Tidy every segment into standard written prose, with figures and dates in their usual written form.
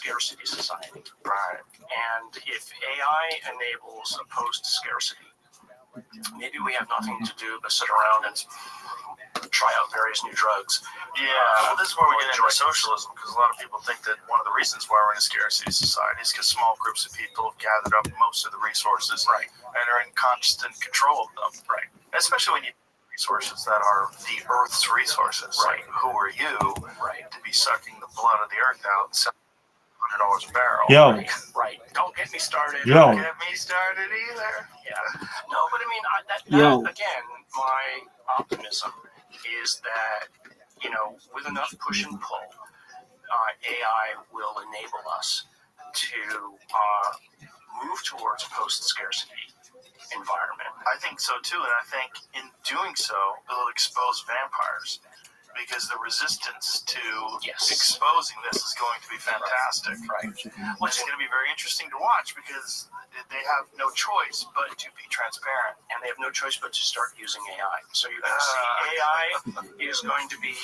post-scarcity society. Right. And if AI enables a post-scarcity, maybe we have nothing to do but sit around and try out various new drugs. Yeah, well, this is where we get into socialism, because a lot of people think that one of the reasons why we're in a scarcity society is because small groups of people have gathered up most of the resources, right, and are in constant control of them, right. Especially when you have resources that are the Earth's resources. Right. Like, who are you, right, to be sucking the blood of the Earth out and selling $100 a barrel? Yo. Right. Don't get me started. Yo. Don't get me started either. Yeah. No, but I mean, that again, my optimism is that, with enough push and pull, AI will enable us to move towards a post-scarcity environment. I think so too, and I think in doing so, it'll expose vampires, because the resistance to exposing this is going to be fantastic. Right. Which is going to be very interesting to watch, because they have no choice but to be transparent. And they have no choice but to start using AI. So you're going to see AI is going to be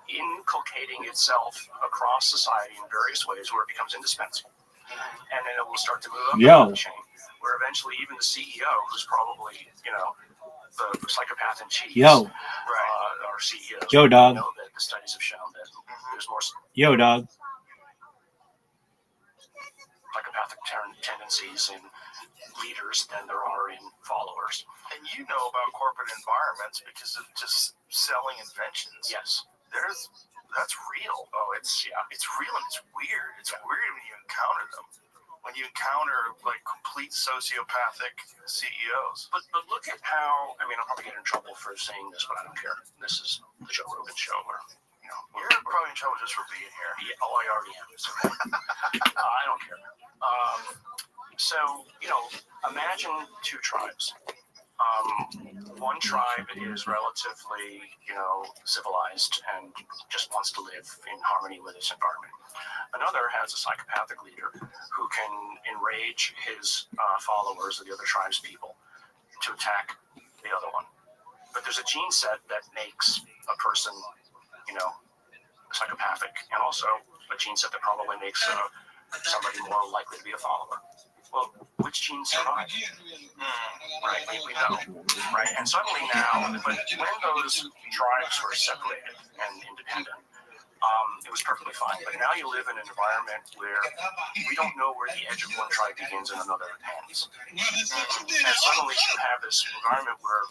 inculcating itself across society in various ways where it becomes indispensable. And then it will start to move up the chain, where eventually even the CEO, who's probably, the psychopath in chief, our CEOs, Yo, dog. know that the studies have shown that there's more Yo, dog. psychopathic tendencies in leaders than there are in followers. And you know about corporate environments because of just selling inventions. Yes. That's real. Oh, it's real, and it's weird. It's weird when you encounter them. When you encounter like complete sociopathic CEOs. But look at how, I'll probably get in trouble for saying this, but I don't care. This is the Joe Rogan show where, you're probably in trouble just for being here. Yeah, I already am. So, I don't care. So, imagine two tribes. One tribe is relatively, civilized and just wants to live in harmony with its environment. Another has a psychopathic leader who can enrage his followers, or the other tribe's people, to attack the other one. But there's a gene set that makes a person, psychopathic, and also a gene set that probably makes somebody more likely to be a follower. Well, which genes survive? Right, we know. Right, and suddenly now, but when those tribes were separated and independent, it was perfectly fine. But now you live in an environment where we don't know where the edge of one tribe begins and another ends. And suddenly you have this environment where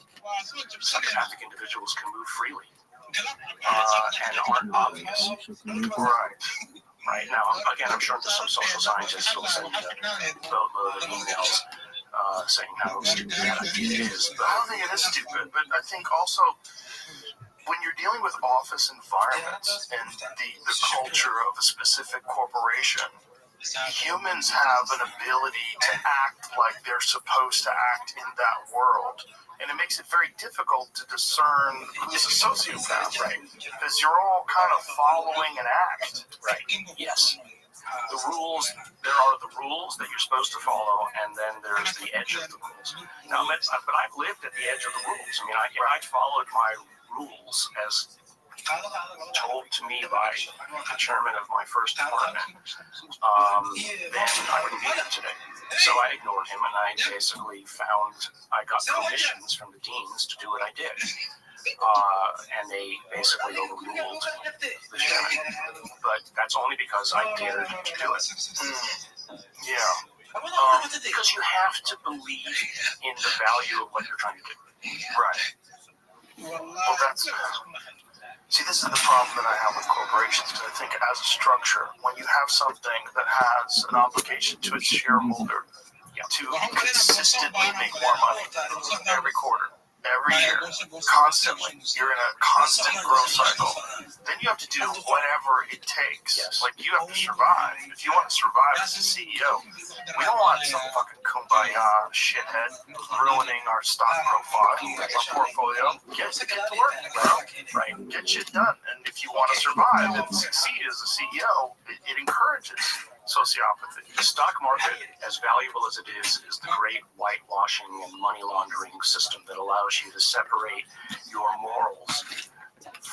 psychopathic individuals can move freely and aren't obvious. Right now, again, I'm sure there's some social scientists who will send you a boatload of emails saying how stupid that idea is. But I don't think it is stupid. But I think also, when you're dealing with office environments and the culture of a specific corporation, humans have an ability to act like they're supposed to act in that world. And it makes it very difficult to discern who's a sociopath, right? Because you're all kind of following an act. Right. Yes. The rules, there are the rules that you're supposed to follow, and then there's the edge of the rules. Now, but I've lived at the edge of the rules. I followed my rules as told to me by the chairman of my first department. Then I wouldn't be here today. So I ignored him, and I basically I got permissions from the deans to do what I did. And they basically overruled the chairman. But that's only because I dared to do it. Yeah. Because you have to believe in the value of what you're trying to do. Right. Well, see, this is the problem that I have with corporations, because I think as a structure, when you have something that has an obligation to its shareholder to consistently make more money every quarter, every year, constantly, you're in a constant growth cycle, then you have to do whatever it takes. Yes. Like, you have to survive. If you want to survive as a CEO, we don't want some fucking kumbaya shithead ruining our stock profile, our portfolio. Get to work, bro. Right? Get shit done. And if you want to survive and succeed as a CEO, it encourages sociopathy. The stock market, as valuable as it is the great whitewashing and money laundering system that allows you to separate your morals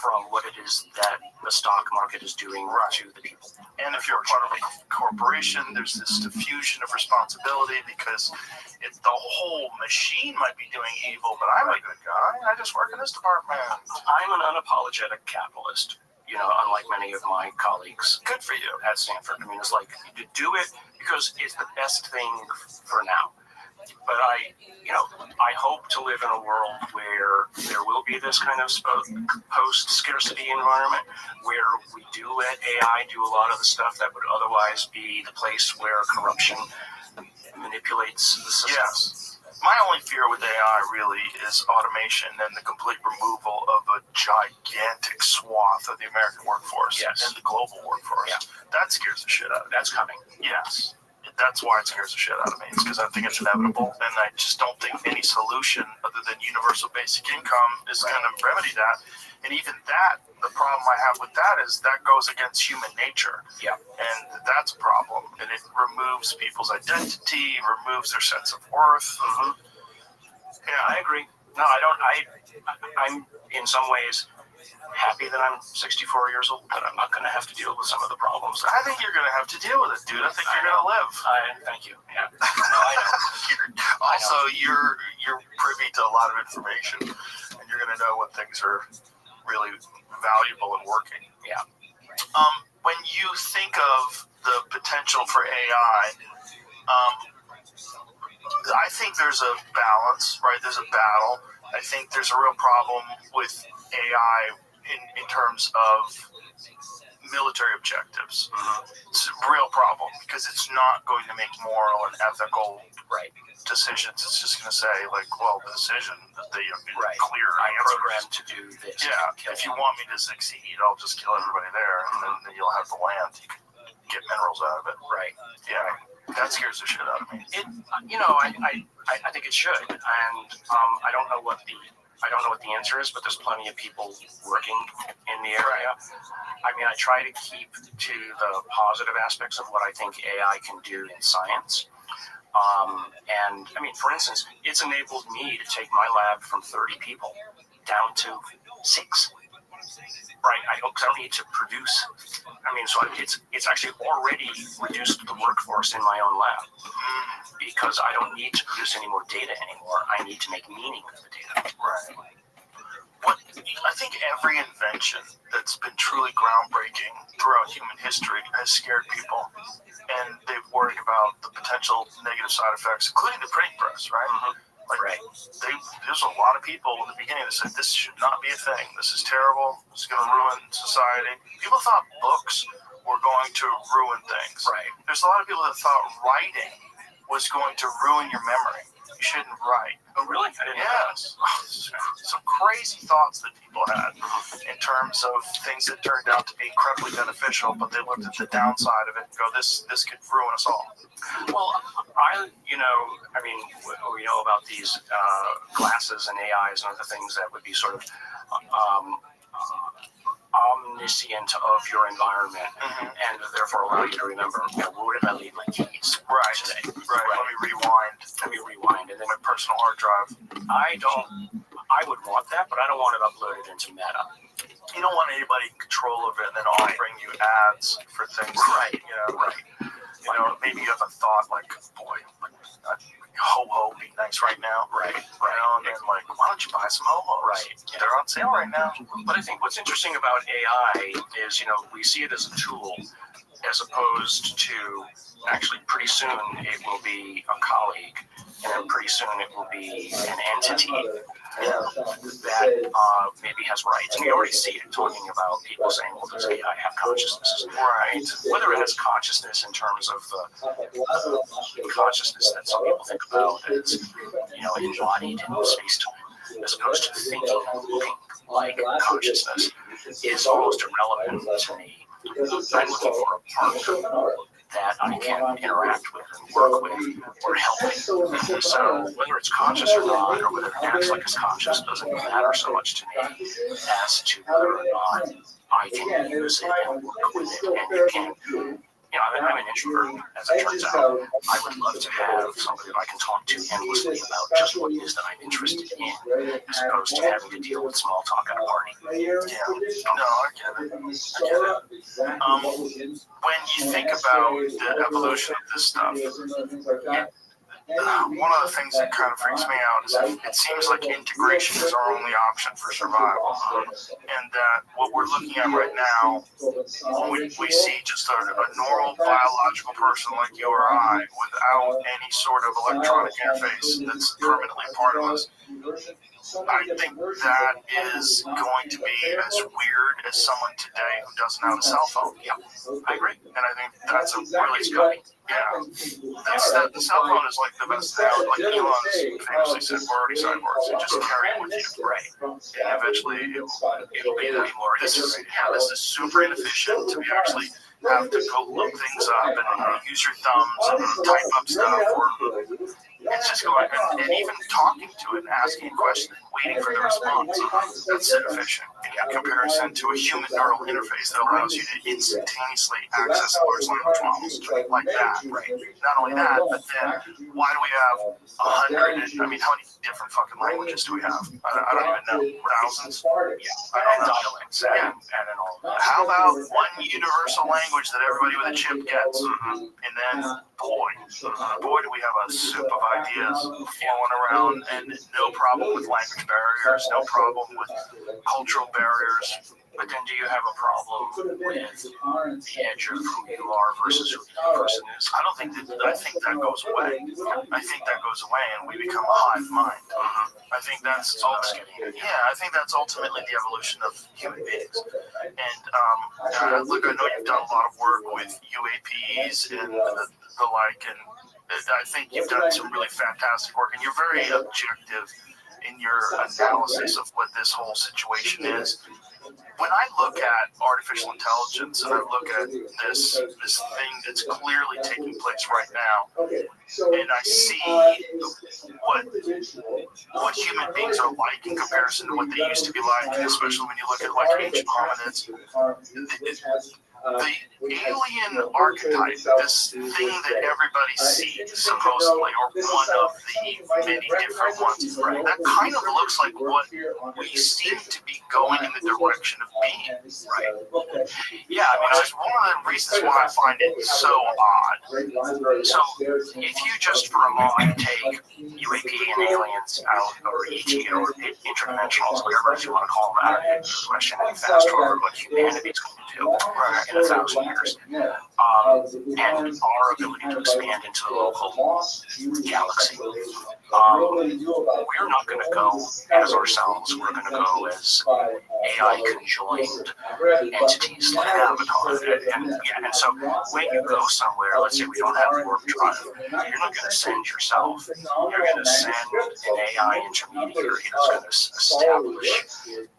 from what it is that the stock market is doing to the people. And if you're a part of a corporation, there's this diffusion of responsibility because the whole machine might be doing evil, but I'm a good guy. I just work in this department. I'm an unapologetic capitalist, unlike many of my colleagues. Good for you. At Stanford. I mean, it's like you do it because it's the best thing for now. But I hope to live in a world where there will be this kind of post-scarcity environment where we do let AI do a lot of the stuff that would otherwise be the place where corruption manipulates the system. Yes. My only fear with AI really is automation and the complete removal of a gigantic swath of the American workforce and the global workforce. Yeah. That scares the shit out of me. That's coming. Yes. That's why it scares the shit out of me. It's because I think it's inevitable, and I just don't think any solution other than universal basic income is going to remedy that. And even that, the problem I have with that is that goes against human nature. Yeah. And that's a problem. And it removes people's identity, removes their sense of worth. Mm-hmm. Yeah, I agree. No, I don't. I'm in some ways happy that I'm 64 years old, but I'm not going to have to deal with some of the problems. I think you're going to have to deal with it, dude. I think you're going to live. Thank you. Yeah. No, I know. You're privy to a lot of information, and you're going to know when things are really valuable and working. Yeah. When you think of the potential for AI, I think there's a balance, right? There's a battle. I think there's a real problem with AI in terms of military objectives. Mm-hmm. It's a real problem because it's not going to make moral and ethical decisions. It's just going to say, the decision that they clear I'm programmed to do this. Yeah, if you want me to succeed, I'll just kill everybody there, and then you'll have the land. You can get minerals out of it. Right. Yeah. That scares the shit out of me. I think it should, and I don't know what the answer is, but there's plenty of people working in the area. I mean, I try to keep to the positive aspects of what I think AI can do in science. And I mean, for instance, it's enabled me to take my lab from 30 people down to 6. Right, I don't need to produce. I mean, so it's actually already reduced the workforce in my own lab because I don't need to produce any more data anymore. I need to make meaning of the data. Right. I think every invention that's been truly groundbreaking throughout human history has scared people, and they've worried about the potential negative side effects, including the printing press. Right. Mm-hmm. There's a lot of people in the beginning that said this should not be a thing. This is terrible. This is going to ruin society. People thought books were going to ruin things. Right. There's a lot of people that thought writing was going to ruin your memory. You shouldn't write. Oh, really? I didn't know. Some crazy thoughts that people had in terms of things that turned out to be incredibly beneficial, but they looked at the downside of it and go, this could ruin us all. Well, we know about these glasses and AIs and other things that would be sort of omniscient of your environment, and therefore allow you to remember, where did I leave my keys today? Right. Let me rewind. And then my personal hard drive. I would want that, but I don't want it uploaded into Meta. You don't want anybody in control of it and then offering you ads for things. Right. Maybe you have a thought ho-ho would be nice right now. Right. And then why don't you buy some ho-hos? Right. Yeah. They're on sale right now. But I think what's interesting about AI is, we see it as a tool as opposed to actually pretty soon it will be a colleague, and then pretty soon it will be an entity that maybe has rights. And we already see it talking about people saying, well, does AI have consciousness? Right. Whether it has consciousness in terms of the consciousness that some people think about as, embodied in space-time, as opposed to thinking and looking like consciousness, is almost irrelevant to me. I'm looking for a partner that I can interact with and work with or help. So whether it's conscious or not, or whether it acts like it's conscious, doesn't matter so much to me as to whether or not I can use it and work with it, and it can I'm an introvert, as it turns out. I would love to have somebody that I can talk to endlessly about just what it is that I'm interested in, as opposed to having to deal with small talk at a party. Yeah, no, I get it. When you think about the evolution of this stuff, one of the things that kind of freaks me out is it seems like integration is our only option for survival, and that what we're looking at right now, when we see just a normal biological person like you or I without any sort of electronic interface that's permanently part of us, I think that is going to be as weird as someone today who doesn't have a cell phone. Yeah, I agree. And I think that's a really scary. Yeah, the cell phone is like the best thing. Like Elon famously said, we're already cyborgs. You just carry it with you, Right. and eventually it'll be way more. This is super inefficient to be actually have to go look things up and use your thumbs and type up stuff. Or it's just going and even talking to it and asking a question and waiting for the response. That's inefficient in comparison to a human neural interface that allows you to instantaneously access large language models like that. Right. Not only that, but then why do we have 100? I mean, how many different fucking languages do we have? I don't even know. Thousands. Yeah. I don't know. Dialects and all of that. How about one universal language that everybody with a chip gets? And then, boy, do we have a soup of ideas flowing around, and no problem with language barriers, no problem with cultural barriers. But then do you have a problem with the edge of who you are versus who the person is? I think that goes away. I think that goes away and we become a hive mind. I think that's ultimately the evolution of human beings. And look, I know you've done a lot of work with UAPs and the like, and I think you've done some really fantastic work, and you're very objective in your analysis of what this whole situation is. When I look at artificial intelligence and I look at this thing that's clearly taking place right now, and I see what human beings are like in comparison to what they used to be like, especially when you look at like ancient hominids, the alien archetype, this thing that everybody sees supposedly, or one of the many different ones, that kind of looks like what we seem to be going in the direction of being, right? Yeah, I mean, it's one of the reasons why I find it so odd. So, if you just for a moment take UAP and aliens out, or ET, or interdimensionals, whatever you want to call them, out of the question, and fast forward what humanity's going to do in 1,000 years, and our ability to expand into the local galaxy. We're not going to go as ourselves. We're going to go as AI conjoined entities like Avatar. And so when you go somewhere, let's say we don't have warp drive, you're not going to send yourself. You're going to send an AI intermediary that's going to establish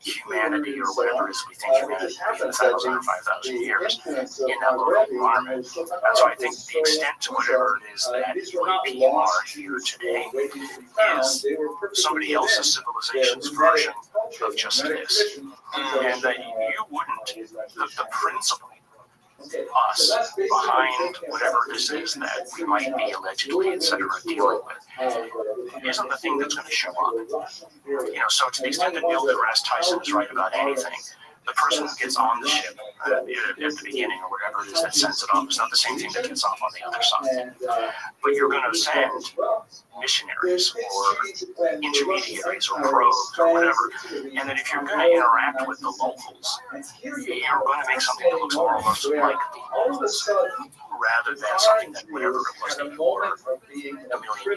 humanity, or whatever it is we think humanity will be in 1,000 or 5,000 years in that local environment. And so I think the extent to whatever it is that UAP are here today is somebody else's civilization's version of just this. And that you wouldn't, the principle, us, behind whatever this is that we might be allegedly, etc., dealing with, isn't the thing that's going to show up. So to the extent that Neil deGrasse Tyson is right about anything, the person who gets on the ship at the beginning, or whatever it is that sends it off, is not the same thing that gets off on the other side. But you're going to send missionaries or intermediaries or probes or whatever, and that if you're going to interact with the locals, you're going to make something that looks more or less like the locals, rather than something that whatever it was that you were a million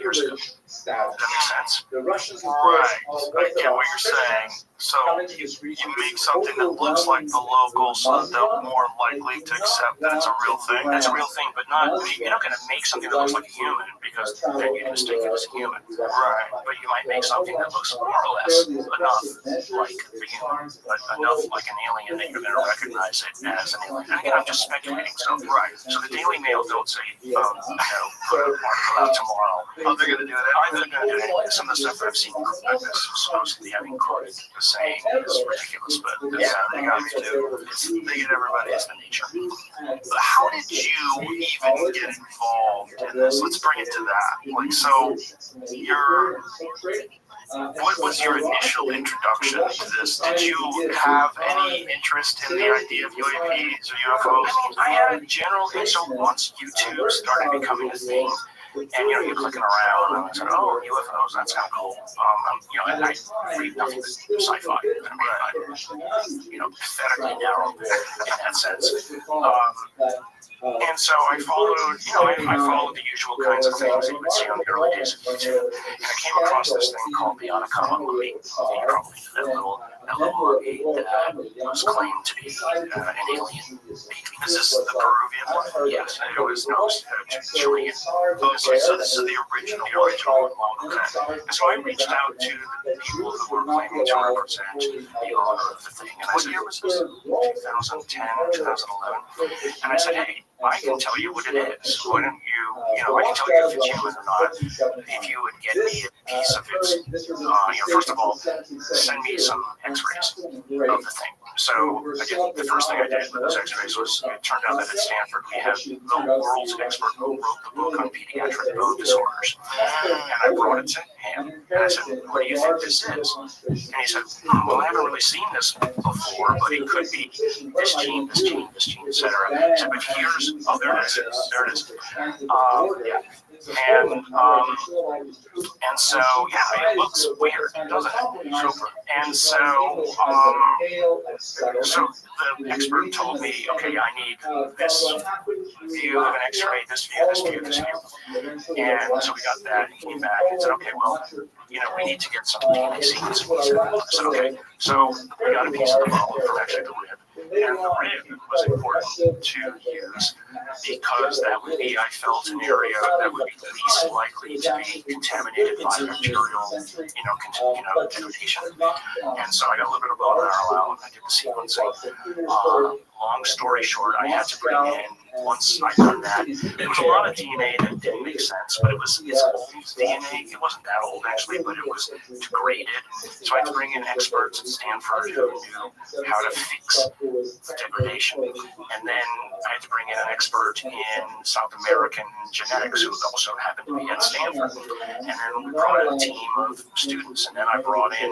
years ago. Does that make sense? Right. I get what you're saying. So you make something that looks like the locals, so that they're more likely to accept that it's a real thing. That's a real thing, but you're not going to make something that looks like a human, because then you'd mistake it as a human. Right. But you might make something that looks more or less enough like the human, but enough like an alien that you're going to recognize it as an alien. And again, I'm just speculating. So the Daily Mail don't say, put an article out tomorrow. Oh, they're going to do it. They're going to do it anyway. Some of the stuff I've seen that's supposedly having quoted as saying is ridiculous, but Yeah, they got to do it. They get everybody. it's the nature. But how did you even get involved in this? Let's bring it to that. Like, so what was your initial introduction to this? Did you have any interest in the idea of UAPs or UFOs? I had a general, and so once YouTube started becoming a thing, and you're clicking around, and I said, oh, UFOs, that's kind of cool. And I read nothing but sci-fi. I'm pathetically narrow in that sense. And so I followed, I followed the usual kinds of things that you would see on the early days of YouTube. And I came across this thing called the Anakama movie. You probably that little movie that was claimed to be an alien being. Is this the Peruvian one? Yes, it was Chilean. Oh, so this is the original. The original one. Okay. And so I reached out to the people who were claiming to represent the owner of the thing. And I said, was this 2010, 2011? And I said, hey, I can tell you what it is. Why don't you, I can tell you if it's human or not. If you would get me a piece of its, first of all, send me some x-rays of the thing. So the first thing I did with those x-rays was, it turned out that at Stanford, we have the world's expert who wrote the book on pediatric bone disorders. And I brought it to him, and I said, what do you think this is? And he said, well, I haven't really seen this before, but it could be this gene, etc. I said, but here's, there it is. And so, it looks weird, doesn't it? Super. And so, so the expert told me, okay, I need this view of an X-ray, this view, this view, this view. And so we got that, and he came back and said, okay, well, we need to get some DNA sequencing. I said, okay. So we got a piece of the bone from actually the rib. And the rib was important to use because that would be, I felt, an area that would be least likely to be contaminated by bacterial, degradation. And so I got a little bit of bone marrow out, and I did the sequencing. Long story short, I had to bring in, once I done that, there was a lot of DNA that didn't make sense, but it's old DNA. It wasn't that old, actually, but it was degraded. So I had to bring in experts at Stanford who knew how to fix the degradation. And then I had to bring in an expert in South American genetics who also happened to be at Stanford. And then we brought in a team of students. And then I brought in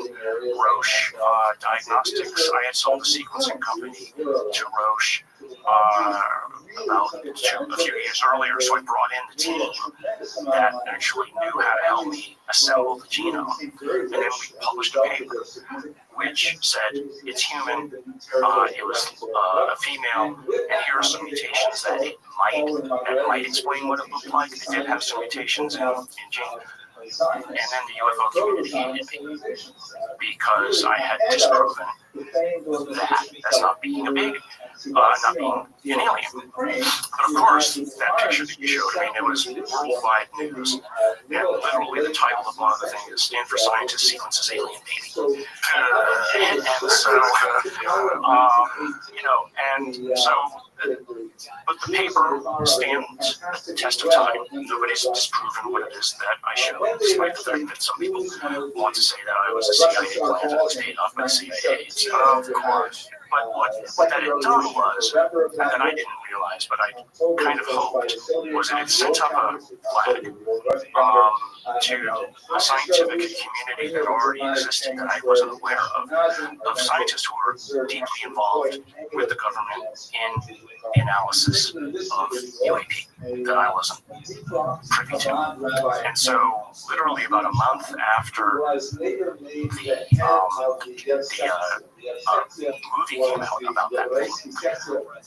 Roche Diagnostics. I had sold a sequencing company to Roche about a few years earlier, so I brought in the team that actually knew how to help me assemble the genome, and then we published a paper which said it's human, it was a female, and here are some mutations that might explain what it looked like. It did have some mutations in gene. And then the UFO community hated me because I had disproven that's not being not being an alien. But of course, that picture that you showed, it was worldwide news. And literally the title of one of the things is Stanford Scientist Sequences Alien Baby. But the paper stands the test of time. Nobody's disproven what it is that I showed, despite the fact that some people want to say that I was a CIA plant that was paid off by the CIA. So, of course. But what that had done was, and I didn't realize, but I kind of hoped, was that it sent up a flag to a scientific community that already existed that I wasn't aware of scientists who were deeply involved with the government in the analysis of UAP that I wasn't privy to. And so, literally about a month after the movie came out about that thing,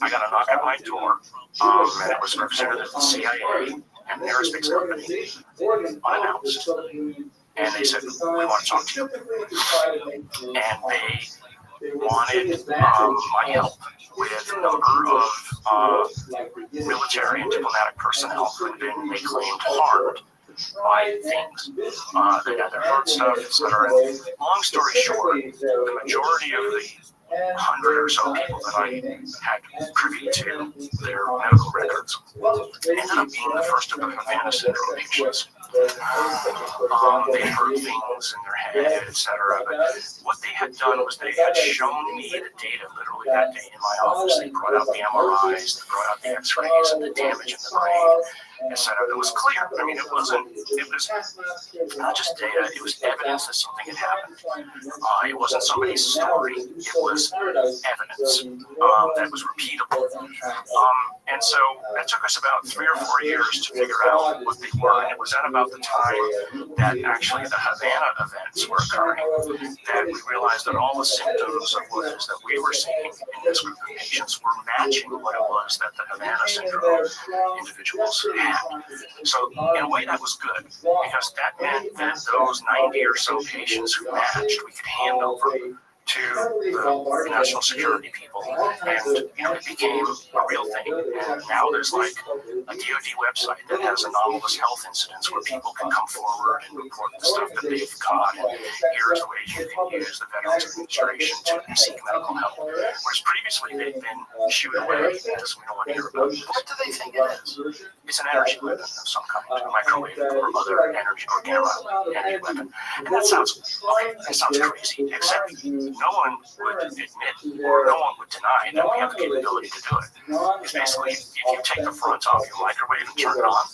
I got a knock at my door, and it was a representative of the CIA and an aerospace company, unannounced. And they said, we want to talk to you. And they wanted my help with a number of military and diplomatic personnel who had been, they claimed, harmed by things. They had their heart stuff, etc. Long story short, the majority of the 100 or so people that I had privy to their medical records ended up being the first of the Havana syndrome patients. They heard things in their head, etc. But what they had done was they had shown me the data literally that day in my office. They brought out the MRIs, they brought out the X-rays of the damage in the brain, etc. It was clear. I mean, it was not just data, it was evidence that something had happened. It wasn't somebody's story, it was evidence that was repeatable. And so that took us about 3 or 4 years to figure out what they were. And it was at about the time that actually the Havana events were occurring that we realized that all the symptoms of what it is that we were seeing in this group of patients were matching what it was that the Havana syndrome individuals had. So in a way that was good, because that meant that those 90 or so patients who matched, we could hand over to the national security people, and it became a real thing. And now there's like a DoD website that has anomalous health incidents where people can come forward and report the stuff that they've got, and here's the ways you can use the Veterans Administration to seek medical help. Whereas previously they've been shooed away because we don't want to hear about it. What do they think it is? It's an energy weapon of some kind, a microwave or other energy or gamma energy weapon. And that sounds crazy, except no one would admit or no one would deny that we have the capability to do it. It's basically, if you take the front off your microwave and turn it on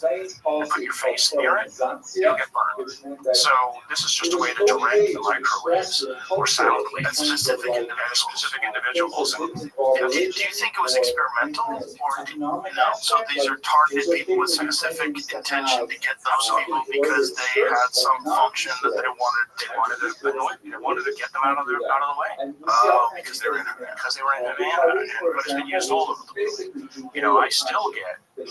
and put your face near it, you'll get burned. So this is just a way to direct the microwaves or sound waves at specific individuals. And do you think it was experimental or no? So these are targeted people with specific intention to get those people because they had some function that they wanted to annoy. They wanted to get them out of the way. Because they were in Havana, and it's been used all over the world. I still get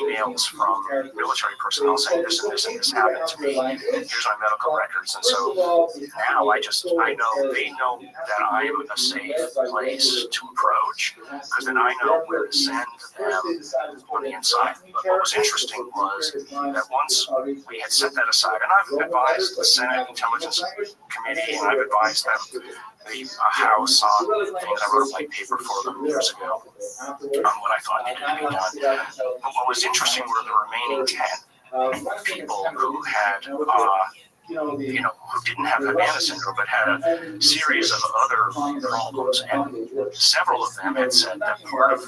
emails from military personnel saying this and this and this happened to me. Here's my medical records, and so now I know they know that I'm a safe place to approach, because then I know where to send them on the inside. But what was interesting was that once we had set that aside, and I've advised the Senate Intelligence Committee, and I've advised them the House on the thing that I wrote a white paper for them years ago on what I thought needed to be done. But what was interesting were the remaining 10 people who had, who didn't have Havana syndrome, but had a series of other problems. And several of them had said that part of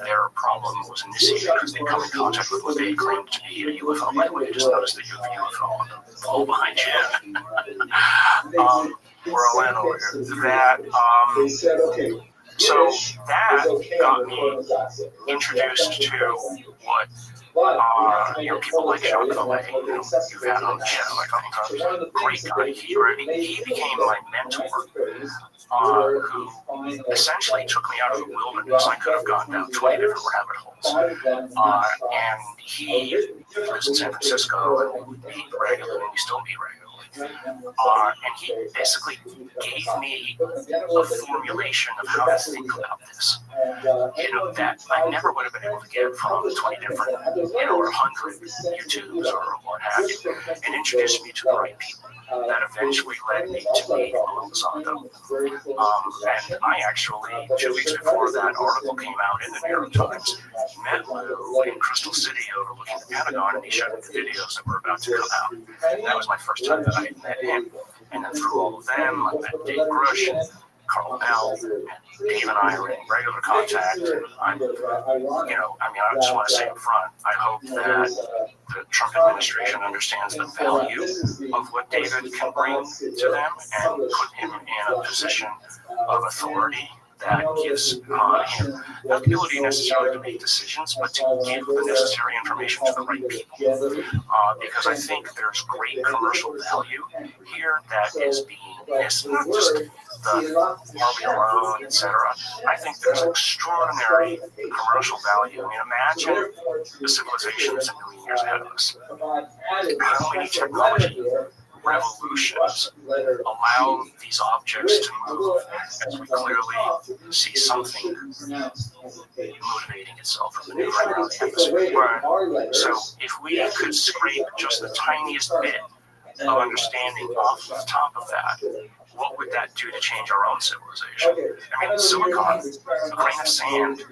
their problem was initiated because they'd come in contact with what they claimed to be a UFO. By the way, I just noticed that you have a UFO on the wall behind you. We're all in over here. So that got me introduced to what people like Sean Collet, you've had on the show a couple times. Great guy. He became my mentor, who essentially took me out of the wilderness. I could have gone down 20 different rabbit holes. And he lives in San Francisco, and we meet regularly, and we still meet regularly. And he basically gave me a formulation of how to think about this. That I never would have been able to get from 20 different, or 100 YouTubes or what have you, and introduced me to the right people. That eventually led me to meet Lou Elizondo. And I actually, 2 weeks before that article came out in the New York Times, met Lou in Crystal City overlooking the Pentagon, and he showed me the videos that were about to come out. And that was my first time that I had met him. And then through all of them, I met Dave Grush, Carl Bell, and Dave and I are in regular contact. And I just want to say up front, I hope that the Trump administration understands the value of what David can bring to them and put him in a position of authority that gives him not the ability necessarily to make decisions, but to give the necessary information to the right people. Because I think there's great commercial value here that is being missed, not just the Are We Alone, etc. I think there's extraordinary commercial value. I mean, imagine the civilization that's a million years ahead of us. How many technology revolutions allow these objects to move, as we clearly see something motivating itself from the neutron around the atmosphere. So if we could scrape just the tiniest bit of understanding off the top of that, what would that do to change our own civilization? I mean, silicon, a grain of sand,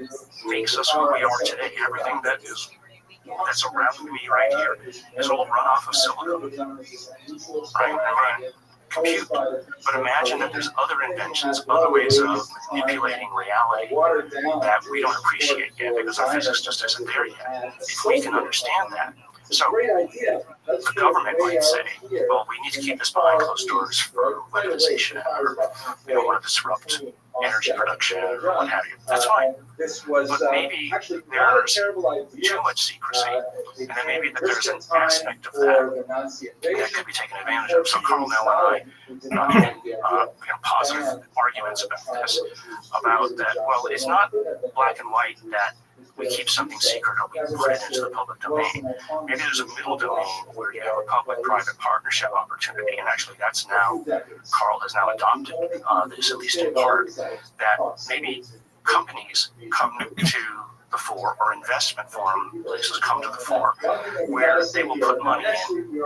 makes us who we are today. Everything that's around me right here is all run off of silicon, right? Compute. But imagine that there's other inventions, other ways of manipulating reality that we don't appreciate yet because our physics just isn't there yet. If we can understand that. So the government might say, well, we need to keep this behind closed doors for weaponization, or we don't want to disrupt energy production or what have you. That's fine. But maybe there's too much secrecy, and then maybe that there's an aspect of that could be taken advantage of. So Carl Nell and I positive arguments about this, about that, well, it's not black and white that we keep something secret or we put it into the public domain. Maybe there's a middle domain where you have a public-private partnership opportunity, and actually that's now, Carl has now adopted this, at least in part, that maybe companies come to the fore, or investment forum places come to the fore, where they will put money in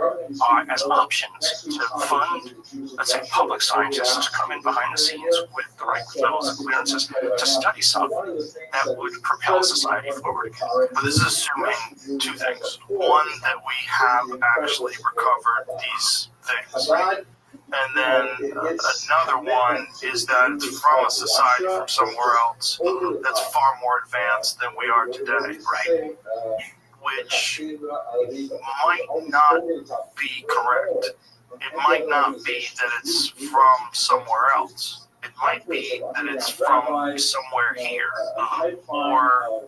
as options to fund, let's say, public scientists to come in behind the scenes with the right levels of clearances to study something that would propel society forward again. But this is assuming two things. One, that we have actually recovered these things. And then another one is that it's from a society from somewhere else that's far more advanced than we are today, right? Which might not be correct. It might not be that it's from somewhere else. It might be that it's from somewhere here, or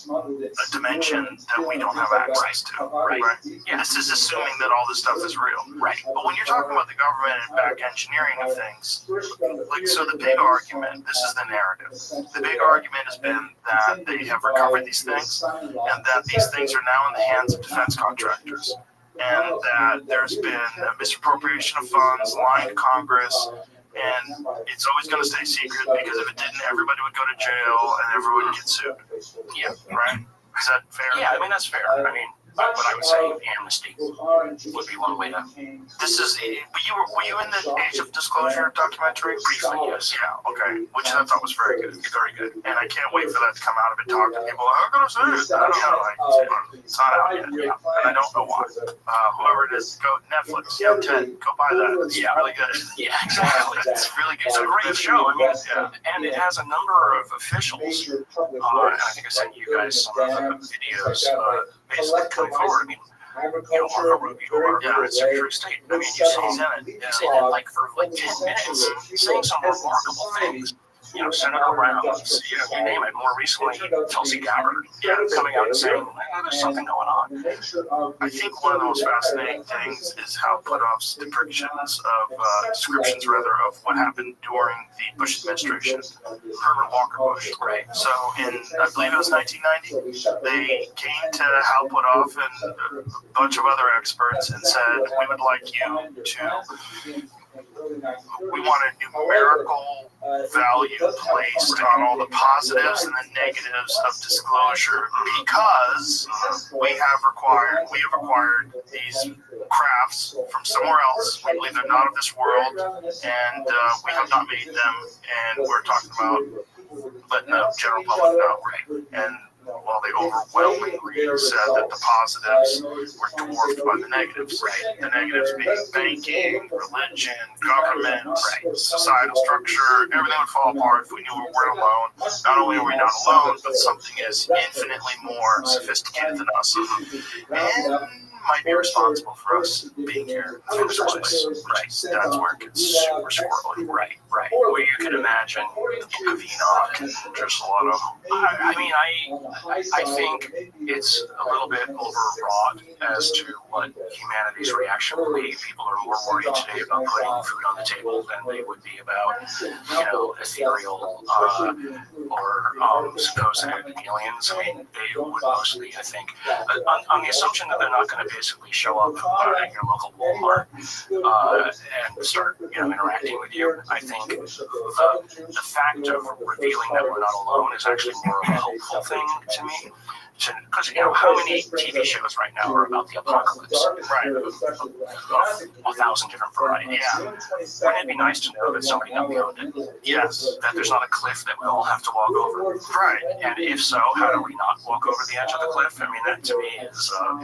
a dimension that we don't have access to, right? Yeah. This is assuming that all this stuff is real, right? But when you're talking about the government and back engineering of things, like, so the big argument, this is the narrative, the big argument has been that they have recovered these things, and that these things are now in the hands of defense contractors, and that there's been a misappropriation of funds, lying to Congress, and it's always going to stay secret, because if it didn't, everybody would go to jail and everyone would get sued. Yeah, right? Is that fair? Yeah, I mean, that's fair. I mean, what I would say amnesty would be one way to. This is. Were you in the Age of Disclosure documentary? Briefly, yes. Yeah. Okay. Which I thought was very good. Very good. And I can't wait for that to come out. I've been talking to people. I'm gonna say it. I don't know. It's not out yet. Yeah. And I don't know why. Whoever it is, go Netflix. Yeah, Ted, go buy that. It's really good. Yeah, exactly. It's really good. It's a great show. I mean, and it has a number of officials. And I think I sent you guys some of the videos. Basically coming forward. I mean, Marco Rubio, our Secretary of State. I mean, you see that like for like 10 minutes, saying some remarkable things. You know, Senator Rounds, you name it. More recently, Tulsi Gabbard, coming out and saying, there's something going on. I think one of the most fascinating things is how Puthoff's descriptions of what happened during the Bush administration, Herbert Walker Bush, right? So I believe it was 1990, they came to Hal Puthoff and a bunch of other experts and said, we would like you to, we want a numerical value placed on all the positives and the negatives of disclosure, because we have acquired these crafts from somewhere else. We believe they're not of this world, and we have not made them, and we're talking about letting the general public know, right? And while they overwhelmingly said that the positives were dwarfed by the negatives, right? The negatives being banking, religion, government, right? Societal structure, everything would fall apart if we knew we weren't alone. Not only are we not alone, but something is infinitely more sophisticated than us, and might be responsible for us being here in the first place. Right. That's where it gets super squirrely. Right. Where you can imagine the Book of Enoch and just a lot of. I think it's a little bit overwrought as to what humanity's reaction will be. People are more worried today about putting food on the table than they would be about, ethereal or supposed aliens. I mean, they would mostly, I think, on the assumption that they're not going to basically show up at your local Walmart and start, interacting with you. I think the fact of revealing that we're not alone is actually more of a hopeful thing to me, Because how many TV shows right now are about the apocalypse? Right, of 1,000 different varieties. Yeah. Wouldn't it be nice to know that somebody got beyond it? Yes. That there's not a cliff that we all have to walk over. Right. And if so, how do we not walk over the edge of the cliff? I mean, that to me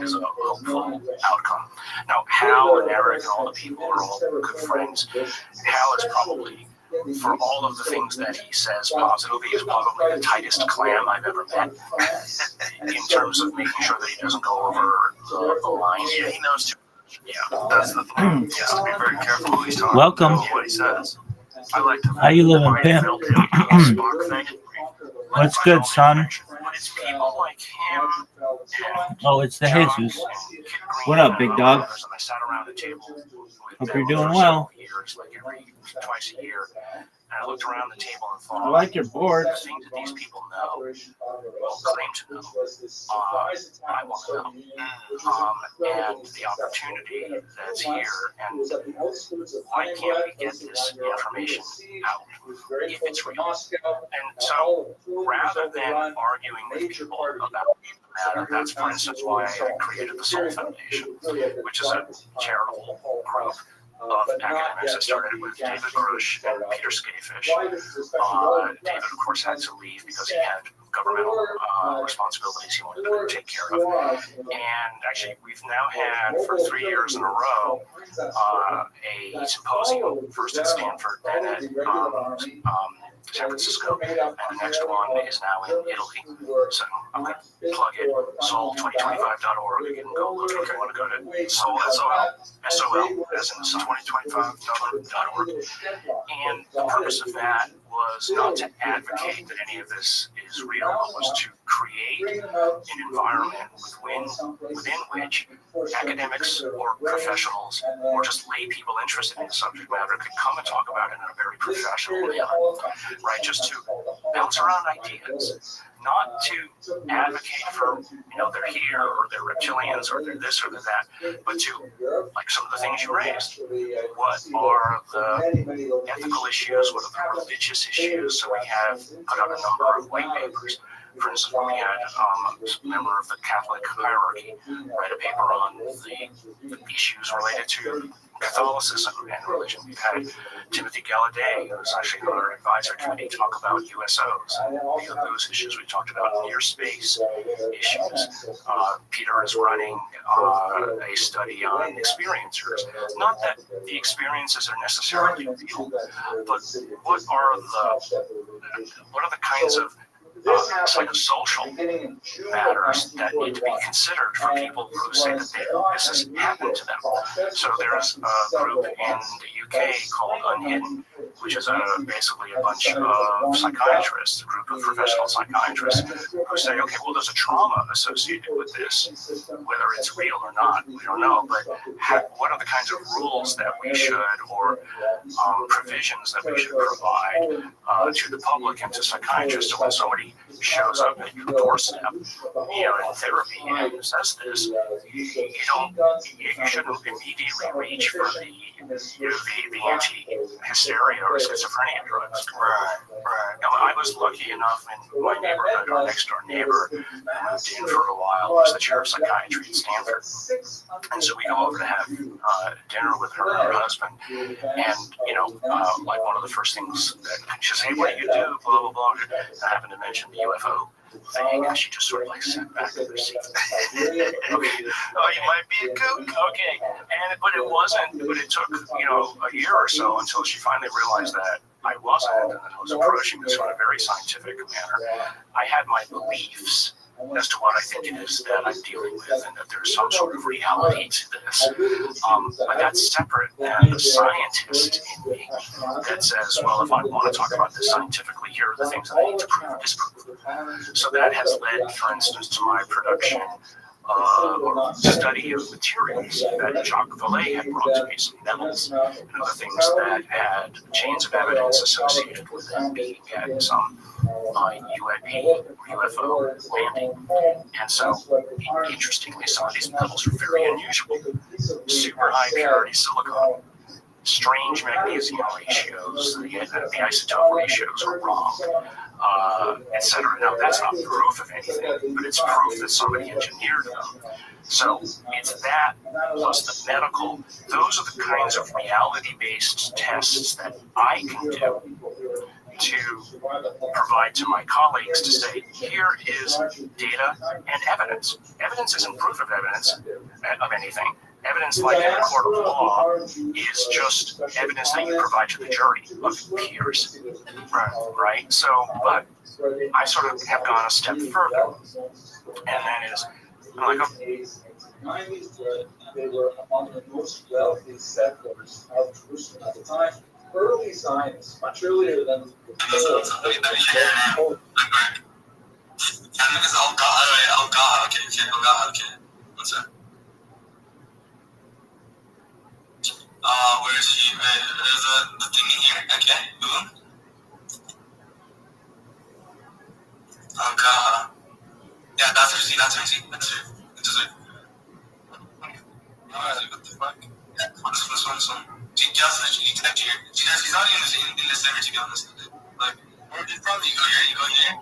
is a hopeful outcome. Now, Hal and Eric and all the people are all good friends. Hal is probably, for all of the things that he says positively, is probably the tightest clam I've ever met in terms of making sure that he doesn't go over the line. Yeah, he knows too much. Yeah, that's the thing. He has to be very careful who he's talking Welcome. to, what he says. I like to. How you living, Pimp? What's good, son? But it's people like him. Oh, it's the Jesus. What up, big dog? I sat around the table. Hope you're doing well. Years, like twice a year. And I looked around the table and thought, I like your board. the things that these people know, or claim to know, I want to know. And the opportunity that's here, and why can't we get this information out if it's real? And so, rather than arguing with people about the matter, that's, for instance, why I created the Soul Foundation, which is a charitable group of academics. I started with David Grush and Peter Skafish. David, of course, had to leave because he had governmental responsibilities he wanted to take care of. And actually, we've now had, for 3 years in a row, a symposium, first at Stanford, then at San Francisco, and the next one is now in Italy. So I'm going to plug it, soul2025.org. You can go look if you want to go to Soul, SOL, as in 2025.org. And the purpose of that was not to advocate that any of this is real, but was to create an environment within which academics or professionals or just lay people interested in the subject matter could come and talk about it in a very professional manner, right? Just to bounce around ideas, not to advocate for, they're here or they're reptilians or they're this or they're that, but to, like some of the things you raised, what are the ethical issues, what are the religious issues? So we have put out a number of white papers. For instance, when we had a member of the Catholic hierarchy write a paper on the issues related to Catholicism and religion. We've had Timothy Gallaudet, who's actually on our advisory committee, talk about USOs and those issues. We talked about near space issues. Peter is running a study on experiencers. Not that the experiences are necessarily real, but what are the kinds of psychosocial matters that need to be considered for people who say that this has happened to them. So there's a group in the UK called Unhidden, which is basically a bunch of psychiatrists, a group of professional psychiatrists who say, okay, well, there's a trauma associated with this, whether it's real or not, we don't know, but what are the kinds of rules that we should, or provisions that we should provide to the public and to psychiatrists? So when somebody shows up at your doorstep, in therapy and says this, you shouldn't immediately reach for the anti-hysteria or schizophrenia drugs. Right. Now, I was lucky enough in my neighborhood, our next door neighbor, who moved in for a while, was the chair of psychiatry at Stanford. And so we go over to have dinner with her and her husband. And, like one of the first things that she says, hey, what do you do? Blah, blah, blah. And I happened to mention the UFO thing, and she just sort of sat back in her seat. Okay. Oh, you might be a kook. Okay. But it took, a year or so until she finally realized that I wasn't, and then I was approaching this in a very scientific manner. I had my beliefs as to what I think it is that I'm dealing with, and that there's some sort of reality to this. But that's separate than the scientist in me that says, well, if I want to talk about this scientifically, here are the things that I need to prove and disprove. So that has led, for instance, to my production or study of materials that Jacques Vallée had brought to me, some metals and other things that had chains of evidence associated with them being at some UAP, UFO landing. And so, interestingly, some of these metals are very unusual. Super high purity silicon, strange magnesium ratios, the isotope ratios are wrong. etc. Now, that's not proof of anything, but it's proof that somebody engineered them. So it's that plus the medical. Those are the kinds of reality-based tests that I can do to provide to my colleagues to say, here is data and evidence. Evidence isn't proof of evidence of anything. Evidence, like in a court of law, is just evidence that you provide to the jury of peers. Right? So, but I sort of have gone a step further. And that is, I'm like, okay, they were among the most wealthy settlers of Jerusalem at the time. Early Zionists, much earlier than the Poland. Where is he? There's the thingy here. Okay, boom. Yeah, that's her. See, that's her. See, that's her. It's her. What the fuck? This one. She just literally connect here. She's not even in the server, to be honest. Like, or just probably you go here.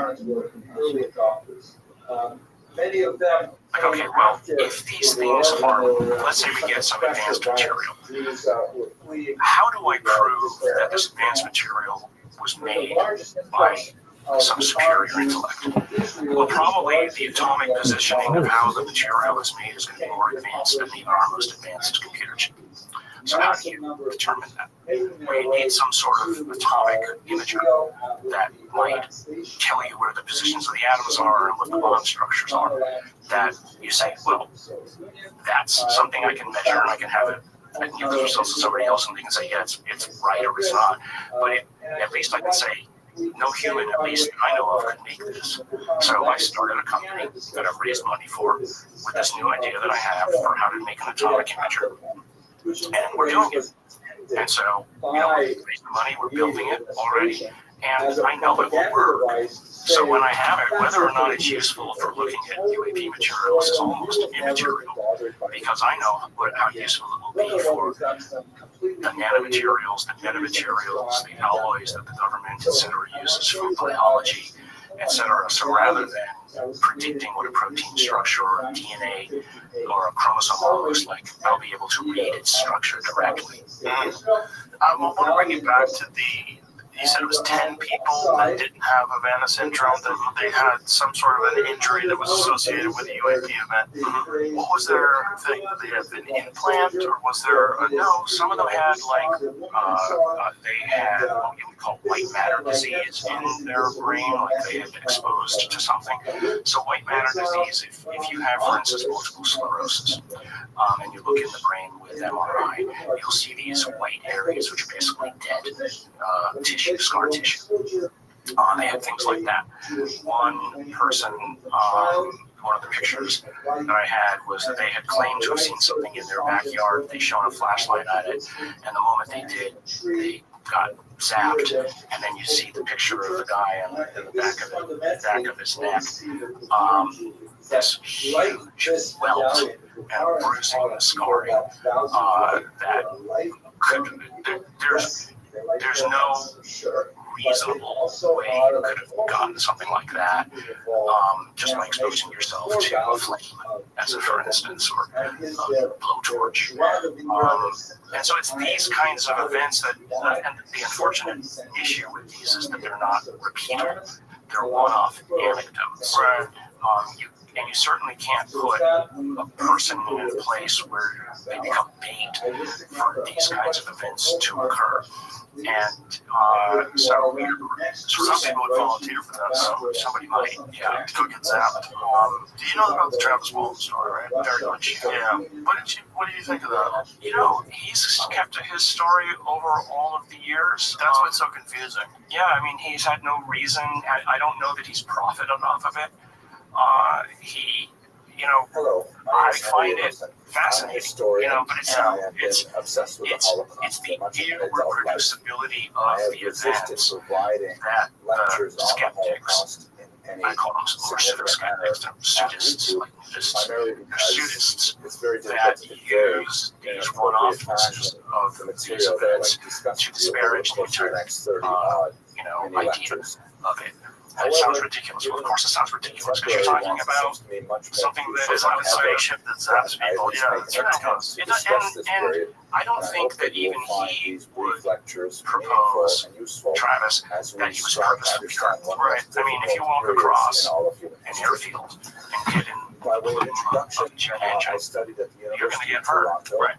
aren't working early adopters. Many of them. Like, okay, well, if these things are, let's say we get some advanced material, how do I prove that this advanced material was made by some superior intellect? Well, probably the atomic positioning of how the material is made is going to be more advanced than even our most advanced computer chip. So how do you determine that? Well, you need some sort of atomic imager that might tell you where the positions of the atoms are and what the bond structures are. That you say, well, that's something I can measure and I can have it. I can give those results to somebody else and they can say, yeah, it's right or it's not. But at least I can say, no human, at least I know of, could make this. So I started a company that I've raised money for with this new idea that I have for how to make an atomic imager. And we're doing it. And so, we raised the money, we're building it already, and I know it will work. So when I have it, whether or not it's useful for looking at UAP materials is almost immaterial, because I know how useful it will be for the nanomaterials, the metamaterials, the alloys that the government, et cetera, uses for biology, et cetera. So rather than predicting what a protein structure or a DNA or a chromosome looks like, I'll be able to read its structure directly. I want to bring you back to you said it was 10 people that didn't have Havana syndrome, that they had some sort of an injury that was associated with a UAP event. What was their thing? Did they have an implant, or was there No, some of them had they had what you would call white matter disease in their brain, like they had been exposed to something. So white matter disease, if you have, for instance, multiple sclerosis, and you look in the brain with MRI, you'll see these white areas, which are basically dead tissue, scar tissue. They had things like that. One person, one of the pictures that I had was that they had claimed to have seen something in their backyard. They shone a flashlight at it, and the moment they did, they got zapped. And then you see the picture of the guy in the back of his neck. This huge welt and bruising and scarring that there's no reasonable way you could have gotten something like that just by exposing yourself to a flame, as a, for instance, or a blowtorch. And so it's these kinds of events that, and the unfortunate issue with these is that they're not repeatable. They're one-off anecdotes. Right. You certainly can't put a person in a place where they become bait for these kinds of events to occur. And so some people would volunteer for that. So somebody might, to go get zapped. Do you know about the Travis Walton story, right? Very much. Yeah. What do you think of that? He's kept to his story over all of the years. That's what's so confusing. Yeah, I mean, he's had no reason. I don't know that he's profited off of it. Hello, I find it fascinating, but it's the irreproducibility of the events that the skeptics, I call them more pseudo-skeptics, they're pseudists, like nudists, they're pseudists that use these one-offs of these events to disparage the entire, idea of it. It sounds ridiculous. Well, of course it sounds ridiculous, because you're talking about something that is like a spaceship that zaps people. Yeah, it's ridiculous. And I don't think that even he would propose, Travis, that he was purposefully hurt. Right. I mean, if you walk across an airfield and get in the boom of a jet engine, you're going to get hurt. Right.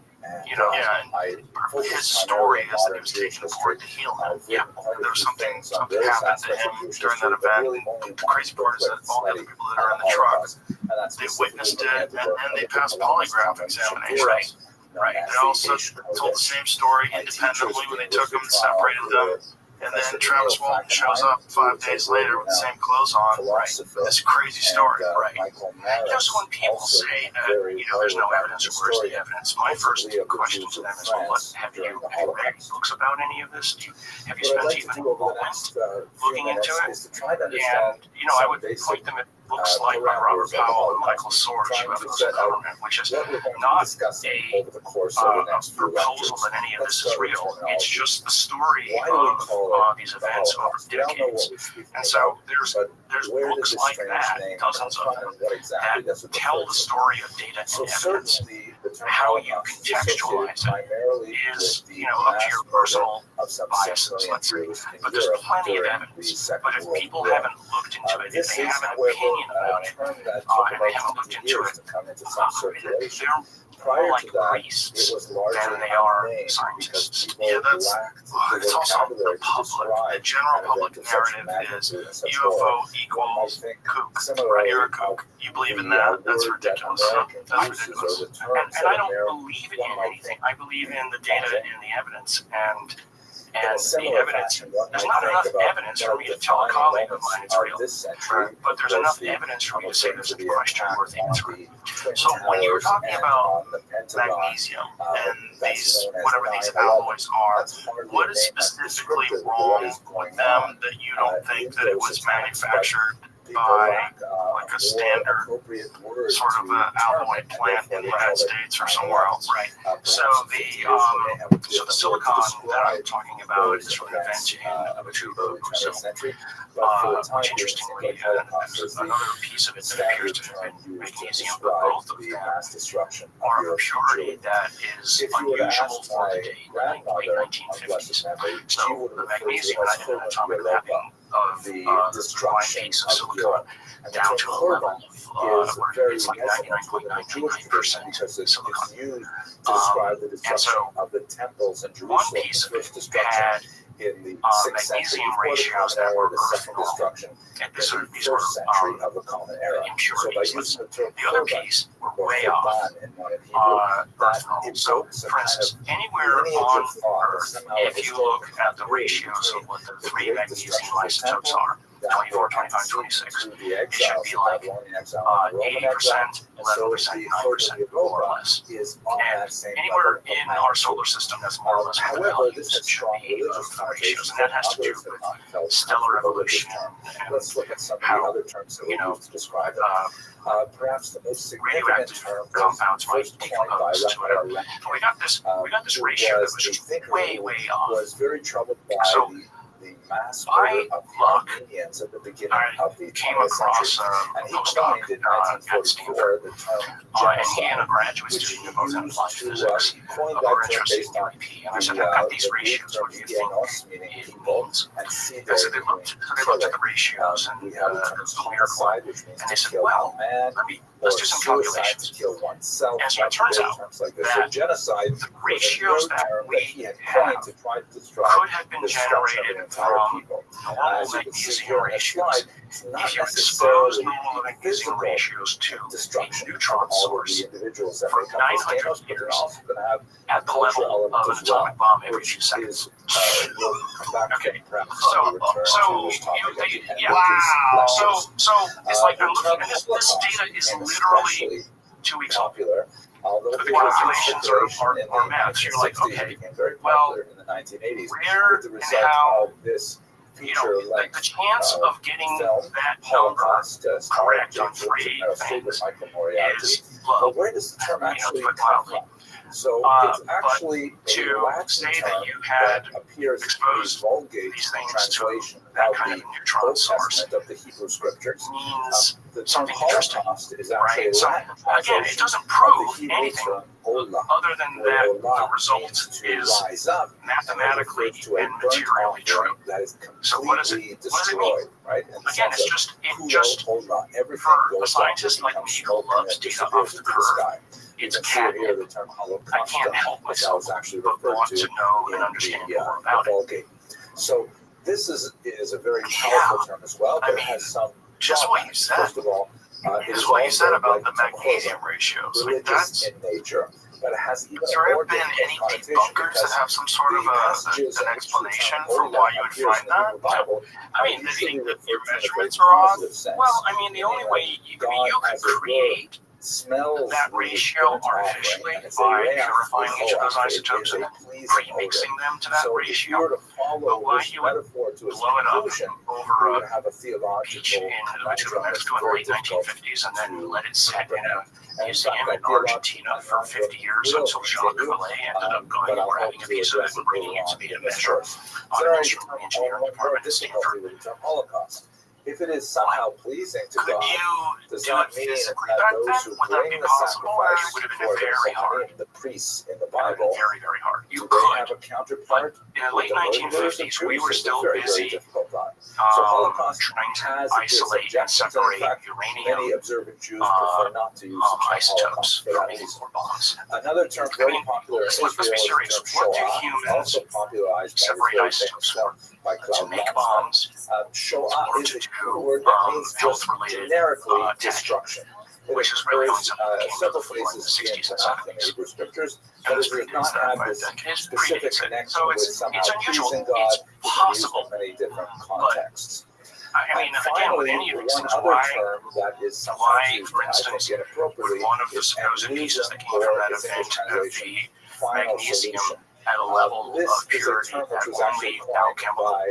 His story is that he was taken aboard to heal him. Yeah, there was something happened to him during that event. And the crazy part is that all the other people that are in the truck, they witnessed it, and then they passed polygraph examinations. Right. They also told the same story independently when they took them and separated them. And then Travis Walton shows up 5 days later with the same clothes on. Right. This crazy story. Right. So when people say that, there's no evidence, or where's the evidence? My first question to them is, well, have you read books about any of this? Have you spent even a moment looking into it? And, I would point them at books like by Robert Powell and Michael Sorge, UFOs and Government, which is not a proposal that any of this is real. It's just the story of these events over decades. And so there's books like that, dozens of them, that tell the story of data and evidence. How you contextualize it is, up to your personal biases, let's say. But there's plenty of evidence. But if people haven't looked into it, if they have an opinion about it, and they haven't looked into it, they're more like priests than they are scientists. Yeah, it's also the public. The general public narrative is UFO equals kook. Right? You're a kook. You believe in that? That's ridiculous. That's ridiculous. And I don't believe in anything. I believe in the data and the evidence. And the evidence, there's not enough evidence for me to tell a colleague of mine it's real. But there's enough evidence for me to say there's a question worth answering. So when you were talking about magnesium and these, whatever these alloys are, what is specifically wrong with them that you don't think that it was manufactured by like a standard sort of alloy plant in the United States or somewhere else? Right. So the silicon that I'm talking about is from an invention of a tube of Brazil. Which interestingly, there's another piece of it that appears to have been magnesium, but both of them are of a purity that is unusual for the day, the late 1950s. So the magnesium, and I did an atomic mapping of the fine piece of silicon down to a level of where it's like 99.999% silicon. And so one piece of it had magnesium ratios that were Earth normal. And these were impurities. The other piece were way off Earth normal. So, for instance, anywhere on Earth, if you look at the ratios of what the three magnesium isotopes are, 24, 25, 26, it should be like 80%, 11%, 9%, more or less. And anywhere in our solar system that's more or less the values, it should be of the ratios. And that has to do with stellar evolution and how, perhaps the most significant radioactive compounds might decompose to whatever. But we got this ratio that was just way off. was very troubled by the mass by luck, at the beginning of the came across a postdoc at Stanford, and he and a graduate student who both had applied physics were interested in UAP. And I said, I've got these ratios. What do you think it means? And so they looked at the ratios and and they said, well, let's do some calculations. And so it turns out that the ratios that we have could have been generated from normal magnesium ratios. If you expose normal magnesium ratios to a neutron source for 900 years at the level of an atomic bomb every few seconds. Okay, so it's like I'm looking at this data is literally 2 weeks old. But the calculations are math. You're like, okay, well, where and how, the chance of getting that number correct on 3 things is low, to put mildly. But to say that you had exposed these things to that kind of neutron source means something interesting, right? So again, it doesn't prove anything other than that the result is mathematically and materially true. So what does it mean? Again, it's just for a scientist like me who loves data off the curve, it's catnip. I can't help myself but want to know and understand more about it. So this is a very powerful term as well, but it has some just what you said. First of all, is what you said about the magnesium ratios. Like that's in nature, but it has even has there ever been any debunkers that have some sort of an explanation for why you would find that? I mean, they think that your measurements are off. Well, I mean, the only way you could create smells that ratio artificially by purifying each of those isotopes and then pre-mixing them to that ratio. But why you would blow it up over a beach in the Mexico in the late 1950s and then let it set in a museum in Argentina for 50 years until Jean Coulet ended up going and grabbing a piece of it and bringing it to be a measure on an instrument engineering department at Stanford. If it is somehow pleasing to Could God, you does do not it mean physically that back those then? who Would that bring be the possible? Or sacrifice it would have for been their very hard. Kohanim, the priests in the It would have been Bible, very, very hard. You do they could, have a counterpart? but in the late 1950s, we were still busy trying to isolate and separate uranium Many observant Jews prefer not to use the isotopes for Holocaust making more bombs. Another term very popular in let's be Israel serious. is the term What do Shoah, humans also popularized by separate the isotopes film by To Cloud make Mountain. bombs, Shoah or is to a do word that means just health-related generically testing, destruction. which is really occurs, something that came to several the fore in the places in 60s and Tanakh and 70s. Hebrew scriptures, And but this it does predates not that have by this decades. specific Predates it. connection So with it's somehow unusual. pleasing God. It's It can be used possible. in many different contexts. I mean, And again, with finally, any of these one things, other why term that is why, sometimes used, for I think, instance, inappropriately, would one of the is supposed pieces that came or from that its event English of translation, the final magnesium solution. at a level This of is a purity term that which was actually only Dow coined Chemical by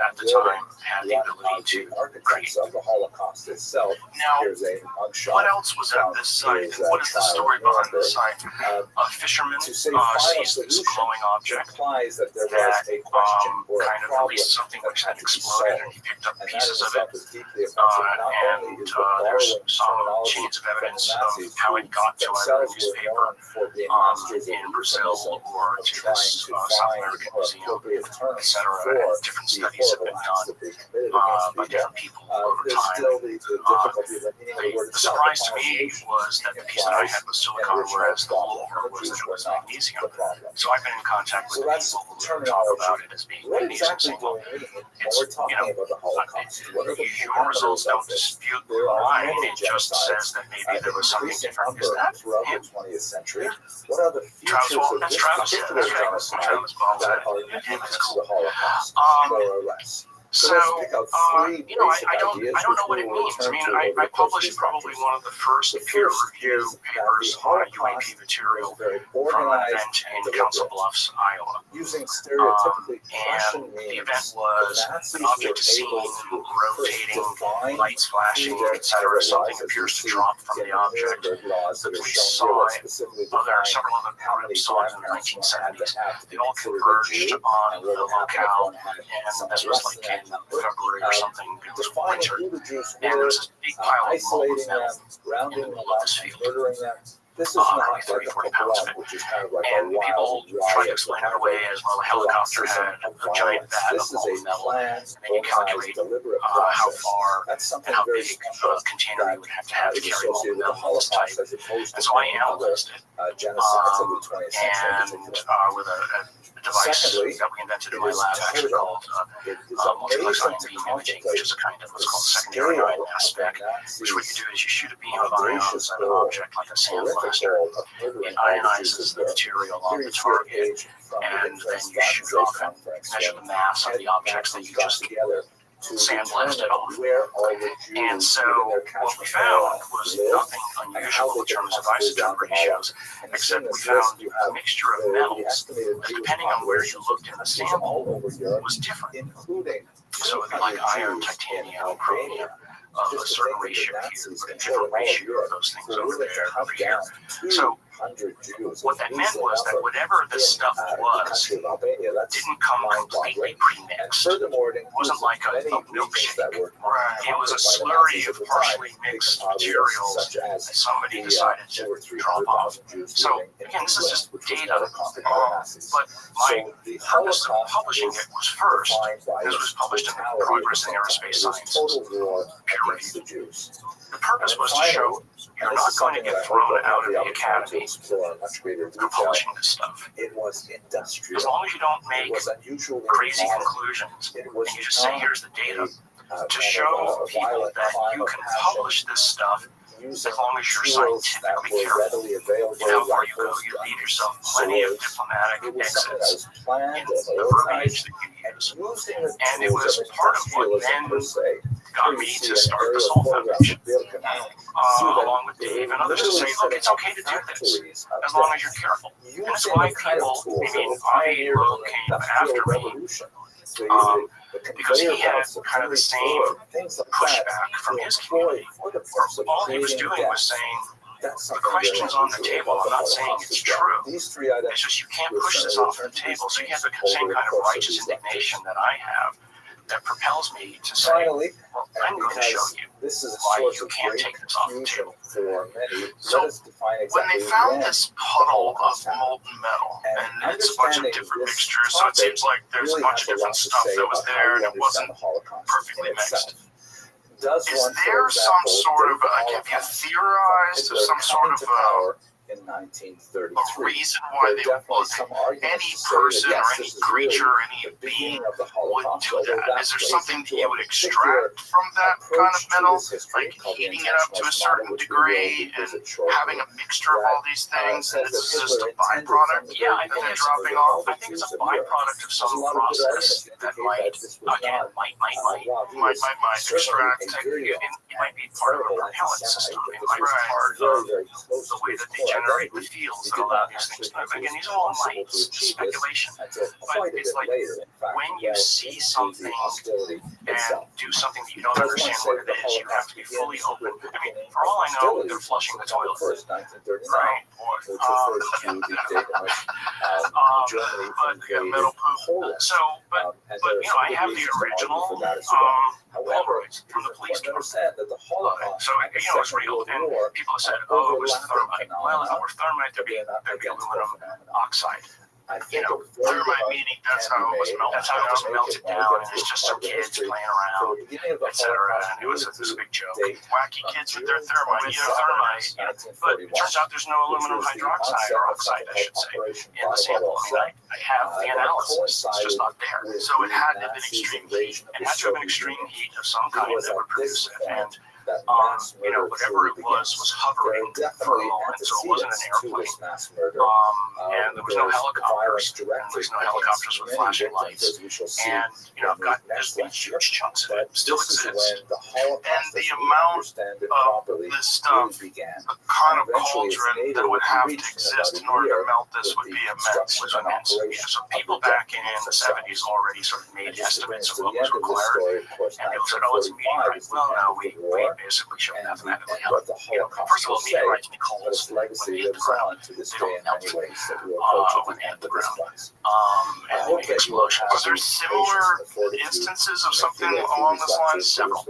at the time had the ability to the architects create. of the Holocaust itself. Now, Here's a mugshot. what else was at this site? And what is the story behind this site? A fisherman To say sees this glowing object implies that there was that a question or a kind of problem released something that which had then to be exploded, solved. and he picked up And that pieces in of it. itself is deeply offensive. Not only And is the there's borrowing some terminology chains of from the evidence of Nazis, how it got to either a themselves were newspaper known for being masters of in Brazil euphemism, or of to trying this to South find American more museum, appropriate terms etc. for And different the studies have horrible been acts done that they committed by against people. different people over There's time. still the difficulty of the meaning of the word The itself. surprise to The me final solution was that the piece that I had was silicon, whereas the lore was that it was not magnesium. the problem. So I've been in contact So with that's people who talk terminology. about it as being What magnesium. exactly Saying, do well, we mean when it's, we're talking about the Holocaust? What are the your results don't dispute There are mine. many It just says genocides, that maybe there was something different. Is that throughout him? the 20th century? What are the Travis, features well, of that's this Travis. particular That's Travis. genocide Travis Ball's that are him. unique It's to cool. the Holocaust, more or less? So, let's pick out three basic I don't ideas know which what we it will means. I return mean, to I over the course of published these probably lectures. one of the first The peer first review is that papers the on Holocaust UAP material was very from an organized event and in Council deliberate. Bluffs, Iowa. Using stereotypically Prussian And the means, event the was Nazis an object were seen, able to rotating, define lights flashing, who their etc. target Something was, as appears to you see drop from in the object. Nuremberg laws The that are police shown saw here that it. specifically Several define other how many groups saw it in the grandparents one had to 1970s. have to They be all considered a converged Jew, on and the what would happen if locale, one had and somewhat this was less like than in that number. February or something. It was Defining winter. who the Jews And there were, was this big pile of molten isolating metal them, rounding in the them middle of up, this and field. murdering them. This is Probably not 30, like a 40 pounds of pogrom, it. which is kind of like And a people wild try to riot explain kind it of away as well. The helicopter had a giant vat of This is a molten metal, planned, and then you calculate organized, deliberate how process. far That's and something how very big special a container you would have to carry is molten associated with the metal of this type. Holocaust as opposed And to so I many other analyzed it genocides of the 20th century in and particular. with a device Secondly, that we invented in it my is lab actually total. called It is multiplex ion amazing to beam imaging, which contemplate is a kind of what's the called secondary scale ion of mass the spec, which what you Nazis' do is you shoot a beam of ions audacious at an goal, object like a sand horrific blaster. goal of It murdering all the Jews ionizes as the well. material on the Here you see a target, page from the and then infamous you shoot Wannsee off and conference measure when the mass of Ted the objects that you got just together to sandblasted determine off. where all the And Jews so within their what we catchment found area was lived, nothing and how unusual they in could terms of possibly isotope round them all ratios, up. And except in we this found list, you a have mixture of the metals estimated that, Jewish depending on where you population looked in the Jews all sample, over Europe, was different. including So it'd be like 200 iron, Jews in titanium, Albania. chromium, of a Just to certain think that the ratio here, Nazis but a controlled different all of ratio of Europe those things were over willing there, to hunt over here. down So 200 Jews. what that meant was that whatever this stuff the was country of Albania, that's didn't come completely mind-boggling. And pre-mixed. furthermore, it Wasn't like a many regions milkshake. that were It was a slurry of partially mixed materials such as that somebody decided to drop off. So again, this is just data, but my purpose of publishing it was first, this was published in Progress in Aerospace Sciences, peer reviewed. The purpose was to show you're not going to get thrown out of the academy for publishing this stuff. It was industrial. As long as you don't make It was unusually crazy modern. conclusions It and was you just say, not here's the data, a to kind show of a people violent that crime you of can passion publish this stuff as long as you're scientifically careful in how far you go, you leave yourself plenty of diplomatic exits in the verbiage that you use. And it was part of what then got me to start the Soul Foundation, along with Dave and others, to say, look, it's okay to do this, as long as you're careful. And that's why people, Ilo came after me, because he had kind of the same pushback from his community. All he was doing was saying, the question's on the table. I'm not saying it's true. It's just you can't push this off the table. So you have the same kind of righteous indignation that I have that propels me to say, well, I'm going to show you why you can't take this off the table. So when they found this puddle of molten metal, and it's a bunch of different mixtures, so it seems like there's a bunch of different stuff that was there and it wasn't perfectly mixed. Is there some sort of, have you theorized of some sort of a reason why they would, any person or any creature or any being would do that? Is there something that you would extract from that kind of metal, like heating it up to a certain degree and having a mixture of all these things, and it's just a byproduct? Yeah, I think it's dropping off. I think it's a byproduct of some process that might extract. It might be part of a propellant system. It might be part of the way that they generate the fields that allow these things to move. Again, these are all light speculation. But it's like when you see something and do something that you don't understand what it is, you have to be fully open. I mean, for all I know, they're flushing the toilet. Right. Metal poop. So, but I have the original Polaroids from the police department. So, it's real. And people have said, oh, it was thermite. Well, if it were thermite, there'd be aluminum oxide. Thermite meaning that's how it was melted. That's how it was melted down, and it's just some kids playing around, etc. And it was a big joke. Wacky kids with their thermite. But it turns out there's no aluminum hydroxide or oxide, I should say, in the sample. I mean, I have the analysis. It's just not there. So it had to have been extreme heat. It had to have been extreme heat of some kind that would produce it. And whatever it was hovering for a moment, so it wasn't an airplane. And there was no helicopters, and there was no helicopters with flashing lights. And, I've got these huge chunks of it still exist. And the amount of this stuff, the kind of cauldron that would have to exist in order to melt this would be immense. Yeah, so people back in the 70s already sort of made estimates of what was required. And people said, oh, it's a meteorite. Well, no, we basically show mathematically how, first of all, meteorites make holes when they hit the ground. They don't melt when they hit the ground. And they make explosions. Are there similar instances of something along this line? Several.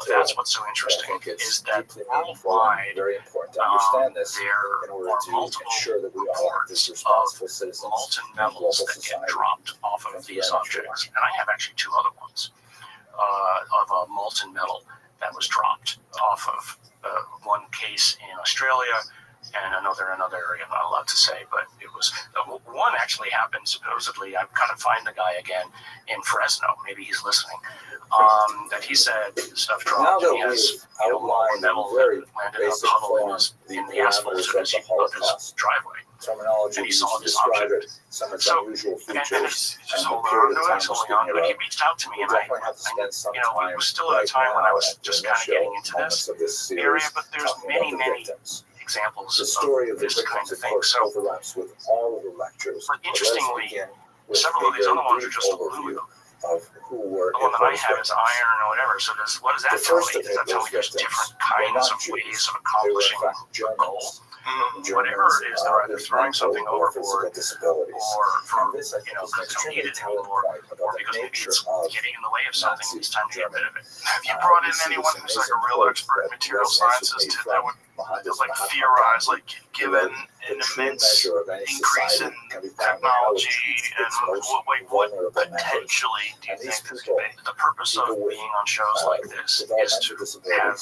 That's what's so interesting, is that worldwide, there are multiple reports of molten metals that get dropped off of these objects. And I have actually two other ones of a molten metal that was dropped off of one case in Australia and another in another area. I'm not allowed to say, but it was one actually happened supposedly. I've got to find the guy again in Fresno. Maybe he's listening. That he said stuff dropped. And he has more metal that landed in a puddle in the asphalt of his driveway. And he saw this object. So, and it's just holding on to it. He reached out to me, and it was still at a time when I was just kind of getting into this area, but there's many examples of this kind of thing. So, but interestingly, several of these other ones are just aluminum. The one that I have is iron or whatever. So what does that tell me? Does that tell me there's different kinds of ways of accomplishing a goal? Whatever it is, they're either throwing something overboard, or from, because they don't need it anymore, or because maybe it's getting in the way of something and it's time to get rid of it. Have you brought in anyone who's like a real expert in material sciences that would theorize, given an immense increase in technology, and what potentially do you think this could be? The purpose of being on shows like this is to have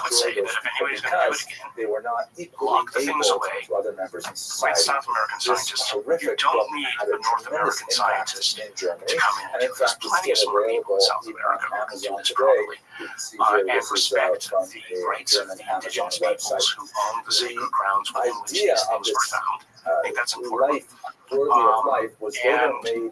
would say destroy that those if people anybody's going to do it because again, they were not equally lock the things able away. to other members in With society. South American This scientists, you horrific don't book need had the a North tremendous American impact scientists in to Germany, come in and and in do it. There's fact it's plenty of still smart people available in South even America on who can do Amazon this today. properly. You can see here, And this is respect from the a rights of German the Amazon indigenous website. peoples who own the sacred grounds within which Idea these of things were this found. I think that's important. life, worthy of life, was they and made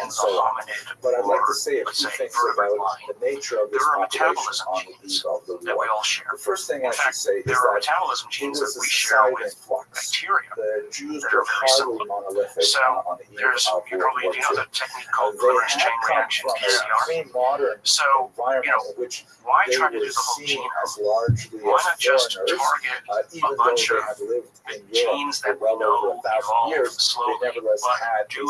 in and the so on. hominid, But I'd like or to say a let's few say things vertebrate about line, the nature of this there are population metabolism on the genes eve of the that we war. all share. The first thing I In should fact, say is there are that metabolism it genes was that a we share society in with flux. bacteria. The Jews that were are very highly similar. monolithic So on the eve there's, of you World probably War do you know II. the technique called They polymerase had chain come reaction, from a PCR. pre-modern So, environment you know, in which why they try to were do the whole seen genome? as largely Why as not just foreigners, target even a though bunch they of had lived in Europe genes for that we well over know 1,000 evolved years. They slowly, nevertheless but had do a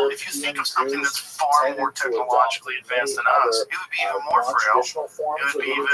Well, if you think of something that's far more technologically advanced than us, it would be even more frail. It would be even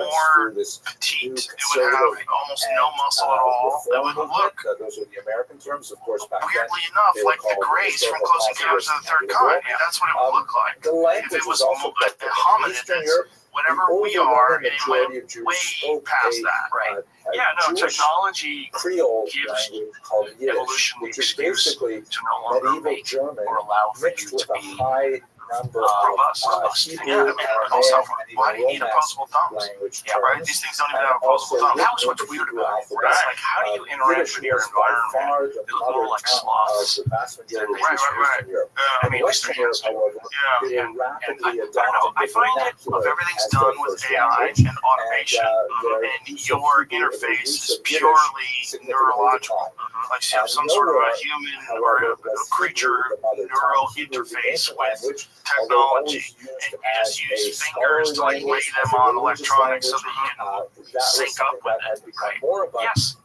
more petite. It would have almost no muscle at all. It would look, those are the American terms, of course. weirdly enough, like the Grace from Close it was the third kind. That's what it would look like. The language If it was was also a hominid, Eastern Europe. whatever we are, and it went way past that. Right. Yeah, no, Jewish technology Creole gives language called Yiddish, evolution the which is excuse basically to no longer medieval make German or allow for mixed you with to a be high number robust. of Hebrew, Yeah, I mean, also, Aramaic, and why do you even need Romance opposable thumbs? language Yeah, right. terms. These things don't even And have opposable also thumbs. That was what's written weird Hebrew about it. alphabet. It's like, how do you interact Yiddish with your was by environment? far the They look mother more like tongue sloths of the vast majority of Right, Eastern Europe. I mean, Western Europe, however, Yeah. they And rapidly I don't know, adopted I the find it vernacular Of everything's as done their with first AI language. and automation, and your interface is purely neurological. Like you have some sort of a human or a creature neural interface with technology, and you just use fingers to like lay them on electronics so that you can sync up with it. Yes.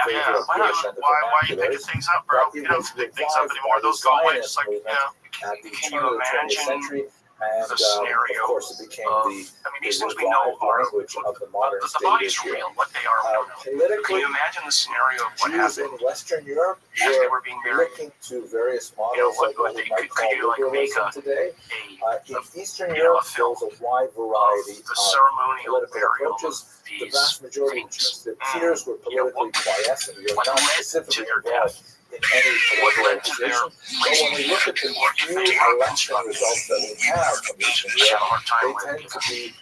Yeah. Why are you picking things up, bro? You don't pick things up anymore. Those go away. Just like, you know, At the can turn you of the 20th imagine century, and the scenario of course it became of, the I mean, these things we know are, language of the modern the state body's issue. real. What they are, we don't know. Can Politically, you imagine the scenario of what Jews in happened Western Europe as they were being married? looking to various models You know, what of what they we might could you call like make liberalism today. In Eastern you know, Europe, a film there was a wide of variety the of ceremonial political burial approaches. of The these vast majority of things? Jews, their peers were You know, politically quiescent. You're what not led to specifically their involved in any What political led to their organization. But when we look at the few election results that we have from Eastern Just have a Europe, hard time they with tend to be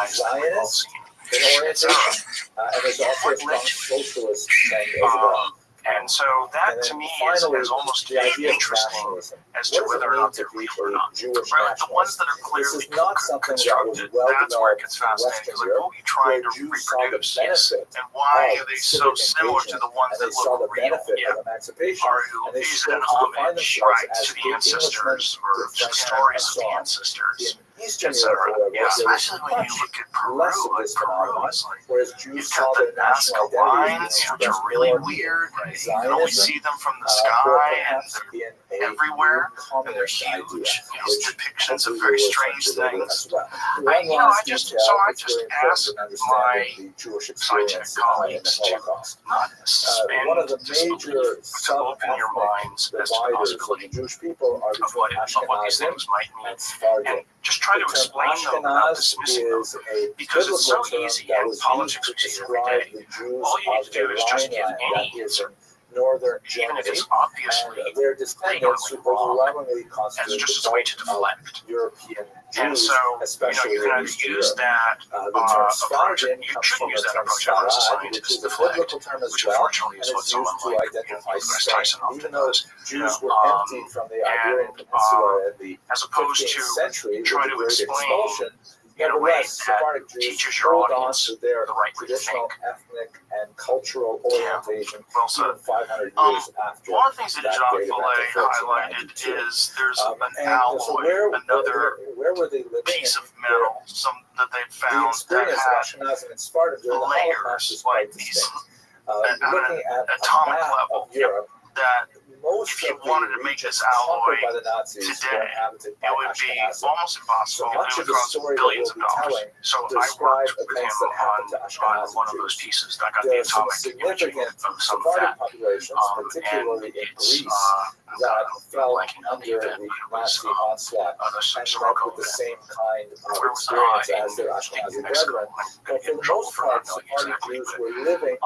Zionist Zionist in orientation, and there's also a strong socialist trend as well. And so that to me is almost the idea of interesting nationalism. as to What does whether or it mean not to they're be real or a not. Jewish Right, the ones nationalist? that are This clearly is not something that was constructed, well that's where it developed gets in fascinating. Western Because like, Europe, what we try where to Jews saw the reproduce, yes, benefit and why of are they so civic similar to the ones and that they saw look the real? benefit Yeah. of emancipation, Are and they these spoke an to define homage, themselves right, as to the good ancestors Englishmen, or good stories of Frenchmen, the and ancestors, so on. In Eastern etc. Europe, however, Yeah, there was especially when you much look at Peru, less of like this Peru phenomenon, is like, whereas Jews you've saw got their the national Nazca identity lines, being which are expressed really more weird. in You can only Zionism, see them from the or sky, and perhaps they're in a everywhere, new and they're communist huge, idea, you know, which depictions of hopefully very we'll strange return to later things. as well. I One just last detail that's very important asked in understanding my the Jewish scientific experience in colleagues the to Holocaust. not suspend One of the disbelief, major but to open your minds as to the dividers of the possibility Jewish people are of between what these Ashkenazim things might mean, and Sephardim. and just try to The term explain them without Ashkenaz dismissing them, is a because it's so biblical term easy that in was politics. used We to see it every describe day. the Jews All you need of to do the is just give Rhineland, any that is answer, in northern even if Germany, it's obviously and their descendants ignorantly wrong, overwhelmingly as constitute just the a way to bulk of deflect. European And Jews, so, especially you can in Eastern use Europe. that The term approach. Sephardim You comes shouldn't from use the that term approach ever as a Sfarad, scientist, which is a deflect, biblical term as which well, unfortunately and is what it's someone used to like identify Degrassi Spain. Tyson often Even though does. Jews were emptied from the Iberian and, Peninsula in the as opposed 15th to century with try the to Great explain Expulsion, in a way nevertheless, that Sephardic Jews teaches your hold on audience to their the right way to traditional think. ethnic and cultural orientation Well said. even 500 years after One of the things that that John great event Fillet of highlighted 1492. is there's an And alloy, so another where were they living? piece And of metal, some that they'd the found that experience of had Ashkenazim and Sparta during the Holocaust layers is quite like these distinct. at Looking at atomic a map level. of Europe, that most if you of the wanted to make regions this alloy conquered by the Nazis today, were inhabited by it would be Ashkenazim. almost impossible. So much It of would the cost story that billions we'll of be dollars. telling So I describe worked with him events that happened to on Ashkenazi one of Jews. those pieces. I got the There are some atomic imaging significant of some of Sephardic that. populations, particularly in it's, Greece, that fell under the event, Nazi onslaught the and Sirocco met with the event. same kind of Where was experience I? as their In Ashkenazi Mexico. brethren. I'm But going to get in for the trouble most for not part, knowing Sephardic exactly, Jews but were living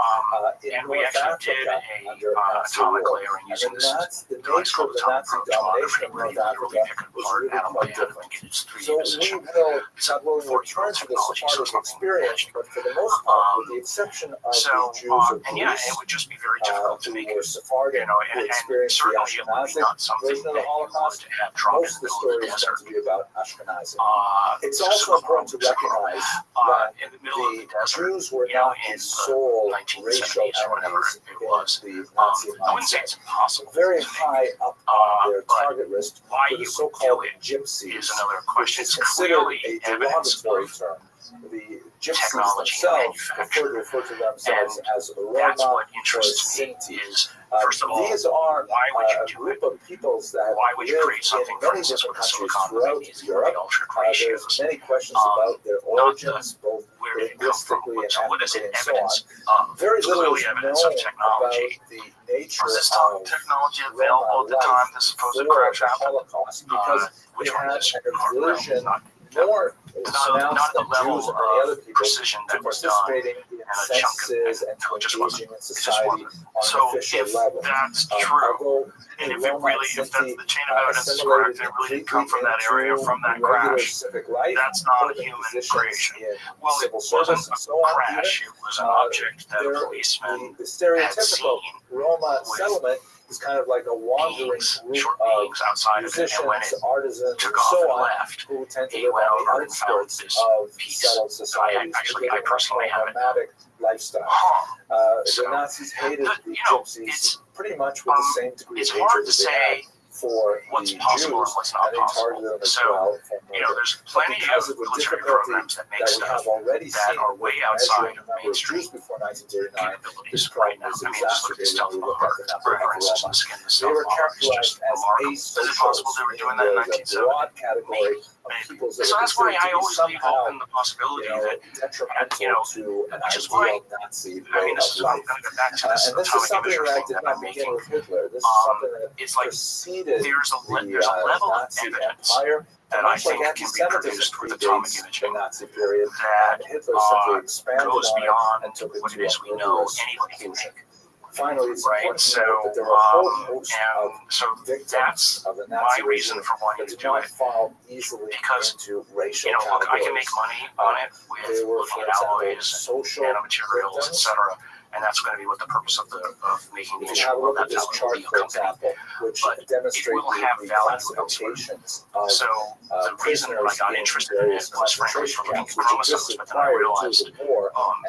in and we North actually did Africa under Nazi atomic rule. layering And using this the device nature called of the atomic Nazi photography, domination of where North you literally Africa pick was apart really atom by quite atom different. and get its 3D So we position. will, It's God willing, 40-year-old return to the technology, so Sephardic it's experience, but for the most part, with the exception of So, the Jews of and yeah, Greece, it would just be very difficult to who make were Sephardim, and who experienced the certainly it would be Ashkenazic not something version of that the you would Holocaust. have dropped in Most the of the middle of story the is desert. going to be about Ashkenazim. It's Just also important to recognize that in the middle of the the desert, Jews were you know, not in the the sole 1970s racial or whatever enemies it was. in the Nazi I wouldn't say mindset. it's impossible. Very to make. high up on their but target list why were the you would so-called do it gypsies, is another which question. is It's considered clearly a evidence derogatory of term. The gypsies technology themselves manufactured. refer to themselves And as that's Roma what or interests me Sinti. is, first of all, These are why would you a do group it? of peoples that Why would you live create something, in for many instance, different with a countries silicon throughout these Europe. ultra There's ratios? many questions about their origins, both Where did it come from? linguistically and So what is it ethnically and so on. evidence of? Very little Clearly is evidence known of technology. about the nature Was this of technology available at the time this supposed for crash the happened? Holocaust because Which they one had is? an aversion more Not pronounced the than level Jews and many other of people precision to that was done. participating in a chunk of censuses it. and No, to it just engaging in just society on So an official if level. that's true, Although and the if it Roma really, if that's Sinti the chain of evidence is correct, and it really did come from that area, from that regular crash, civic life, that's not a holding human positions creation. in Well, it civil wasn't service and so a on. crash, it was an object that a They're- policeman the had stereotypical seen Roma with settlement is kind of like a wandering beings, group short of beings outside of it, and when musicians, it artisans, took and off so and on, left, who tend to he live went on over the and found outskirts this of piece. settled So societies. I personally have it. Nomadic lifestyle. Huh. The Nazis hated the you know, gypsies pretty much with the same degree It's of hard hatred to that they had say for what's the possible Jews, and what's not and they targeted them possible. as So, well for you know, murder. there's plenty of Because of the military difficulty programs that make that we stuff have already that seen are way outside measuring of the number of mainstream Jews before 1939, capabilities this right problem now. is I mean, just look at exacerbated stuff when we on look at Earth, the number for of instance, Roma. the skin, the They stuff were on Earth is characterized just as remarkable. Is it possible they were doing that in There's a 1970? broad category of Maybe. peoples that So are that's why considered I to be always leave somehow, open the possibility that, detrimental you know, to an which is why, ideal Nazi I way mean, this of is what I'm life. going to go back to this And this is atomic something imager that thing did that not I'm begin making. with Hitler. This is something that It's like preceded there's a the level of Nazi evidence Empire. that Much I like think can be produced anti-Semitism with atomic predates imaging the Nazi period, that and Hitler simply expanded goes on it beyond and took it what to it is a we know rigorous anybody can conclusion. make. Finally, it's Right, important to so, note that there were a whole host of and so victims that's of the my Nazi reason regime for wanting that to did do not it. fall easily Because, into racial You know, look, I can categories. make money on it They with were, looking for at example, alloys and social nanomaterials, victims. etc. And that's going to be what the purpose of making the If you have a instrument. look at That's this how it will chart, be a for company. example, which But demonstrates it will have the value classifications of So the reason that I got interested in it was frankly for looking at chromosomes, but then I realized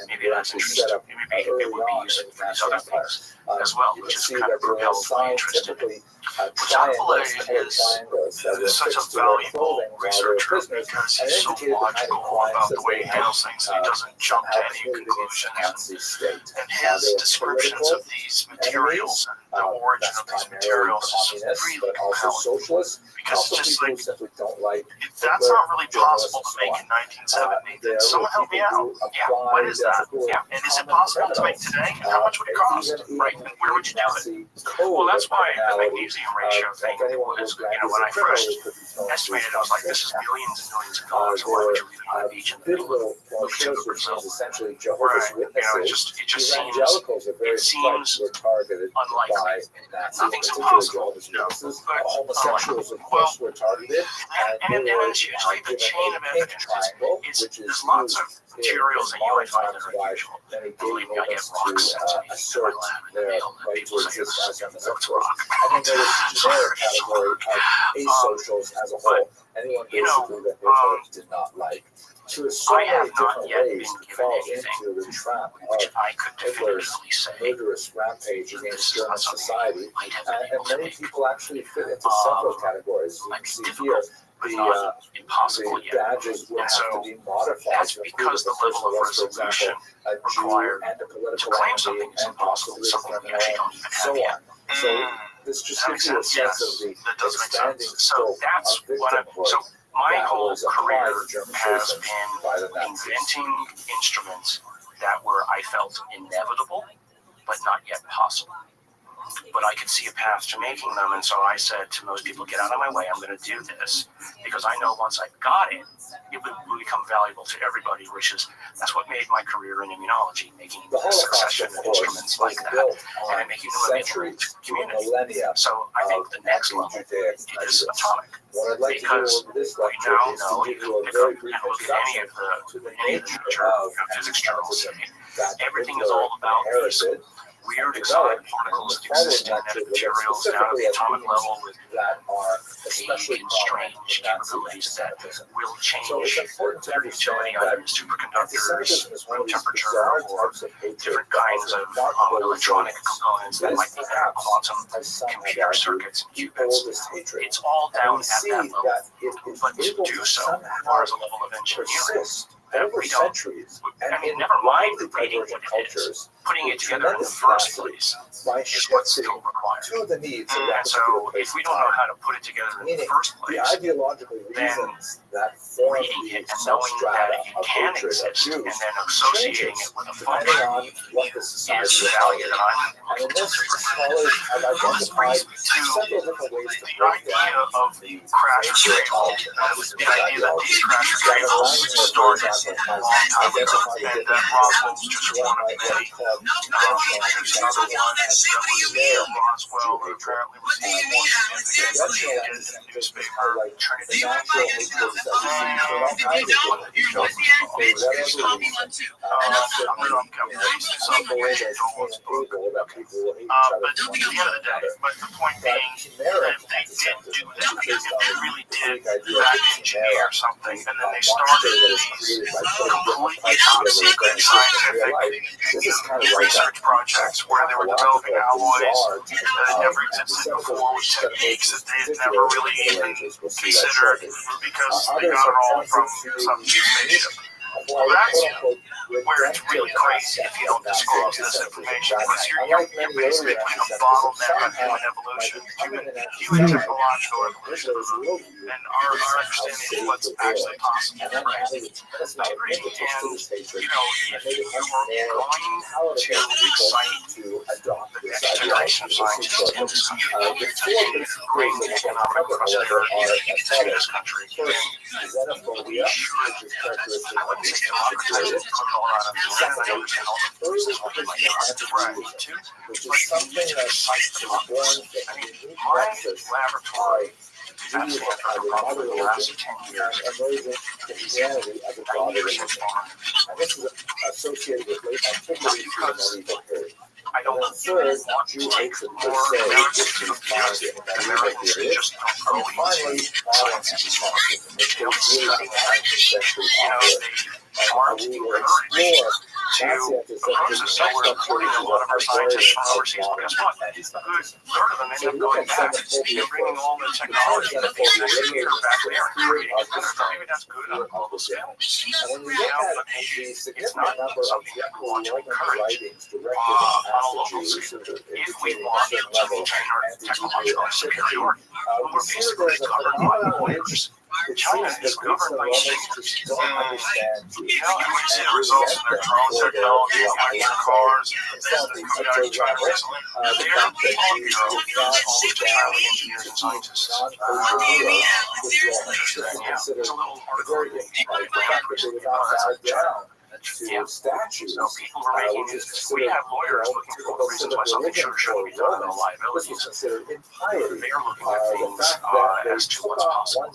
maybe that's interesting. Maybe it would be useful for these other things as well, which is kind of propelled my interest in it. triangles, is such a valuable researcher because he's so logical about the way he handles things. He doesn't jump to any conclusions. And his descriptions of these materials and the origin of these materials is really compelling. Because it's just like, that's not really possible to make in 1970. Then someone help me out. Yeah, what is that? Yeah, and is it possible to make today? And how much would it cost? Right, and where would you do it? Well, that's why the magnesium ratio thing was, you know, when I first estimated, I was like, this is millions and millions of dollars of work to leave on a beach in the middle of Brazil. Essentially Right, Jehovah's you know, Witnesses. it just seems targeted unlikely. by Nazis, Nothing's particularly impossible, Jehovah's you know, Witnesses. but Homosexuals, of course, were targeted. and it's usually the chain of evidence. There's lots of materials in UFI that are unusual. Believe me, I get rocks sent to me in my lab in the mail, and people say this is a rock. And then there was the generic category of asocials as a whole. Anyone basically that Hitler did not like. So there's so many different ways to fall into the trap which of I could Hitler's definitively say murderous rampage against German society. might have And been able to many make. people actually fit into several categories. You can see here But not impossible the yet. badges will And have so to be modified that's to include because the level of for resolution example, a Jew required and a to political claim enemy something is and impossible, possibly a something we criminal actually and don't even so have yet. on. So this just That gives makes you a sense, sense of the that does make expanding sense. So scope that's of what I'm, victimhood so my that whole was applied career to German has citizens been by the Nazis. inventing instruments that were, I felt, inevitable, but not yet possible. But I could see a path to making them, and so I said to most people, get out of my way, I'm going to do this, because I know once I got it, it would become valuable to everybody, which is, that's what made my career in immunology, making The a Holocaust, succession of of course, instruments was like that, built and on making them available centuries to the to community. millennia So I think the next level Judaic is measures. atomic. What I'd like to do Because over this we lecture now is know, to you give you can a pick very up brief and look at any introduction of to the the nature nature of physics journals. anti-Semitism that Everything is Hitler all about these inherited weird exotic particles that exist in net materials down at the atomic level with that are vague especially and prominent strange in Nazi capabilities that anti-Semitism. will change So it's important to their understand utility that either in superconductors, anti-Semitism is one room of these temperature, bizarre or types of hatred different that kinds has of remarkable electronic results. components that This might be better perhaps, quantum as some have computer argued, circuits and the qubits. oldest hatred. It's all And down we at see that level. that it is But to able do to so somehow requires a level of engineering persist that over we don't. centuries. I And mean, in never mind widely reading divergent what it is. cultures, putting it together in the first place is what's still required. to the needs of And that so particular place if we in don't know time. how to put it together in the Meaning, first the place, ideological then reasons that form reading the it and knowing that substrata it of can hatred of exist and Jews then associating it with a depending function on what the is society the value that I'm and in looking to this, bring. scholars have Well, this identified brings me to several different ways to the break idea down of the crash retrieval, the idea that these crash retrievals started a long time ago, and that Roswell was just one of many. There's another one that was near Roswell that apparently received more significance than it did in the newspaper, Trinity. I'm basing something on Joel's book. But at the end of the day, but the point being that if they did do that, if they really did back engineer something, and then they started these completely top secret scientific research projects where they were developing alloys that had never existed before with techniques that they had never really even considered because they got it all from some spaceship. Well, that's where it's really crazy if you don't disclose this information, because you're basically putting a bottleneck on human evolution, human technological evolution, and our understanding of what's actually possible in brain. I agree, and if you are going to excite the next generation of scientists in this country, to bring economic prosperity to this country, then we should, I wouldn't say democratize it, put it all out on the internet. I understand all the reasons why you might not need to, but you need to excite the populace. I mean, my laboratory I've seen it for the last 10 years. 90% farm. And this is associated with late antiquity to the medieval period. I don't want to take more merits to the field. Americans just don't go Finally, science is smart. They don't study it. They aren't encouraged to approach this. So we're importing a lot of our scientists from overseas. But guess what? A good third of them end up going back and bringing all the technology that they used here back there and creating it. Maybe that's good on a global scale. And when you look at the significant number of want to encourage on a local scale. If we want to maintain our technological superiority, we're basically governed by the lawyers. China is governed by strangers. You can see the results in their drone technology, electric cars, things that are coming out of China recently. They're all entirely engineers and scientists. It's a little article in the statues. So people are making it. We have lawyers looking for reasons why something shouldn't be done on liabilities. They're looking at things as to what's possible.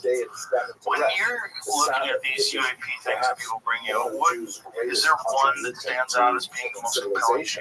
When you're looking at these UAP things that people bring you, what is there one that stands out as being the most compelling to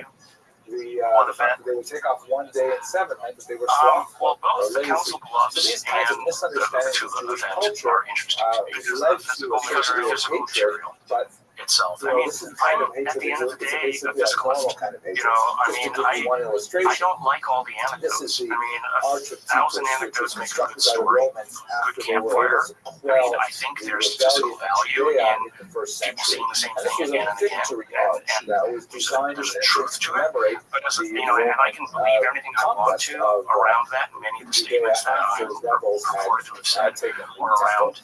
you? The fact that they would take off one day in 7 meant that they were slothful. Well, both the council bluffs So these kinds of and misunderstandings the of Jewish event culture are interesting to me because led the to a certain physical hatred, material but itself. you I know, mean, this is kind of I'm, at hatred the end of the it's day, a basically a normal physicalist. kind of hatred. You know, I Just mean, to give you one I illustration, don't like all the this anecdotes. is the I mean, Arch of 1,000 Titus, anecdotes which was make a good constructed by the story. Romans after Good they were able campfire. to I quell mean, I think the there's rebellion statistical of value Judea in in the first people century. seeing the same And this thing was again a and again. victory arch that was designed There's a to truth to it. commemorate But as the you know, and I can believe everything I want to around that and many of the statements that I purported to have said or around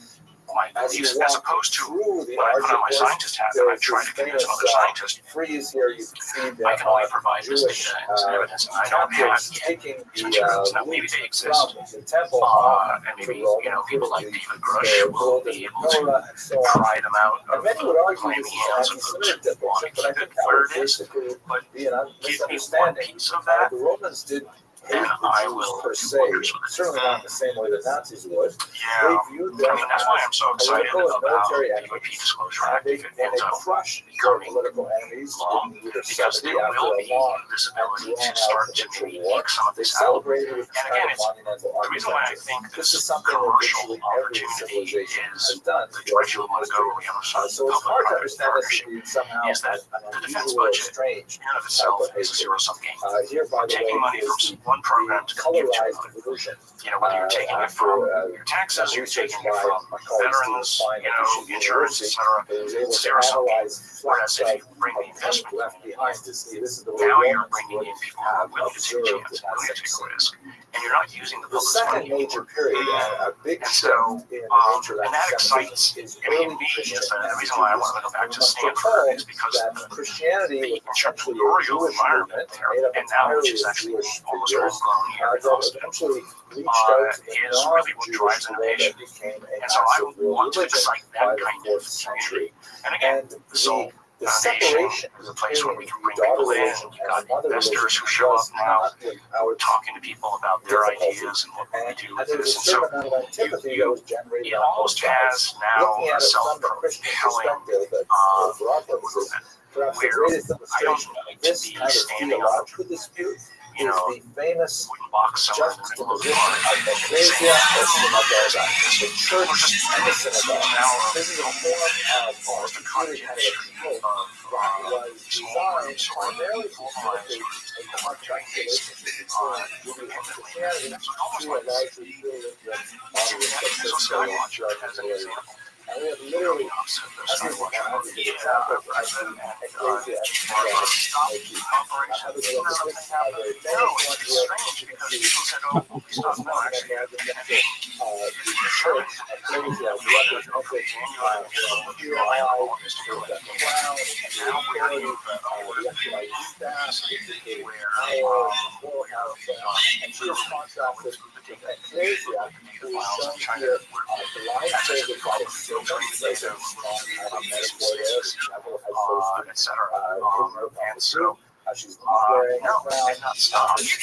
my beliefs, as opposed to when I put on my scientist hat and I try to convince another scientist. Freeze here, you can see I can only provide this data and this evidence, and I don't have taking the materials. Now, maybe they exist, the temple and maybe people like David Grush will be able to pry them out of the claiming hands of those who want to keep it where it is. But give me one piece of that, the Romans did and I will per se, certainly not in the same way that Nazis would. Yeah, I mean, that's why I'm so excited about the UAP disclosure act if it ends up becoming law, because there will be this ability to start to maybe leak some of this out. And again, it's the reason why I think this commercial opportunity is the direction we want to go when we have a public-private partnership, is that the defense budget in and of itself is a zero-sum game. We're taking money from one program to compute to colorized another. version. Whether you're taking it from your taxes, you're taking it from veterans, insurance, etc. It's zero sum game. Whereas if you bring the investment now you're bringing in people who are willing to take chances, willing to take risk, and you're not using the The public's money second major anymore. period, and a big And shift so, in the nature of and that excites is me. early The reason why I want to go back to Stanford is because that Christianity the was essentially a entrepreneurial Jewish environment movement there, made up and now which is entirely of actually Jewish almost figures homegrown here in that Austin, eventually reached out to the is really what drives non-Jewish world innovation. and became a And so I massive world want to religion excite by that the kind 4th of century. community. And again, And the Soul the Foundation separation is a place where we can bring between the people daughter in. religion You've got and the mother investors religion who show up was now, not without talking to people about their difficulty. ideas and what we And do with there was this. a And so certain amount of antipathy that was generated it on both almost sides. has now Looking a at it from the Christian self-propelling perspective, for our purposes, perhaps the where greatest I don't illustration of need to this be kind of standing on theological dispute is the famous wooden box somewhere in the middle of the juxtaposition park. of ecclesia or synagogue, the church and the synagogue. Now, This is a form of almost a cottage kind of a trope that was designed primarily to facilitate a contract relationship between Judaism and Christianity to a largely pluralistic audience of Christians throughout the world. And we have literally hundreds of examples of the ecclesia and synagogue. I was able to pick out a very famous one here. You can see the church, ecclesia, represented here are the crown, the authority, the actual staff, the power, the moral house, and she is contrasted with ecclesia, who is shown here blindfolded by a servant, there's a strong metaphor there, etc. And so, she's wearing a crown, her staff is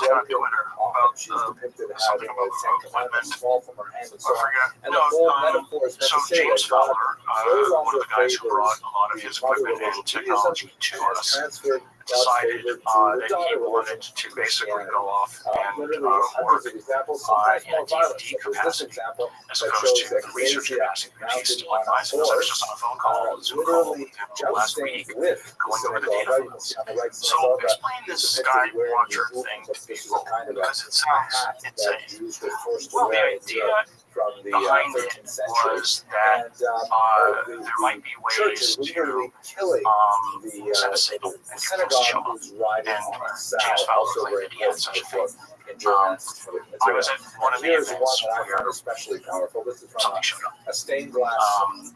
broken, often she's depicted as having the Ten Commandments fall from her hand and so on. And the whole metaphor is meant so to say James that God Fowler, no one longer of the guys who brought favors a lot of his the mother equipment and religion. technology to Has us, transferred God's decided favor to the that he daughter wanted religion, to basically Christianity. go off and Literally hundreds of examples, sometimes more violent, such as this example as that opposed shows to the research ecclesia capacity, which he's still mounted on a advising us. I was horse, just on a phone call, Zoom call literally with him last week, jousting with the going over the synagogue. data Right, you can flows. see on the right So synagogue explain this depicted Sky wearing Watcher the thing but to this is people, kind of because it a sounds hat that insane. Jews were forced to Well, the wear in idea Europe from the behind 13th it century. was that And there might be churches ways were literally to killing send a signal the and get things to synagogue show up. who's riding And on James Sal, Fowler also claimed very that he had important such a for thing. in German I was at one of the here's events one that I where found especially powerful. This is from something showed up. a stained glass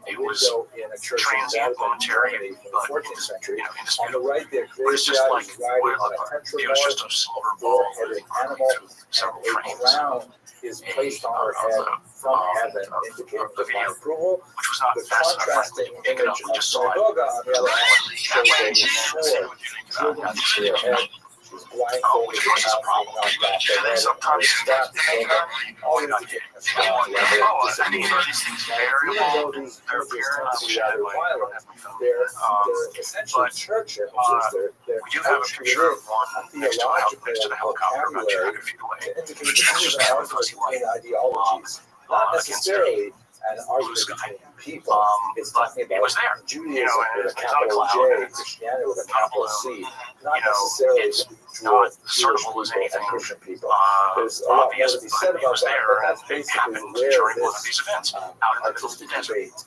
It was window in a church in transient, Zalben, momentary, Germany from but the 14th century. On the indisputable. right, the But it's just ecclesia like is what riding it on looked a like. It was just a silver ball four-headed running animal, through several and a frames, crown is placed on her head from heaven, indicating divine approval. which was not The fast enough for contrasting me to pick it up. image We of just saw it. synagogue, on the other hand, shows That way, a and see sword what you think about driven how into this her head. She's blindfolded, which was a problem. knocked off Do her they head, sometimes and stabbed make over, that? all Why not indicating yet? a strong level of I think disagreement. these things Even variable. though these They're images appearing. tend to be rather violent, they're essentially church images. They're We do have a picture of one next to the helicopter about 200 feet away. to indicate that this is an argument between ideologies, not necessarily an argument between people. It's talking it was there. about Judaism with a capital J, Christianity with a capital C, not necessarily it's individual not discernible as anything Christian people. There's a lot more obvious, to be but said it about was that, there, but that's and it basically happened where during one of this these events out in the middle of the artistic desert. debate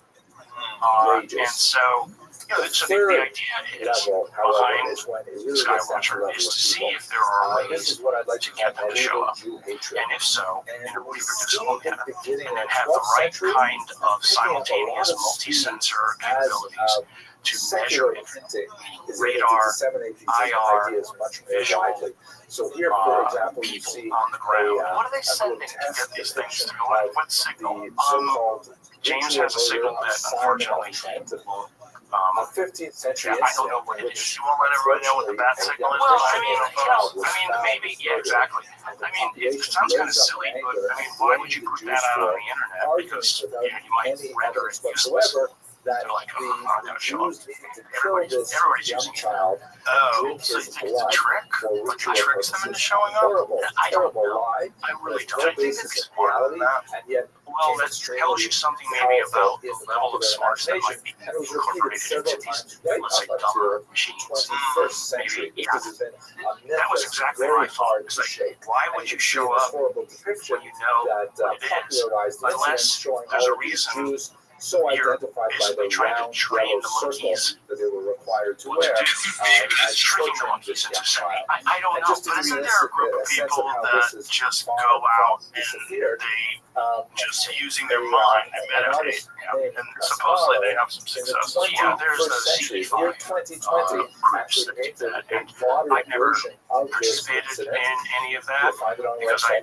And rages. so, The the third idea is level, however, behind is when it really gets down to Skywatcher level is of to see people. if there are This ways is what I'd like to to get call them to show medieval up, Jew hatred. and if so, in And a we see reproducible at the manner, beginning and of then the have the 12th right century, kind of picking up a lot simultaneous of multi-sensor as capabilities to measure secular it. printing is able Radar, to disseminate these IR, ideas much more visual, widely. So here, for example, you people see on the ground. a What are they sending to grotesque get these things depiction to? What of signal? the so-called James ritual has a signal murder of that Simon unfortunately of Trent, will. a 15th century I don't know incident what in it which is. You won't let everybody know what the bat signal is. Well, maybe, yeah, exactly. It sounds kind of silly, but I mean, why would you put that out on the internet? Because you might render it useless. that They're like, oh, I'm not gonna show up. Jews needed to kill this Everybody's young using it. child Oh, drink so you his think it's a blood trick? for It ritual tricks them into purposes. showing up? Horrible, I don't terrible know. lie. I really There's don't. no I think basis it's in reality, and yet Well, Well, that tells you something maybe about the level of smarts that might be incorporated into these, let's say, dumber machines. Maybe, yeah. That was exactly what I thought. It's like, why would you show up when you know what it is? Unless there's a reason you're basically trying to train the monkeys that they were required to what to wear. do. It's tricking the monkeys into saying, I don't know, but isn't there a group of people that just go out and they just using their mind and meditate? Yeah. And supposedly they have some success. Yeah, there's the CE5 groups that do that. And I've never participated in any of that because I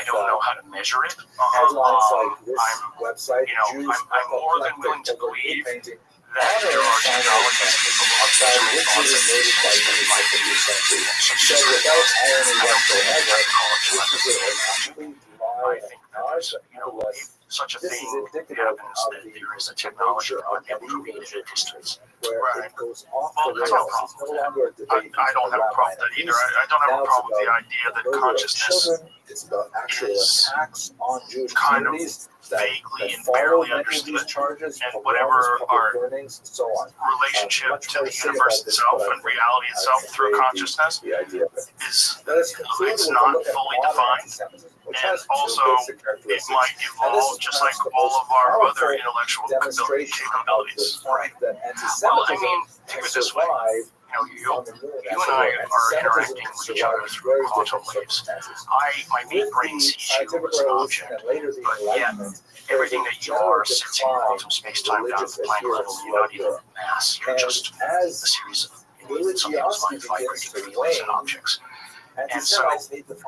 don't know how to measure it. Headlines like this website, I'm more than willing to believe that there are technologies capable of measuring thoughts and feelings that might be so without irony whatsoever, I think that there's, if such a thing happens, that there is a technology that would be able to read at a distance. where it goes off Well, the there's rails. no It's no problem longer a debate. I don't have a problem with that either. I don't have a problem with the idea that consciousness It's about actual is attacks on Jewish kind of communities vaguely and follow barely many of these understood, charges, and pogroms, whatever public our burnings, and so on. relationship Much to more the to say universe about this, itself but and reality itself through consciousness the idea of it. is Let us conclude it's with a not look at fully modern defined, anti-Semitism, which and has two also basic it characteristics. might And this evolve is just like perhaps the all most of our powerful other intellectual demonstration of the capabilities. fact that Well, I anti-Semitism mean, think of it this way. survived You on the moon. and I are interacting with each other through quantum waves. My main brain sees you as an object, but yet everything that you are sits in quantum space-time down at the Planck level. You're not even mass. You're just a series of something that's vibrating fields and objects. And so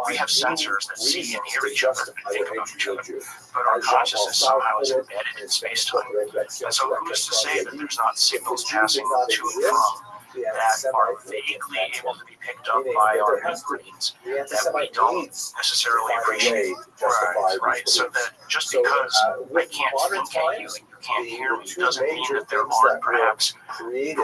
we have sensors that see and hear each other and think about each other, but our consciousness somehow is embedded in space-time. And so who's to say that there's not signals passing to and from that are vaguely able to be picked up by our brains that we don't necessarily appreciate. Right. So that just because I can't think at you and you can't hear me doesn't mean that there aren't perhaps brain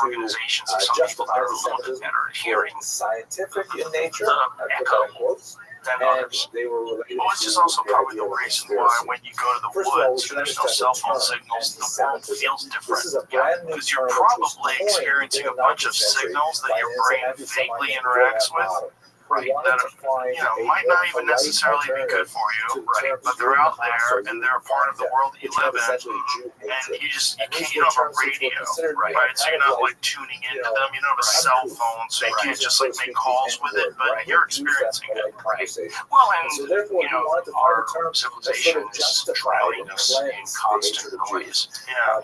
organizations of some people that are a little bit better at hearing scientific in nature, the echo than others. Well, this is also probably the reason why when you go to the woods and there's no cell phone signals, the world feels different. Because you're probably experiencing a bunch of signals that your brain vaguely interacts with, right, that might not even necessarily be good for you, right, but they're out there and they're a part of the world that you live in, and you don't have a radio, right, so you're not like tuning into them, you don't have a cell phone, so you can't just like make calls with it, but you're experiencing it, right. Well, and our civilization is drowning us in constant noise,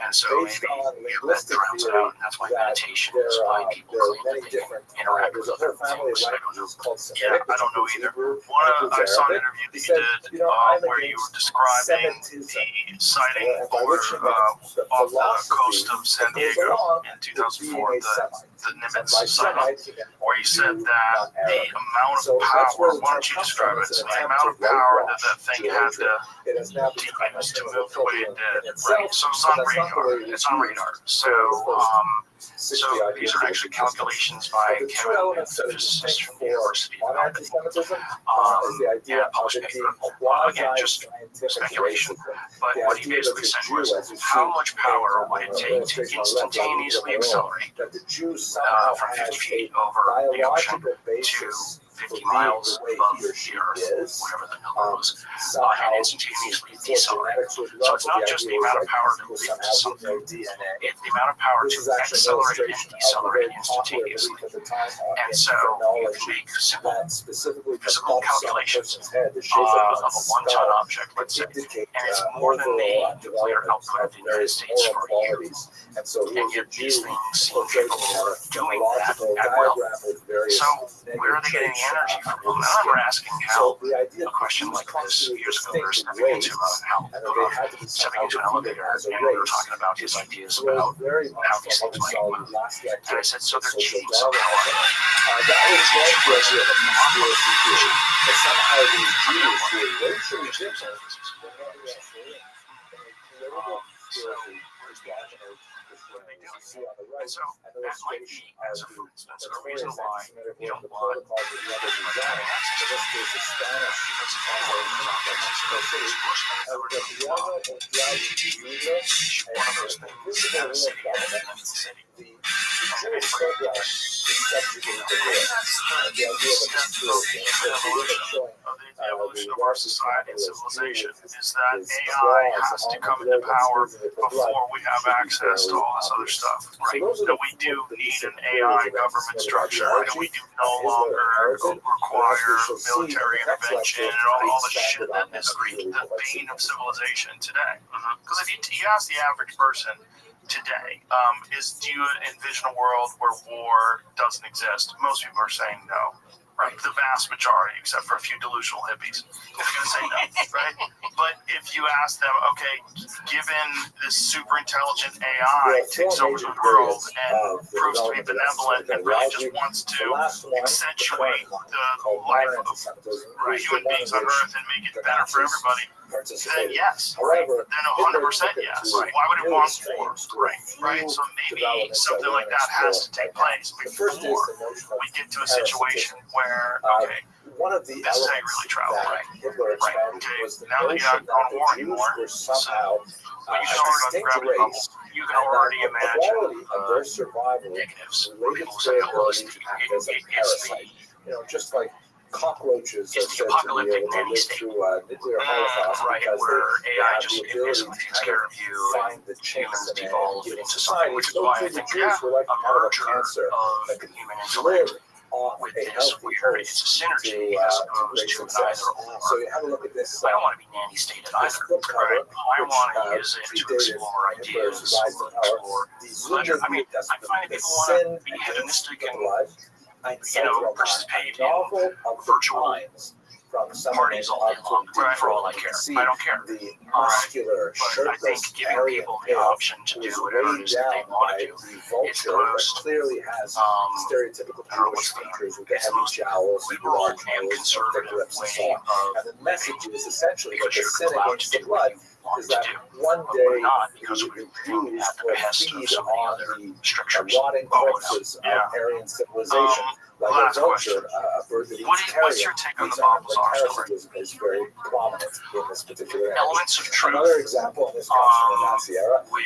and so maybe that drowns it out, and that's why meditation is why people claim that they can interact with other things. I don't know. Yeah, I don't know either. I saw an interview that you did where you were describing the sighting off the coast of San Diego in 2004, the Nimitz sighting, where you said that the amount of power, why don't you describe it? So the amount of power that thing had to use to move the way it did, right? So it's on radar. So these are actually calculations by Kevin, a physicist from the University of Albany. Published paper. Again, just speculation. But what he basically said was, how much power would it take to instantaneously accelerate from 50 feet over the ocean to 50 miles above the Earth, whatever the number was, and instantaneously decelerate. So it's not just the amount of power to lift something, it's the amount of power to accelerate and decelerate instantaneously. And so you can make simple physical calculations of a one-ton object, let's say, and it's more than the nuclear output of the United States for a year. And yet these things seem capable of doing that at will. So where are they getting the energy from? And I remember asking how a question like this years ago, we were stepping into an elevator, and we were talking about his ideas about how these things might move. And I said, so they're cheating somehow. That was one question of a conspiracy theory, but somehow these Jews were racially different than everyone else. see on the right, And so an that might illustration be, as a of for instance, a notorious reason why anti-Semitic you work, don't the want protocols of the other design. In this case, the Spanish because anyone in these objects is Mexico City. Bushman El covered in gobierno law. mundial libre One of those things at a city government city. the Jewish program to subjugate the world. And the idea of a conspiracy. And so the image showing Of the evolution of the our Nazi society and capitalist civilization Jew is that with his AI claws has to on come the into globe and power squeezing it for blood before we have should be access to fairly all this other obvious. stuff, So right? those are That the we do four need basic an pillars AI of government anti-Semitic structure, and we ideology. do no Is there longer inherited? require As we shall see in military the next intervention lecture, and all the expanded shit on that is this really the quite bane of significantly. civilization today. Because if you ask the average person today, do you envision a world where war doesn't exist? Most people are saying no. Right, the vast majority, except for a few delusional hippies, are going to say no, right? But if you ask them, okay, given this super intelligent AI takes over the world and proves to be benevolent and really just wants to accentuate the life of human beings on Earth and make it better for everybody, then yes, However, then 100% yes. Right. Why would it want war? Right. So maybe something like that has to take place before we get to a situation where, okay, one of the this is how you really travel, right? Okay, now that you're not going to war anymore, somehow but you can already grab a bubble. You can already imagine of their survival negatives. related People to say, their oh, ability to act as a parasite. Just like cockroaches are It's the said to be apocalyptic able to nanny live state. through a nuclear holocaust Right, because where they AI have just the ability basically to takes kind care of of you find the and chinks humans in devolve a given into something, society. which is So why too I the think, Jews were like a kind of a merger cancer of that could human live intellect off with a this healthy where host it's a synergy to as opposed great to an success. either or. So you have a look at this. I don't want to be nanny stated This either. book cover, Right? I want to which use it to predated explore Hitler's ideas, rise to power. explore The pleasure. I mean, that's I find that the people want sin to be hedonistic against the and blood. participate in novel of virtual times from some parties all day long. For all I care, I don't care. The muscular, But I think shirtless, giving Aryan people the male option to who do is whatever it weighed is that they down want by to do, the it's vulture the that most, clearly has stereotypical I don't know Jewish what's the- features with the it's the heavy most jowls, liberal large and nose, conservative thick lips, and way so on. of And the message is essentially that because the you're sin allowed against to the do what blood you want is to that do. one But we're day not, because the we're Jews at the will behest feed of so many on other the structures. rotting corpses of Aryan civilization. Like a Last vulture, question. a bird that eats What's carrion. your take on the Like Baba's story? parasitism is very prominent in this particular image. Elements of truth. Another example, and this comes from the Nazi era, With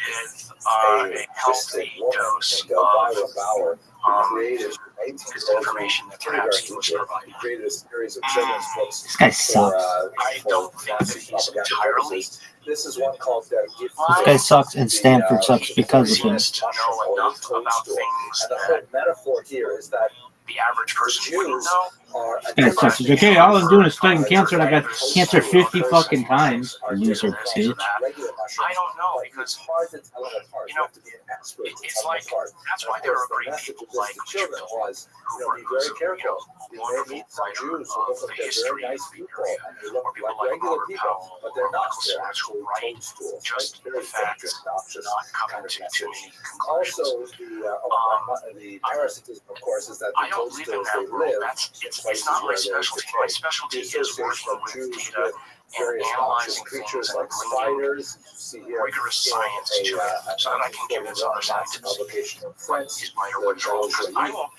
a a healthy woman dose named Elvira Bauer, who of created an 18-year-old information that perhaps he was teacher, providing. who created a series of children's books This guy for, sucks. I for don't think that Nazi he's propaganda entirely. purposes. This is one called Gift. This guy sucks, and Stanford sucks because of him. Seems to know enough about things And the whole that metaphor here is that the average person wouldn't know. are This guy sucks. He's like, hey, all I'm doing is studying cancer, and I got cancer 50 fucking times. Loser bitch. I don't know, because hard to tell it apart. you know, have to be an expert. it's like that's why there are great people like children was, who are be very careful. You may wonderful meet some writer Jews who of look the like they're very history nice of the people, area, and they look or people like like regular Robert people, Powell, but they're not. Michael They're Sachs, actually right? toadstools. Just Very the facts, obnoxious not kind coming of to message. any conclusions. Also, the parasitism, of course, is that the I don't live in toadstools that they world. live. It's not my specialty. My specialty is working with data and analyzing creatures things like and bringing spiders. See here, rigorous science to it, so that I can give it some other scientists. Publication in France, Is my what's wrong? Because I won't.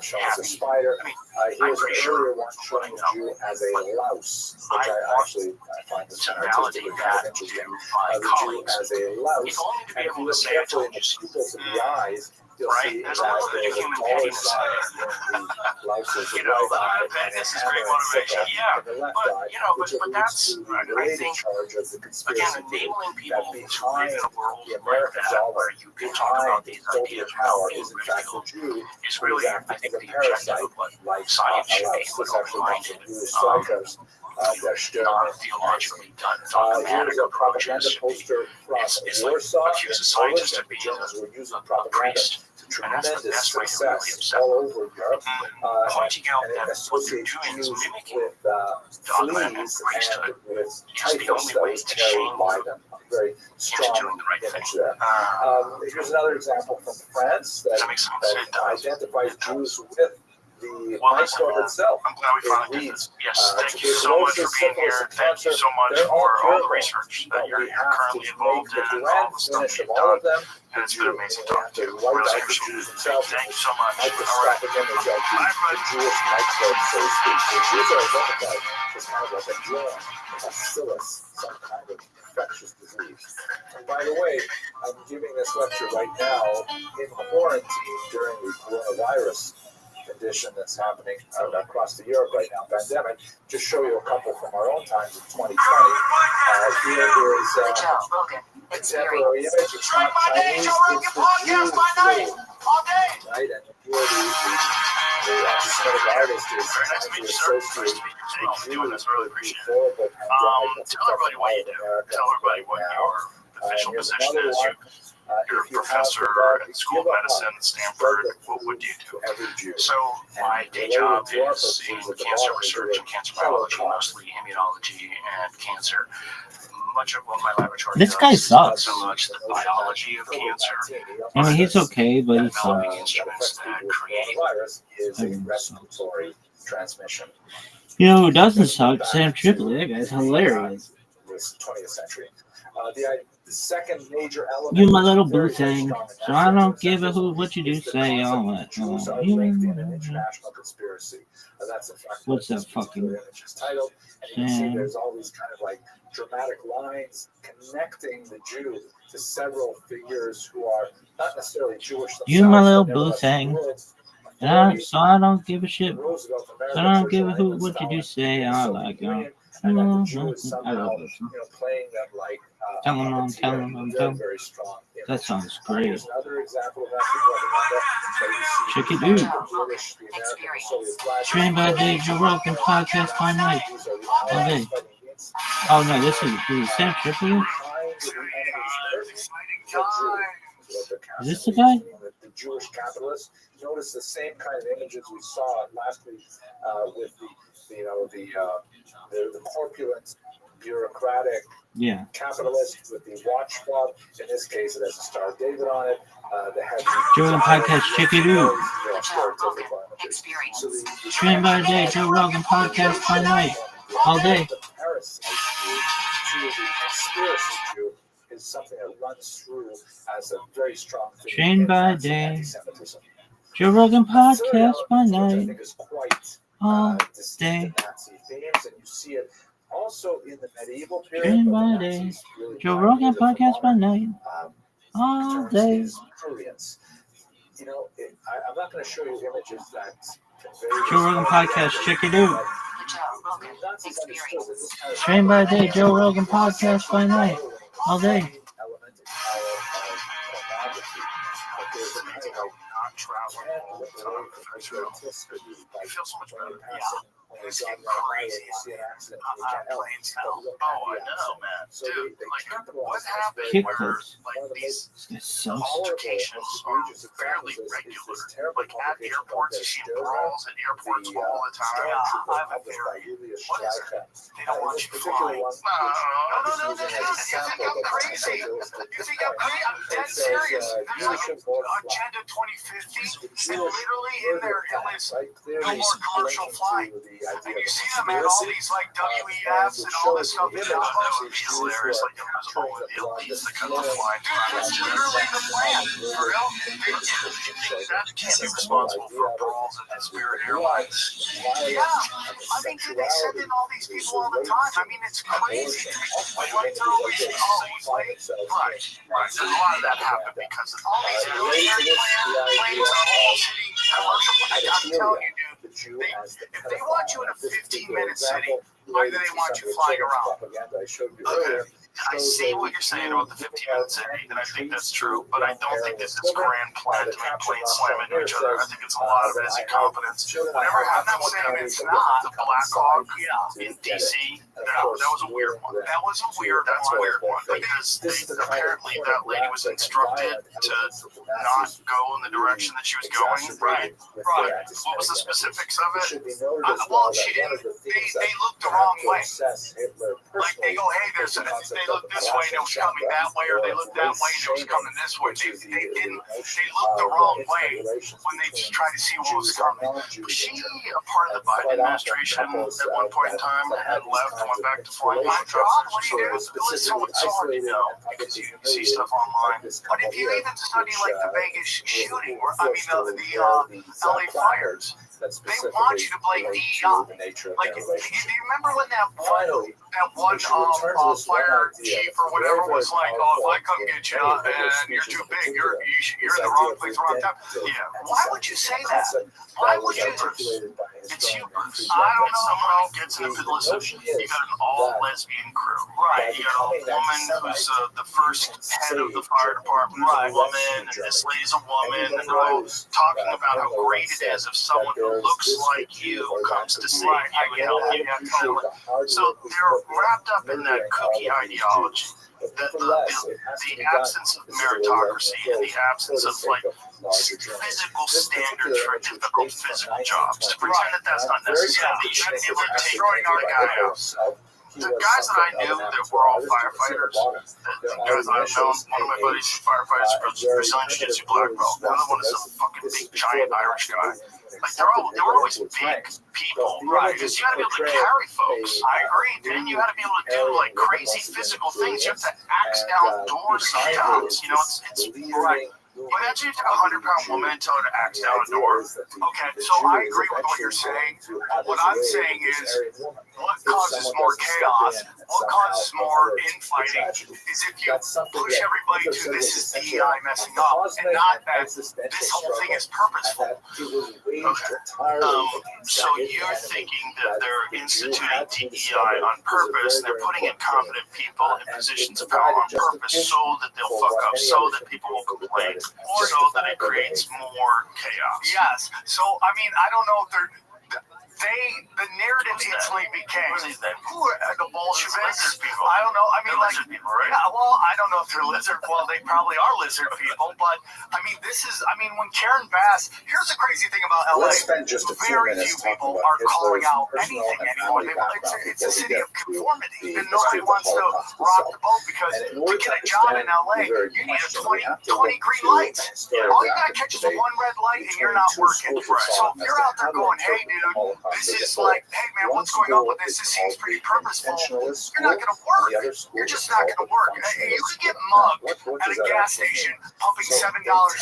shown as a spider. I mean, Here's pretty an sure earlier one showing the Jew as a louse, which I find this to kind of validate artistically kind that of to interesting. my The Jew colleagues, as a louse, if only to be and if you able to look say I carefully told in the you. pupils of the eyes, you'll Right? see There's that a little bit of there's a human taller pettiness side there. in the louse's You know, right eye, but and this a is great hammer and motivation. sickle Yeah, in the left but eye, you know, which but alludes that's to the I related think charge of the conspiracy again theory. enabling people That to live behind in a world the like American that dollar, where you can talk about behind these Soviet ideas power, without being is in fact the ridiculed. Jew It's who really, is I acting think, as a the objective parasite, of what like science should be, Laos. what This actually comes open-minded, from Jewish strikers, their Stern. non-theologically dogmatic Here's a approaches propaganda should be. poster from It's like Warsaw accuse a in scientist Poland, of being Germans were using a propaganda priest, to and that's the tremendous best way to really success upset all them. over Europe, Pointing out and it that what you're associates doing is Jews mimicking with dogma and fleas priesthood and with is the typhus only that way was to carried shame by them them. Very into strong doing the right image thing. there. Here's another example from France Does that that make sense? It that does. identifies It does. Jews with the Well, listen, microbe itself. I'm glad we It finally did leads this. Yes, thank you so much for being here. Thank you so much for all the research that you're currently involved in and all the stuff that you've done. And it's been amazing talking to you. Really appreciate it. Thank you so much. All right. Microscopic image of the Jewish microbe, so to speak. The Jews are identified as kind of like a germ, a bacillus, some kind of infectious disease. And by the way, I'm giving this lecture right now in quarantine during the coronavirus condition that's happening across the Europe right now, pandemic. Just show you a couple from our own times in 2020. Here is contemporary image. It's not Chinese, it's the Jew flu, right? And here the anti-Semitic artist is trying to associate the Jew with the horrible pandemic that's Tell everybody what you do. America Tell everybody what right your now. official Here's position another is. one. You're a If you have professor the dog, at the School of give a Medicine hug. at Stanford. What would you do? Every Jew. So my day job is in cancer research and cancer biology, mostly immunology and cancer. Much of what my laboratory This does guy is sucks. not so much the biology of cancer, I mean, he's okay, but he developing sucks. instruments that create. Coronavirus is a respiratory transmission. You know who doesn't suck? Sam Tripoli. That guy's hilarious. This 20th century. The second major element. You my little very, boo very thing. strong in So I don't natural give a consensus who what you do is the say all concept that. Jews are linked in an international conspiracy. That's in fact What's what that this fucking particular image is titled. And you can see thing? there's all these kind of like dramatic lines connecting the Jew to several figures who are not necessarily Jewish themselves. You my little but boo nevertheless thing. world So I don't give a shit. Roosevelt, So I don't give a who what you do say. I like it. and then the Jew is I somehow, love this. playing them like Tell him I'm puppeteer. telling him. Very, very strong That image. sounds great. Here's another example of that propaganda. So you see Check it the out. British, the American, the Soviet flag. Trained by day, Joe Rogan podcast by night. These are the All day. allies fighting against Oh no, this is Sam Tripoli. behind the enemy's curtain. Is this the guy? The Jewish capitalists. Notice the same kind of images we saw last week with the corpulent, bureaucratic Yeah. capitalist with the watch fob. In this case, it has a Star of David on it. The heavy Joe Rogan podcast, check it out. So the Trained by day, Joe Rogan podcast by night. All day. The parasite Jew, the conspiracy Jew, is something that runs through as a very strong thing. Trained by against day. anti-Semitism. Joe Rogan The third podcast by element, which I night. think is quite All distinct day. to Nazi themes, and you see it also in the medieval period. Trained but the by day. Nazis really Joe pioneered Rogan it for podcast by modern, night. All terms day. is prurience. I'm not going to show you images that convey. Joe Rogan podcast, check it out. Nazis understood that this kind of Trained by day, Joe Rogan podcast by night. All day. element in pornography. But there's a kind of Not traveling all the time for Israel. I feel so much better. When it's crazy. You see an accident, you can't help Planes but now. look Oh, I at the know, accident. man. So Dude, they like, capitalize what on happened Kick where, this. like, these It's so altercations are fairly regular. Like, at airports, you see brawls at airports all the time. I have a theory. What is it? They don't want you particular flying. one, No, which you think I'm crazy? You think I'm crazy? I'm dead serious. There's like Agenda 2050, and literally in there it lists no more commercial flying. And you see them at all these like WEFs and all this stuff. That would be hilarious. Like it was all the elites that cut the flying. Dude, that's literally the plan. For real? That can't be responsible for brawls at Spirit Airlines. Yeah, I mean, dude, they send in all these people all the time. I mean, it's crazy. Like they're always slaves. Right. There's a lot of that happened because of all these military planes are all city commercial. I'm telling you, dude. If they want you in a 15-minute city, why do they want you flying around? Okay. I see what you're saying about the 15-minute city, and I think that's true, but I don't think this is grand plan to make planes slam into each other. I think it's a lot of it is incompetence. Whatever, I'm not saying it's not. The Black Hawk in D.C., that was a weird one. That's a weird one, because apparently that lady was instructed to not go in the direction that she was going. Right. What was the specifics of it? Well, she didn't. They looked the wrong way. Like they go, hey, there's they looked this way and it was coming that way, or they looked that way and it was coming this way. They looked the wrong way when they just tried to see what was coming. Was she a part of the Biden administration at one point in time and left and went back to flying? Probably, dude. So it's hard to know because you see stuff online. But if you even study like the Vegas shooting, or I mean the LA fires, they want you to blame DEI. Like, do you remember when that one fire chief or whatever was like, "Oh, if I come get you and you're too big, you're in the wrong place, wrong time." Yeah. Why would you say that? Why would you? It's hubris. I don't know. Someone gets into listen. You got an all lesbian crew, right? You got a woman who's the first head of the fire department, right? Woman, and this lady's a woman, and they're all talking about how great it is if someone who looks like you comes to save you and help you. So they're wrapped up in that cookie ideology. The absence of meritocracy and the absence of like physical standards for difficult physical jobs. To pretend that that's not necessary. You shouldn't be able to take our guy out. The guys that I knew that were all firefighters, the guys that I've known, one of my buddies is a firefighter, Brazilian Jiu-Jitsu black belt. The other one is a fucking big giant Irish guy. Like they were always big people, right? Because you got to be able to carry folks. I agree. Then you got to be able to do like crazy physical things. You have to axe down doors sometimes. You know, it's right. Imagine you took a 100-pound woman and tell her to axe down a door. Okay, so I agree with what you're saying. What I'm saying is, what causes more chaos, what causes more infighting, is if you push everybody to this is DEI messing up, and not that this whole thing is purposeful. Okay. So you're thinking that they're instituting DEI on purpose, and they're putting incompetent people in positions of power on purpose so that they'll fuck up, so that people will complain, or so that it creates more chaos. Yes. So, I mean, I don't know if the narrative instantly became, who are the Bolsheviks? I don't know. I mean, like, right? Yeah, well, I don't know if they're lizard. Well, they probably are lizard people, but I mean, when Karen Bass, here's the crazy thing about LA. Very few people are calling out anything anymore. It's a city of conformity, and nobody wants to rock the boat because to get a job in LA, you need 20 green lights. All you gotta catch is one red light, and you're not working. So if you're out there going, "Hey, dude, this is like, hey man, what's going on with this? This seems pretty purposeful." You're not going to work. You're just not going to work. You could get mugged at a gas station pumping $7 a gallon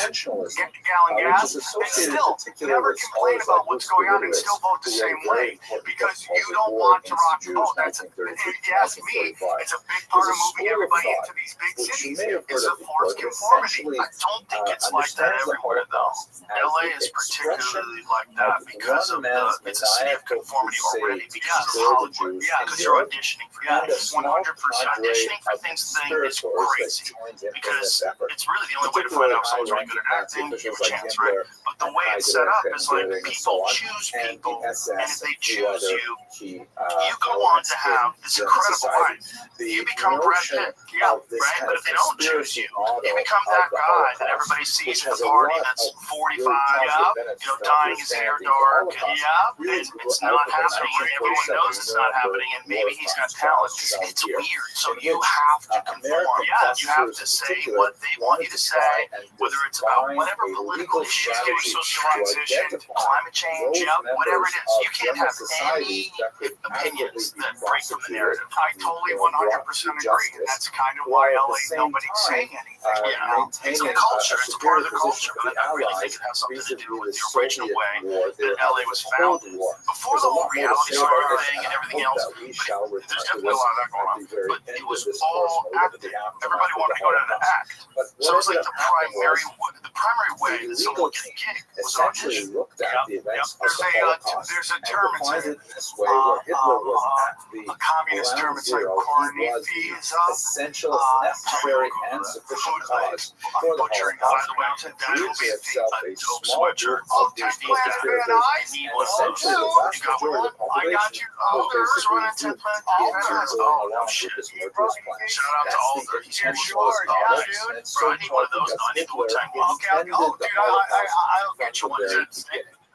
gas and still never complain about what's going on and still vote the same way because you don't want to rock the boat. If you ask me, it's a big part of moving everybody into these big cities. It's a forced conformity. I don't think it's like that everywhere though. LA is particularly like that because of it's a city of conformity already because of Hollywood. Yeah, because you're auditioning for that. 100% auditioning for things is crazy because it's really the only way to find out if someone's really good at acting. You have a chance, right? But the way it's set up is like people choose people, and if they choose you, you go on to have this incredible life. You become Brad Pitt, yeah, right? But if they don't choose you, you become that guy that everybody sees at the party that's 45, dyeing his hair dark, and it's not happening, and everyone knows it's not happening, and maybe he's got talent. It's weird. So you have to conform. Yeah, you have to say what they want you to say, whether it's about whatever political issues, socialization, climate change, whatever it is. You can't have any opinions that break from the narrative. I totally 100% agree, and that's kind of why LA nobody's saying anything. It's a culture. It's a part of the culture, but I really think it has something to do with the original way that LA was founded. Before the whole reality star thing and everything else, there's definitely a lot of that going on. But it was all acting. Everybody wanted to go down to act. So it was like the primary way that someone getting kicked was an audition. There's a term, it's a communist term, it's like corny fees up. Essential, necessary, and sufficient cause for the butchering. By the way, that will be a dope sweatshirt. I got you. Alder's running 10 plant defense. Oh, no shit. Shout out to Alder. He's here short. Yeah, dude. Bro, I need one of those. I need the Wu-Tang one. Okay, dude, I'll get you one, dude.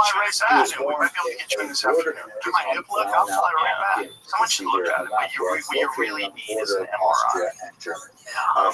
fly right back. We might be able to get you in this afternoon. Do my hip look? I'll fly right back. Someone should look at it. What you really need is an MRI.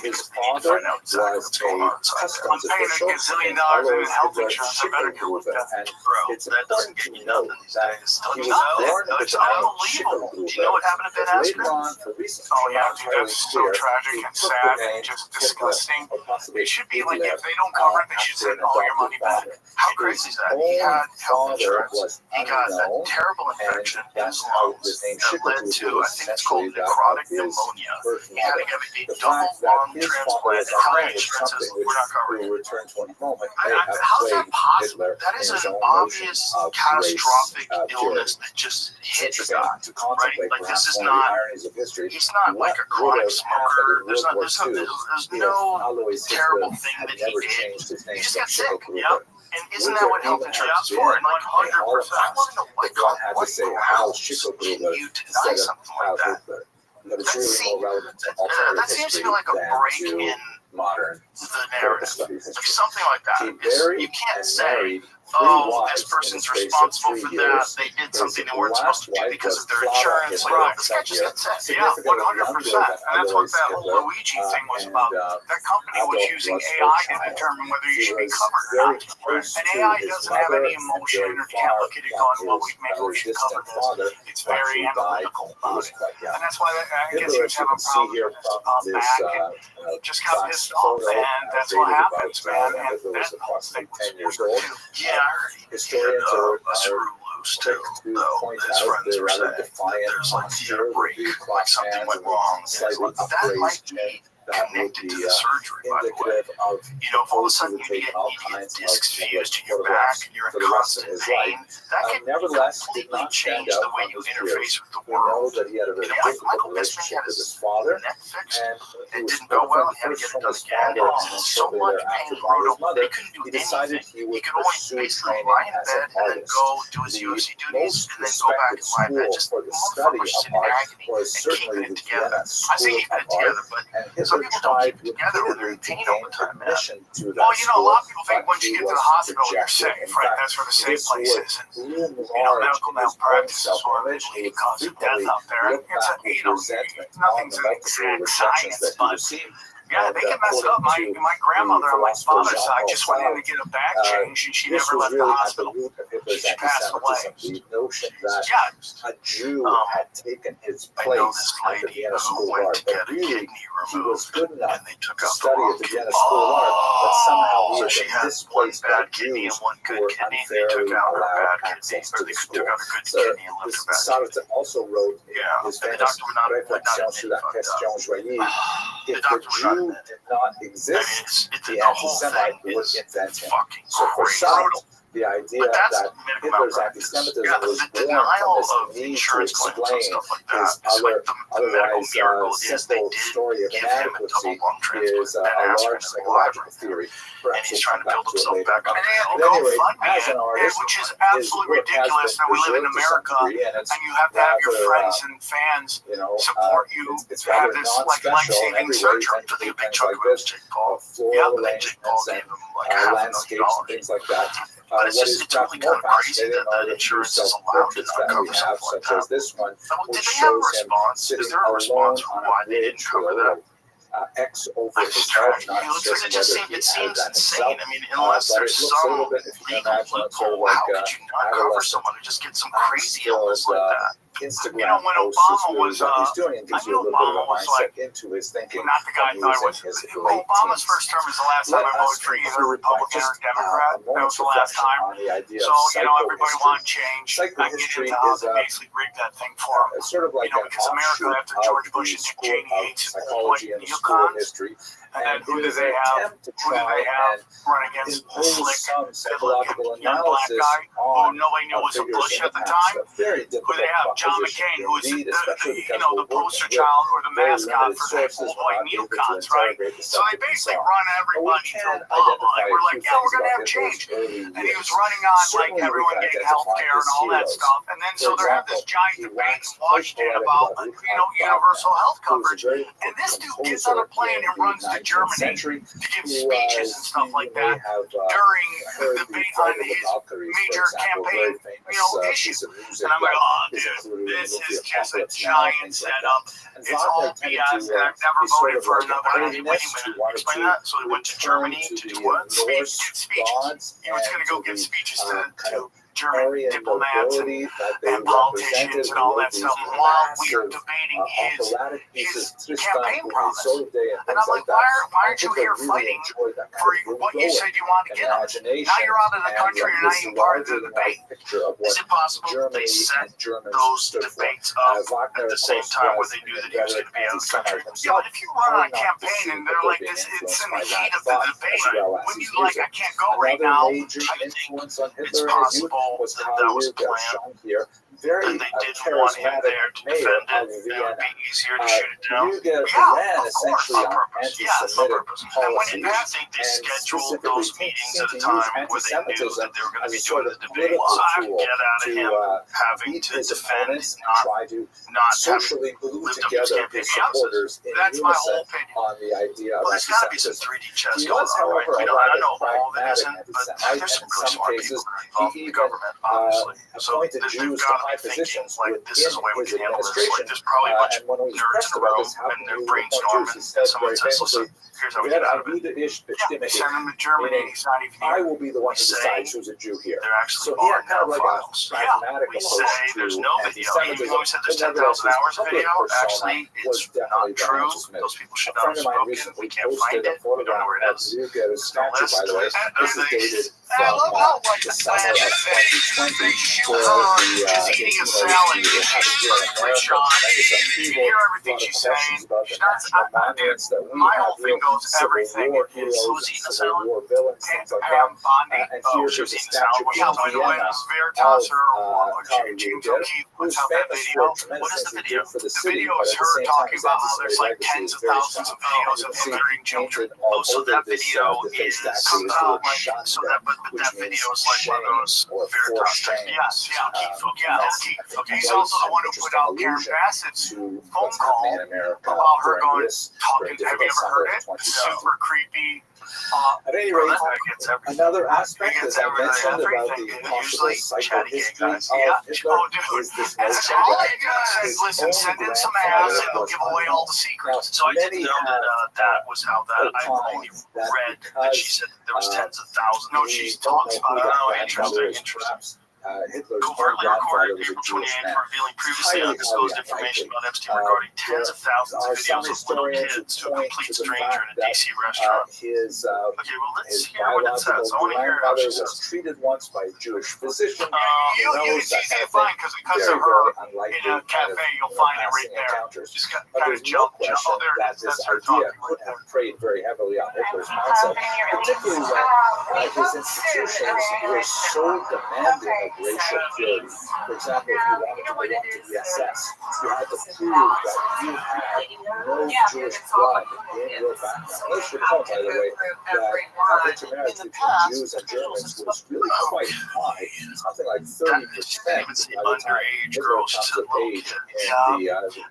His father was a customs official $1 in all gazillion over in health the insurance. I better get looked at. and Bro, it's that doesn't important get to you know nothing these days. he was No, born in the it's town of unbelievable. Do you know what happened to Ben But Askren? later on, for reasons Oh yeah, not dude, that's so clear, tragic he and took sad the and name just Hitler, disgusting. or possibly It should be like Hitler, if they don't cover it, they should after send an all your money adopted back. father. How crazy is that? He His had own health father insurance. was He got a unknown, terrible and infection in that's his how lungs his name that led Shikaboo to, I was think it's called essentially that of necrotic his pneumonia. birth He had to mother. have a The double fact that lung his father transplant, was and health unknown is insurance says something we're not covering which it. we'll return to in a moment. May have How's that played possible? Hitler That in is his an own obvious notion of catastrophic race illness purity. that just It's hit the interesting guy. to contemplate Like this perhaps is one of the not. ironies of history. He's not like a chronic smoker. There's no terrible thing that he did. He just got sick. Yep. And isn't that what health insurance is for? And like 100%. I want to know One had to say how Shikaboo you deny instead of something like how that. Hitler. But really more relevant to that alternative seems to history be like a than break to in modern the critical narrative. studies Like history. something like that. He It's, buried you can't and say, married oh, this person's space of responsible 3 for that. years. They did His something they weren't supposed to do last because wife of their was Clara insurance. Hitler, Like, this guy just here, gets set. Yeah, significantly 100%. younger And that's what that whole Hitler, Luigi thing was and, about. That company was Adolf using was AI to child. determine whether you He should be was covered or very not. close And to AI his doesn't have mother any and emotion very or can't far look at it from going, well, his maybe we should cover distant father, this. It's very who died analytical when he about was it. quite young. And that's why I guess he Hitler, was as you having can see problems here with from his this back. Just got class pissed off, photo, and that's what dated happens, about, man. when And Hitler was that whole thing approximately was 10 years weird old. too. Yeah, I heard he had Historians a screw loose too, to though. point His out friends the were rather saying that defiant there's like posture, a break, the like clasped something hands went and the wrong. slightly That might upraised be chin that would connected be to the surgery, by the way. indicative of You know, if all of a folks sudden who would you take get all kinds discs of fused in your photographs back and you're for in the rest of constant his pain, life. that can Nevertheless, did completely not stand change out the way from you his interface peers. with the We know world. that he had a very You know, like difficult Michael Bisping relationship had with his his father, neck fixed. and It he was didn't go well. He had to first get it from done his again. father Oh, and then so shortly much thereafter pain, by his brutal. mother. He couldn't do He decided anything. he He would could only pursue basically training lie in as an bed and then artist. go do his The UFC duties most and then go back respected and lie in bed. school Just for the study motherfuckers just of in art agony was and certainly keeping the it together. Vienna I say School keeping of it together, Art, but and some Hitler people don't tried keep it together when they're in repeatedly to pain all gain the time, man. admission to that Well, you know, a school, lot of people think but once you he get to was the hospital, you're rejected. safe, In right? fact, That's where the safe this place would is. And, loom you know, large medical in his own malpractice is one of the self-image. He leading would causes of death frequently out there. look It's a, back with you know, resentment on nothing's the an multiple exact rejections science, that he but received. yeah, they can mess up. My grandmother on my father's side just went in to get a back change, and she this never was left the really at the hospital. root of Hitler's She passed away. anti-Semitism, the notion that Yeah, a Jew had taken his I know place this at the lady Vienna who School of went Art, to get but a really kidney he was removed, good enough and they took to out the study wrong at the Vienna kidney. School of Art, but somehow he So had she been had one displaced by bad kidney Jews and one who good were kidney, and they took unfairly out her allowed bad kidney, access or to they the took school. out her good So kidney and left this her bad Sartre kidney. also wrote in Yeah, his and the famous doctor would not Réflexion sur la admit question juive, the if the doctor would not Jew admit. did not I mean, exist, it's the the whole anti-Semite thing would is invent him. fucking So for crazy. some, the idea But that's that medical Hitler's malpractice. anti-Semitism Yeah, was the born denial from this of need to insurance claims and explain stuff like that his is like the medical otherwise miracle is they simple did story of give him a inadequacy double lung transplant is a and aspirin large in the psychological library. theory. And Perhaps he's we'll trying to come back build to it himself later. back up. But And anyway, GoFundMe as an artist, which is his absolutely work has ridiculous been that we live in preserved to some America degree, and it's and you have to have your rather, friends and fans support you it's to have rather this like non-special in life-saving every way. surgery. Tend to I think a be big things chunk like of it was this, Jake Paul. floral Yeah, but then Jake Paul arrangements gave and him like $500,000. landscapes and things like that. But it's What just, is it's perhaps really more kind of crazy fascinating that are the the insurance is allowed to self-portraits not that we cover have, something like such as that. this one, Well, which did they have a shows him response? Is sitting there a alone response for on why a they didn't bridge cover with a that? little X over I'm his just head, trying. not It looks like certain it whether he seems added that insane. himself. I mean, unless But it there's looks a some little bit, if you can legal imagine, sort of loophole, like how could you not cover someone who just gets some crazy illness like that? Instagram You know, when posts Obama is was, really what he's doing and I gives you knew a little bit Obama of a was mindset like, into his thinking. not the guy I thought he was. Obama's first term is the last time I voted for either Republican or Democrat. That was the last time. So, you know, everybody wanted change. I can get into the house and basically rig that thing for him. It's sort of like because America, after George Bush and Dick Cheney, hates white neocons. And then who do they have? Run against the slick, good-looking young black guy who nobody knew was a Bush at the time? Who they have? John McCain, who is the poster child or the mascot for the old white neocons, right? So they basically run everybody through Obama. And we're like, yeah, we're going to have change. And he was running on like everyone getting health care and all that stuff. And then so they have this giant debate in Washington about universal health coverage. And this dude gets on a plane and runs to Germany to give speeches and stuff like that during the debate on his major campaign, issues. And I'm like, oh, dude, this is just a giant setup. It's all BS, and I've never voted for another. Wait a minute, explain that. So he went to Germany to do what? Speeches. He was going to go give speeches to German diplomats and politicians and all that stuff while we are debating his campaign promise. And I'm like, why aren't you here fighting for what you said you want to get on? Now you're out of the country, you're not even part of the debate. Is it possible that they set those debates up at the same time where they knew that he was going to be out of the country? Yeah, but if you run on a campaign and they're like, it's in the heat of the debate, when you like, I can't go right now, I think it's possible that was planned. very They didn't want him charismatic there to mayor defend of it. It would Vienna. be easier to shoot it down. Ruger Yeah, ran of course, essentially on on purpose. Yes, on anti-Semitic purpose. And when policies, I think they and scheduled specifically those meetings at a seemed to use time where they knew anti-Semitism that they were going as to a be sort doing of the debate. political I tool get out of him to having beat to his defend, opponents and not try to having socially glue lived up to his together campaign his promises. supporters in That's my whole unison opinion. on the idea of Well, there's got to be some anti-Semitism. 3D chess He going was, on, right? however, We a don't, I rather know all of it pragmatic isn't, but anti-Semite, there's and some in really some smart cases, people that are involved he in the even government, obviously. So appointed they've Jews to got to high be thinking, positions like, this is the way we within can handle this. administration. Like, there's probably a bunch And of when he was nerds pressed in the about room, this, how and can they're you appoint Jews? brainstorming, He and said someone very says, listen, famously, here's how we "Wer get out of ein it. Jude ist, Yeah, bestimme we ich." send him to Germany, Meaning, he's not even I here. will be the one We who say decides who's a Jew here. there actually So he are had kind no of like a files. Yeah, pragmatic we approach say to there's no video. Even though we said there's 10,000 hours of video, actually, it's not true. Those people should A not friend have of mine spoken. recently We can't find posted a it. We don't know photograph where it of is. Ruger's statue, by the way. This is dated I from love how, like, the the summer of flash, 2020, shoot where her, the she's eating a you know, salad, we were having here in America shot. tremendous You upheaval, hear a everything lot of she's questions saying. about the She's not, national monuments that we my have whole thing here, goes, Civil everything War is heroes, who's eating the Civil salad? War villains, things like that. Bondi. And Oh, here she is was a eating the salad. statue Well, in by the way, Vienna it was Veritas or Karl James Ruger, O'Keefe who's puts out that famous video. for tremendous What is things the he video? did for the The city, video but is at the her same time, talking his about how there's like anti-Semitic tens of legacy is very thousands of strong. videos You of can him see murdering children. painted all Oh, so over that this, video the face is statue comes is the out word like shanda, so that, but which that means video is like one of shame those or Veritas. shame. Yes, yeah, O'Keefe. Yeah, O'Keefe. He's Quite also the one who interesting put out Karen allusion Bassett's to phone what's happening in call America about her during going this talking. very Have you difficult ever heard summer of it? 2020. Super creepy. At any Well, rate, that gets everything. another aspect, He gets as I mentioned, everything. about the Everything. possible Usually chatty gay psychohistory guys. of Yeah. Hitler Oh, dude. is this That's notion all that he does. his Listen, own send in some grandfather ass and he'll was give away all the unknown. secrets. Now, So I didn't many know that that was how that. I only opine that read that she because said there was tens of thousands. No, she we don't talks know about who it. that Oh, grandfather interesting, is, interesting. perhaps Hitler's own Covertly grandfather recorded was a April Jewish 28th, man. revealing previously Highly, undisclosed highly information unlikely. about Epstein regarding tens of thousands of There are some videos of little historians who kids to a point complete to the stranger fact in a DC that restaurant. his Okay, well, let's his hear what it says. biological I want to hear how grandmother she was says. treated once by a Jewish physician. It's easy to find because Very, of her very unlikely in a kind cafe, of, you'll find it right passing there. encounters. Just got But kind there's of no jump. question Oh, there it that is. this That's her idea talking could right have there. preyed very heavily on Hitler's mindset, particularly when his institutions were so demanding of racial purity. For example, if you wanted to belong to the SS, you had to prove that you had no Jewish blood in your background. Let's recall, by the way, that intermarriage between Jews and Germans was really quite high, something like 30% by the time Hitler comes of age in the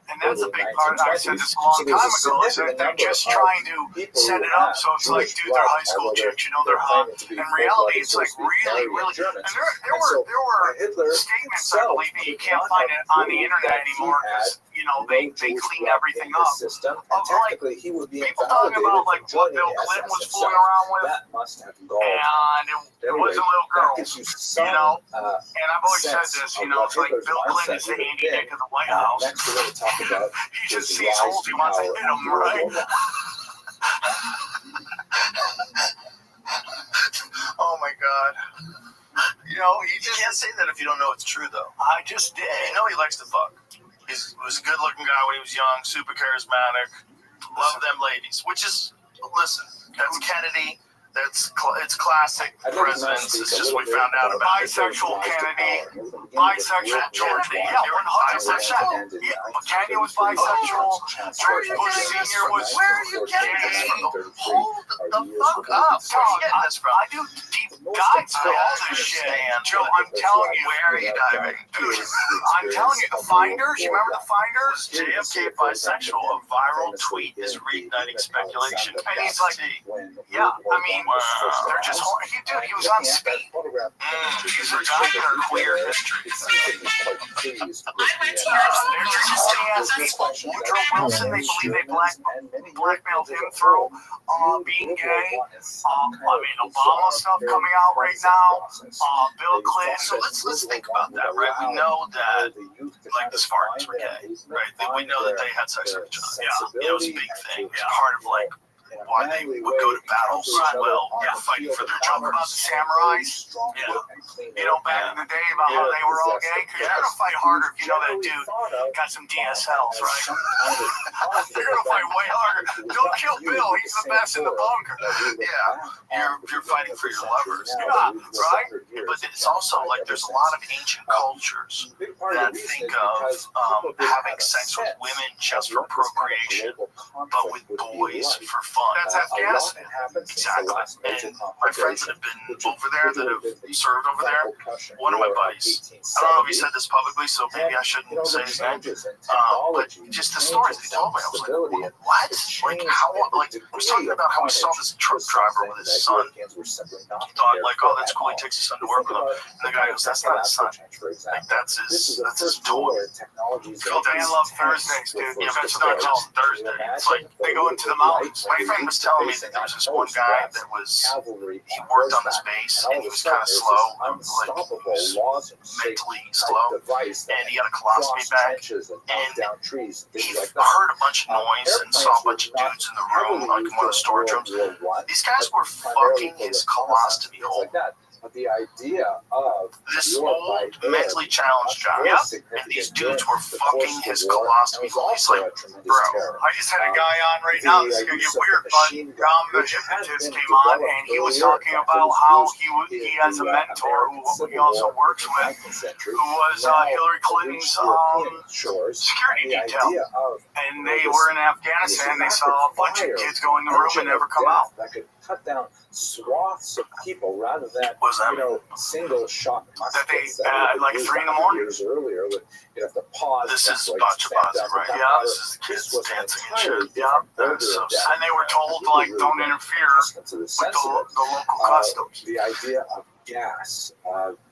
And that's a early big part. I said 1920s. this a long So there's time a ago. Is that significant they're number just of trying to people set who it up have so it's like, Jewish dude, they're blood, high school although chicks, you know, they're they're hot. claiming to be In reality, full-blooded, it's so to like speak, really, Aryan really. Germans. And there And so were Hitler statements, I himself believe, that you could can't not find it on the have internet proved that he anymore had because, you know, they Jewish clean blood everything in the up. system, and Like, technically he would be people talking invalidated about, for like, what joining Bill the Clinton was SS fooling himself. around with. That must have galled him. And it Anyway, wasn't little that girls. gives you some You know, and I've always said sense this, you of know, what it's like Hitler's Bill Clinton's mindset the would have Andy been. Dick of the White House. Next we're going to talk about He his just sees rise holes, to he wants to power hit in them, Europe. right? Oh my God. You know, you can't say that if you don't know it's true, though. I just did. You know he likes to fuck. He was a good-looking guy when he was young, super charismatic. Love them ladies, which is, listen, that's Kennedy. It's classic presidents. It's just we found out about bisexual Kennedy, bisexual George. Yeah, 100%. Yeah, Kennedy was bisexual. George Bush Sr. was. Where are you getting this from? Hold the fuck up. Where are you getting this from? I do deep dives to all this shit. Joe, I'm telling you. Where are you diving? I'm telling you, the Finders. You remember the Finders? JFK bisexual. A viral tweet is reigniting speculation. And he's like, yeah, I mean, they're just, he was on speed. These are doctor queer history. I went to They're just horny ass people. Woodrow Wilson, they believe they blackmailed him through being gay. I mean, Obama stuff coming out right now. Bill Clinton. So let's think about that, right? We know that, like, the Spartans were gay, right? We know that they had sex with each other. Yeah, it was a big thing. It's part of, like, why they would go to battle so well, fighting for their Talk about the samurais. You know, back in the day about how they were all gay. Because you're gonna fight harder if you know that dude got some DSLs, right? You're gonna fight way harder. Don't kill Bill. He's the best in the bunker. Yeah, you're fighting for your lovers. Yeah, right. But it's also like there's a lot of ancient cultures that think of having sex with women just for procreation, but with boys for fun. That's Afghanistan. Exactly. And my friends that have been over there, that have served over there, one of my buddies, I don't know if he said this publicly, so maybe I shouldn't say his name, but just the stories he told me, I was like, what? Like, how, like, he was talking about how he saw this truck driver with his son. He thought, like, oh, that's cool, he takes his son to work with him. And the guy goes, that's not his son. Like, that's his toy. Phil, they love Thursdays, dude. Yeah, but it's not just Thursday. It's like, They go into the mountains. my friend was telling me that there was this one guy that was, he worked on this base, and he was kind of slow, like, he was mentally slow, and he had a colostomy bag, and he heard a bunch of noise and saw a bunch of dudes in the room, like in one of the storage rooms. These guys were fucking his colostomy hole. The idea of This old, mentally challenged guy, and these dudes were fucking his colostomy hole. He's like, bro, I just had a guy on right now. This is gonna get weird, but Dom the hypnotist came on, and he was talking about how he has a mentor who he also works with, who was Hillary Clinton's security detail. And they were in Afghanistan. They saw a bunch of kids go in the room and never come out. That could cut down swaths of people rather than single shot that they like 3 in the morning. Years earlier, you have to pause. This is Bacha Baza, right? Yeah, this is the kids dancing and shit. Yeah, that's so sad. And they were told, like, don't interfere with the local customs. The idea of gas.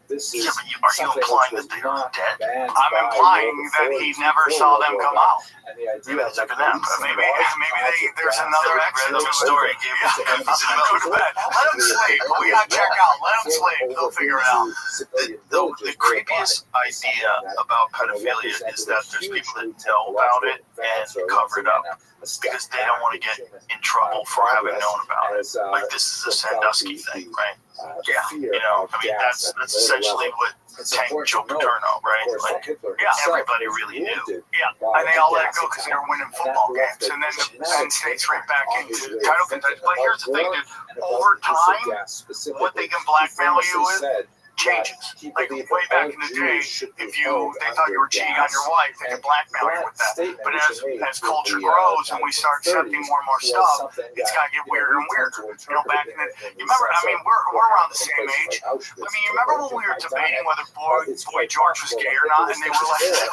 This is yeah, but are you implying that they are dead? I'm implying that he never saw them come out. And the idea maybe of maybe there's another exit to the story. Yeah. Go to bed. Let them sleep. We gotta check out. Let them sleep. They'll figure it out. The creepiest idea about pedophilia is that there's people that know about it and cover it up because they don't want to get in trouble for having known about it. Like, this is a Sandusky thing, right? Yeah, you know, I mean, that's essentially what tanked Joe Paterno, right? Like, everybody really knew. Yeah, and they all let it go because they were winning football games, and then the Penn State's right back into title contention. But here's the thing, dude, over time, what they can blackmail you with changes. Like, way back in the day, if they thought you were cheating on your wife, they could blackmail you with that. But as culture grows and we start accepting more and more stuff, it's gotta get weirder and weirder. You know, back in the, you remember, I mean, we're around the same age. I mean, you remember when we were debating whether Boy George was gay or not, and they were like, there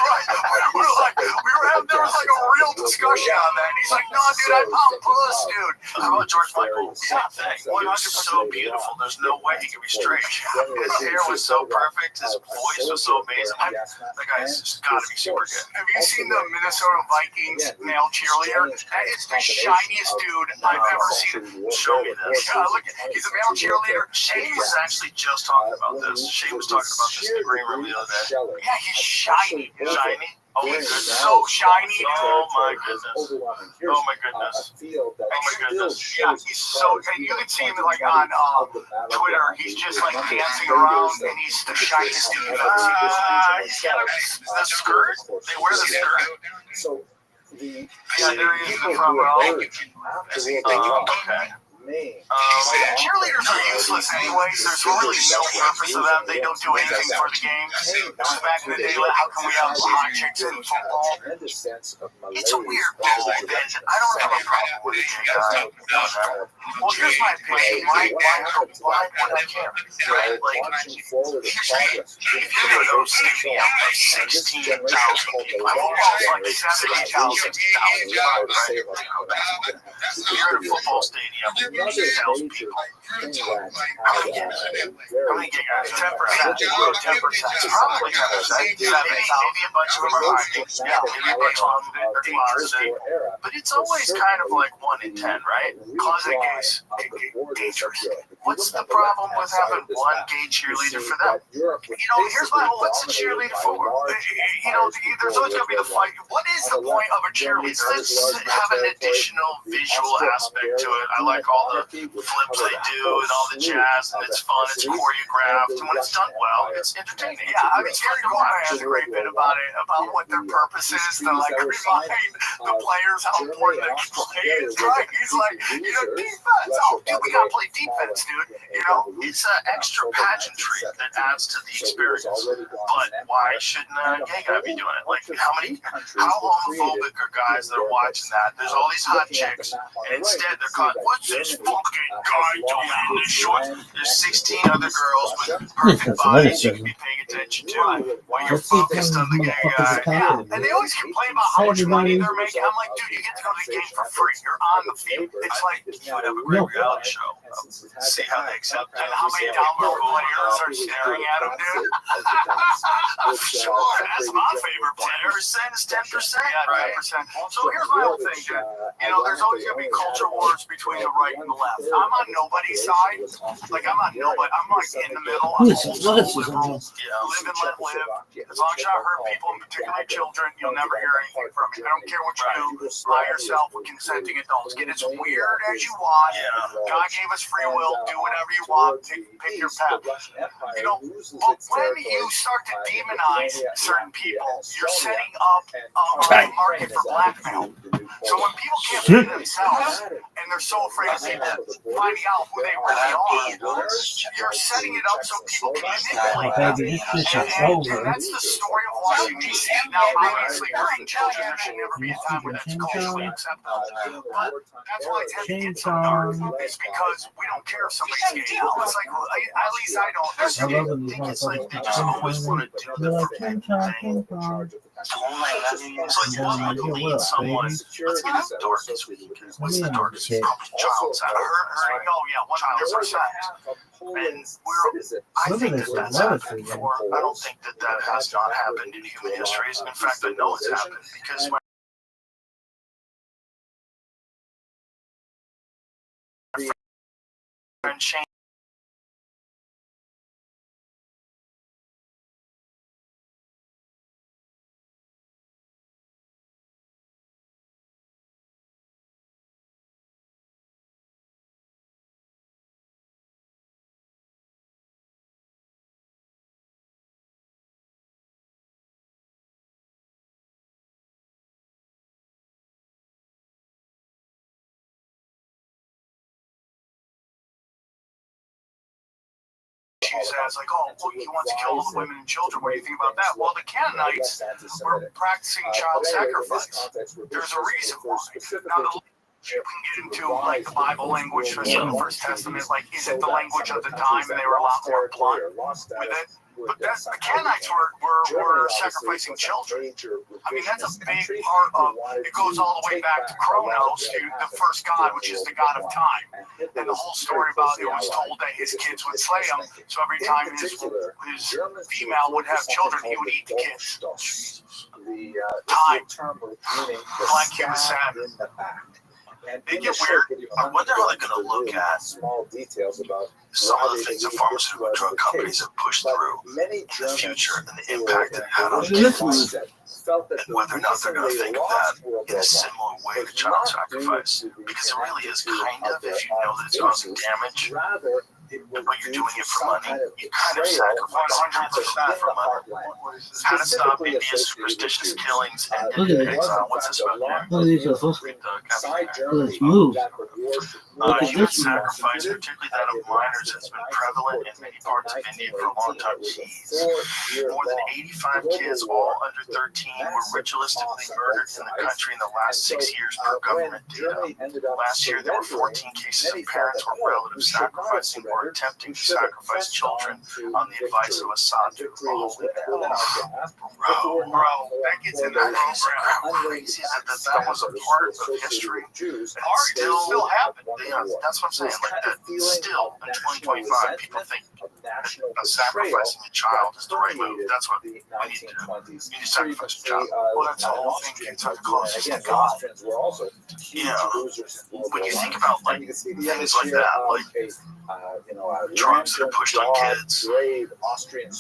was like a real discussion on that. And he's like, no, dude, I pop puss, dude. How about George Michael? Same thing. He was so beautiful. There's no way he could be straight. His hair was so perfect. His voice was so amazing. That guy's just got to be super good. Have you seen the Minnesota Vikings male cheerleader? That is the shiniest dude I've ever seen. Show me this. Look, he's a male cheerleader. Shane was actually just talking about this. Shane was talking about this in the green room the other day. Yeah, he's shiny. Shiny? Oh my goodness. So shiny. Oh my goodness. Oh my goodness. Oh my goodness. Yeah, he's so, and you can see him like on Twitter. He's just like dancing around, and he's the shiniest dude I've ever seen. He's got a skirt. They wear the skirt. So yeah, there he is in the front row. Okay. Cheerleaders are useless anyways. There's really no purpose to them. They don't do anything for the game. Back in the day, like, how can we have hot chicks in football? It's a weird role, and I don't have a problem with it. Well, here's my opinion. Why would I care? Right? Like, here's the thing. If you're in those stadium of 16,000 people, I won't call like 70,000. You're in a football stadium. 1,000 people. in that How many gay guys? 10%. 10%. Probably 10%. Maybe a bunch of them are hiding. Yeah, maybe a bunch of them are closeted. But it's always kind of like 1 in 10, right? Closet gays. What's the problem with having one gay cheerleader for them? Here's my whole, what's a cheerleader for? There's always going to be the fight. What is the point of a cheerleader? Let's have an additional visual aspect to it. I like all the flips they do and all the jazz, and it's fun, it's choreographed, and when it's done well, it's entertaining. Yeah, I mean, Gary Gorman has a great bit about it, about what their purpose is, to like remind the players how important the play is, right? He's like, defense. Oh, dude, we gotta play defense, dude. It's an extra pageantry that adds to the experience. But why shouldn't a gay guy be doing it? Like, how homophobic are guys that are watching that? There's all these hot chicks, and instead they're caught, what's this fucking guy doing in this shorts? There's 16 other girls with perfect bodies you can be paying attention to while you're focused on the gay guy. Yeah, and they always complain about how much money they're making. I'm like, dude, you get to go to the game for free. You're on the field. It's like, you would have a great reality show. See how they accept it. And how many download players are staring at them, dude? Sure, that's my favorite player. Percent is 10%. Yeah, right. 10%. So here's my whole thing, dude. There's always going to be culture wars between the right and the left. I'm on nobody's side. Like, I'm on nobody. I'm like in the middle. I'm old school liberal. Live and let live. As long as you don't hurt people, and particularly children, you'll never hear anything from me. I don't care what you do. By yourself with consenting adults. Get as weird as you want. God gave us free will. Do whatever you want. Pick your path. But when you start to demonize certain people, you're setting up a market for blackmail. So when people can't be themselves and they're so afraid of people finding out who they really are, you're setting it up so people can manipulate them. And that's the story of Washington, D.C. Now, obviously, hurting children, there should never be a time when that's culturally acceptable. But that's why I tend to get so dark, is because we don't care if somebody's gay. It's like, at least I don't. There's people who think it's like, they just always want to do the thing. It's like you lead someone. Let's get as dark as we can. What's the darkest? Probably child sex. Oh yeah, 100%. And I think that's happened before. I don't think that has not happened in human history. In fact, I know it's happened because my friend Shane. Says like, oh, well, he wants to kill all the women and children. What do you think about that? Well, the Canaanites were practicing child sacrifice. There's a reason why. Now, you can get into like the Bible language for the First Testament. Like, is it the language of the time, and they were a lot more blunt with it? But the Canaanites were sacrificing children. I mean, that's a big part of it. Goes all the way back to Kronos, the first god, which is the god of time. And the whole story about it was told that his kids would slay him. So every time his female would have children, he would eat the kids. Time. Black human savage. They get weird. I wonder how they're going to look at small details about some of the things that pharmaceutical drug companies have pushed through in the future and the impact it had on kids. And whether or not they're going to think of that in a similar way to child sacrifice. Because it really is kind of, if you know that it's causing damage, but you're doing it for money, you kind of sacrifice 100% for money. How to stop India's superstitious killings and exile. What's this about now? Let's move. Human sacrifice, particularly that of minors, has been prevalent in many parts of India for a long time. More than 85 kids, all under 13, were ritualistically murdered in the country in the last 6 years per government data. Last year, there were 14 cases of parents or relatives sacrificing or attempting to sacrifice children on the advice of Assad to rule. Bro, that gets in the program. Crazy that was a part of history. Still happened. That's what I'm saying. Like that, still in 2025, people think sacrificing a child is the right move. That's what we need to do. You need to sacrifice a child. Well, that's the whole thing. Kids are the closest to God. Yeah. When you think about like things like that, like drugs that are pushed on kids,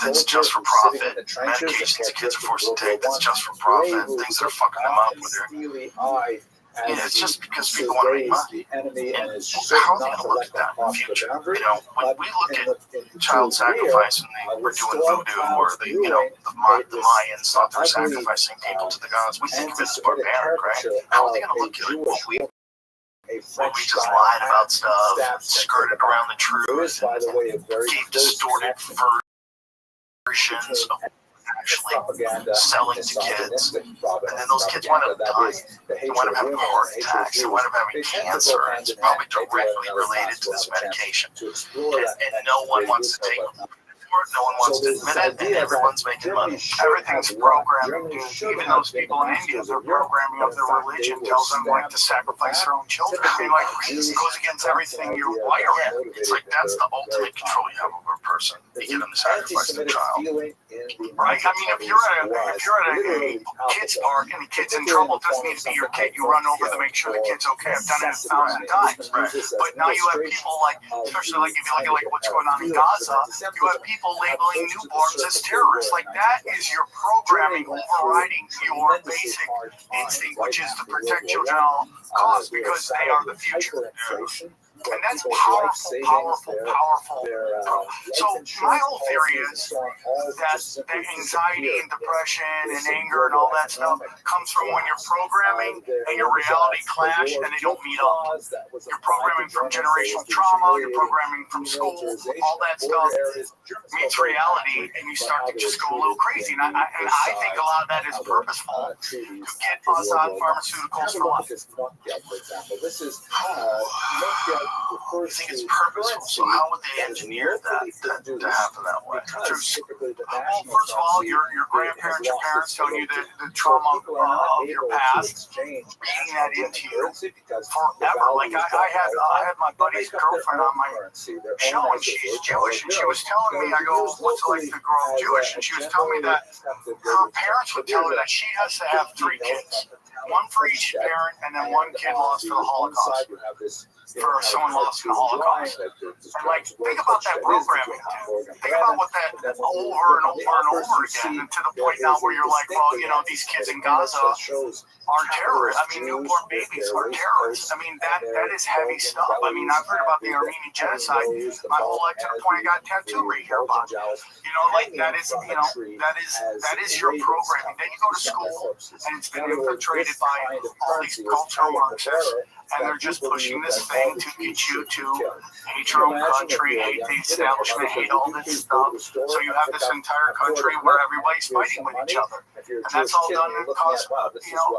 that's just for profit. Medications that kids are forced to take, that's just for profit. Things that are fucking them up with their. It's just because people want to make money. And how are they going to look at that in the future? When we look at child sacrifice and they were doing voodoo, or the Mayans thought they were sacrificing people to the gods, we think of it as barbaric, right? How are they going to look at it? Well, we just lied about stuff, skirted around the truth, gave distorted versions of actually selling to kids, and then those kids wind up dying. They wind up having heart attacks. They wind up having cancer, and it's probably directly related to this medication. And no one wants to take it. No one wants to admit it, and everyone's making money. Everything's programmed, dude. Even those people in India, their programming of their religion tells them like to sacrifice their own children. I mean, like it goes against everything you're wired. It's like that's the ultimate control you have over a person. You get them to sacrifice their child. Right? I mean, if you're at a kid's park and the kid's in trouble, it doesn't need to be your kid. You run over to make sure the kid's okay. I've done it 1,000 times. Right? But now you have people like, especially like if you look at like what's going on in Gaza, you have people labeling newborns as terrorists. Like that is your programming overriding your basic instinct, which is to protect children at all costs because they are the future. And that's powerful. So my whole theory is that the anxiety and depression and anger and all that stuff comes from when your programming and your reality clash and they don't meet up. You're programming from generational trauma, you're programming from school, all that stuff meets reality, and you start to just go a little crazy. And I think a lot of that is purposeful to get us on pharmaceuticals for life. I think it's purposeful, so how would they engineer that to happen that way? Well, first of all, your grandparents, your parents telling you the trauma of your past, reading that into you forever. Like I had my buddy's girlfriend on my show, and she's Jewish, and she was telling me, I go, what's it like to grow up Jewish? And she was telling me that her parents would tell her that she has to have 3 kids, one for each parent, and then 1 kid lost for the Holocaust. For someone lost in the Holocaust. And like, think about that programming, dude. Think about what that over and over and over again, and to the point now where you're like, well, these kids in Gaza are terrorists. I mean, newborn babies are terrorists. I mean, that is heavy stuff. I mean, I've heard about the Armenian genocide my whole life to the point I got a tattoo right here about it. Like that is your programming. Then you go to school, and it's been infiltrated by all these cultural Marxists. And they're just pushing this thing to get you to hate your own country, hate the establishment, hate all this stuff. So you have this entire country where everybody's fighting with each other. And that's all done to cause,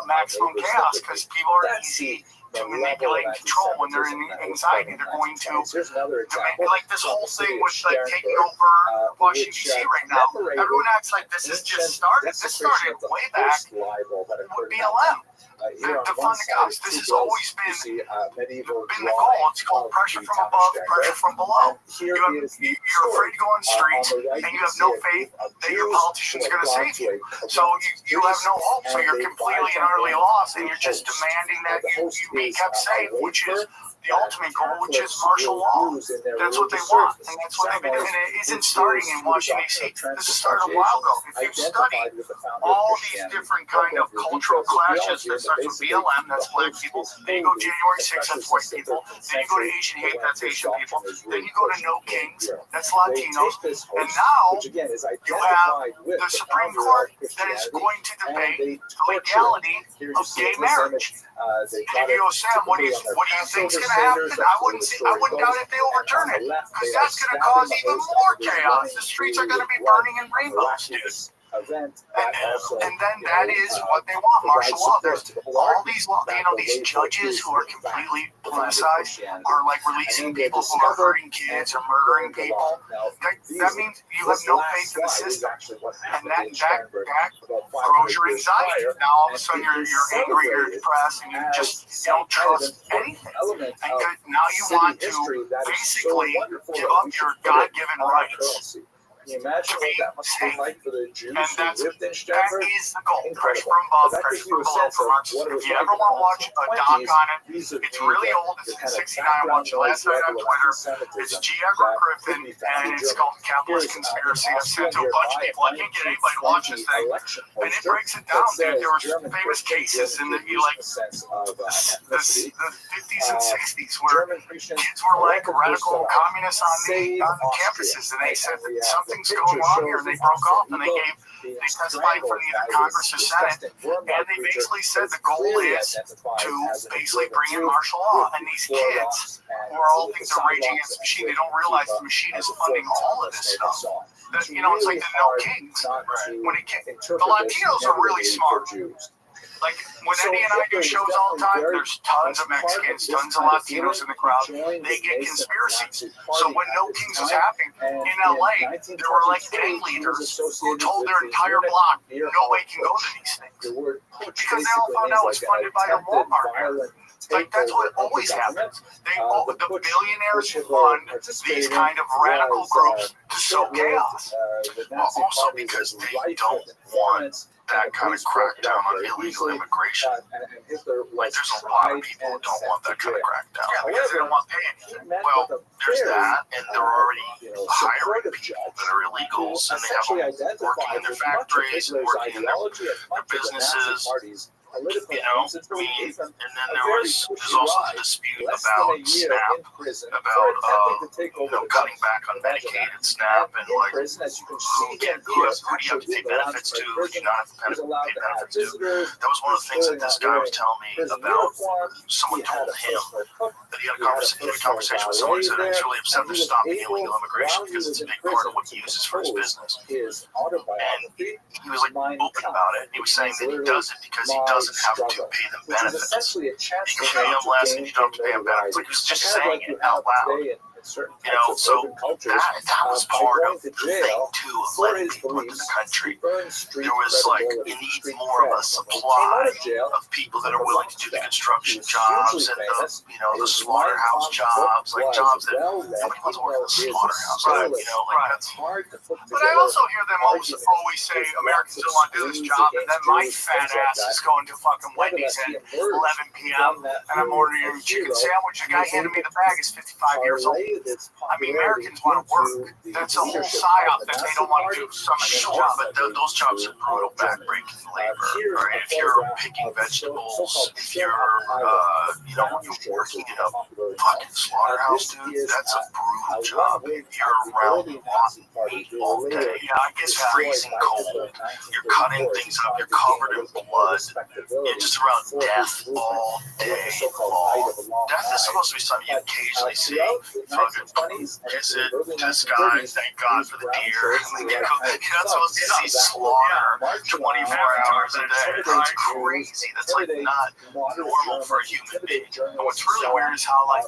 maximum chaos because people are easy to manipulate and control when they're in anxiety. They're going to make like this whole thing with like taking over Washington D.C. right now. Everyone acts like this has just started. This started way back with BLM. To fund the cops. This has always been the goal. It's called pressure from above, pressure from below. You're afraid to go on the streets, and you have no faith that your politician's going to save you. So you have no hope. So you're completely and utterly lost, and you're just demanding that you be kept safe, which is the ultimate goal, which is martial law. That's what they want, and that's what they've been doing. And it isn't starting in Washington, D.C. This has started a while ago. If you study all these different kind of cultural clashes, that starts with BLM, that's black people. Then you go January 6th, that's white people. Then you go to Asian hate, that's Asian people. Then you go to No Kings, that's Latinos. And now you have the Supreme Court that is going to debate the legality of gay marriage. And you go, Sam, what do you think is going to happen? I wouldn't doubt if they overturn it, because that's going to cause even more chaos. The streets are going to be burning in rainbows, dude. event that also, and then that is what they want, martial law. There's all these, these judges who are completely politicized are like releasing people who are hurting kids or murdering people. That means you have no faith in the system, and that grows your anxiety. Now all of a sudden you're angry, you're depressed, and you don't trust anything. And now you want to basically give up your God-given rights. Can you imagine what that must be like for the Jews who lived in That Sternberg? is the goal. Pressure from above, pressure from below. If you ever want to watch a doc on it, it's really old. It's in '69. I watched it last night on Twitter. It's G. Edward Griffin, and it's called Capitalist Conspiracy. I've sent it to a bunch of people. I can't get anybody to watch this thing. And it breaks it down, dude. There were famous cases in the 50s and 60s where kids were like radical communists on the campuses, and they said that something's going wrong here, and they broke off, and they testified for either Congress or Senate, and they basically said the goal is to basically bring in martial law. And these kids, who are all things are raging against the machine, they don't realize the machine is funding all of this stuff. It's like the No Kings. When the Latinos are really smart. Like, when Eddie and I do shows all the time, there's tons of Mexicans, tons of Latinos in the crowd. They get conspiracies. So when No Kings was happening in LA, there were like gang leaders who told their entire block, no way can go to these things. Because they all found out it was funded by a Walmart. Like, that's what always happens. The billionaires fund these kind of radical groups to sow chaos. Also because they don't want that kind of crackdown on illegal immigration. Like, there's a lot of people who don't want that kind of crackdown. Yeah, because they don't want to pay anything. Well, there's that, and they're already hiring people that are illegals, and they have them working in their factories and working in their businesses. And then there's also the dispute about SNAP, about cutting back on Medicaid SNAP, and like who do you have to pay benefits to, who do you not have to pay benefits to. That was one of the things that this guy was telling me about. Someone told him that he had a conversation with someone who said he's really upset they're stopping illegal immigration because it's a big part of what he uses for his business. And he was like open about it. He was saying that he does it because he doesn't have to pay them benefits. You can pay them less and you don't have to pay them benefits. Like, he was just saying it out loud. So that was part of the thing too of letting people into the country. There was like, you need more of a supply of people that are willing to do the construction jobs and the slaughterhouse jobs, like jobs that nobody wants to work in the slaughterhouse. That's hard. But I also hear them always say Americans don't want to do this job, and then my fat ass is going to fucking Wendy's at 11 p.m. and I'm ordering a chicken sandwich. The guy handed me the bag is 55 years old. I mean, Americans want to work. That's a whole psyop that they don't want to do some job. But those jobs are brutal backbreaking labor. Right? If you're picking vegetables, if you're you're working in a fucking slaughterhouse, dude, that's a brutal job. You're around rotten meat all day. Yeah, it's freezing cold. You're cutting things up. You're covered in blood. You're just around death all day long. Death is supposed to be something you occasionally see. Fucking is it this guy? Thank God for the deer. You're not supposed to see slaughter 24 hours a day. That's crazy. That's like not normal for a human being. And what's really weird is how, like,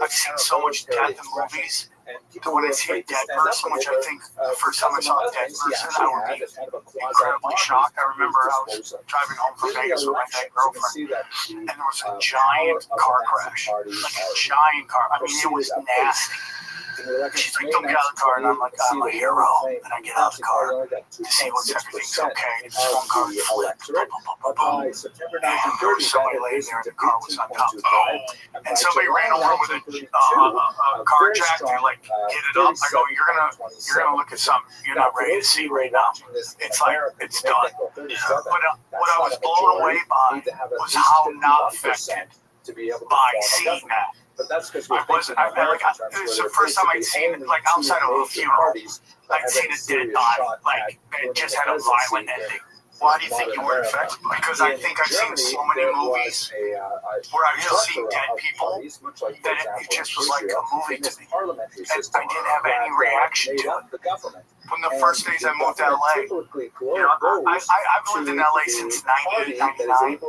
I've seen so much death in movies that when I see a dead person, which I think the first time I saw a dead person, I would be incredibly shocked. I remember I was driving home from Vegas with my dead girlfriend, and there was a giant car crash, like a giant car. I mean, it was nasty. She's like, don't get out of the car, and I'm like, I'm a hero. And I get out of the car to see if everything's okay. And this one car flipped. And there was somebody laying there, and the car was on top. And somebody ran over with a car jack to like get it up. I go, you're gonna look at something you're not ready to see right now. It's like, it's done. But what I was blown away by was how not affected by seeing that. But that's because it was the first time I'd seen it, like, outside of a funeral, I'd seen a dead body, like, it just had a violent ending. Why do you think you weren't affected? Because I think I've seen so many movies where I've just seen dead people that it just was like a movie to me. And I didn't have any reaction to it. when the first days I moved to LA, I've lived in LA since 98, 99.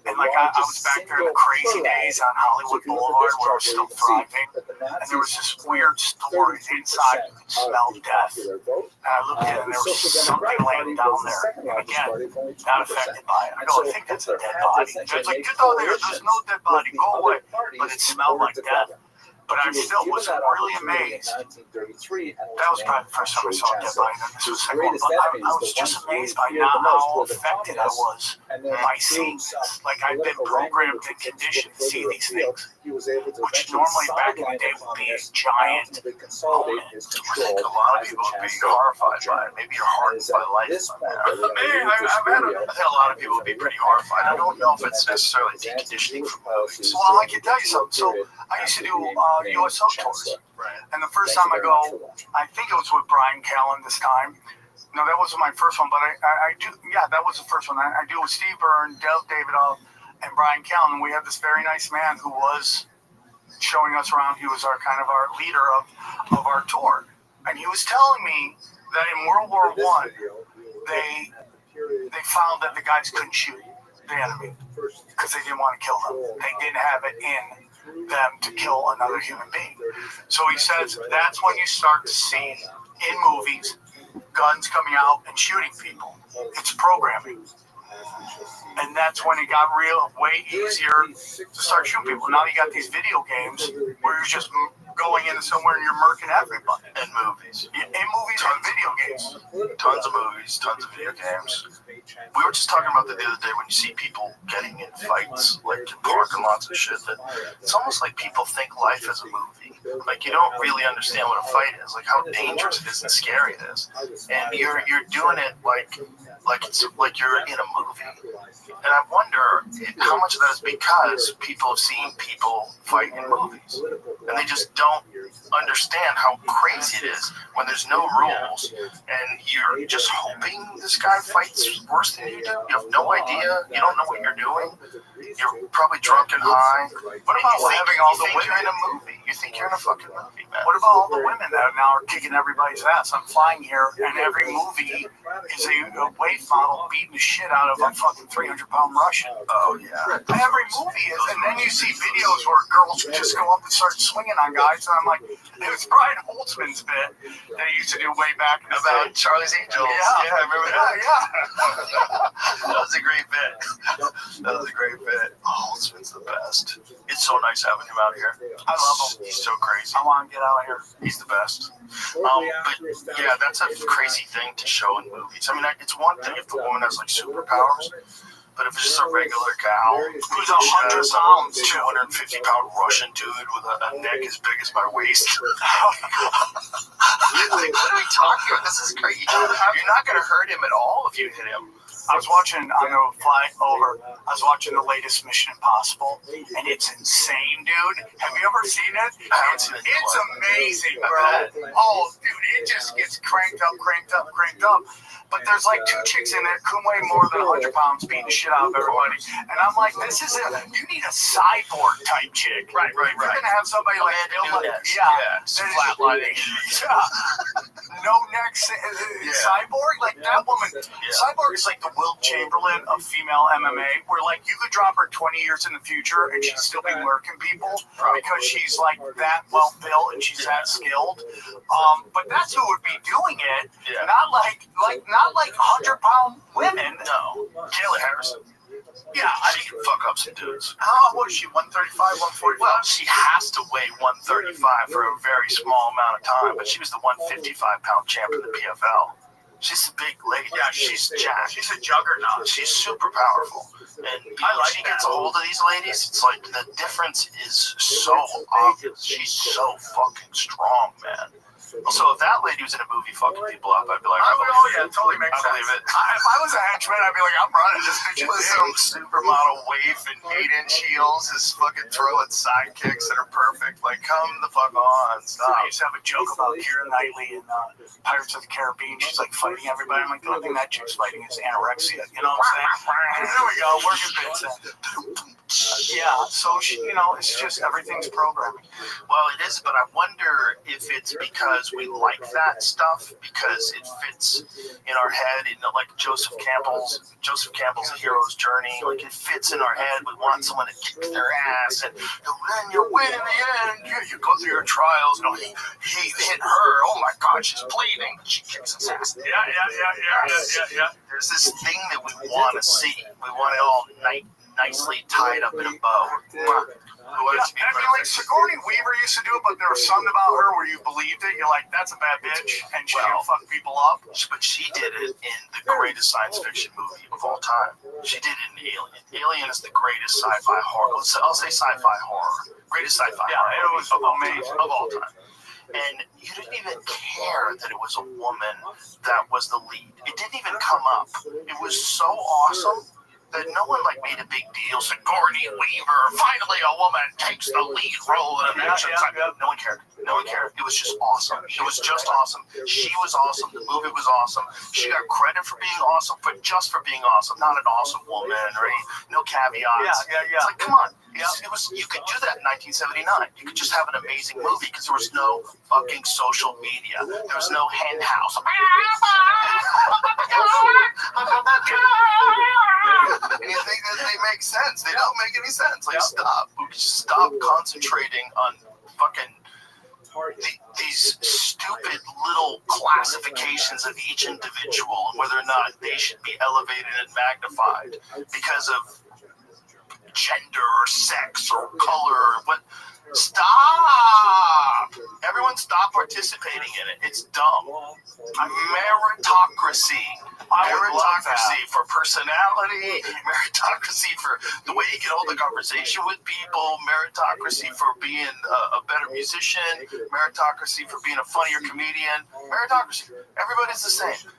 And like I was back there in the crazy days on Hollywood Boulevard where I was still thriving. And there was this weird store inside you could smell death. And I looked in and there was something laying down there. And again, not affected by it. I go, I think that's a dead body. And it's like, get out there, there's no dead body, go away. But it smelled like death. But I still was really amazed. That was probably the first time I saw a dead body. This was the second one. But I was just amazed by how affected I was by seeing this. Like I've been programmed and conditioned to see these things, which normally back in the day would be a giant moment. I think a lot of people would be horrified by it. Maybe you're hardened by life. I think a lot of people would be pretty horrified. I don't know if it's necessarily deconditioning from movies. Well, I can tell you something. So I used to do USO tours. And the first time I go, I think it was with Brian Callen this time. No, that wasn't my first one, but I do. Yeah, that was the first one. I do with Steve Byrne, Del Davidoff, and Brian Callen. And we had this very nice man who was showing us around. He was our kind of our leader of our tour. And he was telling me that in World War I, they found that the guys couldn't shoot the enemy because they didn't want to kill them. They didn't have it in them to kill another human being. So he says that's when you start to see in movies guns coming out and shooting people. It's programming. And that's when it got way easier to start shooting people. Now you got these video games where you're just going into somewhere and you're murking everybody. And movies. In movies and video games. Tons of movies, tons of video games. We were just talking about that the other day when you see people getting in fights, like in parking lots and shit, that it's almost like people think life is a movie. Like you don't really understand what a fight is, like how dangerous it is and scary it is. And you're doing it like it's like you're in a movie. And I wonder how much of that is because people have seen people fight in movies. And they just don't understand how crazy it is when there's no rules and you're just hoping this guy fights worse than you do. You have no idea. You don't know what you're doing. You're probably drunk and high. What about having all the women in a movie? You think you're in a fucking movie, man. What about all the women that now are kicking everybody's ass? I'm flying here and every movie is a weight model beating the shit out of a fucking 300-pound Russian. Oh, yeah. Every movie is. And then you see videos where girls just go up and start swinging on guys. And I'm like, it was Brian Holtzman's bit that he used to do way back about Charlie's Angels. Yeah, I remember that. Yeah. That was a great bit. That was a great bit. Oh, Holtzman's the best. It's so nice having him out here. I love him. He's so crazy. I want to get out of here. He's the best. But yeah, that's a crazy thing to show in movies. I mean, it's one thing if the woman has like superpowers. But if it's just a regular cow who's 100 pounds, 250-pound Russian dude with a neck as big as my waist. Like, what are we talking about? This is crazy. You're not going to hurt him at all if you hit him. I was watching on the flight over. I was watching the latest Mission Impossible, and it's insane, dude. Have you ever seen it? I haven't seen it. It's amazing, bro. Oh, dude, it just gets cranked up. But there's like two chicks in it who weigh more than 100 pounds beating the shit out of everybody. And I'm like, you need a cyborg type chick. Right. You're going to have somebody like Bill. Flatlining. No neck. Cyborg? Like that woman. Cyborg is like the Wilt Chamberlain of female MMA, where like you could drop her 20 years in the future and she'd still be murking people because she's like that well built and she's that skilled. But that's who would be doing it. Not like 100-pound women. No. Kayla Harrison. Yeah, she can fuck up some dudes. What is she, 135, 140? Well, she has to weigh 135 for a very small amount of time, but she was the 155-pound champ in the PFL. She's a big lady. Yeah, she's jacked. She's a juggernaut. She's super powerful. And when she gets a hold of these ladies, it's like the difference is so obvious. She's so fucking strong, man. Also, if that lady was in a movie fucking people up, I'd be like, it totally makes sense. I believe it. If I was a henchman, I'd be like, I'm running this bitch. With some supermodel waif and 8-inch heels is fucking throwing sidekicks that are perfect. Like, come the fuck on. Stop. I used to have a joke about Keira Knightley in Pirates of the Caribbean. She's like fighting everybody. I'm like, the only thing that chick's fighting is anorexia. You know what I'm saying? There we go. Working bits. Yeah, so it's just everything's programming. Well, it is, but I wonder if it's because we like that stuff because it fits in our head. Like Joseph Campbell's A Hero's Journey. Like it fits in our head. We want someone to kick their ass, and then you win in the end. You go through your trials. He hit her. Oh my God, she's bleeding. She kicks his ass. Yeah. There's this thing that we want to see. We want it all nicely tied up in a bow. Like Sigourney Weaver used to do it, but there was something about her where you believed it. You're like, that's a bad bitch, and she can fuck people up. But she did it in the greatest science fiction movie of all time. She did it in Alien. Alien is the greatest sci-fi horror. I'll say sci-fi horror. Greatest sci-fi horror. It was amazing of all time. And you didn't even care that it was a woman that was the lead. It didn't even come up. It was so awesome that no one made a big deal. Sigourney Weaver, finally a woman takes the lead role in an action. No one cared. No one cared. It was just awesome. It was just awesome. She was awesome. The movie was awesome. She got credit for being awesome, but just for being awesome, not an awesome woman or no caveats. Yeah. It's like, come on. It was. You could do that in 1979. You could just have an amazing movie because there was no fucking social media. There was no hen house. And you think that they make sense? They don't make any sense. Stop concentrating on fucking these stupid little classifications of each individual and whether or not they should be elevated and magnified because of gender or sex or color. But stop! Everyone stop participating in it. It's dumb. Meritocracy. Meritocracy for personality. Meritocracy for the way you can hold a conversation with people. Meritocracy for being a better musician. Meritocracy for being a funnier comedian. Meritocracy. Everybody's the same.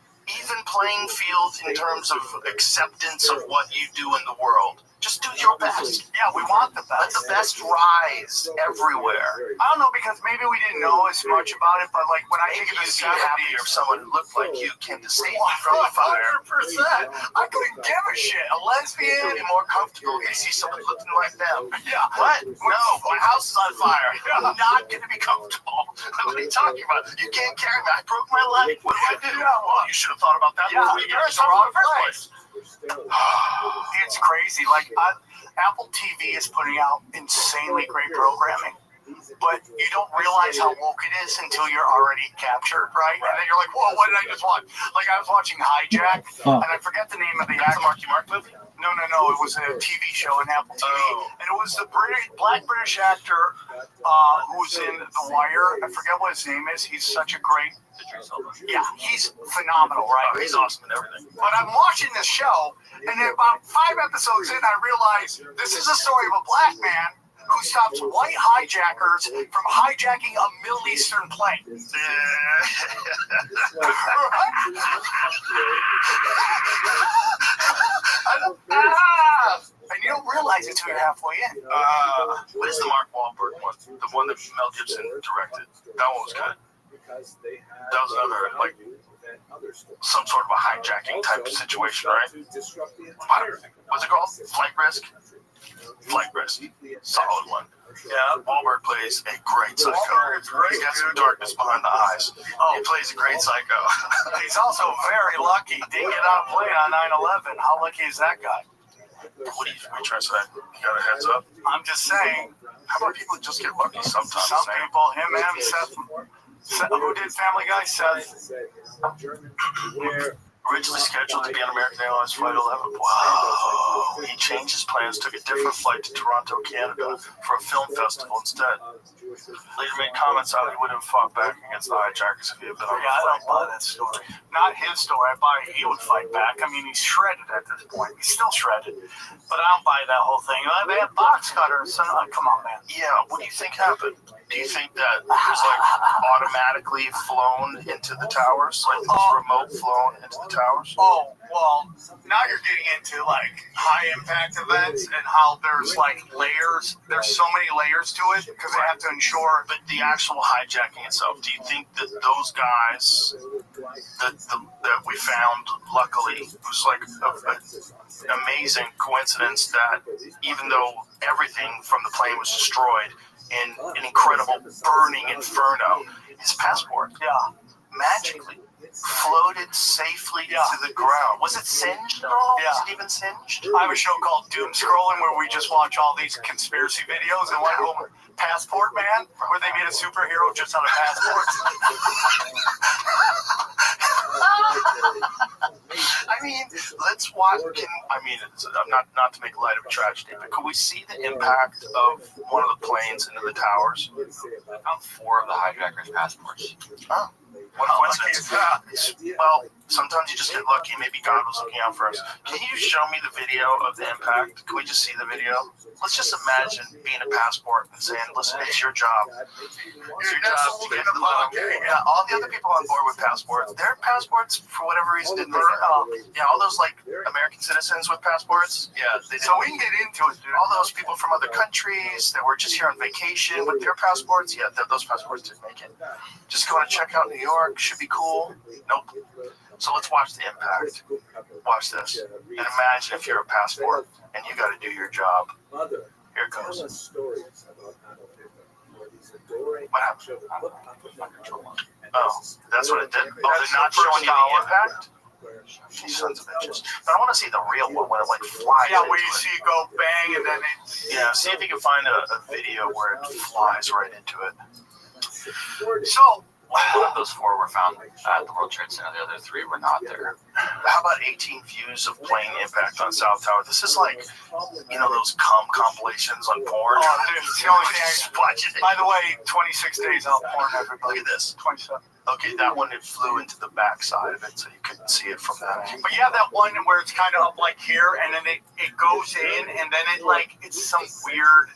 Even playing field in terms of acceptance of what you do in the world. Just do your best. Yeah, we want the best. Let the best rise everywhere. I don't know, because maybe we didn't know as much about it, but when I think of the 70s, or someone who looked like you came to save me from the fire. 100%. I couldn't give a shit. A lesbian. Be more comfortable. You see someone looking like them. Yeah. What? No, my house is on fire. I'm not going to be comfortable. What are you talking about? You can't carry me. I broke my leg. What do I do? Well, you should have thought about that before you get to the wrong place. It's crazy. Apple TV is putting out insanely great programming, but you don't realize how woke it is until you're already captured, right? And then you're like, whoa, what did I just watch? I was watching Hijack, and I forget the name of the actor. Marky Mark movie? No. It was a TV show on Apple TV, and it was the black British actor who was in The Wire. I forget what his name is. He's such a great. Yeah, he's phenomenal, right? He's awesome and everything. But I'm watching this show, and then about 5 episodes in, I realize this is a story of a black man who stops white hijackers from hijacking a Middle Eastern plane. And you don't realize it till you're halfway in. What is the Mark Wahlberg one? The one that Mel Gibson directed. That one was good. That was another, some sort of a hijacking type of situation, right? What's it called? Flight Risk? Flight Risk. Solid one. Yeah, Wahlberg plays a great psycho. He's got some darkness behind the eyes. He plays a great psycho. He's also very lucky. Didn't get out and play on 9/11. How lucky is that guy? What are you trying to say? You got a heads up? I'm just saying. How about people just get lucky sometimes? Some people, him and Seth. Who did Family Guy? Seth. Originally scheduled to be on American Airlines Flight 11. Wow. He changed his plans, took a different flight to Toronto, Canada for a film festival instead. Later made comments how he would have fought back against the hijackers if he had been on the I flight. don't buy that story. Not his story. I buy he would fight back. I mean, he's shredded at this point. He's still shredded. But I don't buy that whole thing. They have box cutters. And, come on, man. Yeah, what do you think happened? Do you think that it was automatically flown into the towers? Like it was remote flown into the towers? Oh, Well, now you're getting into like high impact events and how there's like layers. There's so many layers to it because they have to ensure. But the actual hijacking itself, do you think that those guys that we found, luckily, it was like an amazing coincidence that even though everything from the plane was destroyed in an incredible burning inferno, his passport, magically floated safely to the ground. Was it singed at all? Yeah. Was it even singed? I have a show called Doom Scrolling where we just watch all these conspiracy videos, and one of them, Passport Man, where they made a superhero just out of passports. I mean, let's watch. I'm not to make light of a tragedy, but could we see the impact of one of the planes into the towers? I found 4 of the hijackers' passports. Oh, what a coincidence. Well, sometimes you just get lucky. Maybe God was looking out for us. Can you show me the video of the impact? Can we just see the video? Let's just imagine being a passport and saying, listen, it's your job. It's your job to get the look. Yeah, all the other people on board with passports, their passports, for whatever reason, didn't burn. All those like American citizens with passports. Yeah, they didn't. So we can get into it, dude. All those people from other countries that were just here on vacation with their passports, those passports didn't make it. Just going to check out New York, should be cool. Nope. So let's watch the impact. Watch this. And imagine if you're a passport and you got to do your job. Here it goes. What happened? Oh, that's what it did. Oh, they're not showing you the impact? These sons of bitches. But I want to see the real one when it like flies. Yeah, where you see it go bang and then it. Yeah, see if you can find a video where it flies right into it. So, Those 4 were found at the World Trade Center. The other 3 were not there. How about 18 views of plane impact on South Tower? This is like, those compilations on porn. oh, dude, it's the only thing Just watch it. by the way, 26 days out porn, everybody. Look at this. 27. Okay, that one, it flew into the back side of it, so you couldn't see it from that angle. But you have that one where it's kind of up like here, and then it goes in, and then it's some weird.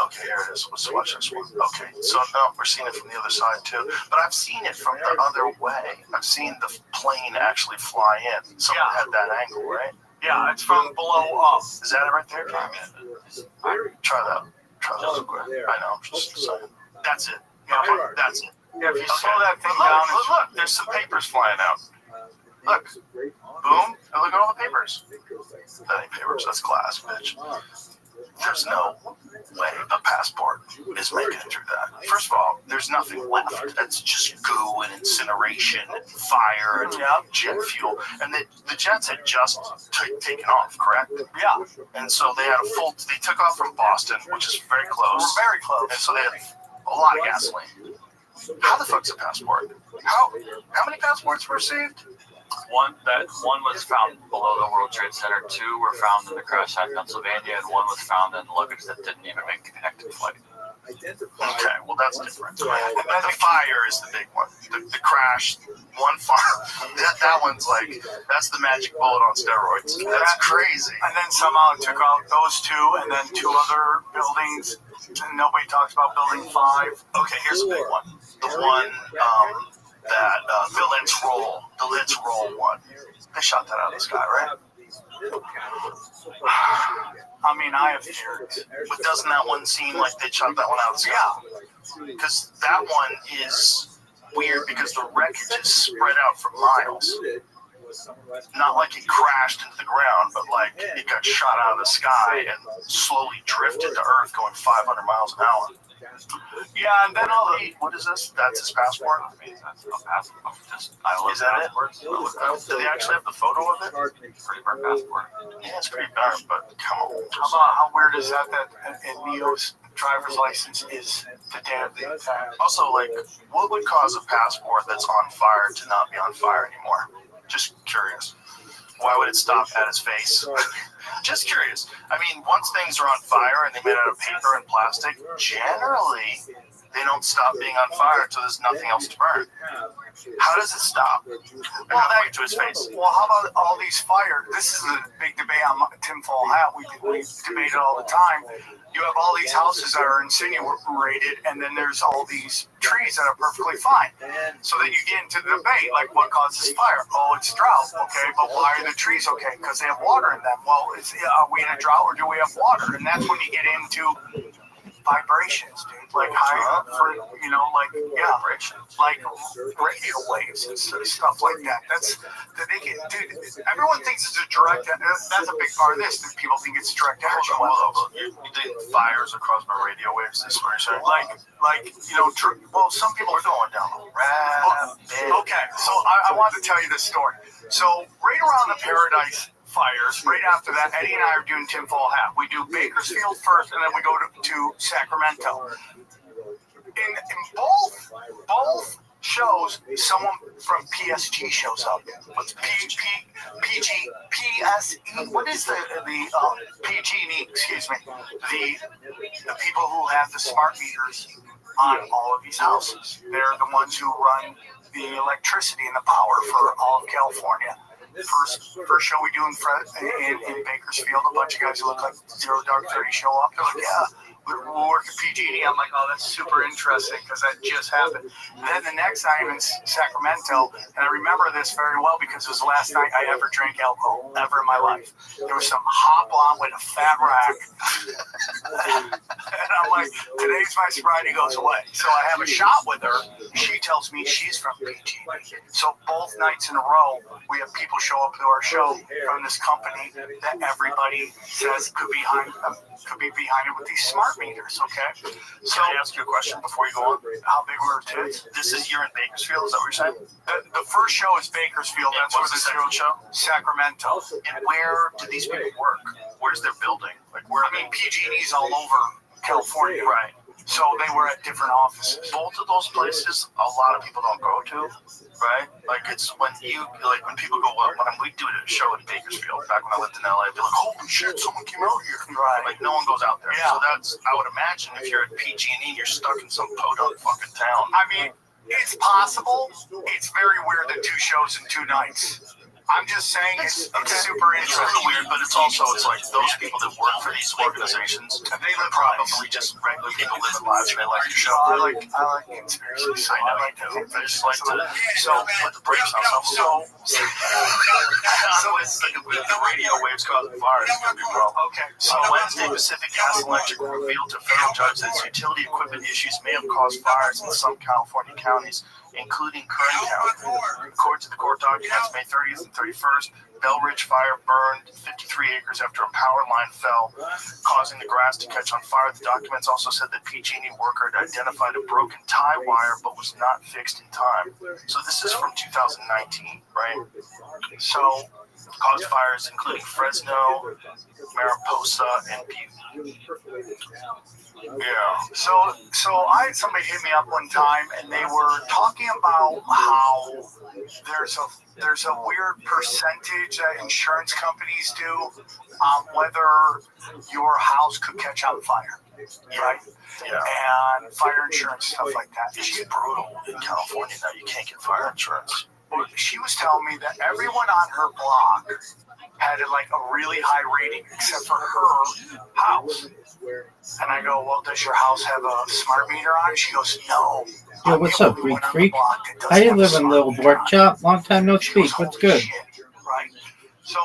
Okay, here it is. Let's watch this one. Okay, so no, we're seeing it from the other side too. But I've seen it from the other way. I've seen the plane actually fly in. So it had that angle, right? Yeah, it's from below up. Is that it right there? Try that. Try that real quick. I know, I'm just saying. That's it. Okay, that's it. Yeah, if you Okay. slow that thing But down, look, there's some papers flying out. Look. Boom, and look at all the papers. That ain't papers, that's glass, bitch. There's no way a passport is making it through that. First of all, there's nothing left. That's just goo and incineration and fire and jet fuel. And the jets had just taken off, correct? yeah, And so they had they took off from Boston, which is very close. we're very close. And so they had a lot of gasoline. How the fuck's a passport? How many passports were received? One was found below the World Trade Center. 2 were found in the crash site in Pennsylvania, and 1 was found in luggage that didn't even make the connected flight. Okay, well that's different. And the fire is the big one. The crash, one fire. That one's like, that's the magic bullet on steroids. That's crazy. And then somehow it took out those 2, and then 2 other buildings. And nobody talks about building 5. Okay, here's a big one. The one that the Let's Roll one. They shot that out of the sky, right? I mean, I have theories. But doesn't that one seem like they shot that one out of the sky? Yeah. Because that one is weird because the wreckage is spread out for miles. Not like it crashed into the ground, but like it got shot out of the sky and slowly drifted to Earth going 500 miles an hour. Yeah, and then all the. What is this? That's his passport? I mean, that's a passport. I love Is that it? passports. Do they actually have the photo of it? Pretty burnt passport. Yeah, it's pretty dark, but come on. How weird is that in Neo's driver's license is the day of the attack? Also, like, what would cause a passport that's on fire to not be on fire anymore? Just curious. Why would it stop at his face? Just curious. I mean, once things are on fire and they're made out of paper and plastic, generally they don't stop being on fire until there's nothing else to burn. How does it stop? Well, that, To his face. well, how about all these fires? This is a big debate on Tinfoil Hat. We debate it all the time. You have all these houses that are incinerated, and then there's all these trees that are perfectly fine. So then you get into the debate, like, what causes fire? Oh, it's drought. Okay, but why are the trees okay? Because they have water in them. Well, are we in a drought or do we have water? And that's when you get into vibrations, dude. Like high, like radio waves and stuff like that. Everyone thinks it's a direct. That's a big part of this. That people think it's direct energy. You think fires are caused by radio waves? This is what you're saying? Well, some people are going down the Okay, so I wanted to tell you this story. So right around the Paradise fires, right after that, Eddie and I are doing Tinfoil Hat. We do Bakersfield first, and then we go to Sacramento. In both shows, someone from PSG shows up. What's PSE? What is the PG&E? Excuse me. The people who have the smart meters on all of these houses. They're the ones who run the electricity and the power for all of California. First show we do in Bakersfield, a bunch of guys who look like Zero Dark 30 show up. They're like, yeah, we'll work at PG&E. I'm like, oh, that's super interesting because that just happened. And then the next night I'm in Sacramento, and I remember this very well because it was the last night I ever drank alcohol, ever in my life. There was some hot blonde with a fat rack. And I'm like, today's my sobriety goes away. So I have a shot with her. She tells me she's from PG. So both nights in a row, we have people show up to our show from this company that everybody says could be behind it with these smart meters, okay? So Can I ask you a question before you go on? how big were her tits? This is you're in Bakersfield, is that what you're saying? The first show is Bakersfield. Yeah, That's where what's the the zero second show? Sacramento. And where do these people work? Where's their building? Like where? I mean, PG&E's all over California. Right. So they were at different offices. Both of those places, a lot of people don't go to, right? Like it's when people go, well, when we do a show in Bakersfield, back when I lived in LA, I'd be like, holy shit, someone came out here. Right. Like no one goes out there. Yeah. So I would imagine if you're at PG&E, you're stuck in some podunk fucking town. I mean, it's possible. It's very weird that 2 shows in 2 nights. I'm just saying it's super It's interesting. weird, but it's like those people that work for these organizations, they live probably just regular people living lives and they like the show. I like conspiracy. I know you do. I just like to put the brakes on something. The radio waves causing fires is going to be a problem. Okay, So Wednesday, Pacific Gas and Electric revealed to a federal judge that its utility equipment issues may have caused fires in some California counties, including Kern County. According to the court documents, May 30th and 31st, Bell Ridge Fire burned 53 acres after a power line fell, causing the grass to catch on fire. The documents also said that PG&E worker had identified a broken tie wire but was not fixed in time. So this is from 2019, right? So caused fires including Fresno, Mariposa, and Butte. Yeah. So I had somebody hit me up one time, and they were talking about how there's a weird percentage that insurance companies do on whether your house could catch on fire, right? Yeah. And fire insurance, stuff like that. It's brutal in California now. You can't get fire insurance. She was telling me that everyone on her block had like a really high rating except for her house. And I go, well, does your house have a smart meter on it? She goes, no. Yo, what's up, Greek Freak? How you living, little pork chop? Long time no speak. What's good? Right. So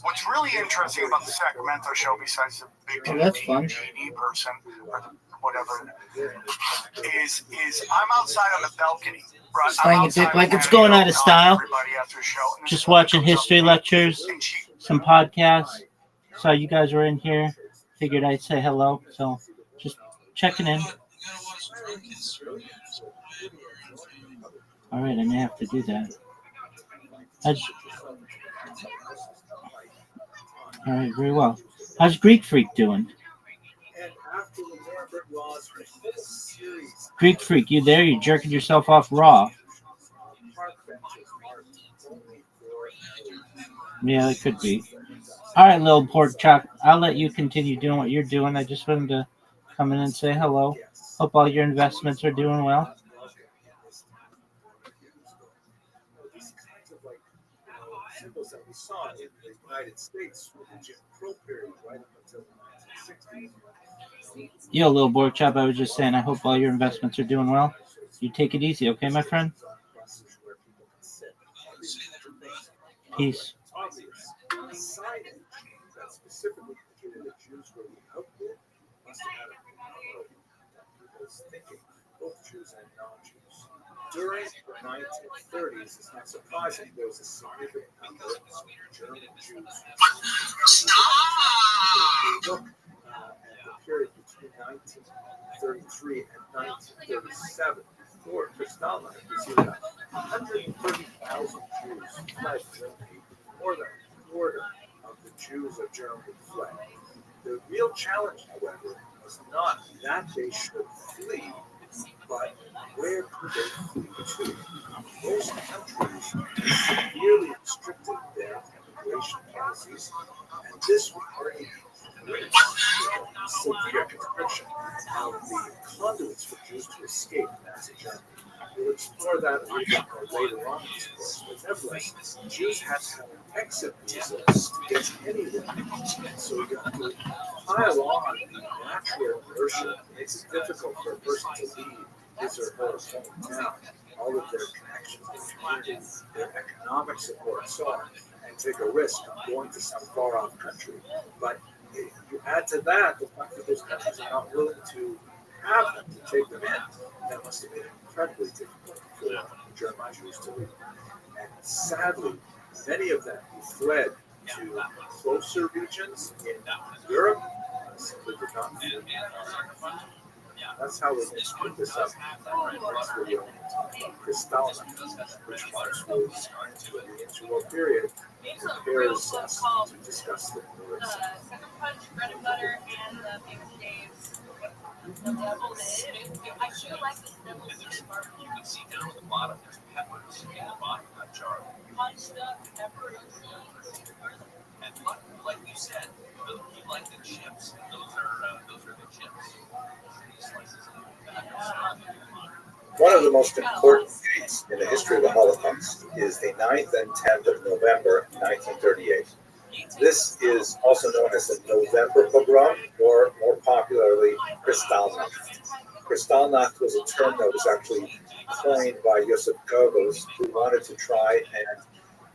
what's really interesting about the Sacramento show, besides the big Oh, that's fun. G&E person or whatever, is I'm outside on the balcony. Right? Slang it dick like it's going out of style. Just watching history lectures, some podcasts. Saw you guys were in here. Figured I'd say hello. So just checking in. All right, I may have to do that. All right, very well. How's Greek Freak doing? Greek Freak, you there? You jerking yourself off raw? Yeah, it could be. All right, little pork chop. I'll let you continue doing what you're doing. I just wanted to come in and say hello. Hope all your investments are doing well. These kinds of symbols that we saw in the United States with the Jim Crow period right up until the 1960s. Yo, little pork chop, I was just saying, I hope all your investments are doing well. You take it easy, okay, my friend? Peace. Obvious. Signage that specifically indicated that Jews were the outward must have had a phenomenal impact on people's thinking, both Jews and non-Jews. During the 1930s, it's not surprising there was a significant number of German Jews. Look at the period between 1933 and 1937, before Kristallnacht, you see that 130,000 Jews fled Germany. More than a quarter of the Jews of Germany fled. The real challenge, however, was not that they should flee, but where could they flee to? Most countries severely restricted their immigration policies, and this would already create severe constriction of the conduits for Jews to escape Nazi Germany. We'll explore that a little bit more later on in this course, but nevertheless, Jews had to have exit visas to get anywhere. So you have to pile on the natural inertia that makes it difficult for a person to leave his or her hometown, all of their connections with the community, their economic support, and so on, and take a risk of going to some far-off country. But if you add to that the fact that those countries are not willing to have them, to take them in, that must have been incredibly difficult for the German Jews to leave. And sadly, many of them who fled to closer regions in Europe simply did not flee. That's how we're going to split this up in the next video. Kristallnacht, which marks the interwar period, prepares us to discuss the lyrics. Second punch, bread and butter, and the famous days. The deviled egg. I feel like the deviled egg barbecue. You can see down at the bottom, there's peppers in the bottom of that jar. Punched up pepper and cheese. And like you said, you like the chips. Those are the chips. Slices of One of the most important dates in the history of the Holocaust is the 9th and 10th of November, 1938. This is also known as the November pogrom, or more popularly, Kristallnacht. Kristallnacht was a term that was actually coined by Joseph Goebbels, who wanted to try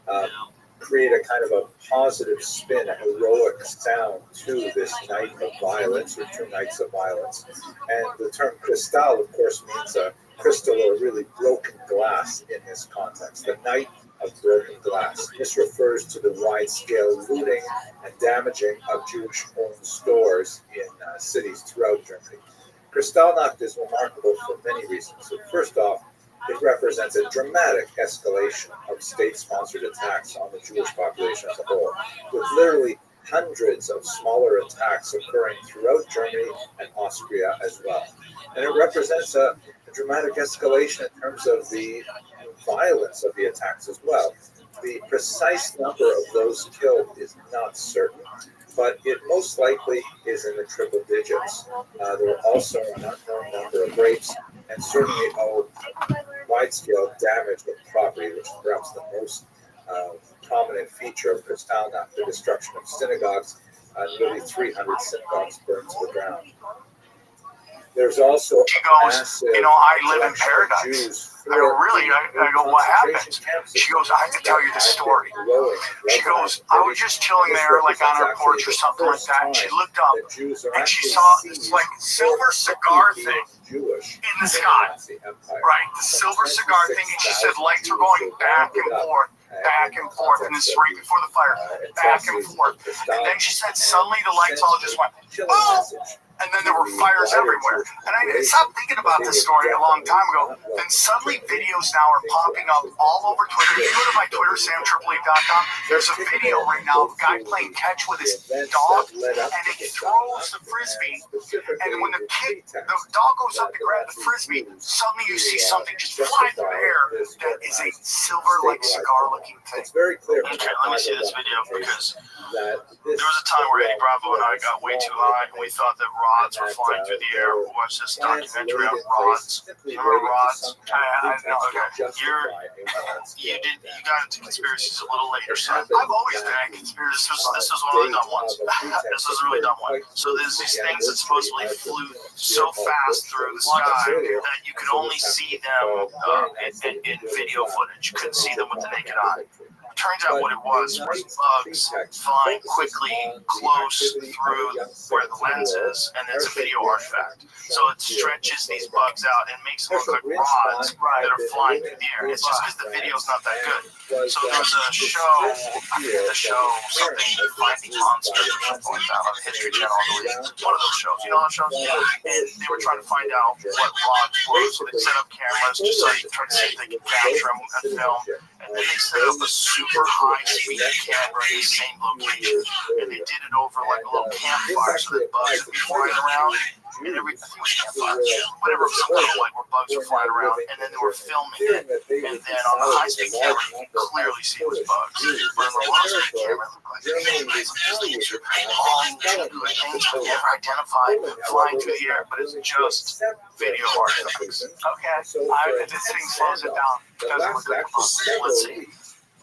and create a kind of a positive spin, a heroic sound to this night of violence, or 2 nights of violence. And the term Kristall, of course, means a crystal or really broken glass in this context, the night of broken glass. This refers to the wide-scale looting and damaging of Jewish-owned stores in cities throughout Germany. Kristallnacht is remarkable for many reasons. So first off, it represents a dramatic escalation of state-sponsored attacks on the Jewish population as a whole, with literally hundreds of smaller attacks occurring throughout Germany and Austria as well. And it represents a dramatic escalation in terms of the violence of the attacks as well. The precise number of those killed is not certain, but it most likely is in the triple digits. There were also an unknown number of rapes, and certainly wide-scale damage of property, which is perhaps the most prominent feature of Kristallnacht, the destruction of synagogues, nearly 300 synagogues burned to the ground. There's also She goes, I live in paradise. I go, really? I go, what happened? She goes, I have to tell you the story. She goes, I was just chilling there, like on her porch or something like that, and she looked up, and she saw this, like, silver cigar thing in the sky, right? The silver cigar thing, and she said lights were going back and forth, and this is right before the fire, back and forth. And then she said suddenly the lights all just went, oh! And then there were fires everywhere. And I stopped thinking about this story a long time ago. Then suddenly videos now are popping up all over Twitter. You go to my Twitter, samtripoli.com. There's a video right now of a guy playing catch with his dog, and he throws the frisbee. And when the dog goes up to grab the frisbee, suddenly you see something just fly through the air that is a silver, like, cigar-looking thing. It's very clear. Okay, let me see this video, because there was a time where Eddie Bravo and I got way too high, and we thought that rods were flying through the air. We watched this documentary on rods. Do you remember rods? I know. Okay. You got into conspiracies a little later, son. I've always been a conspiracy. This was one of the dumb ones. This was a really dumb one. So there's these things that supposedly flew so fast through the sky that you could only see them in video footage. You couldn't see them with the naked eye. Turns out what it was bugs flying quickly close through where the lens is, and it's a video artifact. So it stretches these bugs out and makes them look like rods that are flying through the air. It's just because the video's not that good. So there's a show, I forget the show, something Finding Monsters or something like that on the History Channel, I believe. One of those shows. You know those shows? And they were trying to find out what rods were. So they set up cameras just so you try to see if they could capture them and film. And then they set up a super high speed camera in the same location. And they did it over like a little campfire so that bugs would be flying around. And I think it was campfire, whatever, some kind of light where bugs were flying around. And then they were filming it. And then on the high speed camera, you can clearly see it was bugs. But on the low speed camera, it looked like these long, things we never identified flying through the air, but it's just video artifacts. Okay, this thing slows it down. Doesn't look like a book. Let's see.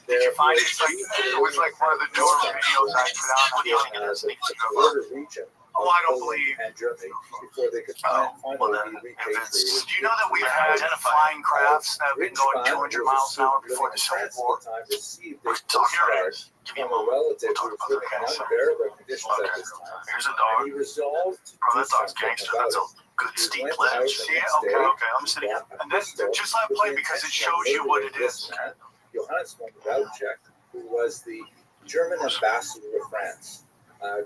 Did you find it? It was like one of the newer videos I put out. What do you think it is? Think it's a good Oh, I don't believe. Before they could well finally then, be if it's, Do you know that we've had flying crafts that have been going 200 miles an hour before the Civil War? we're talking about it. Give me a moment. relative who lived in unbearable conditions at this time. Here's a And dog. he resolved to Bro, do that dog's something gangster. about That's a it. good steep He went ledge. out See, the okay, next Okay, I'm sitting day, up. And this, just let it play because it shows you what it is. Johannes von Rothschild, who was the German ambassador to France.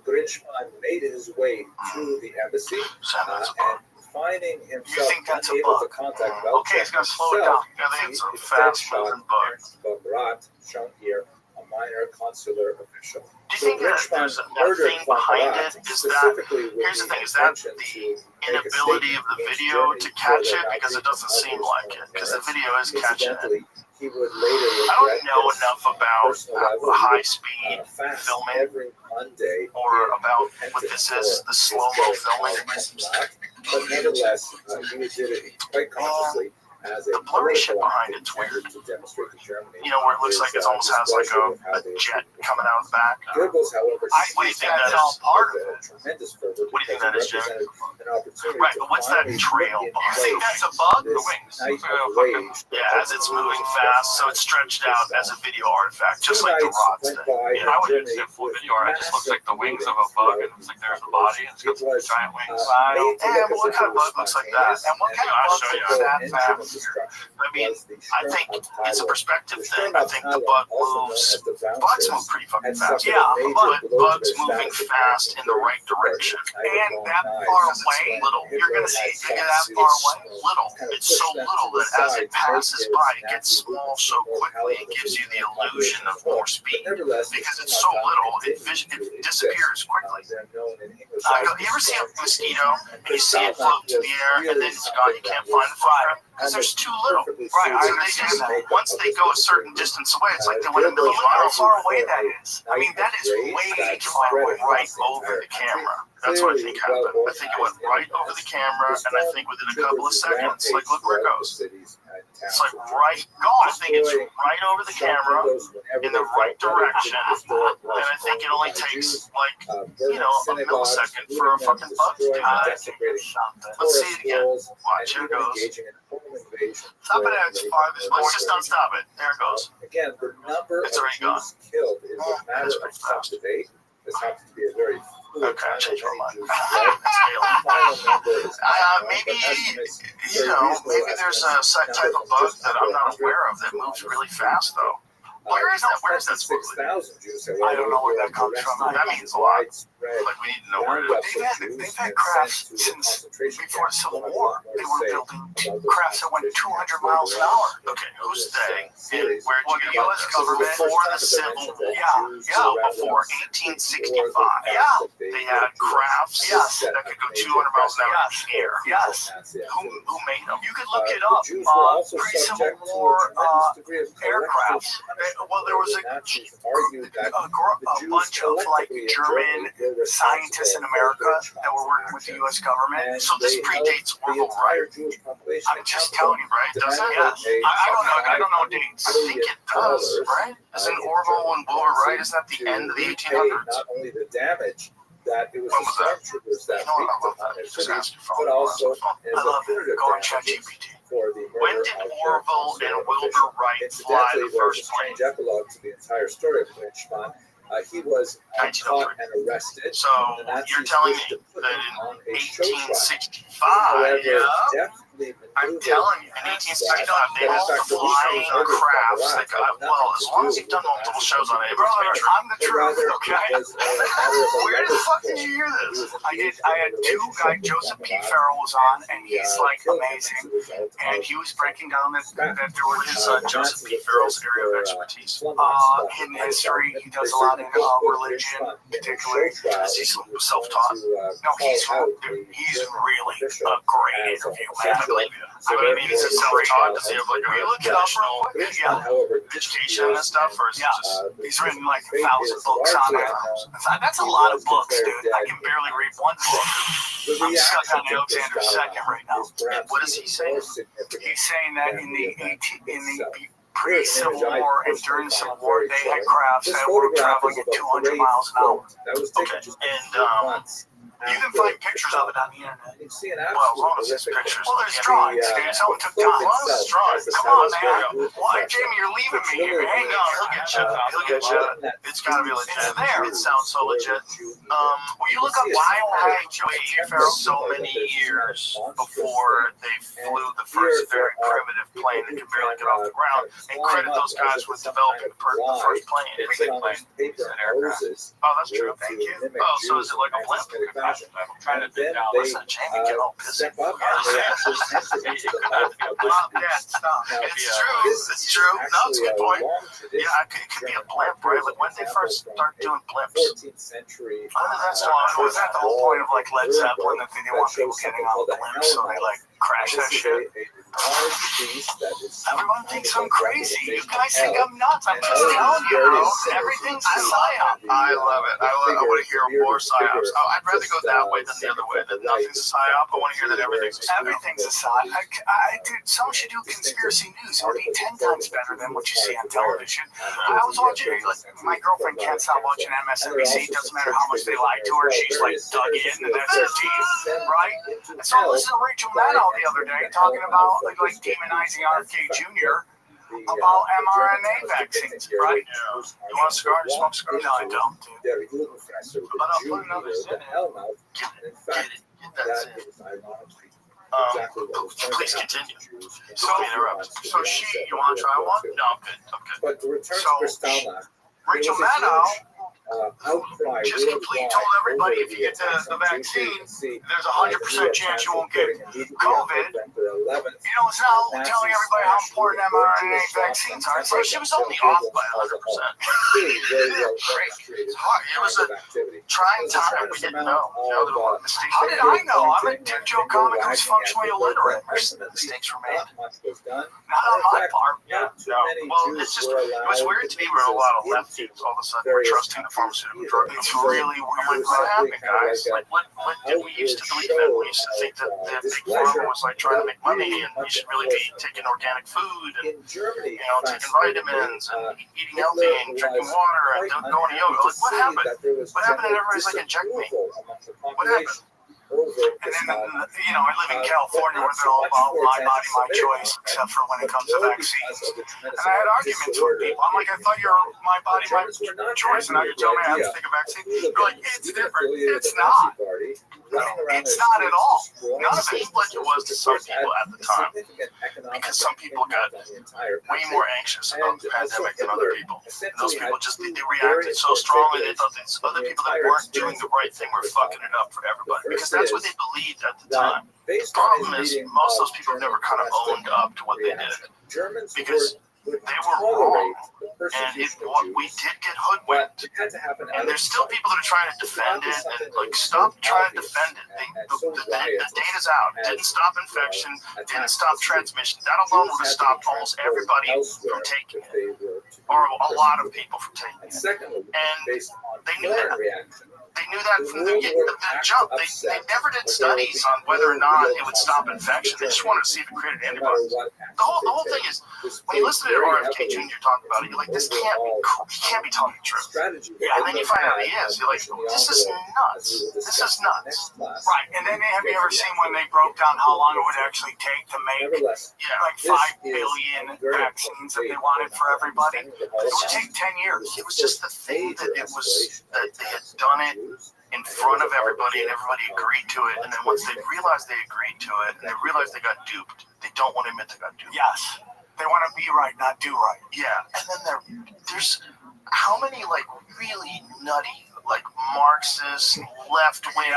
Grinchman made his way to the embassy That's a bug. and finding You himself think that's a unable to bug? contact Okay, it's gonna slow it down. I think it's a fast-moving bug. Von Rath, shown here, a minor consular official. Do you think that there's that thing behind it? Is that, here's the thing, is that the inability of the video to catch it? Because it doesn't seem like it. Because the video is catching it. He would later I don't know enough about high-speed filming every Monday or about what this is, the slow-mo filming. But nevertheless, he did it quite consciously as a The blurry shit behind it's weird. to demonstrate to Germany. You know, where it looks like it almost has like a jet coming out of the back. Goebbels, however, What do you think that is? part of it. Tremendous fervor. What do you think that is, Jim? Right, but what's that trail You behind think it? that's a bug? The wings. Yeah, as it's moving fast, so it's stretched out as a video artifact, just like the rods thing. Yeah, I would use it full video. It just looks like the wings of a bug, and it's like there's the body, and it's got some giant wings. Yeah, but what kind of bug looks like that? And what kind of I'll bug show you. is that fast? I mean, I think it's a perspective thing. I think the bug moves. Bugs move pretty fucking fast. Yeah, but bugs moving fast in the right direction. And that far away, Little. you're gonna see it that far away. Little. It's so little that as it passes by, it gets small so quickly. It gives you the illusion of more speed. Because it's so little, it disappears quickly. You ever see a mosquito and you see it float to the air and then it's gone? You can't find the fire because there's too little. Right, So they just, once they go a certain distance away, it's like they went a million Look how miles. far away that is. I mean, that is way too far away. Right over the camera. That's what I think happened. I think it went right over the camera, and I think within a couple of seconds, like, look where it goes. It's like right, I think it's right over the camera in the right direction, and I think it only takes like, a millisecond for a fucking bug to do that. Let's see it again. Watch, here it goes. Stop it at its farthest Let's point. just don't stop it. There it goes. Again, the number It's of already gone. Jews killed is a matter of some debate. This happens to be a very fluid Okay, time change of my many mind. Jews' lives. The final number is Maybe there's a type of bug that I'm not aware of that moves really fast, though. Where is that? Where is that supposed to be? 6,000 Jews, I don't know where that comes from. That means a lot. Like, we need to know where it is. They've had crafts since before the Civil War. They were building crafts that went 200 miles an hour. Okay, who's they? And where Well, did the you U.S. get this? government- Before the Civil War. So before 1865. Yeah. They had crafts Yes. that could go 200 miles an hour in the air. Yes. Who made them? You could look it up. Pre-Civil War aircrafts. well, there was a bunch of like German scientists in America that were working with the U.S. government. So this predates Orville Wright. I'm just telling you, Right? Does it? Yes. I don't know dates. I think it does, right? Isn't Orville and Wilbur Wright, is that the end of the 1800s? Not only the damage that it was When the was that? stormtroopers that You know wreaked what, upon I their love that. city, Disaster phone. but also as I love a punitive it. Go on damages ChatGPT. for the When murder did of Orville their and consular Wilbur official. Wright fly Incidentally, the there's a first plane? strange epilogue to the entire story of Lynchman. He was caught and arrested. So The Nazis you're telling wished me to put that him on in a show trial. 1865, However, yeah? deftly I'm maneuvered telling you, in 1865, they had flying crafts that got, well, as long as you've done multiple shows on it, Brother, it's true. I'm the truth, okay? Where the fuck did you hear this? I had two guys, Joseph P. Farrell was on, and he's like amazing. And he was breaking down that there were His son, Joseph P. Farrell's area of expertise. hidden history. He does a lot in religion, particularly. Is he self-taught? No, he's really a great interview, man. I believe you. I mean, he's a self-taught. Does he have like a professional education and stuff, or is he just? He's written like 1,000 books on it. That's a lot of books, dude. I can barely read one book. I'm stuck on Alexander II right now. And what is he saying? He's saying that in the pre-Civil War and during the Civil War, they had crafts that were traveling at 200 miles an hour. Okay, and you can find pictures of it on the internet. Well, as long as it's pictures. Well, there's drawings, dude. Someone took time. As long as it's drawings. Come on, man. Why, Jamie, you're leaving me here. Hang No, on. he'll get you. He'll get you. It's gotta be legit. It's there. It sounds so legit. Will you look up why Joey Farrell so many years before they flew the first very primitive plane that could barely get off the ground, and credit those guys with developing the first plane? It's a plane. It's an aircraft. Oh, that's true. Thank you. Oh, so is it like a blimp? I'm trying to think now. Listen, Jamie, get all pissy. Step up and they actually entered into the battlefield. It's true. It's true. No, it's a good point. Yeah, it could be a blimp, right? Like when they first start doing blimps. 14th century. Was that the whole point of like Led Zeppelin, that they didn't want people getting on blimps, so they like crash that shit? Everyone thinks I'm crazy. You guys think I'm nuts. I'm just telling you, bro. Everything's a psyop. I love it. I want to hear more psyops. I'd rather go that way than the other way. That nothing's a psyop. I want to hear that everything's a psyop. Everything's a psyop. Dude, someone should do conspiracy news. It would be 10 times better than what you see on television. I was watching, like, my girlfriend can't stop watching MSNBC. It doesn't matter how much they lie to her. She's like dug in, and that's her teeth, right? And so I listened to Rachel Maddow the other day talking about like demonizing RFK Jr. about mRNA vaccines, right? Yeah. You want a cigar? You smoke a cigar? No, I don't. But I'll put another in it. Get that in. Please continue. So interrupt. So you want to try one? No, I'm good. I'm good. But to return So, to Kristallnacht, Rachel Maddow outcry just completely told everybody if you get the vaccine, there's a 100% chance you won't get COVID. You know, it's now telling everybody how important mRNA vaccines are. So she was only off by 100%. It's hard. It was a trying time. We didn't know. You know, there were mistakes. How did I know? I'm a Dick Joe comic who's functionally illiterate. Mistakes were made. Not on my part. Yeah, no. Well, it's just, it was weird to me where a lot of lefties all of a sudden were trusting the pharmaceutical drug. It's really weird. What happened, guys? Like, what did we used to believe in? We used to think that big pharma was like trying to make money, and we should really be taking organic food and taking vitamins and eating healthy and drinking water and going to yoga. Like, what happened? What happened? And everybody's like, inject me. What happened? And then, I live in California where they're all about my body, my choice, except for when it comes to vaccines. And I had arguments with people. I'm like, I thought you were my body, my choice, and now you're telling me I have to take a vaccine. They're like, it's different. It's not. No, it's not at all. None of it like it was to some people at the time, because some people got way more anxious about the pandemic than other people. And those people just they reacted so strongly. They thought these other people that weren't doing the right thing were fucking it up for everybody, because that's what they believed at the time. The problem is most of those people never kind of owned up to what they did, because they were wrong. We did get hoodwinked. It had to happen. And there's still people that are trying to defend it, and like, stop trying to defend it. The data's out. Didn't stop infection, didn't stop transmission. That alone would have stopped almost everybody from taking it, or a lot of people from taking it. Secondly, And based on they knew that. reaction. They knew that from the jump. They never did studies on whether or not it would stop infection. They just wanted to see if it created antibodies. The whole thing is, when you listen to RFK Jr. talk about it, you're like, this can't be cool. He can't be telling the truth. And then you find out he is. You're like, this is nuts. This is nuts. Right. And then have you ever seen when they broke down how long it would actually take to make like 5 billion vaccines that they wanted for everybody? It would take 10 years. It was just the thing that it was that they had done it in front of everybody and everybody agreed to it. And then once they realized they agreed to it and they realized they got duped, they don't want to admit they got duped. Yes. They want to be right, not do right. Yeah. And then there's how many like really nutty, like Marxist, left-wing,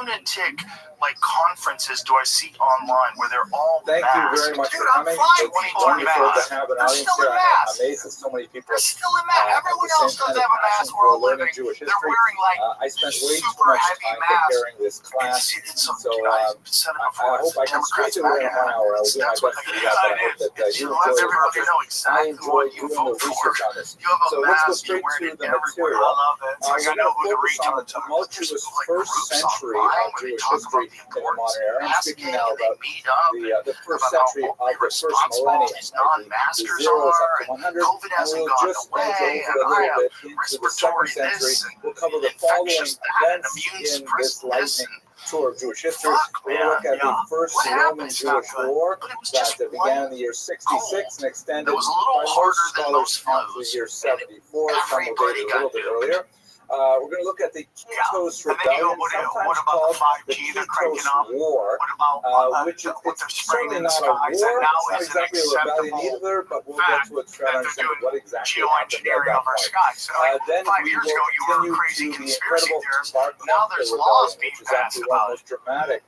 lunatic like conferences do I see online where they're all Thank masked? you very much Dude, for I'm coming. fine It's with wonderful masks. to have an They're audience still here. in I'm masks. amazed that so many people They're still in mask. Everyone have the else same does kind have of a mask passion where for we're living. learning Jewish They're history. wearing like I spent way too super much heavy time masks. preparing this class. It's so, So I said it I before. hope I can squeeze it in 1 hour. I'll do my That's best what to do that, but I hope that you lets enjoy everybody it. know I exactly enjoy what you doing the vote for. research on this. You have a So let's go mask, straight you wear to it the everywhere. material. I love it. It's like I We're know going who to to focus reach on all the the time. tumultuous Like first groups century online of where they Jewish talk history about the in the importance modern era. of I'm masking, speaking now and they about meet up the first about century how of the first irresponsible millennium, these the non-maskers zeros are, up to and 100, COVID and hasn't we'll gone just away, edge over and a I little have bit into the second respiratory century. this, and We'll cover the following infectious that, and events immune in this suppressant this, lightning tour of Jewish history. Fuck, We're going to look at the Yeah. first What Roman happened? It's not Jewish good. War But it was that just began in one the year 66 and extended that was a little by most harder than scholars most count to the flus, year and 74. Some will everybody date it a little got bit duped. earlier. We're going to look at the Kitos And then you go, Rebellion, what sometimes about called the 5G the they're cranking Kitos up? War, What about which is what they're it's spraying certainly in the not a skies war. and now It's not is an exactly a rebellion acceptable either, but we'll get to it to try to that they're understand doing what exactly happened at geoengineering that of our point. skies. So like Then 5 we years will ago, you were continue crazy to the conspiracy incredible theorists. Bar Now Kokhba there's rebellion, laws being which is passed actually one of the about most dramatic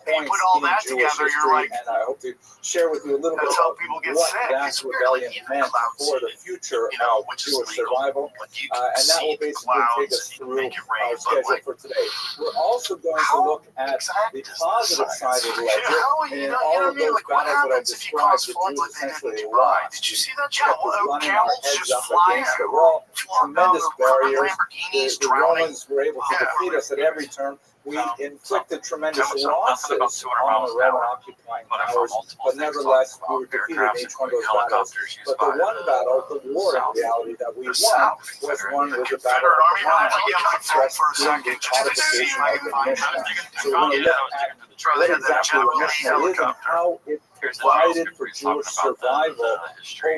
You points put all in that Jewish together, you're history, like, and I hope to share with you a little bit that's how about people get what sick. that It's weird, rebellion like, even meant clouds for the in it, future you know, of which is Jewish legal. survival. Like you can And that see will the basically take clouds us and you through make it rain, our but schedule like, for today. We're also going to how look at exact the is positive this side of the science? ledger, How and you in know, all what I of mean? those Like, what battles that I've happens if you described, cause the floods Jews like they did in essentially Dubai? lost. Did you see that? Kept us running our Camels heads just up flying against the wall. Tremendous barriers. Lamborghinis The drowning. Romans were able to Yeah. defeat us at every turn. We inflicted tremendous Nothing losses about 200 on miles the an Roman hour. occupying But I found powers, multiple but things nevertheless, talking we were about defeated in aircrafts each one of and those battles. helicopters used But by the one battle, the war in South. reality that we The won, South was Confederate. one with the battle Confederate of Army. the I Rhine. had to get my phone for a second. Codification of the Mishnah. So we're going to look at They what had that exactly the Japanese Mishnah is and helicopter. how it provided for Jewish survival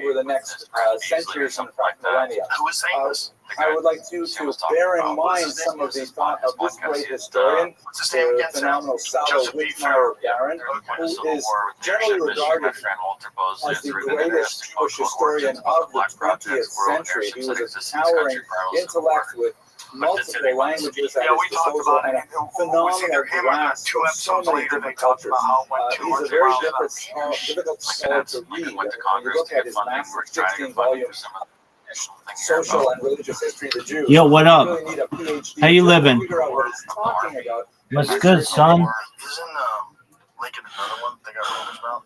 over the next centuries and in fact millennia. Who was saying this? I would like you to bear in mind some of the thought of this great historian, What's his name the again, Sam? phenomenal Salo Joseph B. Whitmire Garin, Who who is generally regarded as the greatest Jewish historian of the 20th century. He was a towering intellect with multiple languages at Yeah, his we talked disposal about and it. a It was phenomenal either him or grasp two of so episodes many later, they different talked cultures. about how it went He's a 200 very miles. difficult scholar to read. When you look at his massive 16-volume social and religious history of the Jews. Yo, what up? You really need a PhD How you to living? figure out what he's talking about. What's good, son? Isn't Lincoln another one they got rumors about?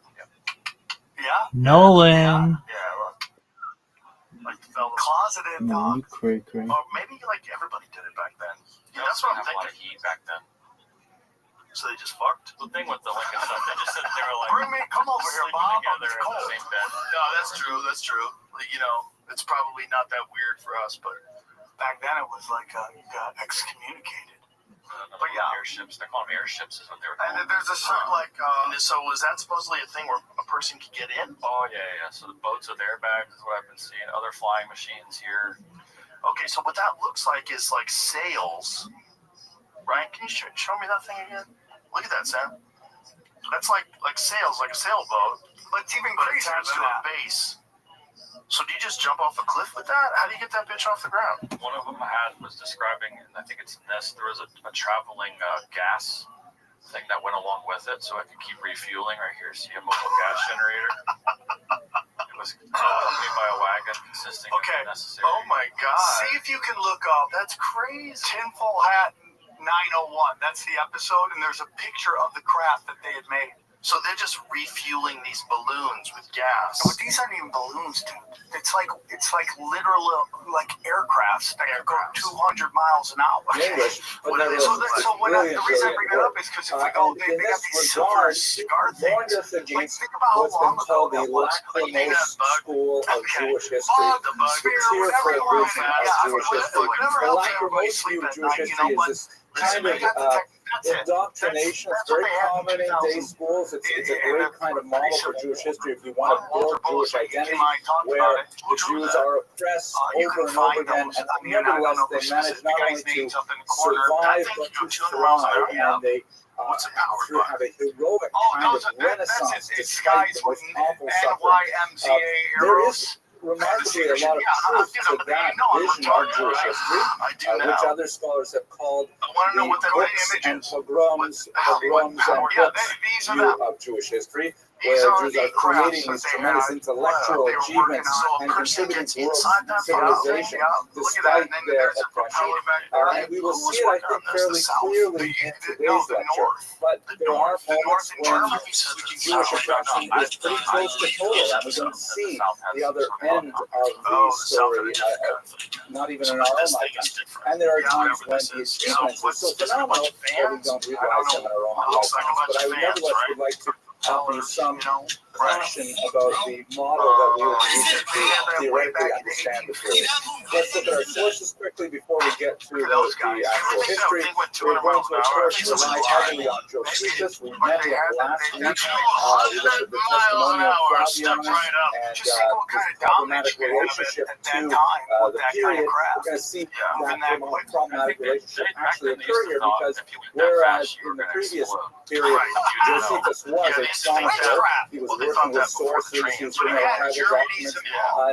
Yeah. Nolan. Yeah, like the fellow. Closeted dog. You cray. Or maybe like everybody did it back then. Yeah, that's what I'm Have a lot of thinking. heat back then. So they just fucked. The thing with the Lincoln stuff, they just said they were like Bring me, come over here, sleeping Bob. together It's in the cold. same bed. No, that's true. That's true. Like, you know, it's probably not that weird for us, but Back then, it was like you got excommunicated. But yeah, airships. They're calling them airships, is what they were And calling. then there's a certain like. so was that supposedly a thing where a person could get in? Oh yeah. So the boats with airbags is what I've been seeing. Other flying machines here. Okay, so what that looks like is like sails, right? Can you show me that thing again? Look at that, Sam. That's like sails, like a sailboat, But it's even but crazier attached than to a that. base. So do you just jump off a cliff with that? How do you get that bitch off the ground? One of them I had was describing, and I think it's in this. There was a traveling gas thing that went along with it, so I could keep refueling. Right here, see a mobile gas generator. It was accompanied by a wagon consisting of Okay. necessary. Oh my God. See if you can look up. That's crazy. Tinfoil Hat 901. That's the episode, and there's a picture of the craft that they had made. So they're just refueling these balloons with gas. But these aren't even balloons, dude. It's like literally like aircrafts that go 200 miles an hour. English, but What are they- So the reason I bring that up is because if we go, in they got this these silver regard, cigar warned things. us Like, against think about how what's been long ago called the that was. lachrymose school of Okay. Jewish history. Bug, The bug, spear, tearful whatever you want. version Yeah, of Jewish history. whatever The else everybody lachrymose sleep view of at Jewish night, history but is this kind they got the of tech. That's it. indoctrination. It's That's what very they had in common in day 2000. schools. It's a And great kind of model for Jewish history. If you want to Walter build Jewish Bullock identity, came out and talked where about it. the Jews are oppressed You over can and over find again, those. and I mean, I don't nevertheless know they the manage specific not only guy's to names up in the corner. survive That but thing to you go 200 miles an hour, thrive, yeah. and they What's the power have a heroic kind of renaissance It's despite guys the with most awful suffering. NYMZA There arrows. is remarkably a lot of truth to that vision of Jewish history, I do now. which other scholars have called I want to know the what that books image and is. pogroms and Yeah, books these are view the of Jewish history, These where are Jews the are crafts creating that these they tremendous had. intellectual They were achievements working on. and So a person contributing gets to world inside that civilization Look at that, despite and then their there's a oppression. propeller back there. And we will Who was see it, I working think, on this? fairly The South? clearly in today's the lecture. North. But The there are North. The moments North in when Germany says the it's Jewish South. oppression is pretty close to total, and we're going to see the other end of the story, not even in our own lifetime. And there are times when the achievements are so phenomenal that we don't realize them in our own lifetimes. But I would nevertheless would like to offer some caution about the model that we will use to theoretically understand the period. Let's look at our sources quickly before we get to the actual history. We're going to, of course, rely heavily on Josephus. We met him last week. We looked at the testimony of Flavianus and his problematic relationship to the period. We're going to see that problematic relationship actually occur here because whereas in the previous period, Josephus was a chronicler, he was working with sources, he was doing archival documents.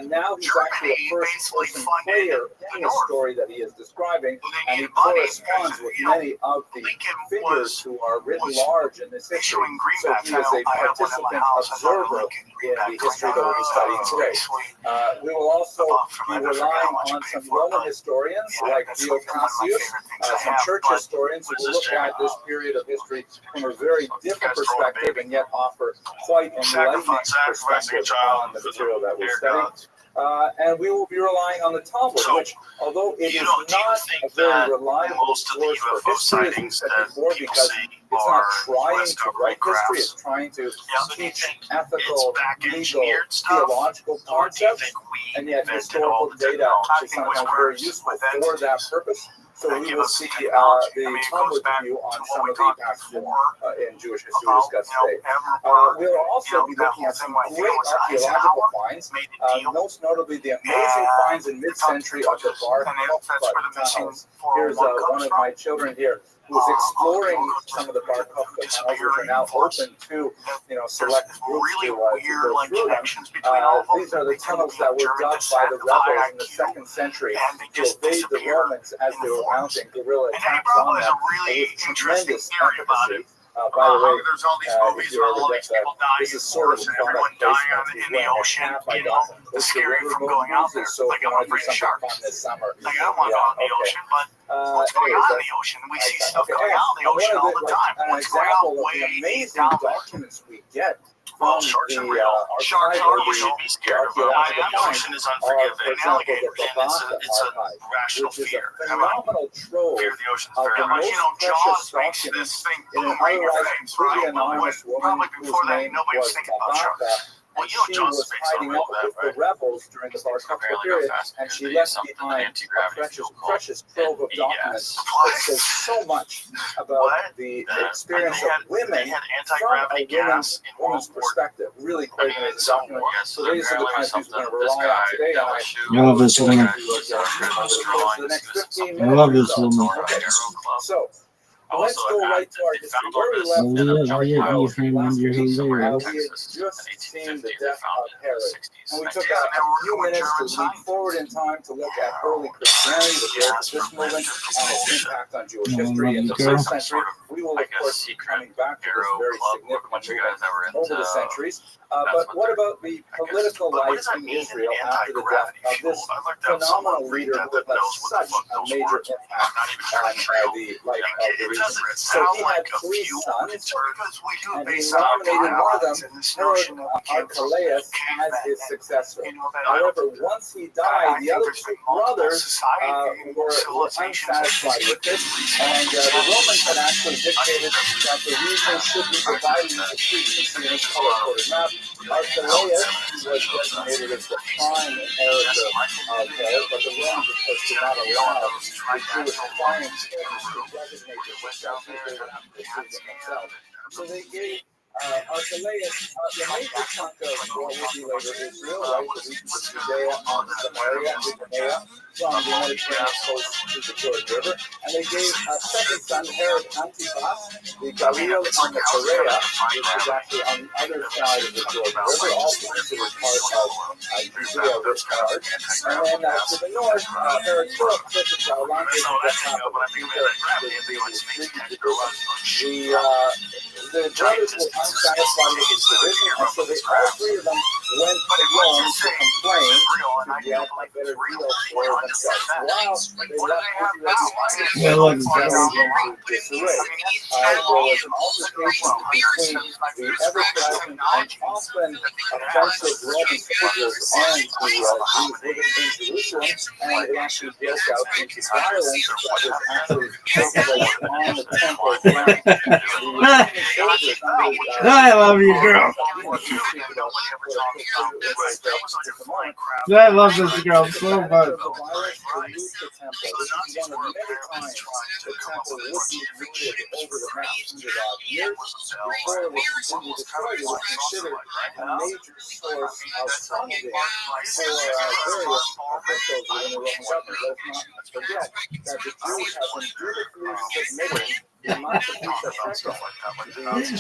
Now he's actually a first-person player in the story that he is describing, and he corresponds with many of the figures who are written large in this history. So he is a participant observer in the history that we'll be studying today. We will also be relying on some Roman historians like Dio Cassius, some church historians who will look at this period of history from a very different perspective and yet offer quite enlightening perspective on the material that we're studying. And we will be relying on the Talmud, which, although it is not a very reliable source for history, as we said before, because it's not trying to write history, it's trying to teach ethical, legal, theological concepts, and yet historical data is sometimes very useful for that purpose. So we will see the Talmud view on some of the passages in Jewish history we discussed today. We'll also be looking at some great archaeological finds, most notably the amazing finds in mid-century of the Bar Kokhba tunnels. Here's one of my children here who's exploring some of the Bar Kokhba tunnels, which are now open to select groups to go through them. These are the tunnels that were dug by the rebels in the 2nd century to evade the Romans as they were mounting guerrilla attacks on them with tremendous efficacy. By the way, there's all these movies where all these people die this is sort of and everyone dying in the ocean, scary from going out there. So Like, I'm afraid of sharks. this summer. Like, I don't want to go out in the ocean, but what's going on in the ocean? We see stuff going out in the ocean all the time. An What's going example on of way the amazing down there? documents we get Well, from sharks the are real. Sharks are real. You should be scared of them. The ocean is unforgiving. for example, the And it's a archive, rational which is fear. a phenomenal trove Fear of the ocean is of very the much. most precious Jaws makes documents this thing in an boom right in your otherwise face, completely right? anonymous woman Probably whose before that, name nobody was was thinking about sharks. Tabata, Well, and you know, she Jaws was makes it hiding real out bad, with the right? rebels during the Bar Kokhba Barely go period, fast and because she they left something behind a anti-gravity precious, fuel called precious trove of documents that says so much about What? the And experience they had- of women they had from anti-gravity a gas in woman's World War perspective. Really I quite mean, amazing it's some document. yes, So these are the apparently kinds of things something we're going to this rely on guy today, and I You're visiting. the next 15 I love minutes or this so. woman. Okay. So Let's go right to our history. Where we left Oh, yeah, you hear me under we here. had just seen the death of Herod, and we took a few minutes to leap forward in time to look at early Christianity, the growth of this movement, and its impact on Jewish history in the first century. We will, of course, be coming back to this very significant movement over the centuries. But what about the political life in Israel after the death of this phenomenal leader who had such a major impact on the life of the region? So he had 3 sons, and he nominated one of them, Herod Archelaus, as his successor. However, once he died, the other 2 brothers were unsatisfied with this, and the Romans had actually dictated that the region should be divided into 3. You can see in this color-coded map. Archelaus was designated as the prime inheritor of Herod, but the Romans, of course, did not allow the Jewish foreign kings to designate the successors. They would have to choose themselves. So they gave Archelaus the major chunk of what would be later Israel, right? The regions of Judea and Samaria, Idumea, from the Mediterranean coast to the Jordan River. And they gave a second son, Herod Antipas, the Galil and the Perea, which is actually on the other side of the Jordan River, also considered part of Judea, this part. And then to the north, Herod Philip, Clifford, Alonso, the brothers were unsatisfied with his division, and so they all 3 of them went to Rome to complain to get a better deal for themselves. While they left Israel into disarray, there was an altercation between the ever-present and often offensive Roman soldiers and the Jews living in Jerusalem, and it actually broke out into violence that was actually escalated on the temple ground. I love you, girl. I love this girl so much.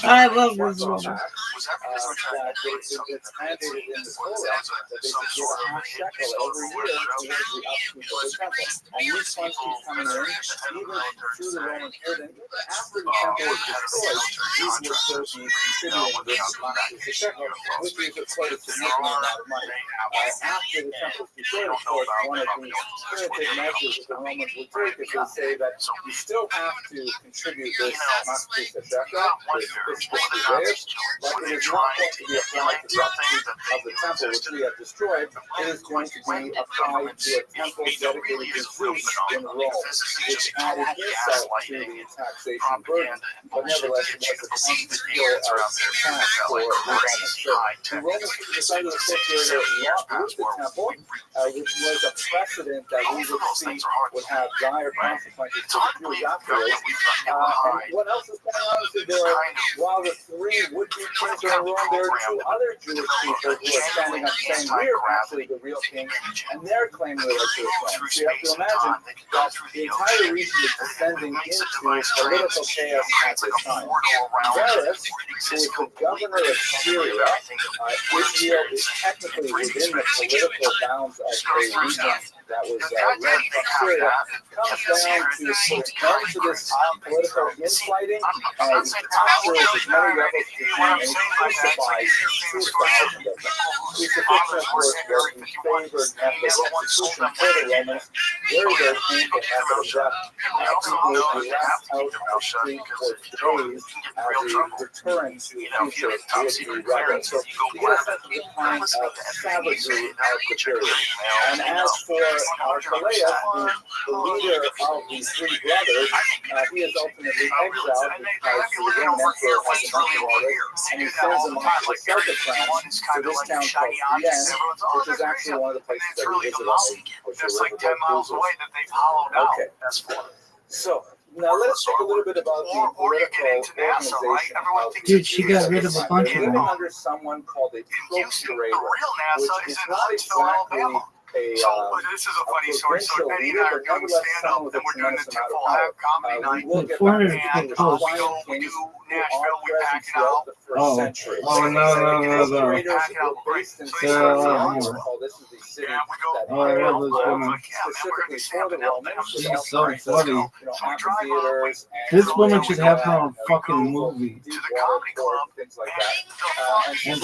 I love this woman. Was that because we're trying to create something that's mandated in the Torah that they should give a half shekel every year towards the upkeep of the temple? And these funds keep coming in, even through the Roman period. And even after the temple was destroyed, these will still be contributing this amount to the shekel, which is quite a significant amount of money. After the temple was destroyed, of course, one of the punitive measures that the Romans would take is to say that you still have to contribute this amount to the shekel, this but it is not going to be applied to the upkeep of the temple, which we have destroyed. It is going to be applied to a temple dedicated to Zeus in Rome, which added insult to the taxation burden. But nevertheless, it was a constitutional tax for the Romans. So the Romans decided to separate lot with the temple, which was a precedent that we would see would have dire consequences for the Jews afterwards. And what else is going on is that while the 3 would-be kings are in Rome, there are 2 other Jewish people who are standing up saying, we're actually the real kings, and they're claiming the right to the throne. So you have to imagine that the entire region is descending into political chaos at this time. Varus, who is the governor of Syria, Israel is technically within the political bounds of a region that was led from Syria, comes down to put an end to this political infighting, and he captures as many rebels as he can, and he crucifies 2,000 of them. Crucifixion, of course, was the favored method of execution for the Romans, very, very painful method of death. People would be left out on the street for days as a deterrent to future would-be rebels. So you get a sense of the kind of savagery of the period. And as for Archelaus, the leader of the 3 brothers, he is ultimately exiled because the Roman Emperor has a mentioned already, and he sends him off to the south of France to this town called Vienne, which is actually one of the places that we visit on That's like 10 miles away that they've hollowed out. Okay. So now let's talk a little bit about the political organization of Dude, she got rid of a bunch of living them. under someone called a procurator, The real NASA which is is in not Huntsville, exactly Alabama. So this is a funny story. So Eddie and I are doing stand-up, and we're doing the Full Have Comedy Night. And we do Nashville, we pack it out. Oh, We no. pack it out great. So he starts and we go, Oh, I love this I'm woman. like, yeah, man, we're going to stand up now. She's so funny. So we drive up, This woman should have her own fucking movie. to the comedy club, things like and that. the And fucking she's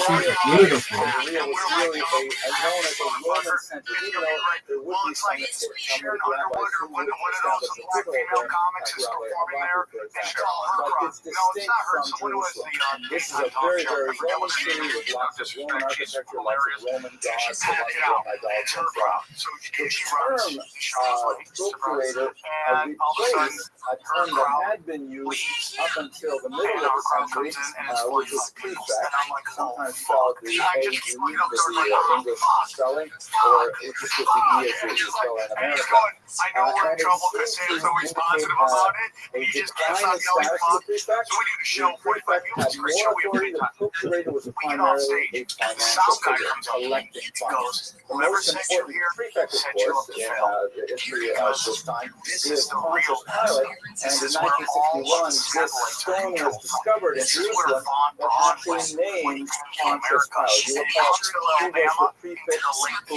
beautiful. Korea was really known as a Roman center, even though there would well, be it's like Sharon Underwood or one of those black female comics is performing there. They should call her crowd. No, it's not her. Someone who was the This is a very, very Roman city with lots of Roman architecture, lots of Roman gods, She's packed it out. It's her crowd. So The she runs. term She shows like procurator and all of a sudden, replaced a term that had been used up until the middle and of our the crowd century, comes in and it's which full is of people. prefect, And I'm like, oh, sometimes fuck. called the I AE, just the look up there like, English spelling, or it's just with the E as you spell in and he's America. going, I know we're in trouble because Sam's always positive about it. And he just can't stop yelling fuck. So we do the show 45 minutes. Had Great more show. We have authority. great The time. procurator was We get off primarily a stage. The financial sound guy figure, comes up collecting and funds. goes, The whoever most sent you important here prefect, of set you course, up to in fail. the history of this time, This is is the Pontius real Pilate. This And in is where all 1961, the this satellites are stone was controlled from. discovered in This is where Jerusalem Von that Braun actually was when he named came to Pontius America. Pilate. You In recall, Huntsville, he was Alabama, the into prefect the late who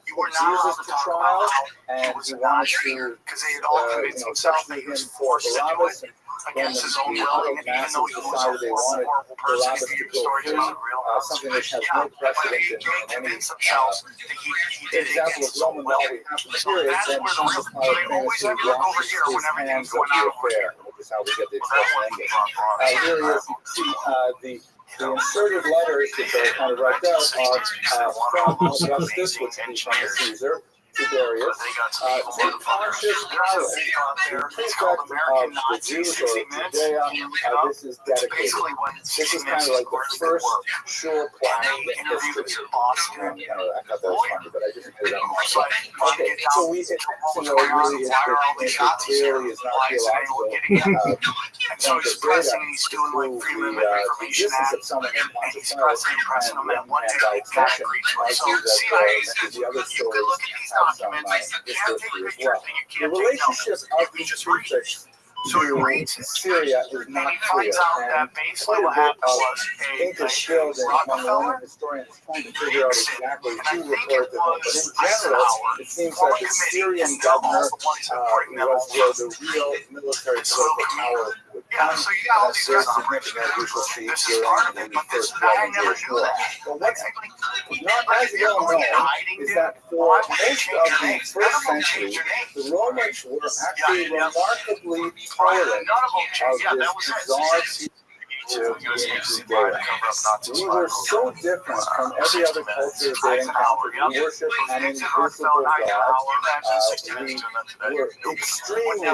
you were put not allowed Jesus to to talk trial, about how and he was he not wanted here to because they had all convinced himself that he was forced to do Barabbas. it And when against his the own will, other and even masses though he was a decided they wanted horrible person, Barabbas he to gave go stories free, about real something that has yeah, no precedent they in any convinced themselves that he did it example against of his own Roman will. law we have to So hear is that's then where the real, Pontius so Pilate they always famously have you look over washed here when his everything's hands of going the on over affair, here. which is how we get the Well, that expression one English. Von Braun. Here he is, you see the inserted letters, which are kind of right there, are from Augustus, which is from Caesar, to Darius, to Pontius Pilate, the prefect of the Jews or Judea. This is dedicated. This is kind of like the first sure plaque in history. I thought that was funny, but I didn't hear that much. Okay, so we, it really is, it really is not theological. And so he's pressing, and he's doing like Freedom of Information Act, of someone in and Pontius he's Pilate, pressing them, and one day by they extension, agree to I it. So see that CIA many says of the other you can look at these stories have some documents, you this can't take history as pictures, well. and you The can't take relationship notes. of He these just reads it. prefects So he reads it, Syria is and not he clear, finds out that and basically quite a what bit happened of was ink is spilled in among the Rockefeller historians trying to figure out exactly and I who think referred it to whom. But was in general, it seems that the Syrian governor was where the real military political power would yeah, come. so you got all That's these very guys significant, we shall see this is part of during it, the but this First I Roman never Jewish knew War. that. But what's not Like, as if you're well going in known hiding, is dude, that for why would you most change of your the names? None first of them century, changed your names. the Romans were actually remarkably tolerant None of them of changed. Yeah, that this was it. bizarre we were so different from every other culture they encountered in worship and in visible God. We were extremely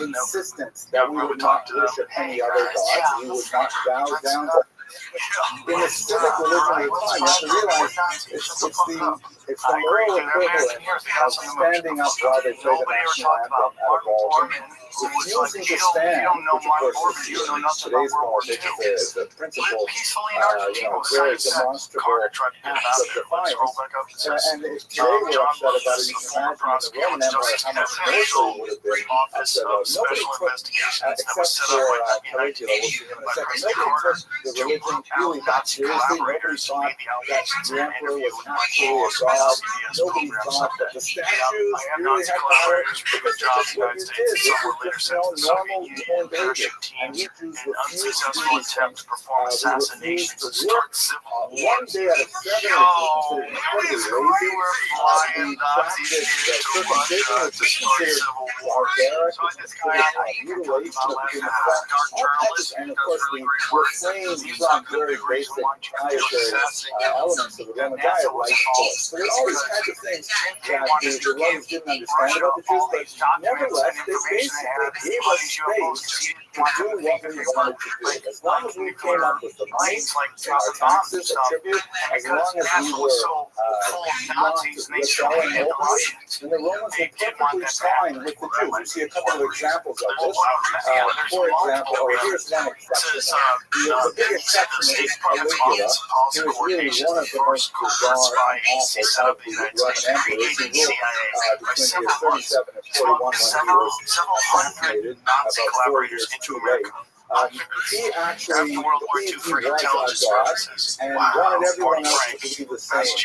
insistent that we would not worship any other gods. We would not bow down to in the civic religion of the time. You have to realize it's the moral equivalent of standing up while they play the national anthem at a ball game. Refusing to stand, which of course is today's politics is the principal, very demonstrable act of defiance. And if today we're upset about it, you can imagine in the Roman Empire how much more would have been upset about it. Nobody took, except for Caligula, we'll see him in a second, nobody took the religion really that seriously. Nobody thought that the emperor was actually a god. Nobody thought that the statues really had power, because that's what you did. This was just normal human behavior. And we Jews refused to do these things. We refused to work. One day out of 7 is considered incredibly lazy. We practiced circumcision, which is considered barbaric, which is considered mutilation of human flesh. All types of, and of course we refrained from very basic dietary elements of the Roman diet, like pork. So there are all these kinds of things that the Romans didn't understand about the Jews, but nevertheless, they basically gave us space to do what we wanted to do. As long as we came up with the money and our taxes, the tribute, as long as we were not rebelling openly, then the Romans were perfectly fine with the Jews. We see a couple of examples of this. For example, here's one exception. The big exception is Caligula, who is really one of the most bizarre and awful of the Roman emperors. He ruled between the years 37 and 41 when he was assassinated about 4 years too late. He actually believed he was a god and wanted everyone else to believe the same.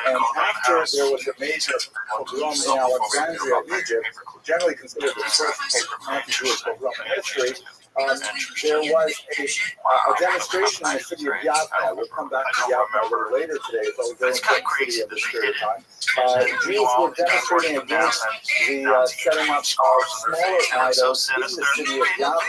And after there was a major pogrom in Alexandria, Egypt, generally considered the first anti-Jewish pogrom in history, there was a demonstration in the city of Yavne. We'll come back to Yavne a little later today. It's a very important city of this period of time. Jews were demonstrating against the setting up of smaller idols in the city of Yavne,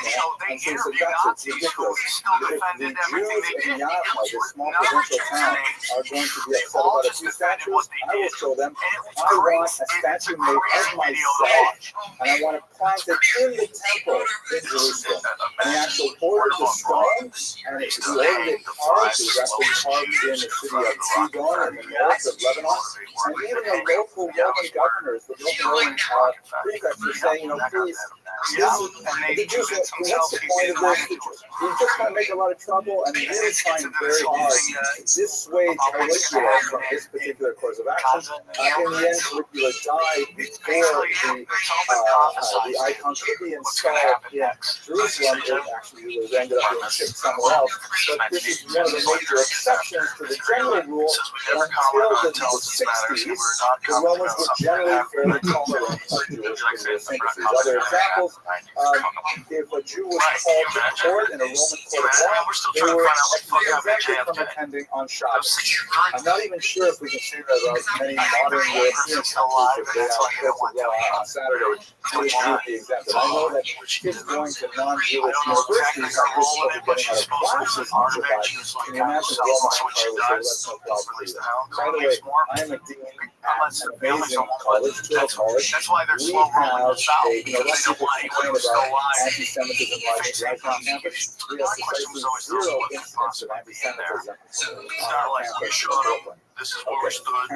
and so he said, that's ridiculous. If the Jews in Yavne, this small provincial town, are going to be upset about a few statues, I will show them. I want a statue made of myself, and I want to plant it in the temple in Jerusalem. And he actually ordered the stone, and he ordered it carved. It was actually carved in the city of Sidon in the north of Lebanon. And even the local Roman governors, the local Roman prefects were saying, please, the Jews, what's the point of this? You're just going to make a lot of trouble, and really trying very hard to dissuade Caligula from this particular course of action. In the end, Caligula died before the icon could be installed in Jerusalem. It actually was ended up being shipped somewhere else. But this is one of the major exceptions to the general rule that until the 60s, the Romans were generally fairly tolerant of Jewish idiosyncrasies. Other examples, if a Jew was called to court in a Roman court of law, they were exempted from attending on Shabbos. I'm not even sure if we can say that about many modern European countries if they have courts of law on Saturday. Jewish would be exempted. I know that kids going to non-Jewish universities are difficult getting out of classes on Shabbat. Can you imagine Roman Empire would say, let's no problem for you. By the way, I'm a dean at an amazing college, Hill College. We have let's complain about anti-Semitism right on campus. We have precisely 0 incidents of anti-Semitism on campus in Brooklyn. This is where we stood.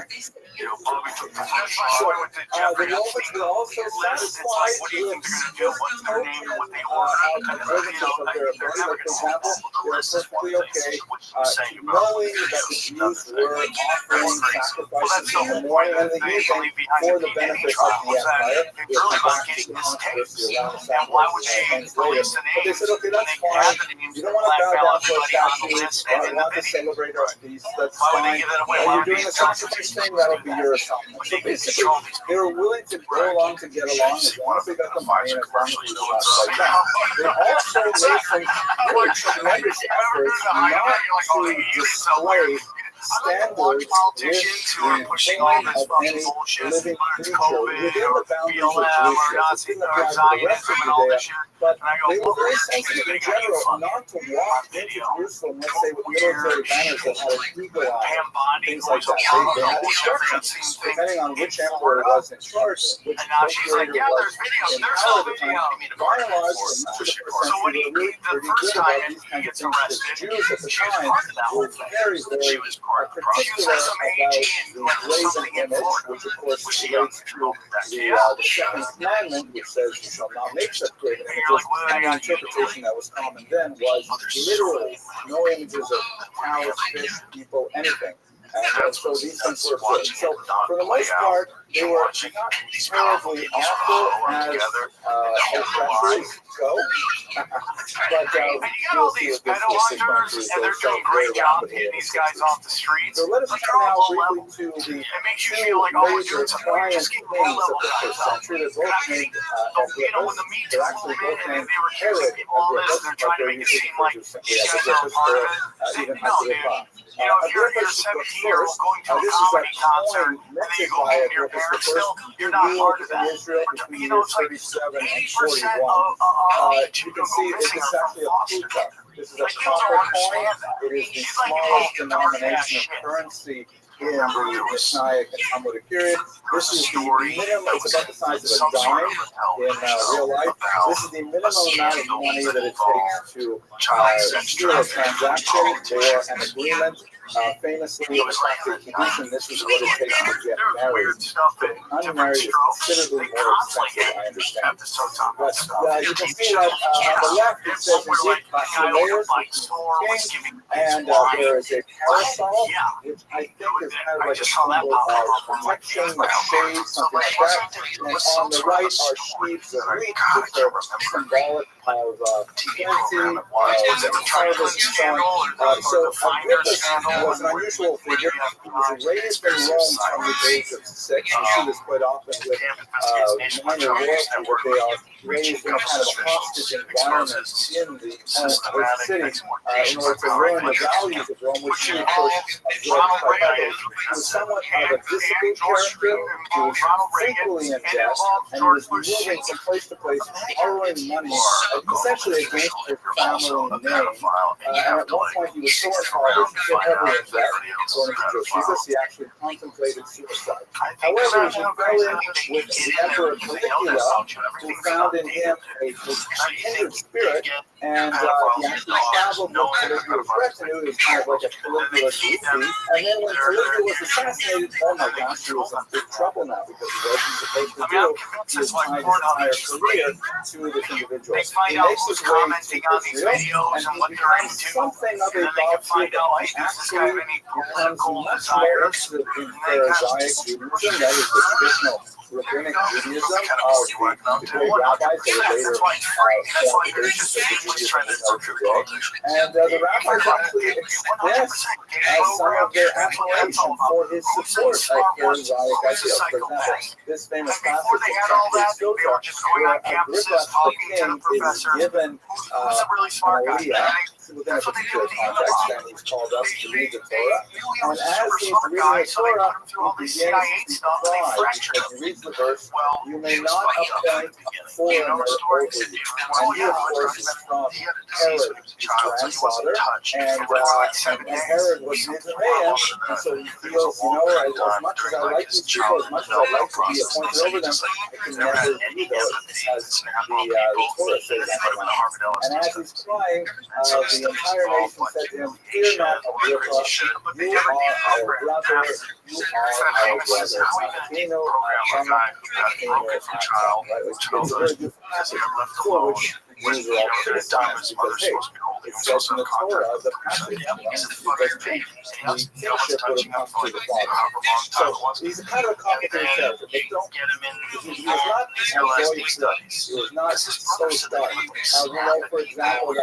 Bobby took the first shot. The Romans were also satisfied What do you think they're going to do? What's their name and what they order? observances of their authority. For example, they were perfectly okay knowing that the Jews were offering sacrifices in the morning and the evening for the benefit of the empire. We'll come back to the controversy around the sacrifices later. But they said, okay, that's fine. You don't want to bow down to a statue. You want to celebrate our feast. That's fine. You're doing the sacrifice thing, that'll be your assignment. So basically, they were willing to go along to get along as long as they got the money and as long as it was like that. They also made some really tremendous efforts not to display standards with the employment of any living creature within the boundaries of Jerusalem. This didn't apply to the rest of Judea, but they were very sensitive in general not to walk into Jerusalem, let's say, with military banners that had an eagle eye, things like that. They had instructions, depending on which emperor was in charge, which procurator was in power at the time. By and large, for much of the first century, they were really pretty good about these kinds of things, because Jews at the time were very, very particular about the graven image, which of course relates to the second commandment, which says you shall not make such graven images. And the interpretation that was common then was literally no images of cows, fish, people, anything. And so these things were good. So for the most part, they were not terribly awful as oppressors go. But you'll see these pedal hunters, and they're doing a great job getting these guys off the streets. So let us turn now briefly to the two major appliance things of the first century. They're both named Agrippas. They're actually both named Herod Agrippas, but they're usually referred to simply as Agrippas or even Agrippa. Agrippas was first. This is a coin minted by Agrippas the first. He ruled in Israel between years 37 and 41. You can see this is actually a plutarch. This is a copper coin. It is the smallest denomination of currency in the Mishnaic and Talmudic period. This is the minimum, it's about the size of a dime in real life. This is the minimum amount of money that it takes to do a transaction or an agreement. Famously, in the Catholic tradition, this is what it takes to get married. Unmarried is considerably more expensive, I understand. But you can see that on the left it says indeed layers, and there is a parasol, which I think is kind of like a symbol of protection, of shade, something like that. And on the right are sheaves of wheat, which are symbolic of plenty, harvest, and so on. So Agrippa was an unusual figure. He was raised in Rome from the age of 6. You see this quite often with minor royalty, where they are raised in a kind of hostage environment in the city in order to learn the values of Rome, which he, of course, absorbed quite heavily. He was somewhat of a disciplined character. He was frequently in debt, and he was moving from place to place, borrowing money, essentially against his family name. And at one point, he was so impoverished, so heavily in debt, according to Josephus, he actually contemplated suicide. However, he fell in with the Emperor Caligula, who found in him a kindred spirit, and he actually traveled with Caligula's retinue. It was kind of like a Caligula's Lucy. And then when Caligula was assassinated, oh my gosh, he was in big trouble now, because what he was supposed to do, he was tied his entire career to this individual. He makes his way to Israel, and he becomes something of a God-figure. He actually becomes much more interested in Pharisaic Judaism, that is the traditional rabbinic Judaism of the great rabbis that later formed the basis of the Judaism we know today. And the rabbis actually express some of their admiration for his support of Pharisaic ideals. For example, this famous passage of Sotah, where Agrippa the king is given Maria within a particular context, and he's called up to read the Torah. And as he's reading the Torah, he begins to cry, because he reads the verse, "You may not appoint a foreigner over you." And he, of course, is from Herod, his grandfather, and Herod was Nazarene, and so he feels, as much as I like these people, as much as I like to be appointed over them, I can never do those, as the Torah says. And as he's crying, the entire nation said to him, "Fear not, Agrippa, you are our brother, you are our brother." It's a very good passage, for which Jews are all criticized, because, hey, it says in the Torah, the passage, because the kingship would have come to the Father. So he's a kind of a complicated character, but don't get him in. He was not enjoying studies. He was not so studied. We know, for example, that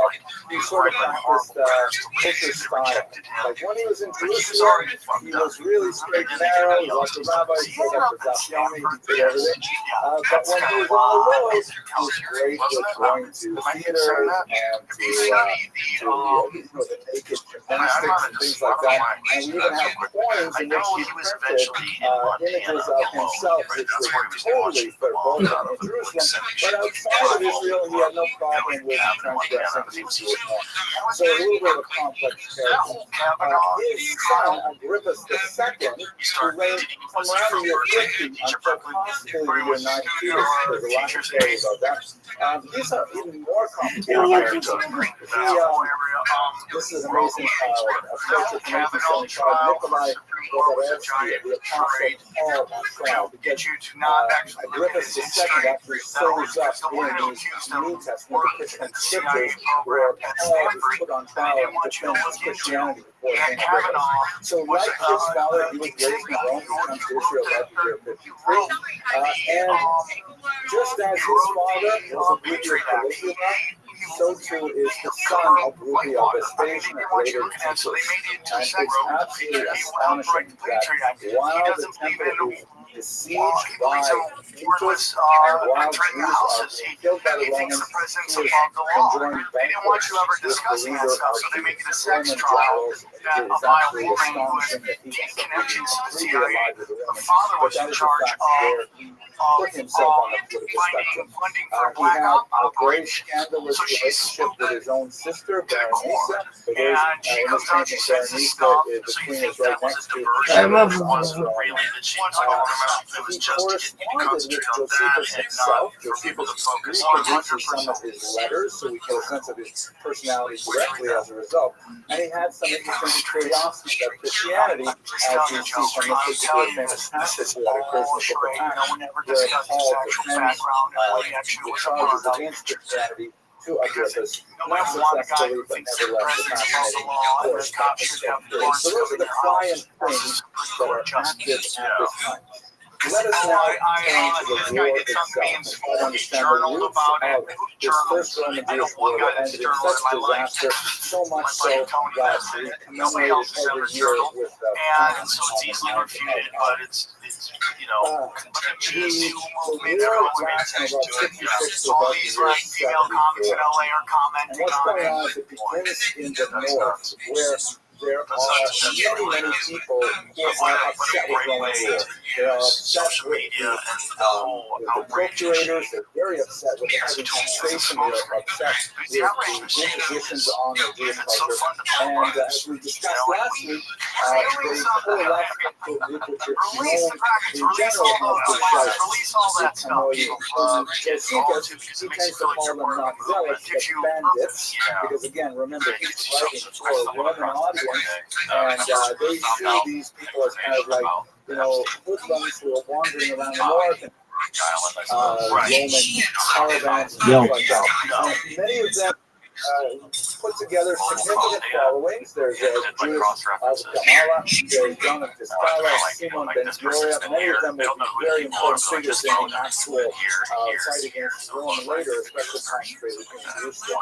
he sort of practiced kosher style. Like when he was in Jerusalem, he was really straight and narrow. He was like the rabbis, he was like the Zafiani, he did everything. But when he was on the road, he was great with going to theater and to the naked gymnastics and things like that. And we even have coins in which he printed images of himself, which were totally verboten in Jerusalem. But outside of Israel, he had no problem with transgressing these rules. So a little bit of a complex character. His son, Agrippa II, who reigned from around the year 50 until possibly the year 92, there's a lot of stories about that. He's an even more complicated character. This is amazing approach of information called Nikolai Vodorovsky, the Apostle Paul on trial, because Agrippa II actually shows up in these New Testament Christian scriptures where Paul is put on trial and defends Christianity before King Agrippa. So like his father, he was raised in Rome, he comes to Israel about the year 53. And just as his father was a Greek Caligula, so too is the son of Ruby of Vespasian, a greater Titus. And it's absolutely astonishing that while the temple is besieged He by believes in people warless and while entering the Jews are houses. killed by the He thinks Romans, the president's he was above the law. enjoying They didn't want you ever banquets with the discussing that leader stuff, so of they make it a the sex Roman trial generals. that It is by a actually woman who has astonishing that he deep was connections to the completely CIA. allied with the The Romans, father but was that in is the charge fact where he put himself on the political spectrum. funding for He black had a very operation. scandalous So she's relationship with his own sister, Berenice. For those And she in comes this out, she painting, says this Berenice, stuff, the so you queen think is right that was a next to diversion. I love her. wasn't really that she was talking about. It was He just to get you to corresponded with concentrate on that Josephus and himself. not for people to focus on Reproduces some of his letters, so we get a sense of his personality directly as a result. And he had some interesting curiosity about Christianity, as we see from this particular famous passage that occurs in the book of Acts, No one ever where discusses Paul sexual defends background and what he actually the was a charges part of. against Christianity to Agrippas, Nobody not will want a guy successfully, who but thinks the nevertheless, the president's above the fascinating law and course the cops should have so warrants those to are come in the their prime house. That's things the Supreme that are Court justice. active at this time. Let us Oh, now I turn to this the guy war did some itself memes and for try to he understand the journaled roots about it. of Who this first journals? Roman I know Jewish one war guy that that's ended in journaled such in my life. disaster, so much My so buddy Tony that does we it. Nobody commemorate else it has every ever year journaled. with And so it's easily the refuted, but it's you know, GSU the movement, war everyone's paying lasts from attention about to it. 56 to All about the these year like female comics in 74. LA are And commenting what's on going it. on is it begins in the north, where there are many people who are upset with Roman rule. They are upset with the procurators. They're very upset with the heavy taxation. They are upset with the impositions on the Jewish culture. And as we discussed last week, they coalesced into a group which is Release known the package, in release general all as the those flyers, Zealots. release all that stuff. Josephus, he tends to call them not zealots, but bandits, because again, remember, he's writing for a Roman audience, and they see these people as kind of like, you know, hoodlums who are wandering around the north, and Roman caravans and things like that. And many of them put together significant followings. There's Judas of Gamala, there's John of Giscala, Simon ben Gioria. Many of them will be very important figures in the actual fight against Rome later, especially concentrated in Jerusalem.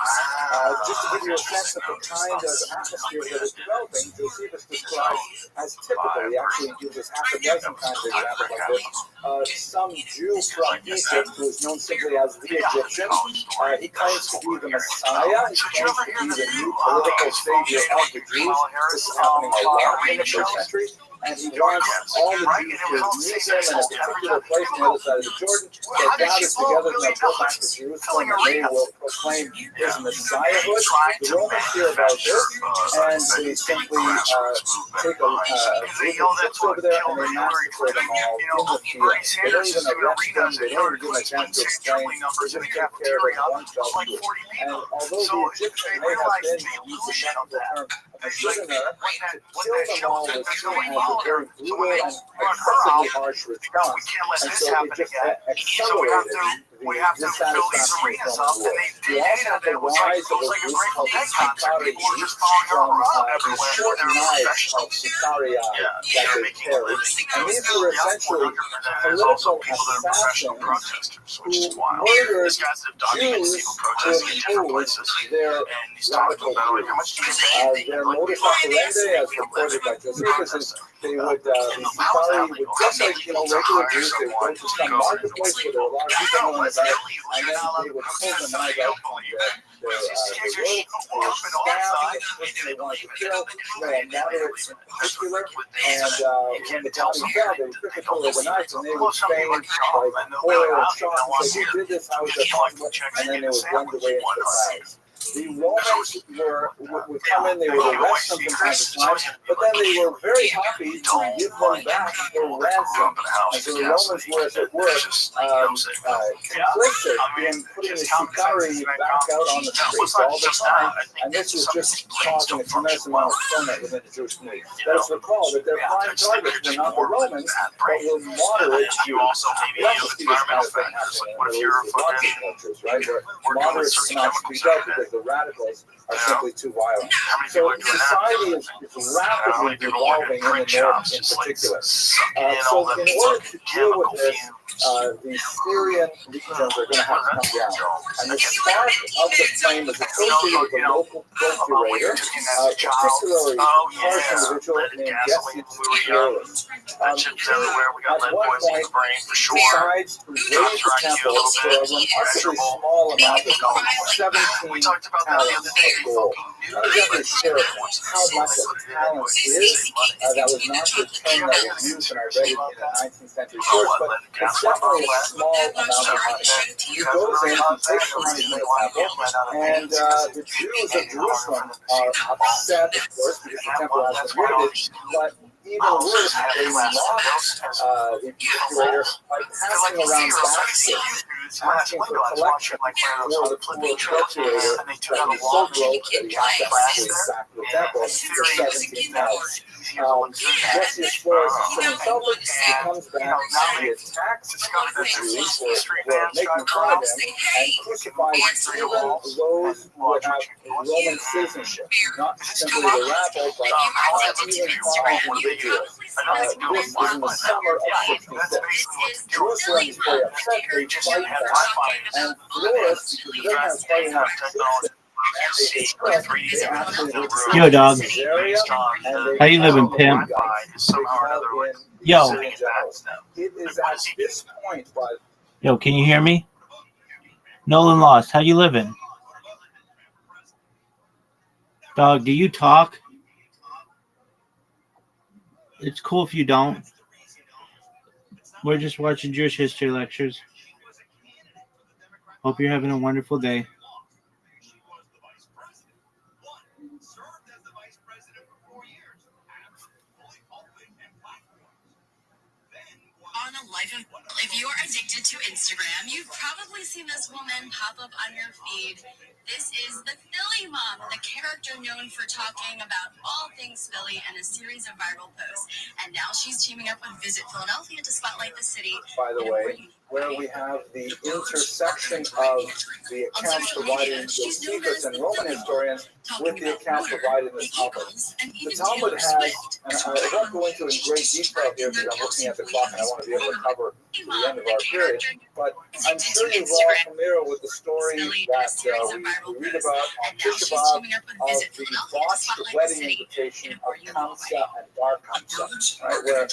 Just to give you a sense of the kind of atmosphere that is developing, Josephus describes as typical. He actually gives us half a dozen kinds of examples like this. Some Jew from Egypt, who is known simply as the Egyptian, he claims to be the Messiah. He claims to be the new political savior of the Jews. This is happening a lot in the first century. And he wants all the Jews to meet him in a particular place on the other side of the Jordan. They'll gather together and they'll go back to Jerusalem and they will proclaim his Messiahhood. The Romans hear about this and they simply take a group of troops over there and they massacre them all in the field. They don't even arrest them. They don't even give them a chance to explain. They just take care of it one fell swoop. And although the Egyptians may have been, to use the technical term, a prisoner, to kill them all was seen as a very brutal and excessively harsh response. And so it just accelerated the dissatisfaction from the war. You also have the rise of a group called the Sicarii, from these short knives of Sicarii that they carried. And these were essentially political assassins who murdered Jews to oppose their radical views. Their modus operandi, as reported by Josephus, is they would, the Sicarii would, just like, regular Jews, they would go to some marketplace where there were a lot of people going about, and then they would pull the knife out from their rope, they would stab the person they wanted to kill, a moderate in particular, and when the body fell, they would quickly pull the knife, and they would feign like horror or shock, and say, who did this, how was that possible, and then they would run away into the crowds. The Romans would come in, they would arrest them from time to time, but then they were very happy to give them back for ransom. And so the Romans were, as it were, complicit in putting the Sicarii back out on the streets all the time, and this was just causing a tremendous amount of ferment within the Jewish community. Let us recall that their prime targets were not the Romans, but were moderate Jews. We also see this kind of thing happening in the lots of cultures, right, where moderates cannot speak up because the the radicals are simply too violent. How many So people are doing that? society is How many rapidly people are devolving in in the print north shops in just like particular. sucking in So all the in order to deal chemical with this, fumes? the Syrian legions are going to have to come down. And the spark of the flame is associated with the local procurator, particularly harsh individual named Jesse Flores. Chips everywhere. We got At lead one poisoning in point, the brain for sure. decides to raise the temple for a remarkably small amount of gold, 17 We talked about that the other talents day. of gold. Not exactly sure how much a talent is. That was not the term that was used in our day in the 19th century source, but it's definitely a small amount of money. He goes in, he takes the money from the temple, and the Jews of Jerusalem are upset, of course, because the temple has been raided, but even worse, they mock the procurator by passing around baskets, asking for collection for the poor procurator that is so broke that he has to actually sack the temple for 17 talents. Jesse explores the Celtic, he comes back, he attacks the Jews for making fun of him, and crucifies even those who would have Roman citizenship, not simply the rabble, but even common individuals. This is in the summer of 66. Jerusalem is very upset, they fight back, and Flores, because he doesn't have quite enough troops, Yo, dog. How you living, pimp? Yo. It is at this point, but Yo, can you hear me? Nolan Lost, how you living? Dog, do you talk? It's cool if you don't. We're just watching Jewish history lectures. Hope you're having a wonderful day. On a life of, if you're addicted to Instagram, you've probably seen this woman pop up on your feed. This is the Philly Mom, the character known for talking about all things Philly and a series of viral posts. And now she's teaming up with Visit Philadelphia to spotlight the city. by the way, where we have the intersection of the accounts provided in Josephus and Roman historians with the accounts provided in the Talmud. The Talmud has, and I won't go into it in great detail here because I'm looking at the clock and I want to be able to cover to the end of our period, but I'm sure you're all familiar with the story that we read about on Tisha B'Av of the botched wedding invitation of Kamsa and Bar Kamsa, right, where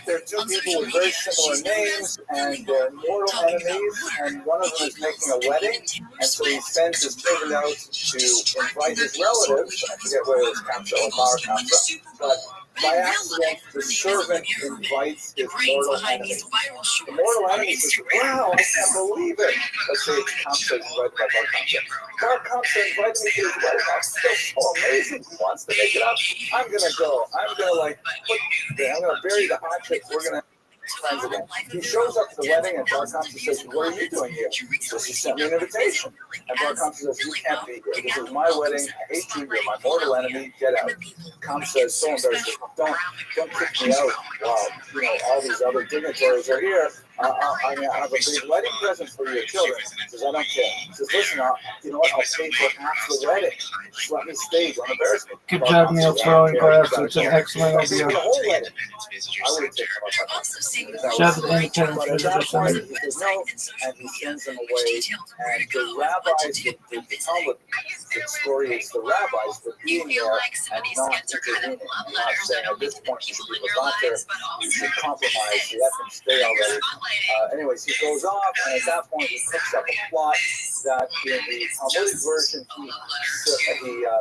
there are two people with very similar names and they're mortal enemies, and one of them is making a wedding, and so he sends his servant out to invite his relatives. I forget whether it was Kamsa or Bar Kamsa, but by accident, the servant invites his mortal enemy. The mortal enemy says, "Wow, I can't believe it." Let's say it's Kamsa invited by Bar Kamsa. Bar Kamsa invited me to his wedding. That's so amazing. He wants to make it up. I'm gonna go. I'm gonna bury the hatchet. We're gonna friends again. He shows up to the wedding, and Bar Kamsa says, "What are you doing here?" He says, "He sent me an invitation." And Bar Kamsa says, "You can't be here. This is my wedding. I hate you. You're my mortal enemy. Get out." Kamsa is so embarrassed. Don't kick me out while all these other dignitaries are here. I have a big wedding present for your children. He says, "I don't care." He says, "Listen, I'll pay for half the wedding. Just let me stay. Don't embarrass me." Good job, Neil, throwing grass. It's an excellent idea. The whole wedding. I would have taken him up on that. Shove it in the But at that point, he says no, and he sends them away. And the rabbis, the Talmud, the story is the rabbis, but being there and not intervening, not saying at this point you should be levanter, you should compromise, let them stay already. Anyways, he goes off, and at that point he picks up a plot that in the Talmudic version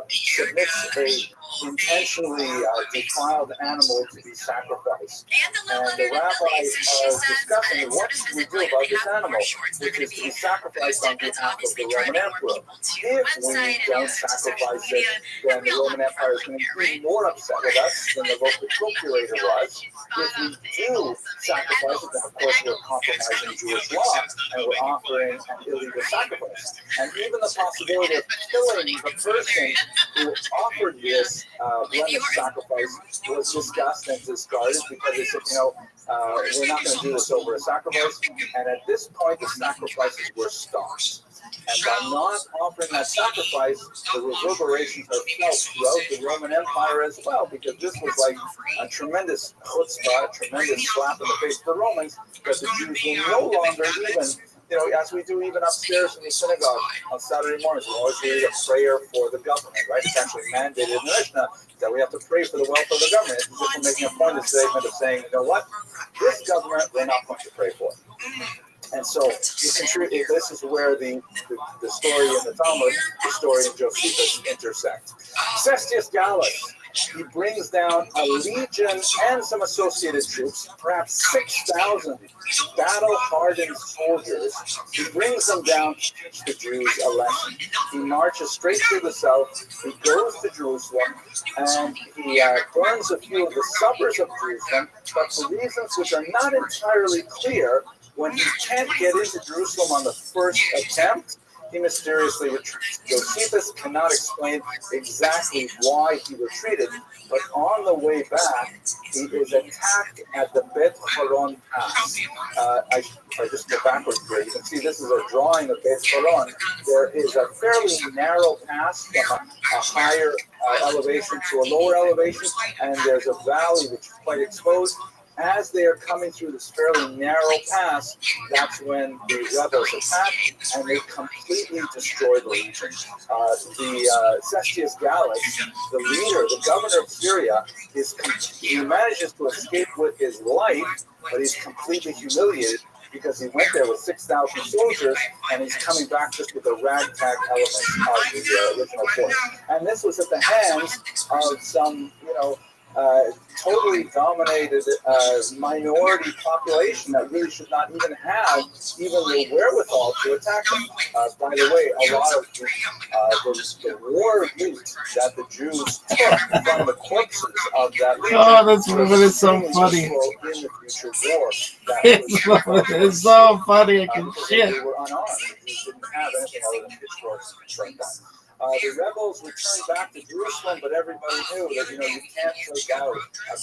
he submits a intentionally defiled animal to be sacrificed. And the rabbis are discussing what should we do about this animal, which is to be sacrificed on behalf of the Roman emperor. If we don't sacrifice it, then the Roman Empire is going to be more upset with us than the local procurator was. If we do sacrifice it, then of course we're compromising Jewish law and we're offering an illegal sacrifice. And even the possibility of killing the person who offered this blemish sacrifice was discussed and discarded because they said, we're not going to do this over a sacrifice. And at this point, the sacrifices were stopped. And by not offering that sacrifice, the reverberations are felt throughout the Roman Empire as well, because this was like a tremendous chutzpah, a tremendous slap in the face of the Romans, that the Jews will no longer even, as we do even upstairs in the synagogue on Saturday mornings, we always read a prayer for the government, right? It's actually mandated in the Mishnah that we have to pray for the welfare of the government. It's just making a point of statement of saying, you know what? This government we're not going to pray for. And so this is where the story in the Talmud, the story of Josephus intersect. Cestius Gallus, he brings down a legion and some associated troops, perhaps 6,000 battle-hardened soldiers. He brings them down to teach the Jews a lesson. He marches straight through the south. He goes to Jerusalem, and he burns a few of the suburbs of Jerusalem, but for reasons which are not entirely clear, when he can't get into Jerusalem on the first attempt, he mysteriously retreats. Josephus cannot explain exactly why he retreated, but on the way back, he is attacked at the Bet Horon Pass. I just go backwards here. You can see this is a drawing of Bet Horon. There is a fairly narrow pass from a higher elevation to a lower elevation, and there's a valley which is quite exposed. As they are coming through this fairly narrow pass, that's when the rebels attack, and they completely destroy the legion. Cestius Gallus, the leader, the governor of Syria, he manages to escape with his life, but he's completely humiliated because he went there with 6,000 soldiers, and he's coming back just with the ragtag elements of the original force. And this was at the hands of some, totally dominated minority population that really should not even have even the wherewithal to attack them. By the way, a lot of the war loot that the Jews took from the corpses of that region. Oh, that is so funny. In the future war. It's so funny. I can shit. They were unarmed. The Jews didn't have anything other than pitchforks like that. The rebels returned back to Jerusalem, but everybody knew that you can't take out a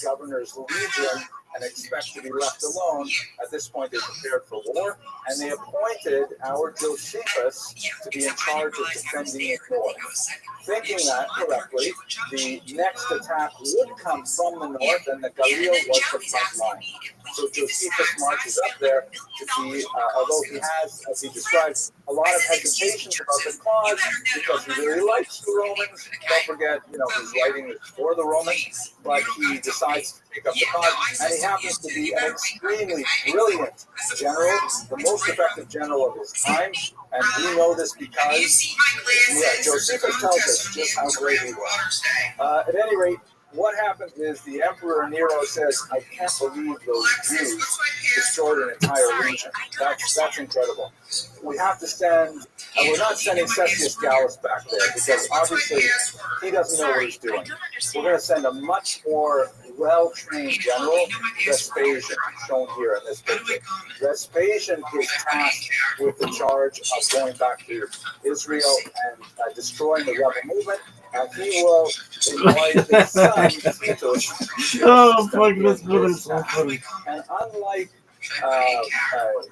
governor's legion and expect to be left alone. At this point, they prepared for war, and they appointed our Josephus to be in charge of defending the north. Thinking that correctly, the next attack would come from the north, and the Galil was the front line. So Josephus marches up there to be, although he has, as he describes, a lot of hesitations about the cause because he really likes the Romans. Don't forget, he's writing for the Romans, but he decides to pick up the cause, and he happens to be an extremely brilliant general, the most effective general of his time, and we know this because Josephus tells us just how great he was. At any rate, what happens is the Emperor Nero says, I can't believe those Jews destroyed an entire legion. That's incredible. We have to send, we're not sending Cestius Gallus back there because obviously he doesn't know what he's doing. We're going to send a much more well-trained general, Vespasian, shown here in this picture. Vespasian is tasked with the charge of going back to Israel and destroying the rebel movement. And he will invite his son, Titus. Oh, fuck, that's so funny. And unlike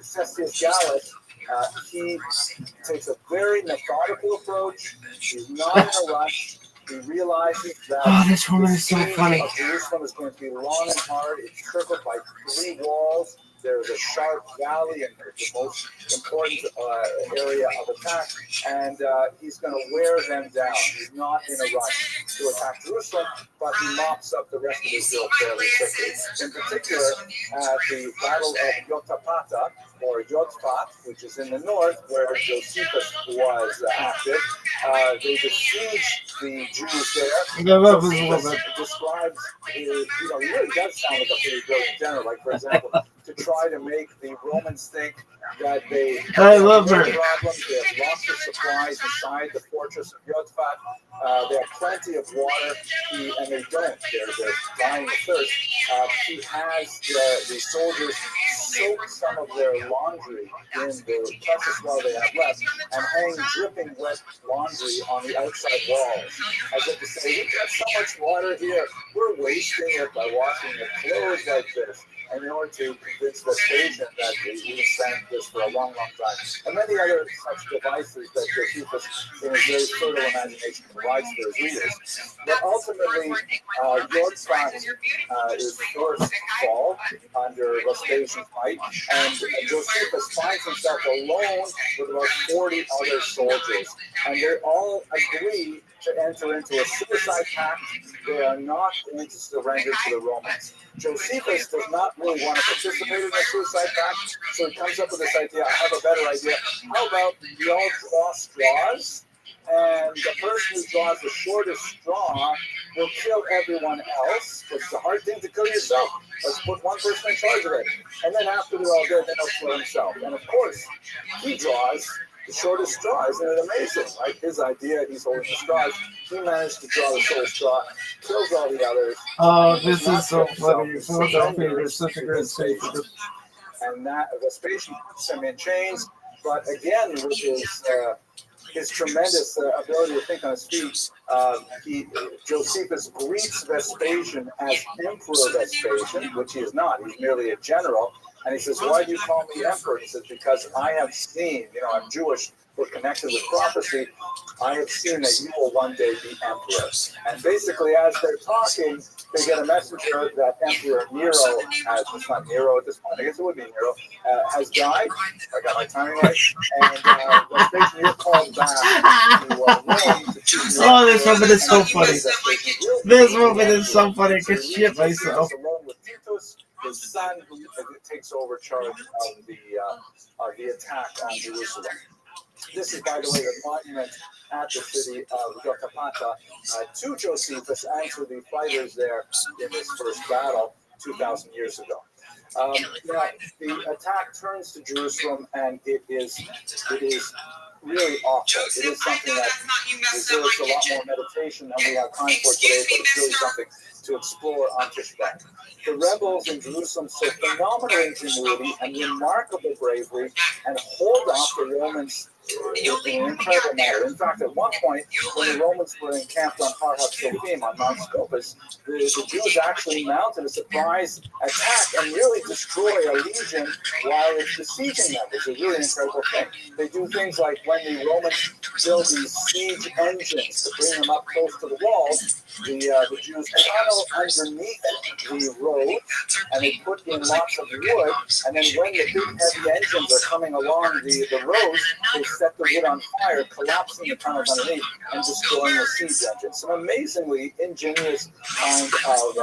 Cestius Gallus, he takes a very methodical approach. He's not in a rush. He realizes that this woman is so funny. Jerusalem is going to be long and hard. It's circled by 3 walls. There's a sharp valley, and there's the most important area of attack. And he's going to wear them down. He's not in a rush to attack Jerusalem, but he mops up the rest of Israel fairly quickly. In particular, at the Battle of Yotapata, or Yotpat, which is in the north, where Josephus was active, they besieged the Jews there. Josephus describes, he really does sound like a pretty brilliant general. Like, for example, to try to make the Romans think that they have no problems, they have lots of supplies inside the fortress of Yotpat. They have plenty of water, and they don't. They're dying of thirst. He has the soldiers soak some of their laundry in the precious while they have left and hang dripping wet laundry on the outside walls, as if to say, we've got so much water here, we're wasting it by washing your clothes like this. in order to convince Vespasian that he was saying this for a long, long time. And many other such devices that Josephus, in his very fertile imagination, provides for his readers. But ultimately, York's fact is forced to fall under Vespasian's might, and Josephus finds himself alone with about 40 other soldiers, and they all agree to enter into a suicide pact. They are not going to surrender to the Romans. Josephus does not really want to participate in the suicide pact, so he comes up with this idea. I have a better idea. How about we all draw straws, and the person who draws the shortest straw will kill everyone else. It's a hard thing to kill yourself. Let's put one person in charge of it. And then after they're all dead, then he'll kill himself. And of course, he draws the shortest straw. Isn't it amazing? Right? His idea, he's holding the straws. He managed to draw the shortest straw, kills all the others. Oh, this is so funny. Philadelphia is such a great city. And that Vespasian puts him in chains. But again, with his tremendous ability to think on his feet, Josephus greets Vespasian as Emperor Vespasian, which he is not. He's merely a general. And he says, why do you call me emperor? He says, because I have seen, I'm Jewish, we're connected with prophecy. I have seen that you will one day be emperor. And basically, as they're talking, they get a messenger that Emperor Nero, it's not Nero at this point, I guess it would be Nero, has died. I got my timing right. And Vespasian, you're called back to Rome. Oh, this woman is so funny. This woman is so funny. I can shit myself. Along with Titus, his son, who takes over charge of the attack on Jerusalem. This is, by the way, the monument at the city of Jotapata to Josephus and to the fighters there in this first battle 2,000 years ago. Now, the attack turns to Jerusalem, and it is really awful. It is something that deserves a lot more meditation than we have time for today, but it's really something to explore on Tishbak. The rebels in Jerusalem show phenomenal ingenuity and remarkable bravery and hold off the Romans in an incredible manner. In fact, at one point, when the Romans were encamped on Har HaTzofim, on Mount Scopus, the Jews actually mounted a surprise attack and really destroy a legion while it's besieging them. It's a really incredible thing. They do things like when the Romans build these siege engines to bring them up close to the walls, the Jews tunnel underneath the road, and they put in lots of wood, and then when the big heavy engines are coming along the roads, they set the wood on fire, collapsing the tunnels underneath and destroying the siege engines. Some amazingly ingenious kind of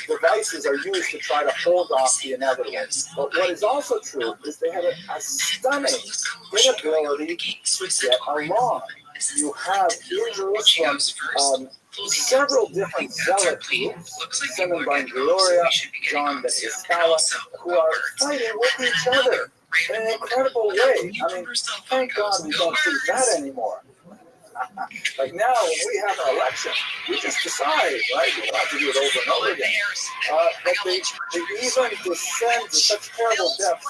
devices are used to try to hold off the inevitable. But what is also true is they have a stunning inability to get along. You have in Jerusalem several different zealot groups, Simon ben Gloria, John ben Iscala, who are fighting with each other in an incredible way. I mean, thank God we don't see that anymore. Like now, when we have an election, we just decide, right? We don't have to do it over and over again. But they even descend to such terrible depths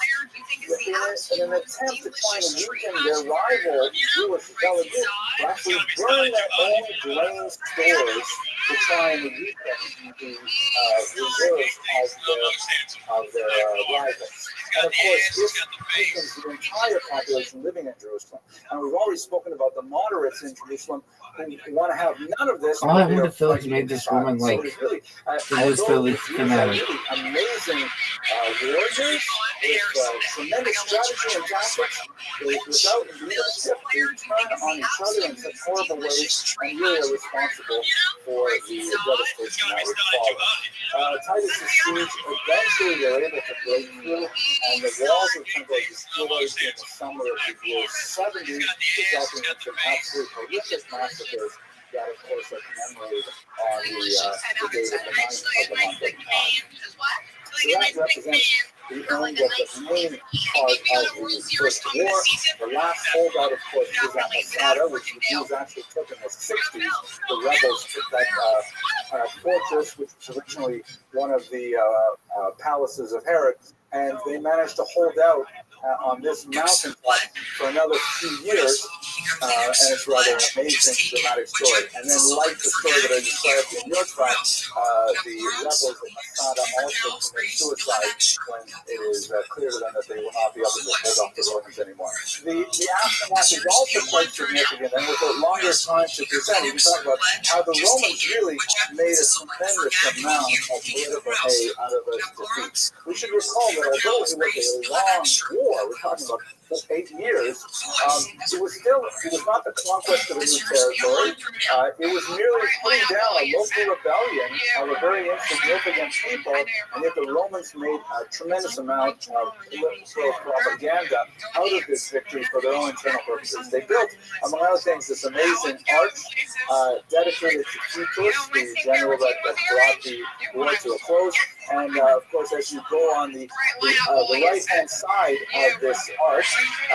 in an attempt to try and weaken their rival Jewish zealot group, to actually burn their own grain stores to try and weaken the reserves of their rivals. And of course, this weakens the entire population living in Jerusalem. And we've already spoken about the moderates in Jerusalem who want to have none of this. I think the Phillies made this woman like this Philly fanatic. Really amazing warriors with tremendous strategy and tactics. Without leadership, they turn on each other in such horrible ways and really are responsible for the devastation that would follow. Titus's siege, eventually they're able to break through, and the walls of the temple are destroyed in the summer of the year 70, resulting in some absolute horrific massacres that, of course, are commemorated on the day of the month of So that represents the end of the main part of the First War. The last holdout, of course, is at Masada, which the Jews actually took in the 60s. The rebels took that fortress, which was originally one of the palaces of Herod, and they managed to hold out on this mountain for another few years and it's rather an amazing, dramatic story. And then, like the story that I described in your track, the rebels of Masada also commit suicide when it is clear to them that they will not be able to hold off the Romans anymore. The aftermath is also quite significant, and with a longer time to present, we can talk about how the Romans really made a tremendous amount of political hay out of a defeat. We should recall that although it was a long war, we're talking about 8 years, it was not the conquest of a new territory. It was merely putting down a local rebellion of a very insignificant people, and yet the Romans made a tremendous amount of political propaganda out of this victory for their own internal purposes. They built, among other things, this amazing arch dedicated to Titus, the general that brought the war to a close. And of course, as you go on the right-hand side of this arch,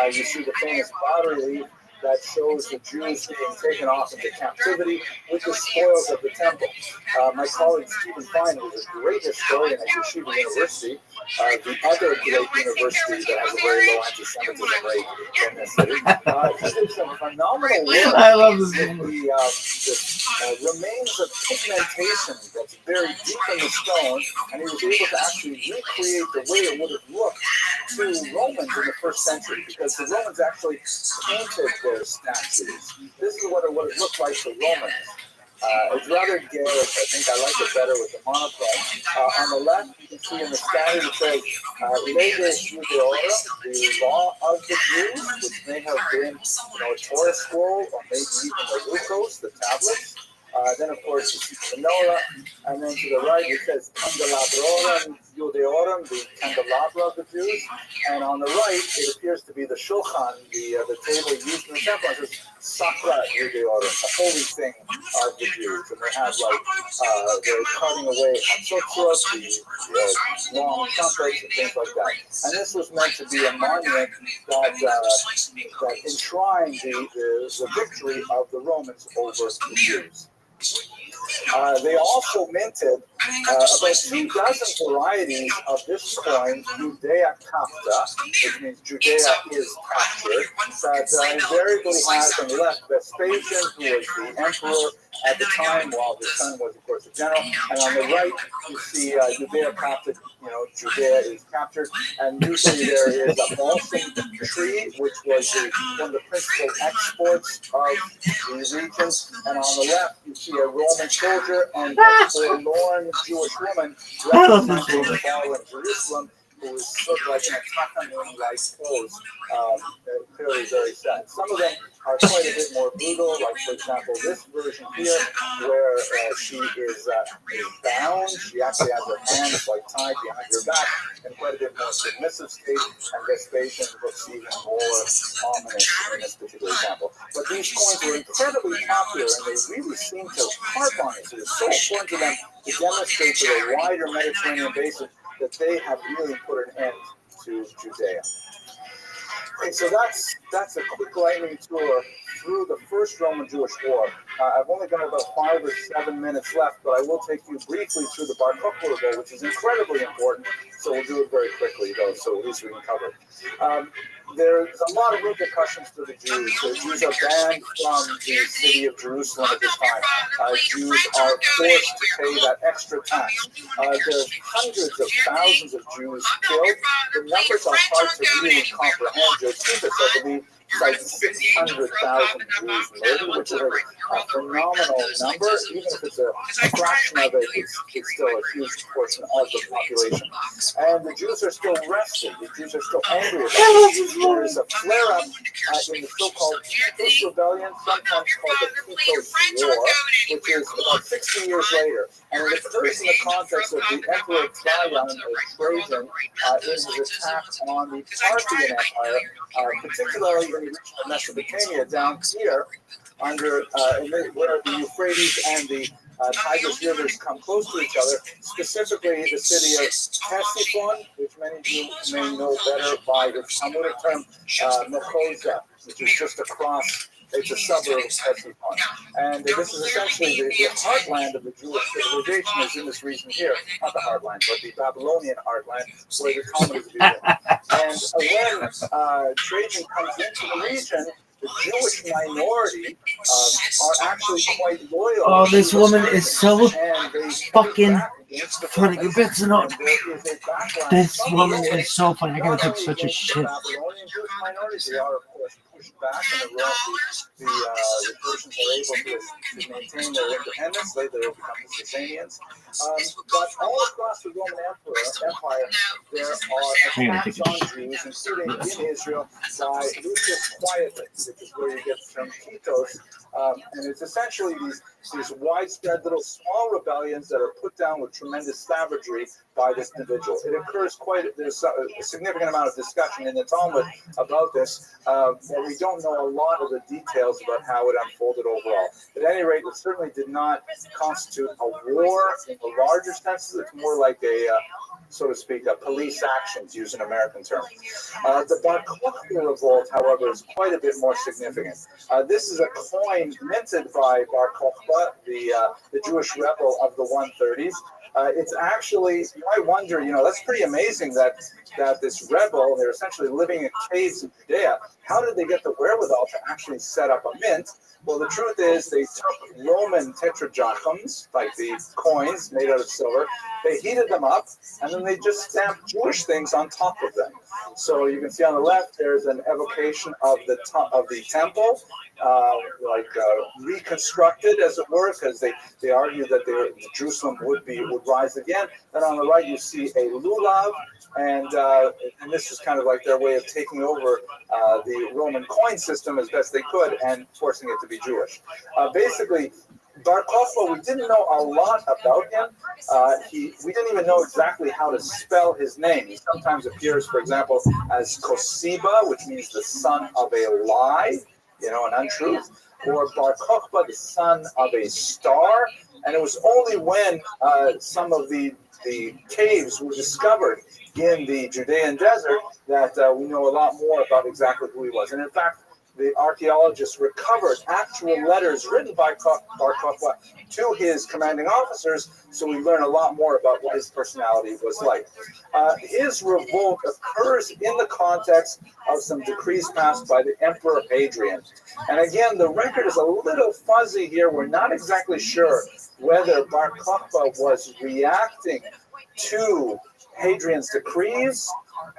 you see the famous bas-relief that shows the Jews being taken off into captivity with the spoils of the temple. My colleague Stephen Fine, who is a great historian at Yeshiva University, the other great university that has a very low anti-Semitism rate in the city, he did some phenomenal work. I love this with the remains of pigmentation that's buried deep in the stone, and he was able to actually recreate the way it would have looked to Romans in the first century, because the Romans actually painted their statues. This is what it looked like to Romans. It's rather garish. I think I like it better with the monochrome. On the left, you can see in the standard it says Leges Judaeorum, the law of the Jews, which may have been a Torah scroll or maybe even the Lucos, the tablets. Then, of course, you see the menorah, and then to the right it says Candelabrorum Judaeorum, the candelabra of the Jews, and on the right it appears to be the Shulchan, the table used in the temple. It says Sacra Judaeorum, the holy thing of the Jews, and they have they're carving away Hatzotzot, the long trumpets and things like that. And this was meant to be a monument that enshrined the victory of the Romans over the Jews. They also minted about 2 dozen varieties of this coin, Judea Capta, which means Judea is captured, that invariably has on the left Vespasian, who was the emperor at the time, while his son was, of course, the general. And on the right, you see Judea Capta, Judea is captured. And usually there is a balsam tree, which was one of the principal exports of the region. And on the left, you see a Roman soldier and a forlorn Jewish woman representing the fall in Jerusalem, who is sort of like in a Tachanun-like pose, clearly very sad. Some of them are quite a bit more brutal, like, for example, this version here, where she is bound. She actually has her hands tied behind her back, in quite a bit more submissive state, and Vespasian looks even more ominous in this particular example. But these coins were incredibly popular, and they really seem to harp on it. It was so important to them to demonstrate to the wider Mediterranean basin that they have really put an end to Judea. Okay, so that's a quick lightning tour through the first Roman-Jewish War. I've only got about 5 or 7 minutes left, but I will take you briefly through the Bar Kokhba revolt, which is incredibly important, so we'll do it very quickly, though, so at least we can cover it. There's a lot of repercussions to the Jews. The Jews are banned from the city of Jerusalem at this time. Jews are forced to pay that extra tax. There's hundreds of thousands of Jews killed. The numbers are hard to really comprehend. Josephus, I believe, like 600,000 Jews murdered, which is a phenomenal number. Even if it's a fraction of it, it's still a huge portion of the population. And the Jews are still rested. The Jews are still angry about it. There is a flare-up in the so-called Titus Rebellion, sometimes called the Titus War, which is about 60 years later. And it occurs in the context of the Emperor Trajan, or Trajan, in his attack on the Parthian Empire, particularly in the region of Mesopotamia down here, under where the Euphrates and the Tigris rivers come close to each other, specifically the city of Ctesiphon, which many of you may know better by its Talmudic term, Nicosia, which is just across. It's a suburb of Ctesiphon. And this is essentially the heartland of the Jewish civilization is in this region here. Not the heartland, but the Babylonian heartland, where the Talmud is used. And when Trajan comes into the region, the Jewish minority are actually quite loyal. Oh, this woman is so and they fucking against the funny. Romans, Not. and there is a backlash. This woman is so funny. I gotta take such a Not shit. only against the Babylonian Jewish minority, they are of course pushed back, and the Persians are able to maintain their independence. Later they will become the Sasanians. But all across the Roman Empire, there are attacks on Jews, including in Israel, by Lucius Quietly, which is where you get the term Kitos. And it's essentially these widespread little small rebellions that are put down with tremendous savagery by this individual. It occurs there's a significant amount of discussion in the Talmud about this, but we don't know a lot of the details about how it unfolded overall. At any rate, it certainly did not constitute a war in the larger sense. It's more like a, so to speak, a police action, to use an American term. The Bar Kokhba revolt, however, is quite a bit more significant. This is a coin minted by Bar Kokhba, the Jewish rebel of the 130s. It's actually, you might wonder, that's pretty amazing that this rebel, they're essentially living in caves in Judea. How did they get the wherewithal to actually set up a mint? Well, the truth is they took Roman tetradrachms, like the coins made out of silver, they heated them up, and then they just stamped Jewish things on top of them. So you can see on the left, there's an evocation of the temple, reconstructed, as it were, because they argue that Jerusalem would rise again. And on the right, you see a lulav, and this is kind of like their way of taking over the Roman coin system as best they could and forcing it to be Jewish. Basically, Bar Kokhba, we didn't know a lot about him. We didn't even know exactly how to spell his name. He sometimes appears, for example, as Kosiba, which means the son of a lie, an untruth, or Bar Kokhba, the son of a star. And it was only when some of the caves were discovered in the Judean desert that we know a lot more about exactly who he was. And in fact, the archaeologists recovered actual letters written by Bar Kokhba to his commanding officers, so we learn a lot more about what his personality was like. His revolt occurs in the context of some decrees passed by the Emperor Hadrian. And again, the record is a little fuzzy here. We're not exactly sure whether Bar Kokhba was reacting to Hadrian's decrees,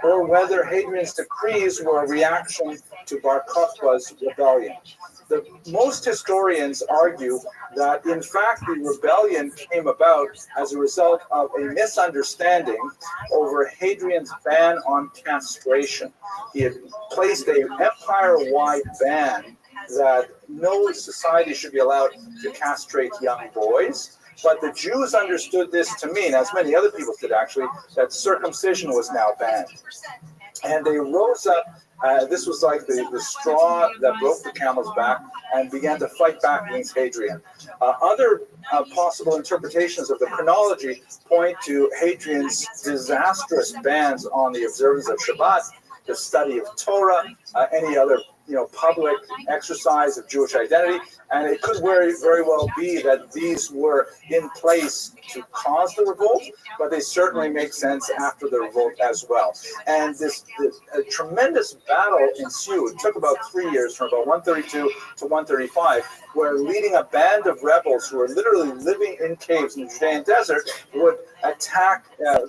or whether Hadrian's decrees were a reaction to Bar Kokhba's rebellion. Most historians argue that, in fact, the rebellion came about as a result of a misunderstanding over Hadrian's ban on castration. He had placed an empire-wide ban that no society should be allowed to castrate young boys. But the Jews understood this to mean, as many other people did actually, that circumcision was now banned. And they rose up, this was like the straw that broke the camel's back, and began to fight back against Hadrian. Other possible interpretations of the chronology point to Hadrian's disastrous bans on the observance of Shabbat, the study of Torah, any other public exercise of Jewish identity, and it could very, very well be that these were in place to cause the revolt, but they certainly make sense after the revolt as well. And this tremendous battle ensued. It took about 3 years, from about 132 to 135, where leading a band of rebels who were literally living in caves in the Judean desert would attack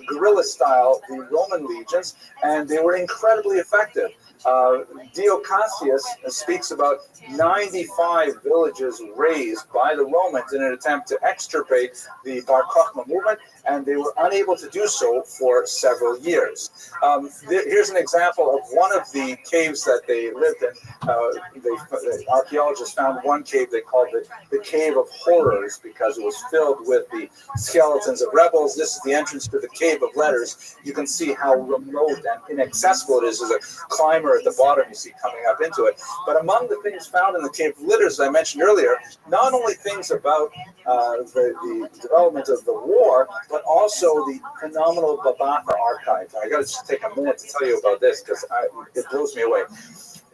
guerrilla style the Roman legions, and they were incredibly effective. Dio Cassius speaks about 95 villages razed by the Romans in an attempt to extirpate the Bar Kokhba movement, and they were unable to do so for several years. Here's an example of one of the caves that they lived in. The archaeologists found one cave they called the Cave of Horrors, because it was filled with the skeletons of rebels. This is the entrance to the Cave of Letters. You can see how remote and inaccessible it is. There's a climber at the bottom you see coming up into it. But among the things found in the Cave of Letters, as I mentioned earlier, not only things about the development of the war, but also the phenomenal Babatha archive. I got to just take a minute to tell you about this, because it blows me away.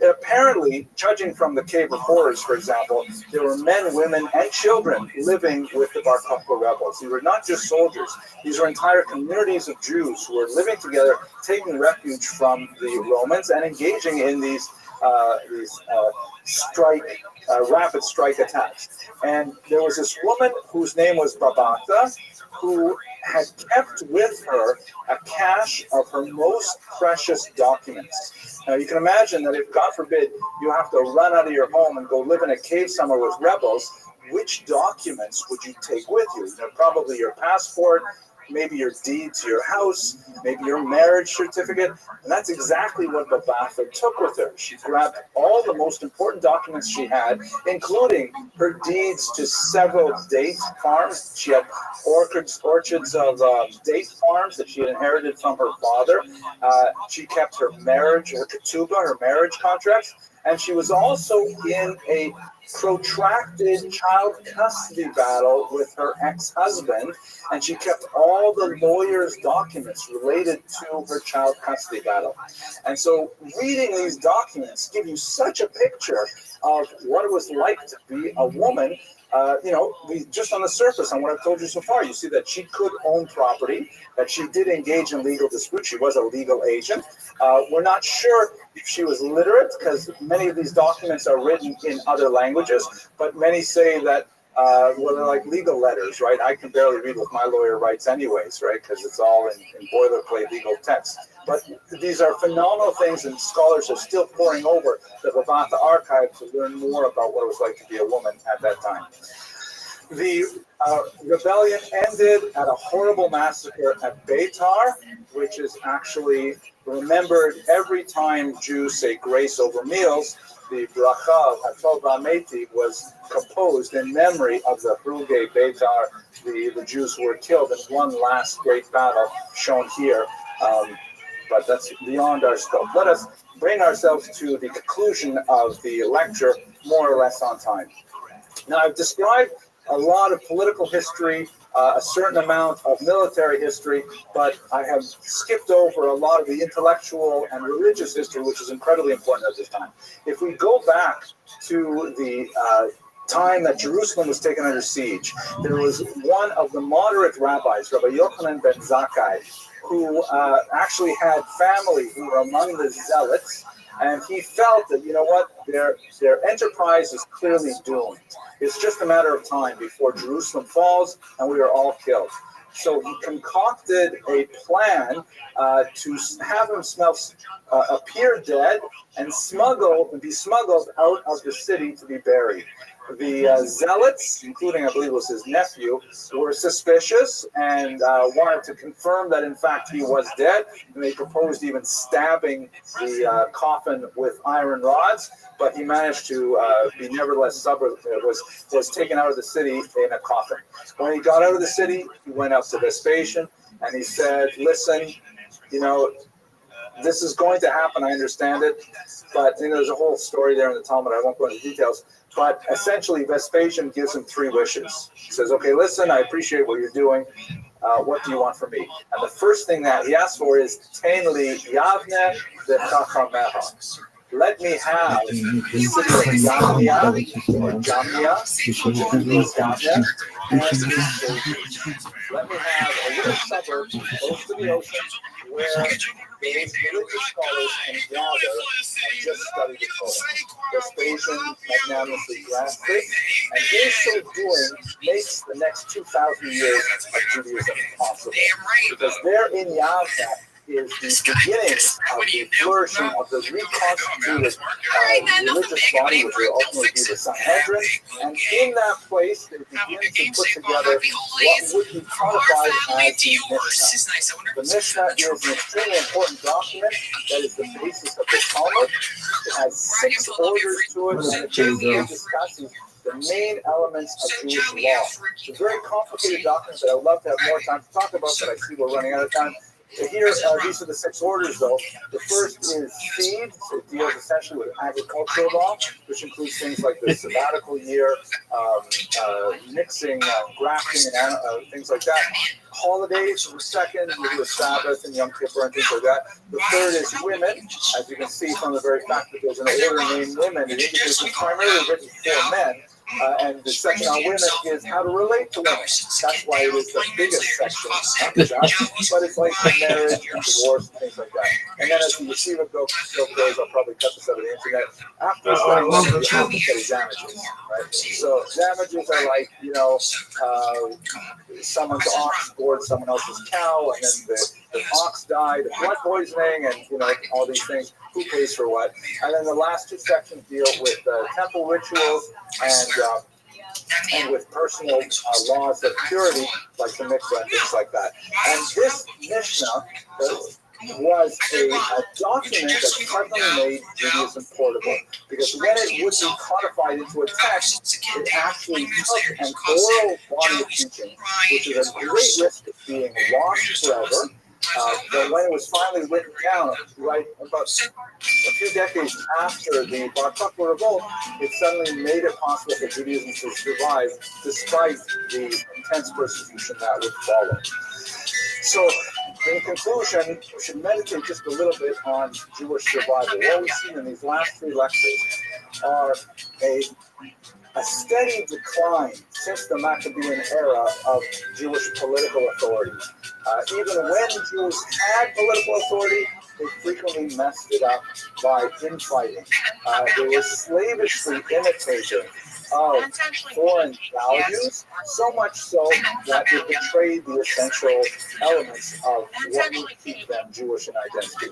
Apparently, judging from the Cave of Horrors, for example, there were men, women, and children living with the Bar Kokhba rebels. These were not just soldiers. These were entire communities of Jews who were living together, taking refuge from the Romans, and engaging in these rapid strike attacks. And there was this woman whose name was Babatha, who had kept with her a cache of her most precious documents. Now you can imagine that if, God forbid, you have to run out of your home and go live in a cave somewhere with rebels, which documents would you take with you? You know, probably your passport, maybe your deed to your house, maybe your marriage certificate. And that's exactly what Babatha took with her. She grabbed all the most important documents she had, including her deeds to several date farms. She had orchards of date farms that she had inherited from her father. She kept her marriage, her ketubah, her marriage contracts. And she was also in a protracted child custody battle with her ex-husband, and she kept all the lawyer's documents related to her child custody battle. And so reading these documents give you such a picture of what it was like to be a woman. Just on the surface, on what I've told you so far, you see that she could own property, that she did engage in legal disputes. She was a legal agent. We're not sure if she was literate, because many of these documents are written in other languages, but many say that, they're like legal letters, right? I can barely read what my lawyer writes anyways, right? Because it's all in boilerplate legal text. But these are phenomenal things, and scholars are still poring over the Babatha archive to learn more about what it was like to be a woman at that time. The rebellion ended at a horrible massacre at Beitar, which is actually remembered every time Jews say grace over meals. The bracha of Hatov V'Ameti was composed in memory of the Hrugei Beitar, the Jews who were killed in one last great battle shown here. But that's beyond our scope. Let us bring ourselves to the conclusion of the lecture more or less on time. Now, I've described a lot of political history, a certain amount of military history, but I have skipped over a lot of the intellectual and religious history, which is incredibly important at this time. If we go back to the time that Jerusalem was taken under siege, there was one of the moderate rabbis, Rabbi Yochanan ben Zakkai, who actually had family who were among the zealots, and he felt that, you know what, their enterprise is clearly doomed. It's just a matter of time before Jerusalem falls and we are all killed. So he concocted a plan to have himself appear dead and be smuggled out of the city to be buried. The zealots, including, I believe it was his nephew, were suspicious and wanted to confirm that, in fact, he was dead. And they proposed even stabbing the coffin with iron rods, but he managed to be nevertheless was taken out of the city in a coffin. When he got out of the city, he went up to Vespasian and he said, listen, this is going to happen, I understand it, but there's a whole story there in the Talmud, I won't go into details. But essentially, Vespasian gives him three wishes. He says, okay, listen, I appreciate what you're doing. What do you want from me? And the first thing that he asks for is, Tein li Yavne v'chachameha. Let me have the city of Yamnia, or Jamnia, and his soldiers. Let me have a little suburb close to the ocean where those religious scholars can gather and just study the Torah. Vespasian magnanimously grants this, and in so doing makes the next 2,000 years of Judaism possible. Because there in Yavne is the beginning of the flourishing of the reconstituted religious body, which will ultimately be the Sanhedrin. And in that place, they begin to put together what would be codified as the Mishnah. The Mishnah is an extremely important document that is the basis of the Talmud. It has 6 orders to it, and it basically discusses the main elements of Jewish law. It's a very complicated document that I would love to have more time to talk about, but I see we're running out of time. Here, these are the 6 orders, though. The first is seed. So it deals essentially with agricultural law, which includes things like the sabbatical year, mixing, grafting, and things like that. Holidays, the second, we do the Sabbath and Yom Kippur and things like that. The third is women. As you can see from the very fact that there's an order named women, it indicates it's primarily written for men. And the section on women is how to relate to women. That's why it is the biggest section. Not just that, but it's like the marriage and divorce and things like that. And then as the yeshiva goes, I'll probably cut this out of the internet. After studying women, you have to study damages, right? So damages are like, someone's ox gored someone else's cow, and then the ox died of blood poisoning, and all these things. Who pays for what? And then the last two sections deal with temple rituals and with personal laws of purity, like the mikvah and things like that. And this Mishnah was a document that suddenly made Judaism portable, because when it would be codified into a text, it actually took an oral body of teaching, which is a great risk of being lost forever. But when it was finally written down, right about a few decades after the Bar Kokhba revolt, it suddenly made it possible for Judaism to survive despite the intense persecution that would follow. So, in conclusion, we should meditate just a little bit on Jewish survival. What we've seen in these last three lectures are a steady decline since the Maccabean era of Jewish political authority. Even when Jews had political authority, they frequently messed it up by infighting. They were slavishly imitative of foreign values, so much so that it betrayed the essential elements of what would keep them Jewish in identity.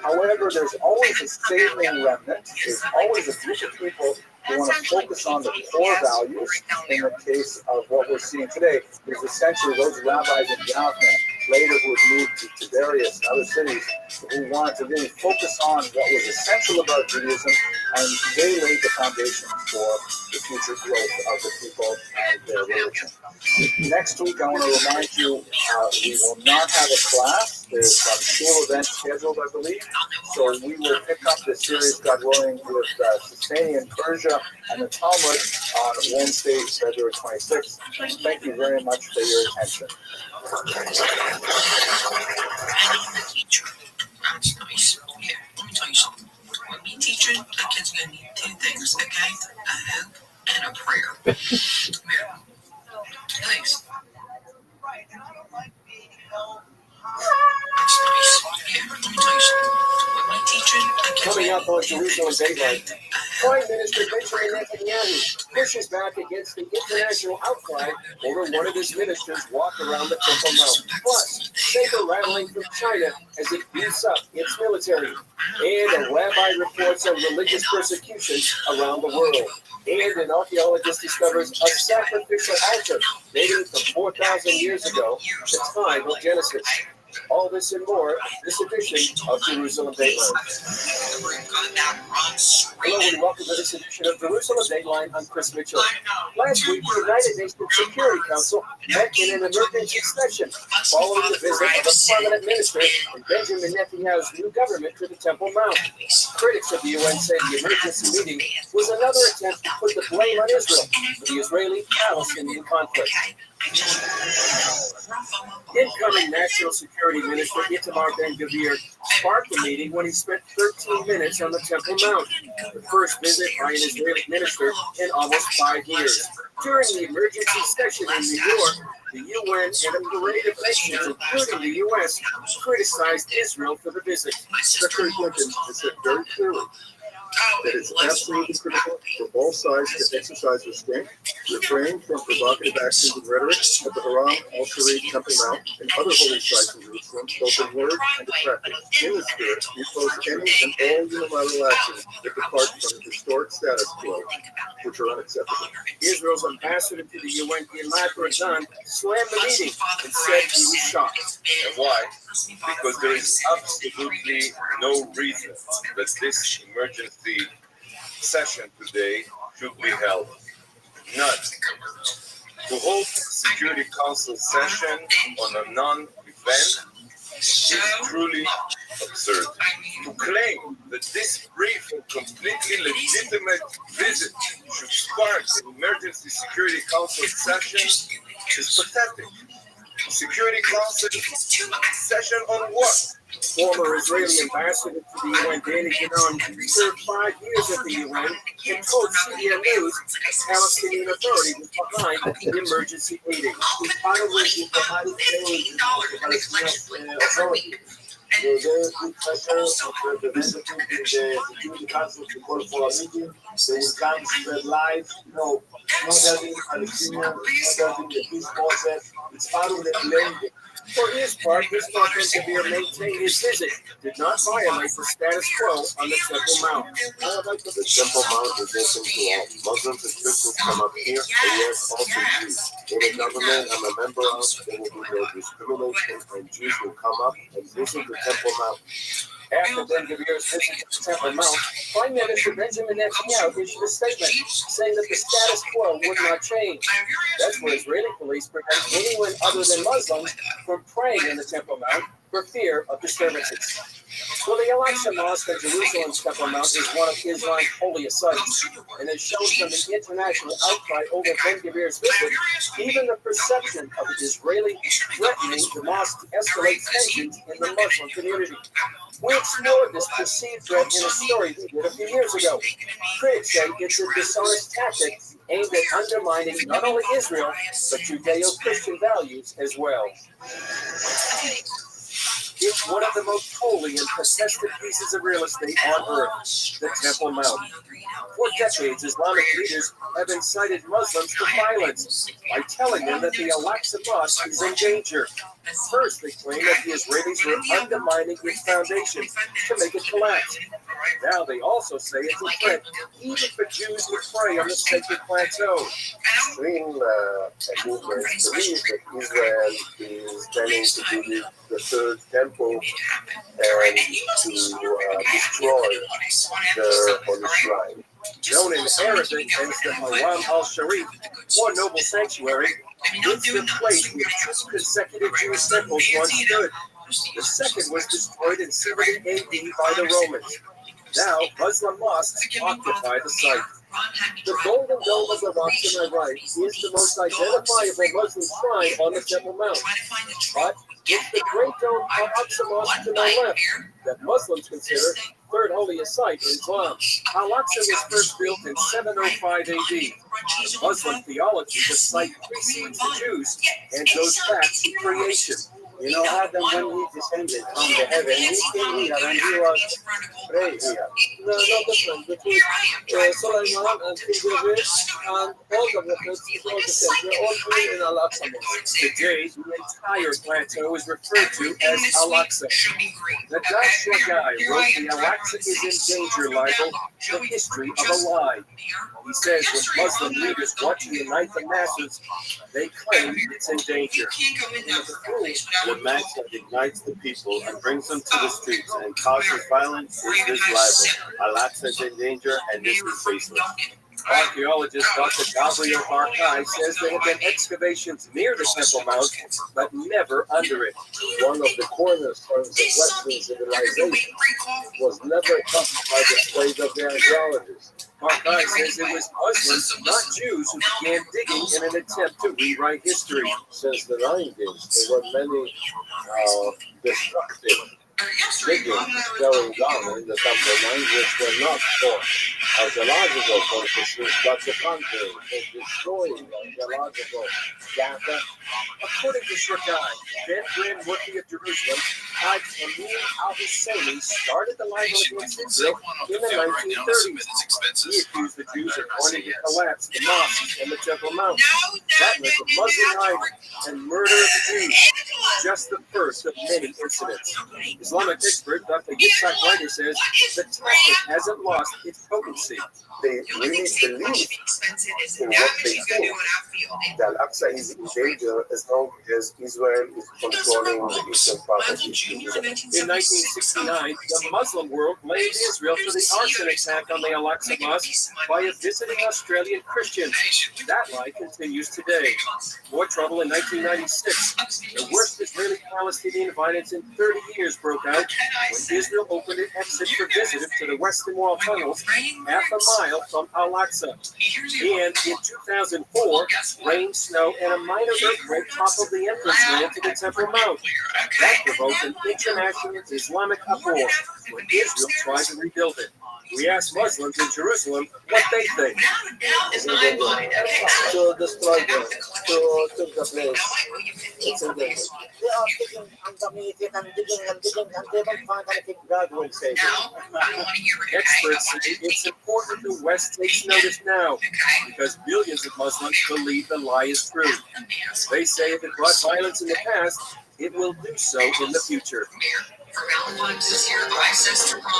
However, there's always a saving remnant. There's always a group of people who want to focus on the core values. In the case of what we're seeing today, is essentially those rabbis in Yavne, later who had moved to Tiberias and other cities, who wanted to really focus on what was essential about Judaism, and they laid the foundation for the future growth of the people and their religion. Next week, I want to remind you, we will not have a class. There's some shul event scheduled, I believe. So we will pick up the series, God willing, with Sustaining Persia and the Talmud on Wednesday, February 26th. Thank you very much for your attention. That's nice. Here, let me tell you something. When we teaching, the kids are going to need two things, okay? A hope and a prayer. Here. Thanks. That's nice. Here, let me tell you something. When we teaching, the kids Coming up on Jerusalem Dateline, Prime Minister Benjamin Netanyahu pushes back against the international outcry over one of his ministers' walk around the Temple Mount. Plus, saber rattling from China as it beefs up its military. And a rabbi reports on religious persecution around the world. And an archaeologist discovers a sacrificial altar dating from 4,000 years ago, the time of Genesis. All this and more, this edition of Jerusalem Dateline. Hello and welcome to this edition of Jerusalem Dateline. I'm Chris Mitchell. Last week, the United Nations Security Council met in an emergency session following the visit of a permanent minister in Benjamin Netanyahu's new government to the Temple Mount. Critics of the UN say the emergency meeting was another attempt to put the blame on Israel for the Israeli-Palestinian conflict. Incoming National Security Minister Itamar Ben-Gvir sparked the meeting when he spent 13 minutes on the Temple Mount, the first visit by an Israeli minister in almost 5 years. During the emergency session in New York, the UN and a parade of nations, including the U.S., criticized Israel for the visit. Secretary Clinton has said very clearly that it's absolutely critical for both sides to exercise restraint, refrain from provocative actions and rhetoric at the Haram al-Sharif Temple Mount and other holy sites in Jerusalem, both in word and in practice. In the spirit, we oppose any and all unilateral actions that depart from the historic status quo, which are unacceptable. Israel's ambassador to the UN, Gilad Erdan, slammed the meeting and said he was shocked. And why? Because there is absolutely no reason that this emergency session today should be held. None. To hold Security Council session on a non-event is truly absurd. To claim that this brief and completely legitimate visit should spark an emergency Security Council session is pathetic. Security Council session on what? Former Israeli ambassador to the UN, Danny Cannon, served 5 years at the UN and told CBN News Palestinian Authority was behind the emergency meeting. For his part, this Dr. Kabir maintained his visit did not violate the status quo on the Temple Mount. The Temple Mount is open to all. Muslims and Christians come up here, and yes, also Jews. In the government I'm a member of, there will be no discrimination, and Jews will come up and visit the Temple Mount. After Ben Gvir's visit to the Temple Mount, Prime Minister Benjamin Netanyahu issued a statement saying that the status quo would not change. That's where Israeli police prevent anyone other than Muslims from praying in the Temple Mount for fear of disturbances. Well, the Al-Aqsa Mosque at Jerusalem's Temple Mount is one of Islam's holiest sites, and as shown from the international outcry over Ben Gvir's visit, even the perception of the Israeli threatening the mosque to escalate tensions in the Muslim community. We explored this perceived threat in a story we did a few years ago. Critics say it's a dishonest tactic aimed at undermining not only Israel, but Judeo-Christian values as well. It's one of the most holy and contested pieces of real estate on earth, the Temple Mount. For decades, Islamic leaders have incited Muslims to violence by telling them that the Al-Aqsa Mosque is in danger. First, they claim that the Israelis were undermining its foundation to make it collapse. Now they also say it's a threat even for Jews who pray on the sacred plateau. Extreme movements believe that Israel is planning to build the third temple and to destroy the Holy Shrine. Known in Arabic as the Haram al-Sharif, or Noble Sanctuary, it's the place where 2 consecutive Jewish temples once stood. The second was destroyed in 70 AD by the Romans. Now, Muslim mosques occupy the site. The Golden Dome of the Rock to my right is the most identifiable Muslim shrine on the Temple Mount. But it's the Great Dome Al-Aqsa Mosque to my left that Muslims consider third holiest site in Islam. Al-Aqsa was first built in 705 AD. Muslim theology, the site precedes the Jews and goes back to creation. You know, Adam, when he descended from the heaven, he came here and he was raised here. No difference between Solomon and King David and all the prophets, all the saints. They're all doing in Al-Aqsa Mosque. Today, the entire plateau is referred to as Al-Aqsa. The Joshua guy wrote the Al-Aqsa is in danger libel, the history of a lie. He says when Muslim leaders want to unite the masses, they claim it's in danger. The match that ignites the people and brings them to the streets and causes violence is this libel. Al-Aqsa is in danger and this is faceless. Archaeologist Dr. Gabriel Barkai says there have been excavations near the Temple Mount, but never under it. One of the cornerstones of Western civilization was never touched by the slave of the archaeologists. Barkai says it was Muslims, not Jews, who began digging in an attempt to rewrite history. Since the 90s, there were many destructive digging going on in the Temple Mount, which were not for archaeological purposes, but to conquer and destroying archaeological data. According to Shaddai, Ben Grin Mufti of Jerusalem, Hajj Amin al-Husseini started the libel against Israel in the 1930s. He accused the Jews of wanting to collapse the mosques and the Temple Mount. That was a Muslim libel and murder of the Jews, just the first of many incidents. Islamic expert Dr. Yitzhak Reiter says the tactic hasn't lost its potency. They really believe in what they think. The Al-Aqsa is in danger as long as Israel is controlling the eastern part of Israel. In 1969, the Muslim world blamed Israel for the arson attack on the Al-Aqsa Mosque by a visiting Australian Christian. That lie continues today. More trouble in 1996. The worst Israeli-Palestinian violence in 30 years broke out when Israel opened an exit for visitors to the Western Wall tunnels half a mile mile from Al-Aqsa. And in 2004, rain, snow, and a minor earthquake toppled the entrance ramp to the Temple Mount. That provoked an international Islamic uproar when Israel tried to rebuild it. We asked Muslims in Jerusalem what they think. To destroy them, to took the place. It's in there. They are digging underneath it and digging and digging, and they don't find anything. God will save them. Experts say it's important the West takes notice now because millions of Muslims believe the lie is true. They say if it brought violence in the past, it will do so in the future.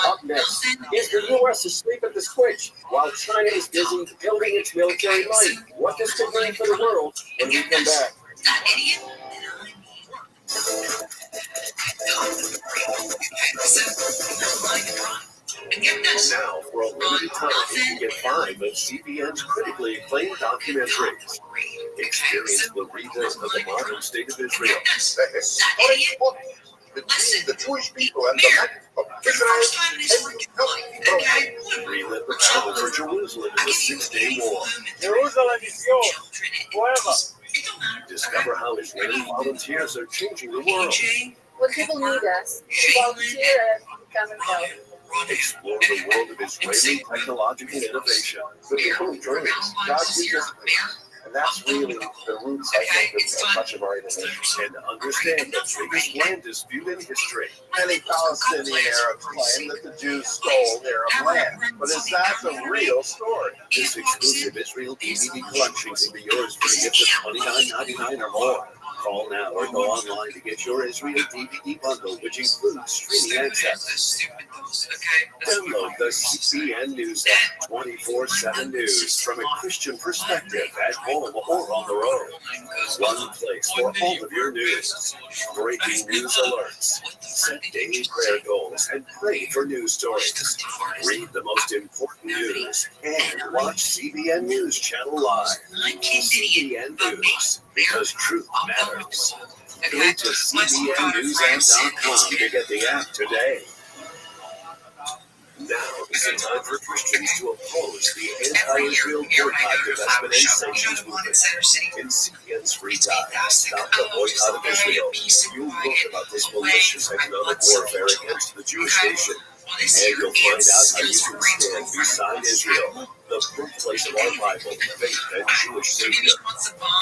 Up next, is the U.S. asleep at the switch while China is busy building its military might? What this could mean for the world when we come back. Now, for a limited time, you can get 5 of CBN's critically acclaimed documentaries. Experience the rebuild of the modern state of Israel. The historic war between the Jewish people and the land of Israel. Relive the battle for Jerusalem in the 6-day war. Jerusalem is yours, forever. Discover how Israeli volunteers are changing the world. When people need us, volunteer and come and help. Explore the world of Israeli technological innovation. The whole dreams. God gives us, and that's really the roots, I think, of much of our innovation. And understand the biggest land dispute in history. Many Palestinian Arabs claim that the Jews stole Arab land, but is that the real story? This exclusive Israel DVD collection can be yours for a gift of $29.99 or more. Call now or go online to get your Israel DVD bundle, which includes streaming access. Download the CBN News app, 24/7 news from a Christian perspective at home or on the road. One place for all of your news. Breaking news alerts. Set daily prayer goals and pray for news stories. Read the most important news and watch CBN News Channel Live. CBN News, because truth matters. Go to CBNNewsapp.com to get the app today. Now is the time for Christians to oppose the anti-Israel boycott, divestment, and sanctions movement. In CBN's free guide, Stop the Boycott of Israel, you'll learn about this malicious economic warfare against the Jewish nation. And you'll find out how you can stand beside Israel, the birthplace of our Bible, faith, and Jewish Savior.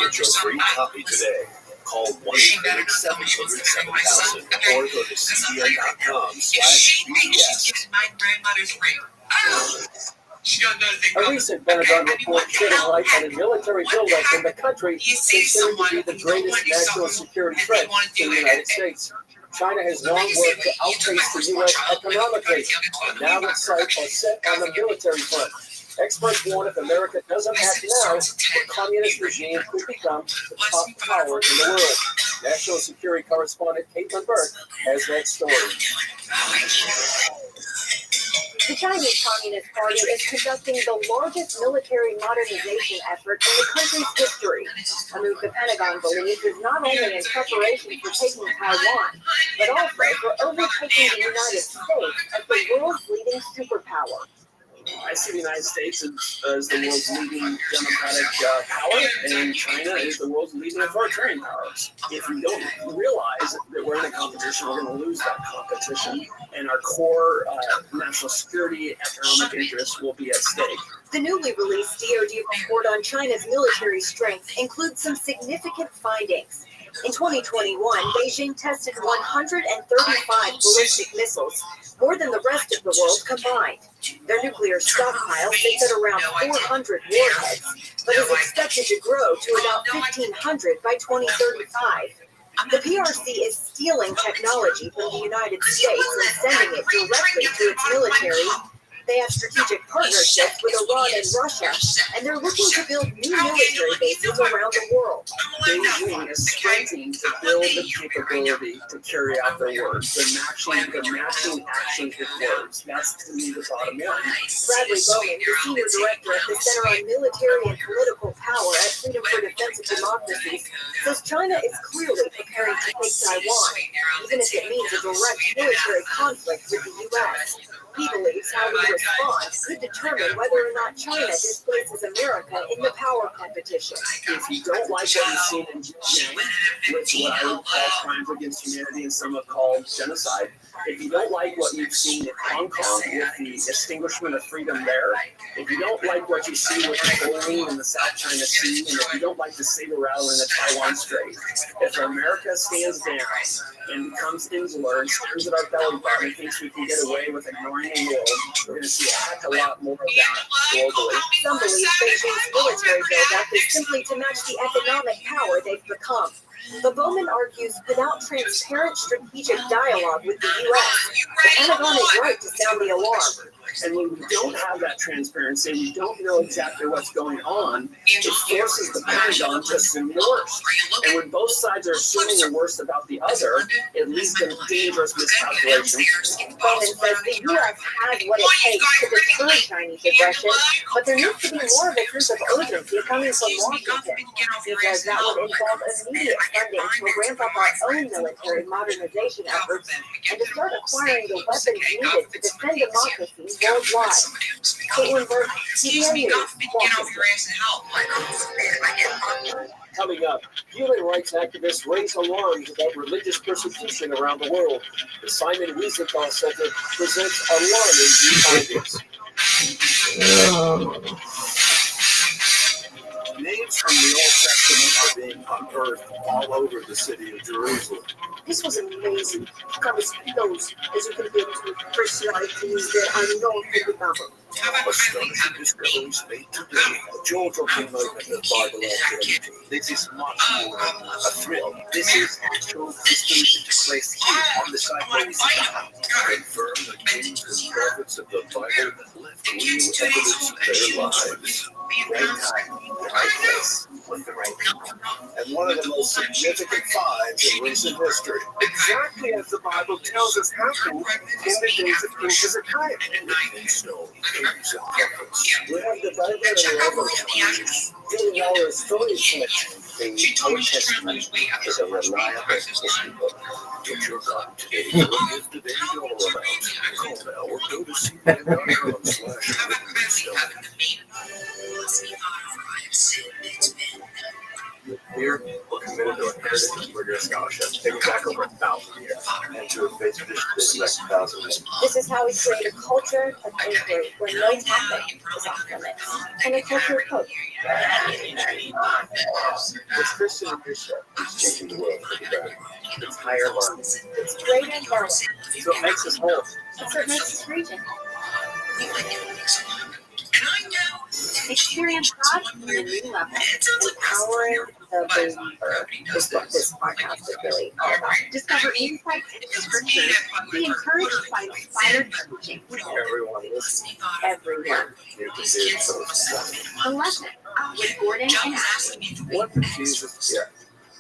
Get your free copy today. Call 1-800-700-7000 or go to cbn.com/BDS. My grandmother's ring. A recent Pentagon report shedding light on a military buildup in the country considered to be the greatest national security threat to the United States. China has long worked to outpace the U.S. economically, and now its sights are set on the military front. Experts warn if America doesn't act now, the communist regime could become the top power in the world. National Security Correspondent Caitlin Burke has that story. The Chinese Communist Party is conducting the largest military modernization effort in the country's history, a move the Pentagon believes is not only in preparation for taking Taiwan, but also for overtaking the United States as the world's leading superpower. I see the United States as the world's leading democratic power, and China is the world's leading authoritarian powers. If we don't realize that we're in a competition, we're going to lose that competition, and our core national security, economic interests will be at stake. The newly released DoD report on China's military strength includes some significant findings. In 2021, Beijing tested 135 ballistic missiles, more than the rest of the world combined. Their nuclear stockpile sits at around 400 warheads, but is expected to grow to about 1,500 by 2035. The PRC is stealing technology from the United States and sending it directly to its military. They have strategic partnerships with Iran and Russia, and they're looking to build new military bases around the world. Beijing is sprinting to build the capability to carry out their words. They're matching actions with words. That's, to me, the bottom line. Bradley Bowman, the senior director at the Center on Military and Political Power at Freedom for Defense of Democracies, says China is clearly preparing to take Taiwan, even if it means a direct military conflict with the U.S. He believes how we respond could determine whether or not China displaces America in the power competition. If you don't like what you've seen in Xinjiang, which what I would call crimes against humanity and some have called genocide, if you don't like what you've seen in Hong Kong with the extinguishment of freedom there, if you don't like what you see with the bullying in the South China Sea, and if you don't like the saber rattle in the Taiwan Strait, if America stands down and becomes insular and stares at our belly button and thinks we can get away with ignoring the world, we're going to see a heck of a lot more of that globally. Some believe Beijing's military buildup is simply to match the economic power they've become. But Bowman argues without transparent strategic dialogue with the U.S., the Pentagon is right to sound the alarm. And when we don't have that transparency, we don't know exactly what's going on, it forces the Pentagon to assume the worst. And when both sides are assuming the worst about the other, it leads to dangerous miscalculations. Bowman says the U.S. has what it takes to deter Chinese aggression, but there needs to be more of a sense of urgency coming from Washington. He says that would involve immediate funding to ramp up our own military modernization efforts and to start acquiring the weapons needed to defend democracy worldwide. Caitlin Burke, CBN News, Washington. Coming up, human rights activists raise alarms about religious persecution around the world. The Simon Wiesenthal Center presents alarming new findings. Names from the Old Testament are being unearthed all over the city of Jerusalem. This was amazing. Covers those as you can get to personalities that are known for the Bible. Astonishing discoveries made today. George opened open the Bible archaeology. This is much more than a thrill. This is actual history that took place here on the site where we confirm the kings and prophets of the Bible left real evidence of their lives. Right time, the right place, with the right people. And one of the most significant finds in recent history. Exactly as the Bible tells us happened in the days of King Hezekiah. Living stone, kings and prophets. We have the Bible and the Revelation giving our story collection. The Old Testament is a reliable history book. Get your copy today for a gift of any dollar amount. Call now or go to cbn.com/livingstone. Here, we're committed to a heritage rigorous scholarship, dating back over 1,000 years, and to a faith tradition dating back 1,000 years. This is how we create a culture of inquiry where no topic is off limits, and a culture of hope. This Christian leadership is changing the world for the better. It's higher learning. It's greater and lower. So it makes us whole. It's what makes us region. Experience God on a new level, empowering the believer. Is what this podcast is really all about. Discover insights into scriptures. Be encouraged by inspired teaching. Everyone listening. Everyone. You can do so. The lesson with Gordon and Ashley. What did Jesus get?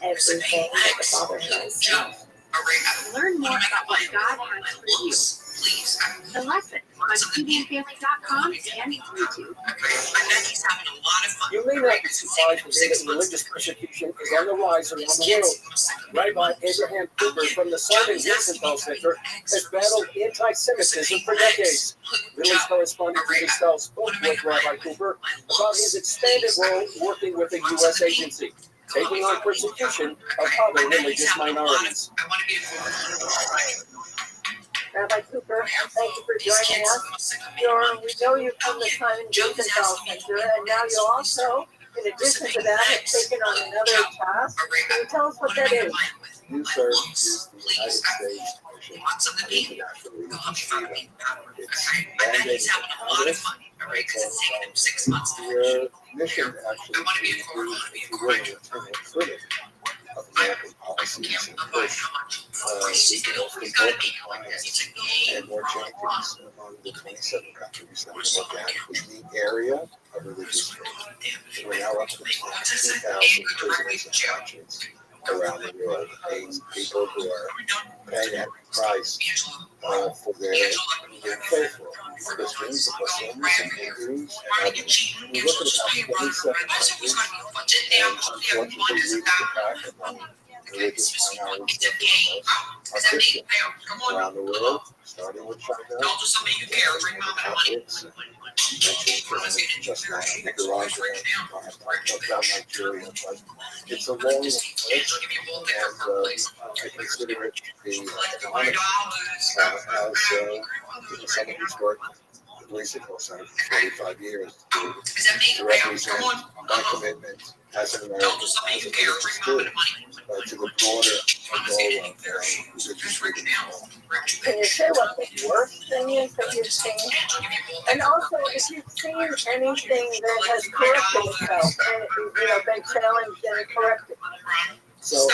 Everything that the Father has. Learn more about what God has for you. The lesson on TVandFamily.com and YouTube. You may not be surprised to hear that religious persecution is on the rise around the world. Rabbi Abraham Cooper from the Simon Wiesenthal Center has battled anti-Semitism for decades. Village correspondent Judy Stahl spoke with Rabbi Cooper about his expanded role working with a U.S. agency, taking on persecution of other religious minorities. Rabbi Cooper, thank you for joining us. We know you from the Simon Wiesenthal Center, and now you also, in addition to that, have taken on another task. Can you tell us what that is? You serve the United States Mission Your mission actually is to of American policies and push and more champions among the 27 countries that we look at in the area of religious faith. We're now up to 2,000 prisoners and conscience around the world, people who are paying that price for their faith. Christians, Muslims, and Hindus, and others. We look at about 27 countries, and unfortunately, we look back among religious minorities that are Christian around the world, starting with China, Catholics, mentioned just now Nicaragua, Nigeria, but it's a long list, and I consider it to be an honor as someone who's worked at least for 45 years to represent my commitment as an American, as a religious Jew, to the broader goal of religious freedom. Can you say what the worst thing is that you've seen? And also, if you've seen anything that has corrected itself, and been challenged and corrected. So,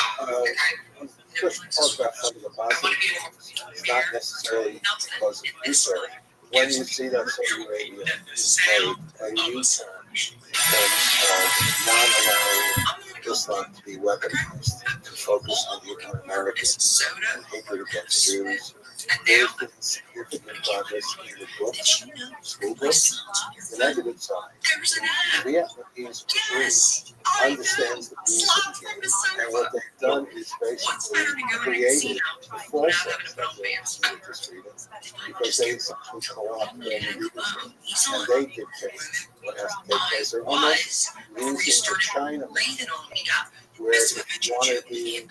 just talk about some of the positive things. It's not necessarily because of research. When you see that Saudi Arabia is made a U-turn in terms of not allowing Islam to be weaponized, to focus on the Americans and hatred against Jews, there's been significant progress in the books, school books, the negative side. The Vietnamese regime understands the views of the game, and what they've done is basically created the false sense that there's religious freedom, because they essentially co-opt their religion, and they dictate what has to take place. They're almost losing to China, where if you want to be a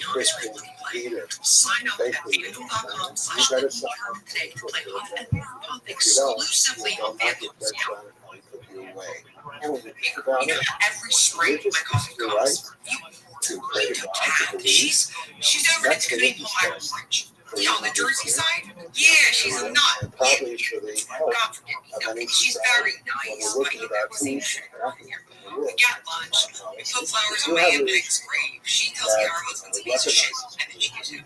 Christian leader, basically, you better sign up to it. If you don't, they'll not get their trying to put you away. And when you think about it, religious is your right to pray to God, to believe. That's religious test. On the Jersey side? Yeah, she's a nut. And probably for the health of any society, when we're looking at food happening in the world. We got lunch. We put flowers on my Aunt Meg's grave. She tells me our husband's a piece of shit. And then she gives me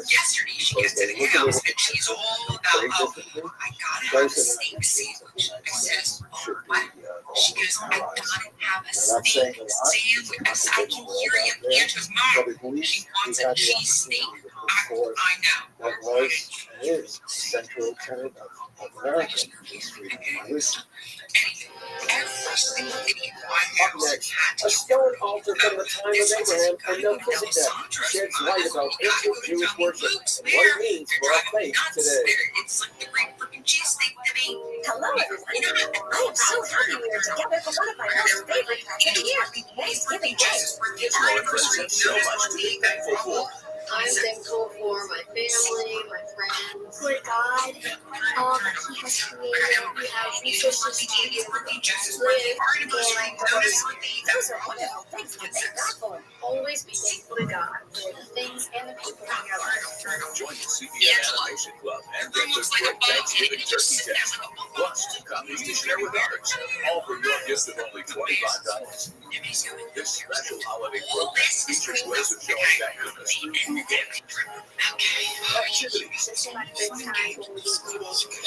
yesterday she gets to the house and she's all about, oh, I gotta have a steak sandwich. I says, what? She goes, I gotta have a steak sandwich. I said, I can hear you, Aunt's mom. She wants a cheese steak. I know. That was and is the central tenet of America, is freedom of religion. Up next, a stone altar from the time of Abraham and Melchizedek sheds light about ancient Jewish worship and what it means for our faith today. It's like the great freaking cheesesteak to me. Hello, everybody. I am so happy we are together for one of my most favorite times of the year, Thanksgiving Day. So much to be thankful for. I'm thankful for my family, my friends, For God, all that He has created, we have resources to live, and those are wonderful things to thank God for. always be thankful to God for the things and the people in your life. Join the CBN Animation Club and get this great Thanksgiving turkey test. Plus, 2 copies to share with others. All for your gift of only $25. This special holiday program features ways of showing that goodness through food gifts, activities, and much more.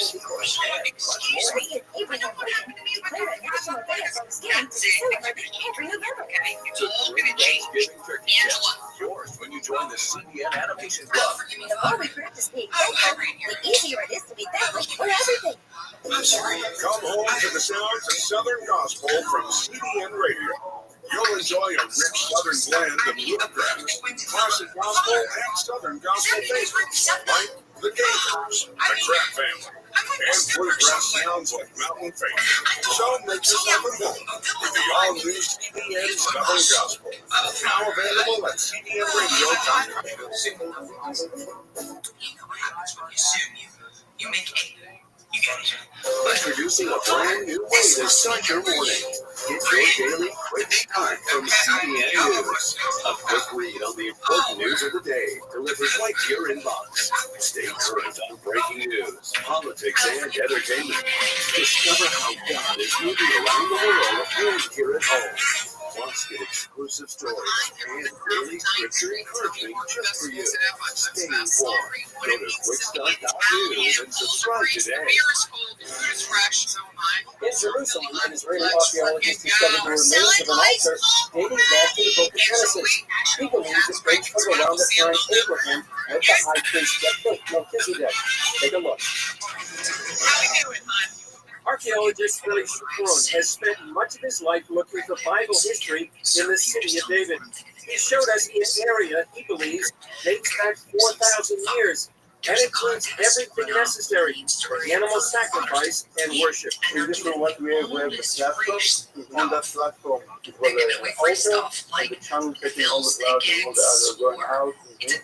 Abraham declared a national day of Thanksgiving to celebrate every November. It's a great Thanksgiving turkey test. Yours when you join the CBN Animation Club. The more we practice being thankful, the easier it is to be thankful for everything. Come home to the sounds of Southern Gospel from CBN Radio. You'll enjoy a rich Southern blend of bluegrass, classic gospel, and Southern gospel favorites like the Gators, the Crab Family, and bluegrass sounds like Mountain Faith. So make yourself at home with the all-new CBN Southern Gospel, now available at cbnradio.com. You make it. You get it. Introducing a brand new way to start your morning. Get your daily quick start from CBN News. A quick read on the important news of the day delivered right to your inbox. Stay current on breaking news, politics, and entertainment. Discover how God is moving around the world and here at home. Plus, get exclusive stories and daily scripture encouragement just for you. Stay informed. Go to quickstart.news and subscribe today. In Jerusalem, an Israeli archaeologist discovered the remains of an altar dating back to the book of Genesis. He believes it dates from around the time Abraham met the high priest Melchizedek. Take a look. How we doing, hon? Archaeologist Rabbi Rothschild has spent much of his life looking for Bible history in the city of David. He showed us an area he believes dates back 4,000 years and includes everything necessary for animal sacrifice and worship. In this room, what we have the platform. On that platform, it was an altar, and the channel taking all the clouds and all the others going out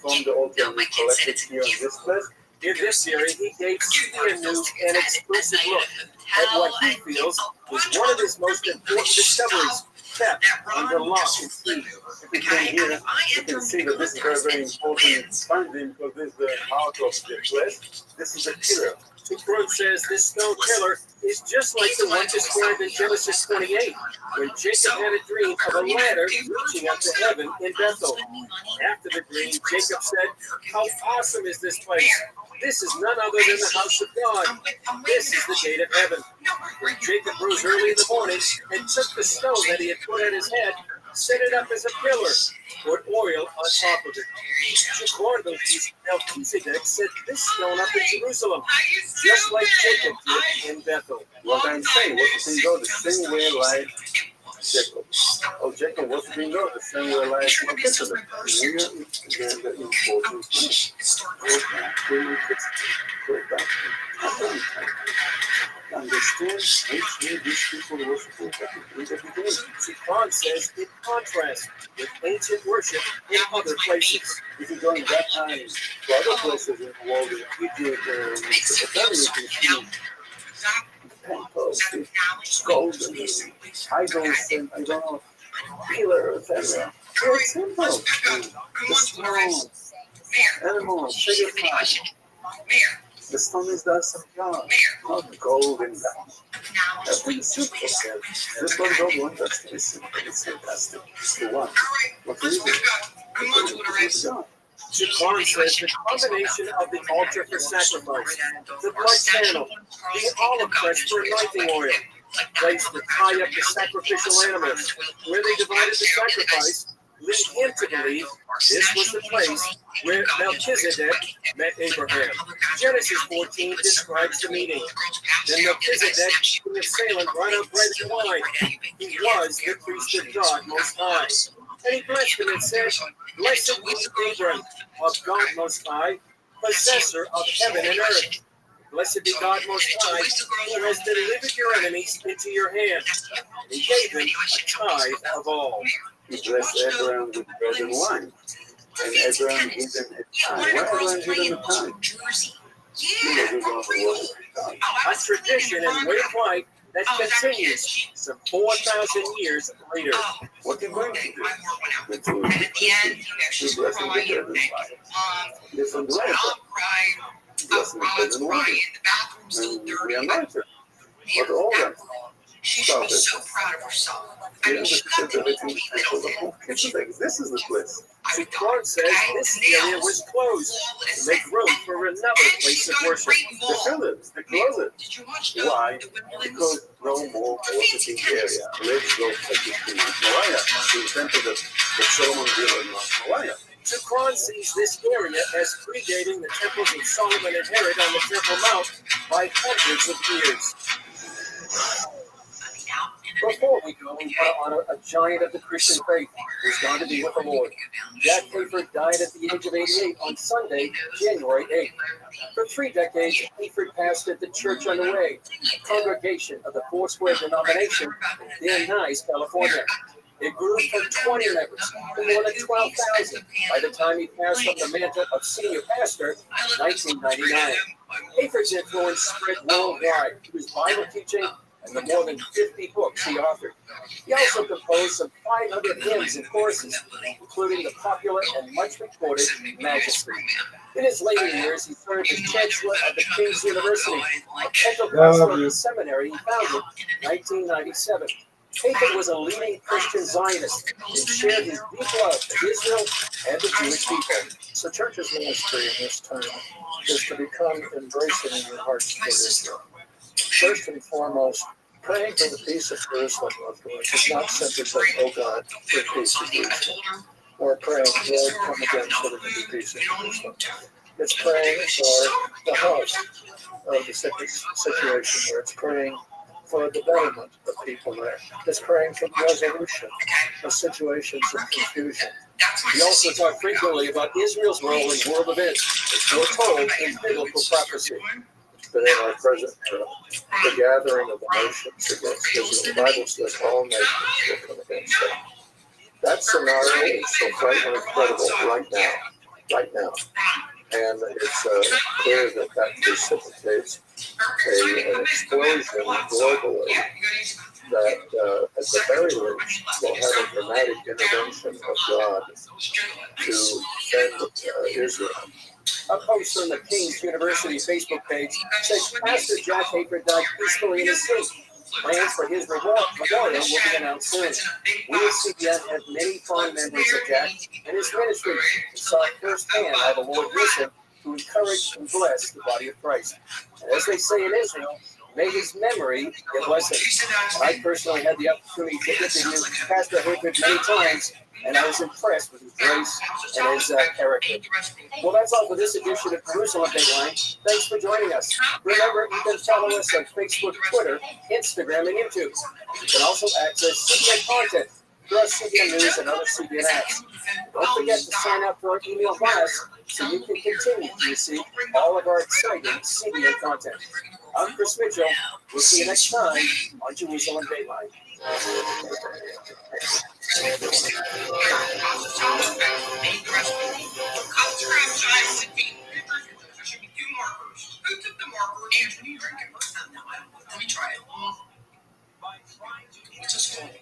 from the altar. We collected here on this place. In this series, he gave CBN News an exclusive look at what he feels was one of his most important discoveries kept under lock and key. If you came here, you can see that this is very, very important finding because this is the heart of the place. This is a pillar. Brooke says this stone pillar is just like the one described in Genesis 28, when Jacob had a dream of a ladder reaching up to heaven in Bethel. After the dream, Jacob said, "How awesome is this place? This is none other than the house of God. This is the gate of heaven." When Jacob rose early in the morning and took the stone that he had put at his head, set it up as a pillar, put oil on top of it. Melchizedek set this stone up in Jerusalem, just like Jacob did in Bethel. What I'm saying, what you can go the same way like Jacob. Oh, Jacob was being go the same way like Melchizedek. Here is the important thing. Go back. Understand which way these people were supposed to be in the beginning. Quran says it contrasts with ancient worship in other places. If you go in that time to other places in the world, in Egypt, Mesopotamia, you can see temples with golden idols and I don't know, pillars and very simple. The small animals, sugar. The stone is the awesome God, not gold and diamonds. Everything is simple. This one don't want us to be simple. It's fantastic. It's the one. What is it? It's God. Quran says the combination of the altar for sacrifice, the blood channel, the olive press for anointing oil, place to tie up the sacrificial animals, where they divided the sacrifice, lead him to believe this was the place where Melchizedek met Abraham. Genesis 14 describes the meeting. Then Melchizedek, king of Salem, brought out bread and wine. He was the priest of God Most High. And he blessed him and said, "Blessed be Abram of God Most High, possessor of heaven and earth. Blessed be God Most High, who has delivered your enemies into your hand." And he gave him a tithe of all. He blessed Abraham with bread and wine. And Abraham gave them a tithe. Why Abraham gave them a tithe? A tradition and way of life that continues some 4,000 years later. What are you going to do? At the end, you bless him with bread and wine. Listen to Abraham. Bless him with bread and wine. And we anoint her. But all that. She was so proud of herself. I mean, she got to meet me This is the place. The Quran says this area was closed to make room for another place of worship. The pillars, the closet. Why? Because no more worshiping area. Let's go to Mount Moriah, to the temple that Solomon built on Mount Moriah. The Quran sees this area as predating the temples of Solomon and Herod on the Temple Mount by hundreds of years. Before we go, we want to honor a giant of the Christian faith who's gone to be with the Lord. Jack Hayford died at the age of 88 on Sunday, January 8th. For 3 decades, Hayford pastored the Church on the Way, a congregation of the Foursquare denomination in Van Nuys, California. It grew from 20 members to more than 12,000 by the time he passed from the mantle of senior pastor in 1999. Hayford's influence spread worldwide through his Bible teaching and the more than 50 books he authored. He also composed some 500 hymns and choruses, including the popular and much recorded Majesty. In his later years, he served as chancellor of the King's University, a Pentecostal seminary he founded in 1997. Hayford was a leading Christian Zionist and shared his deep love for Israel and the Jewish people. The church's ministry in this time is to become embracing in your hearts for Israel. First and foremost, praying for the peace of Jerusalem, of course, is not simply saying, "Oh God, for peace in Jerusalem," or praying, "Lord, come again so there can be peace in Jerusalem." It's praying for the health of the situation, where it's praying for the betterment of people there. It's praying for the resolution of situations of confusion. We also talk frequently about Israel's role in world events, as foretold in biblical prophecy. But in our present era, the gathering of the nations against Israel, the Bible says all nations will come against them. That scenario is so frightfully credible right now. And it's clear that precipitates an explosion globally that, at the very least, will have a dramatic intervention of God to defend Israel. A post on the King's University Facebook page says Pastor Jack Hayford died peacefully in his sleep. Plans for his memorial will be announced soon. We at CBN have many fond memories of Jack and his ministry. We saw firsthand how the Lord used him to encourage and bless the body of Christ. And as they say in Israel, may his memory be a blessing. I personally had the opportunity to interview Pastor Hayford many times, and I was impressed with his grace and his character. Well, that's all for this edition of Jerusalem Dateline. Thanks for joining us. Remember, you can follow us on Facebook, Twitter, Instagram, and YouTube. You can also access CBN content through our CBN News and other CBN apps. Don't forget to sign up for our email blast so you can continue to receive all of our exciting CBN content. I'm Chris Mitchell. We'll see you next time on Jerusalem Dateline. Who took the marker? Andrew, you drink it. Let me try it. What's this called?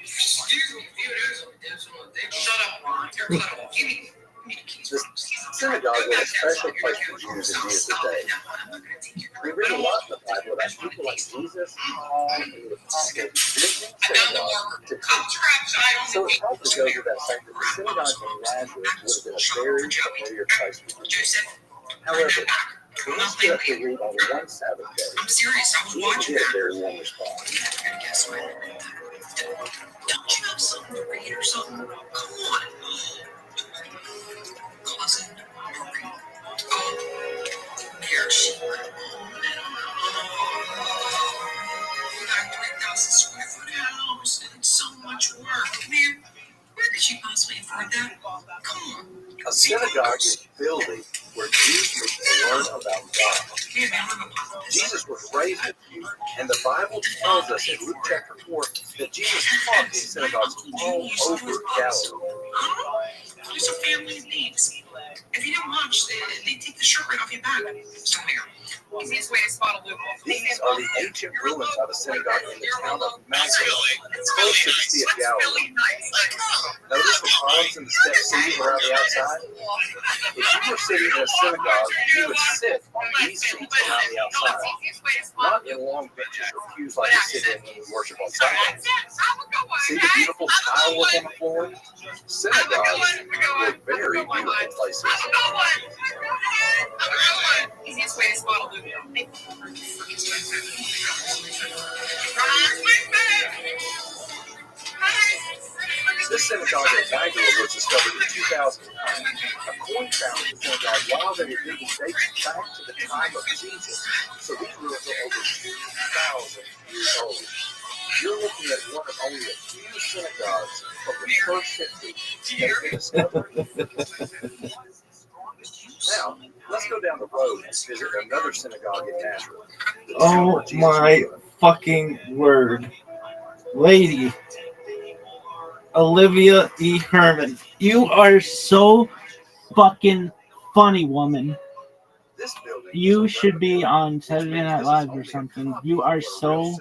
Excuse me. Shut up, Ron. You're cut off. Give me The synagogue was a special place for Jews in Jesus' day. We read a lot in the Bible about people like Jesus, Paul, and the apostles visiting synagogue to teach. So it's hard to go to that fact that the synagogue in Nazareth would have been a very familiar place for Jews. However, when we stood up to read on one Sabbath day, I'm serious. I was watching we did a very warm response. Guess what? Don't you have something to read or something? Come on. Closet. Oh, here she went. We got a 3,000 square foot house and so much work. Man, where could she possibly afford that? Come on. A synagogue is a building where Jews meet to learn about God. Jesus was raised a Jew, and the Bible tells us in Luke chapter 4 that Jesus taught in synagogues all over Galilee. These are families' needs. If you didn't watch, they take the shirt right off your back. So here, easiest way to spot a loophole. These are the ancient ruins of a synagogue in the town of Magdala, close to the Sea of Galilee. Notice the columns and the steps seating around the outside? If you were sitting in a synagogue, you would sit on these seats around the outside, not in long benches or pews like you sit in when you worship on Sunday. See the beautiful tile work on the floor? Synagogues were very beautiful places. Easiest way to spot a loophole. This synagogue at Magdala was discovered in 2009. A coin found in the synagogue while they were digging dates back to the time of Jesus. So these ruins are over 2,000 years old. You're looking at one of only a few synagogues from the first century that been discovered. Now, let's go down the road and visit another synagogue in Nazareth. Oh my fucking word. Lady Olivia E. Herman, you are so fucking funny, woman. You should be on Saturday Night Live or something. You are so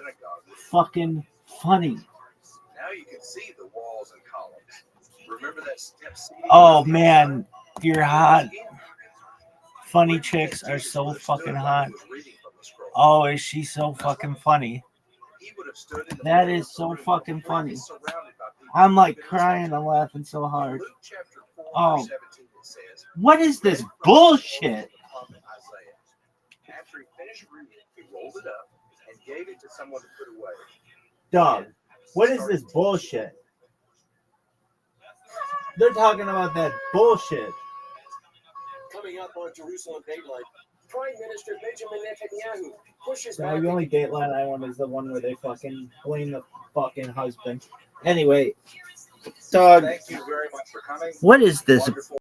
fucking funny. Now you can see the walls and columns. Remember that step seating? Oh man, you're hot. Funny chicks are so fucking hot. Oh, is she so fucking funny? That is so fucking funny. I'm like crying and laughing so hard. Oh, what is this bullshit? After he finished reading, he rolled it up and gave it to someone to put away. Dog, what is this bullshit? They're talking about that bullshit. Coming up on Jerusalem Dateline, Prime Minister Benjamin Netanyahu pushes The back. only Dateline I want is the one where they fucking blame the fucking husband. Anyway, dog. Thank you very much for coming. What is this? Wonderful.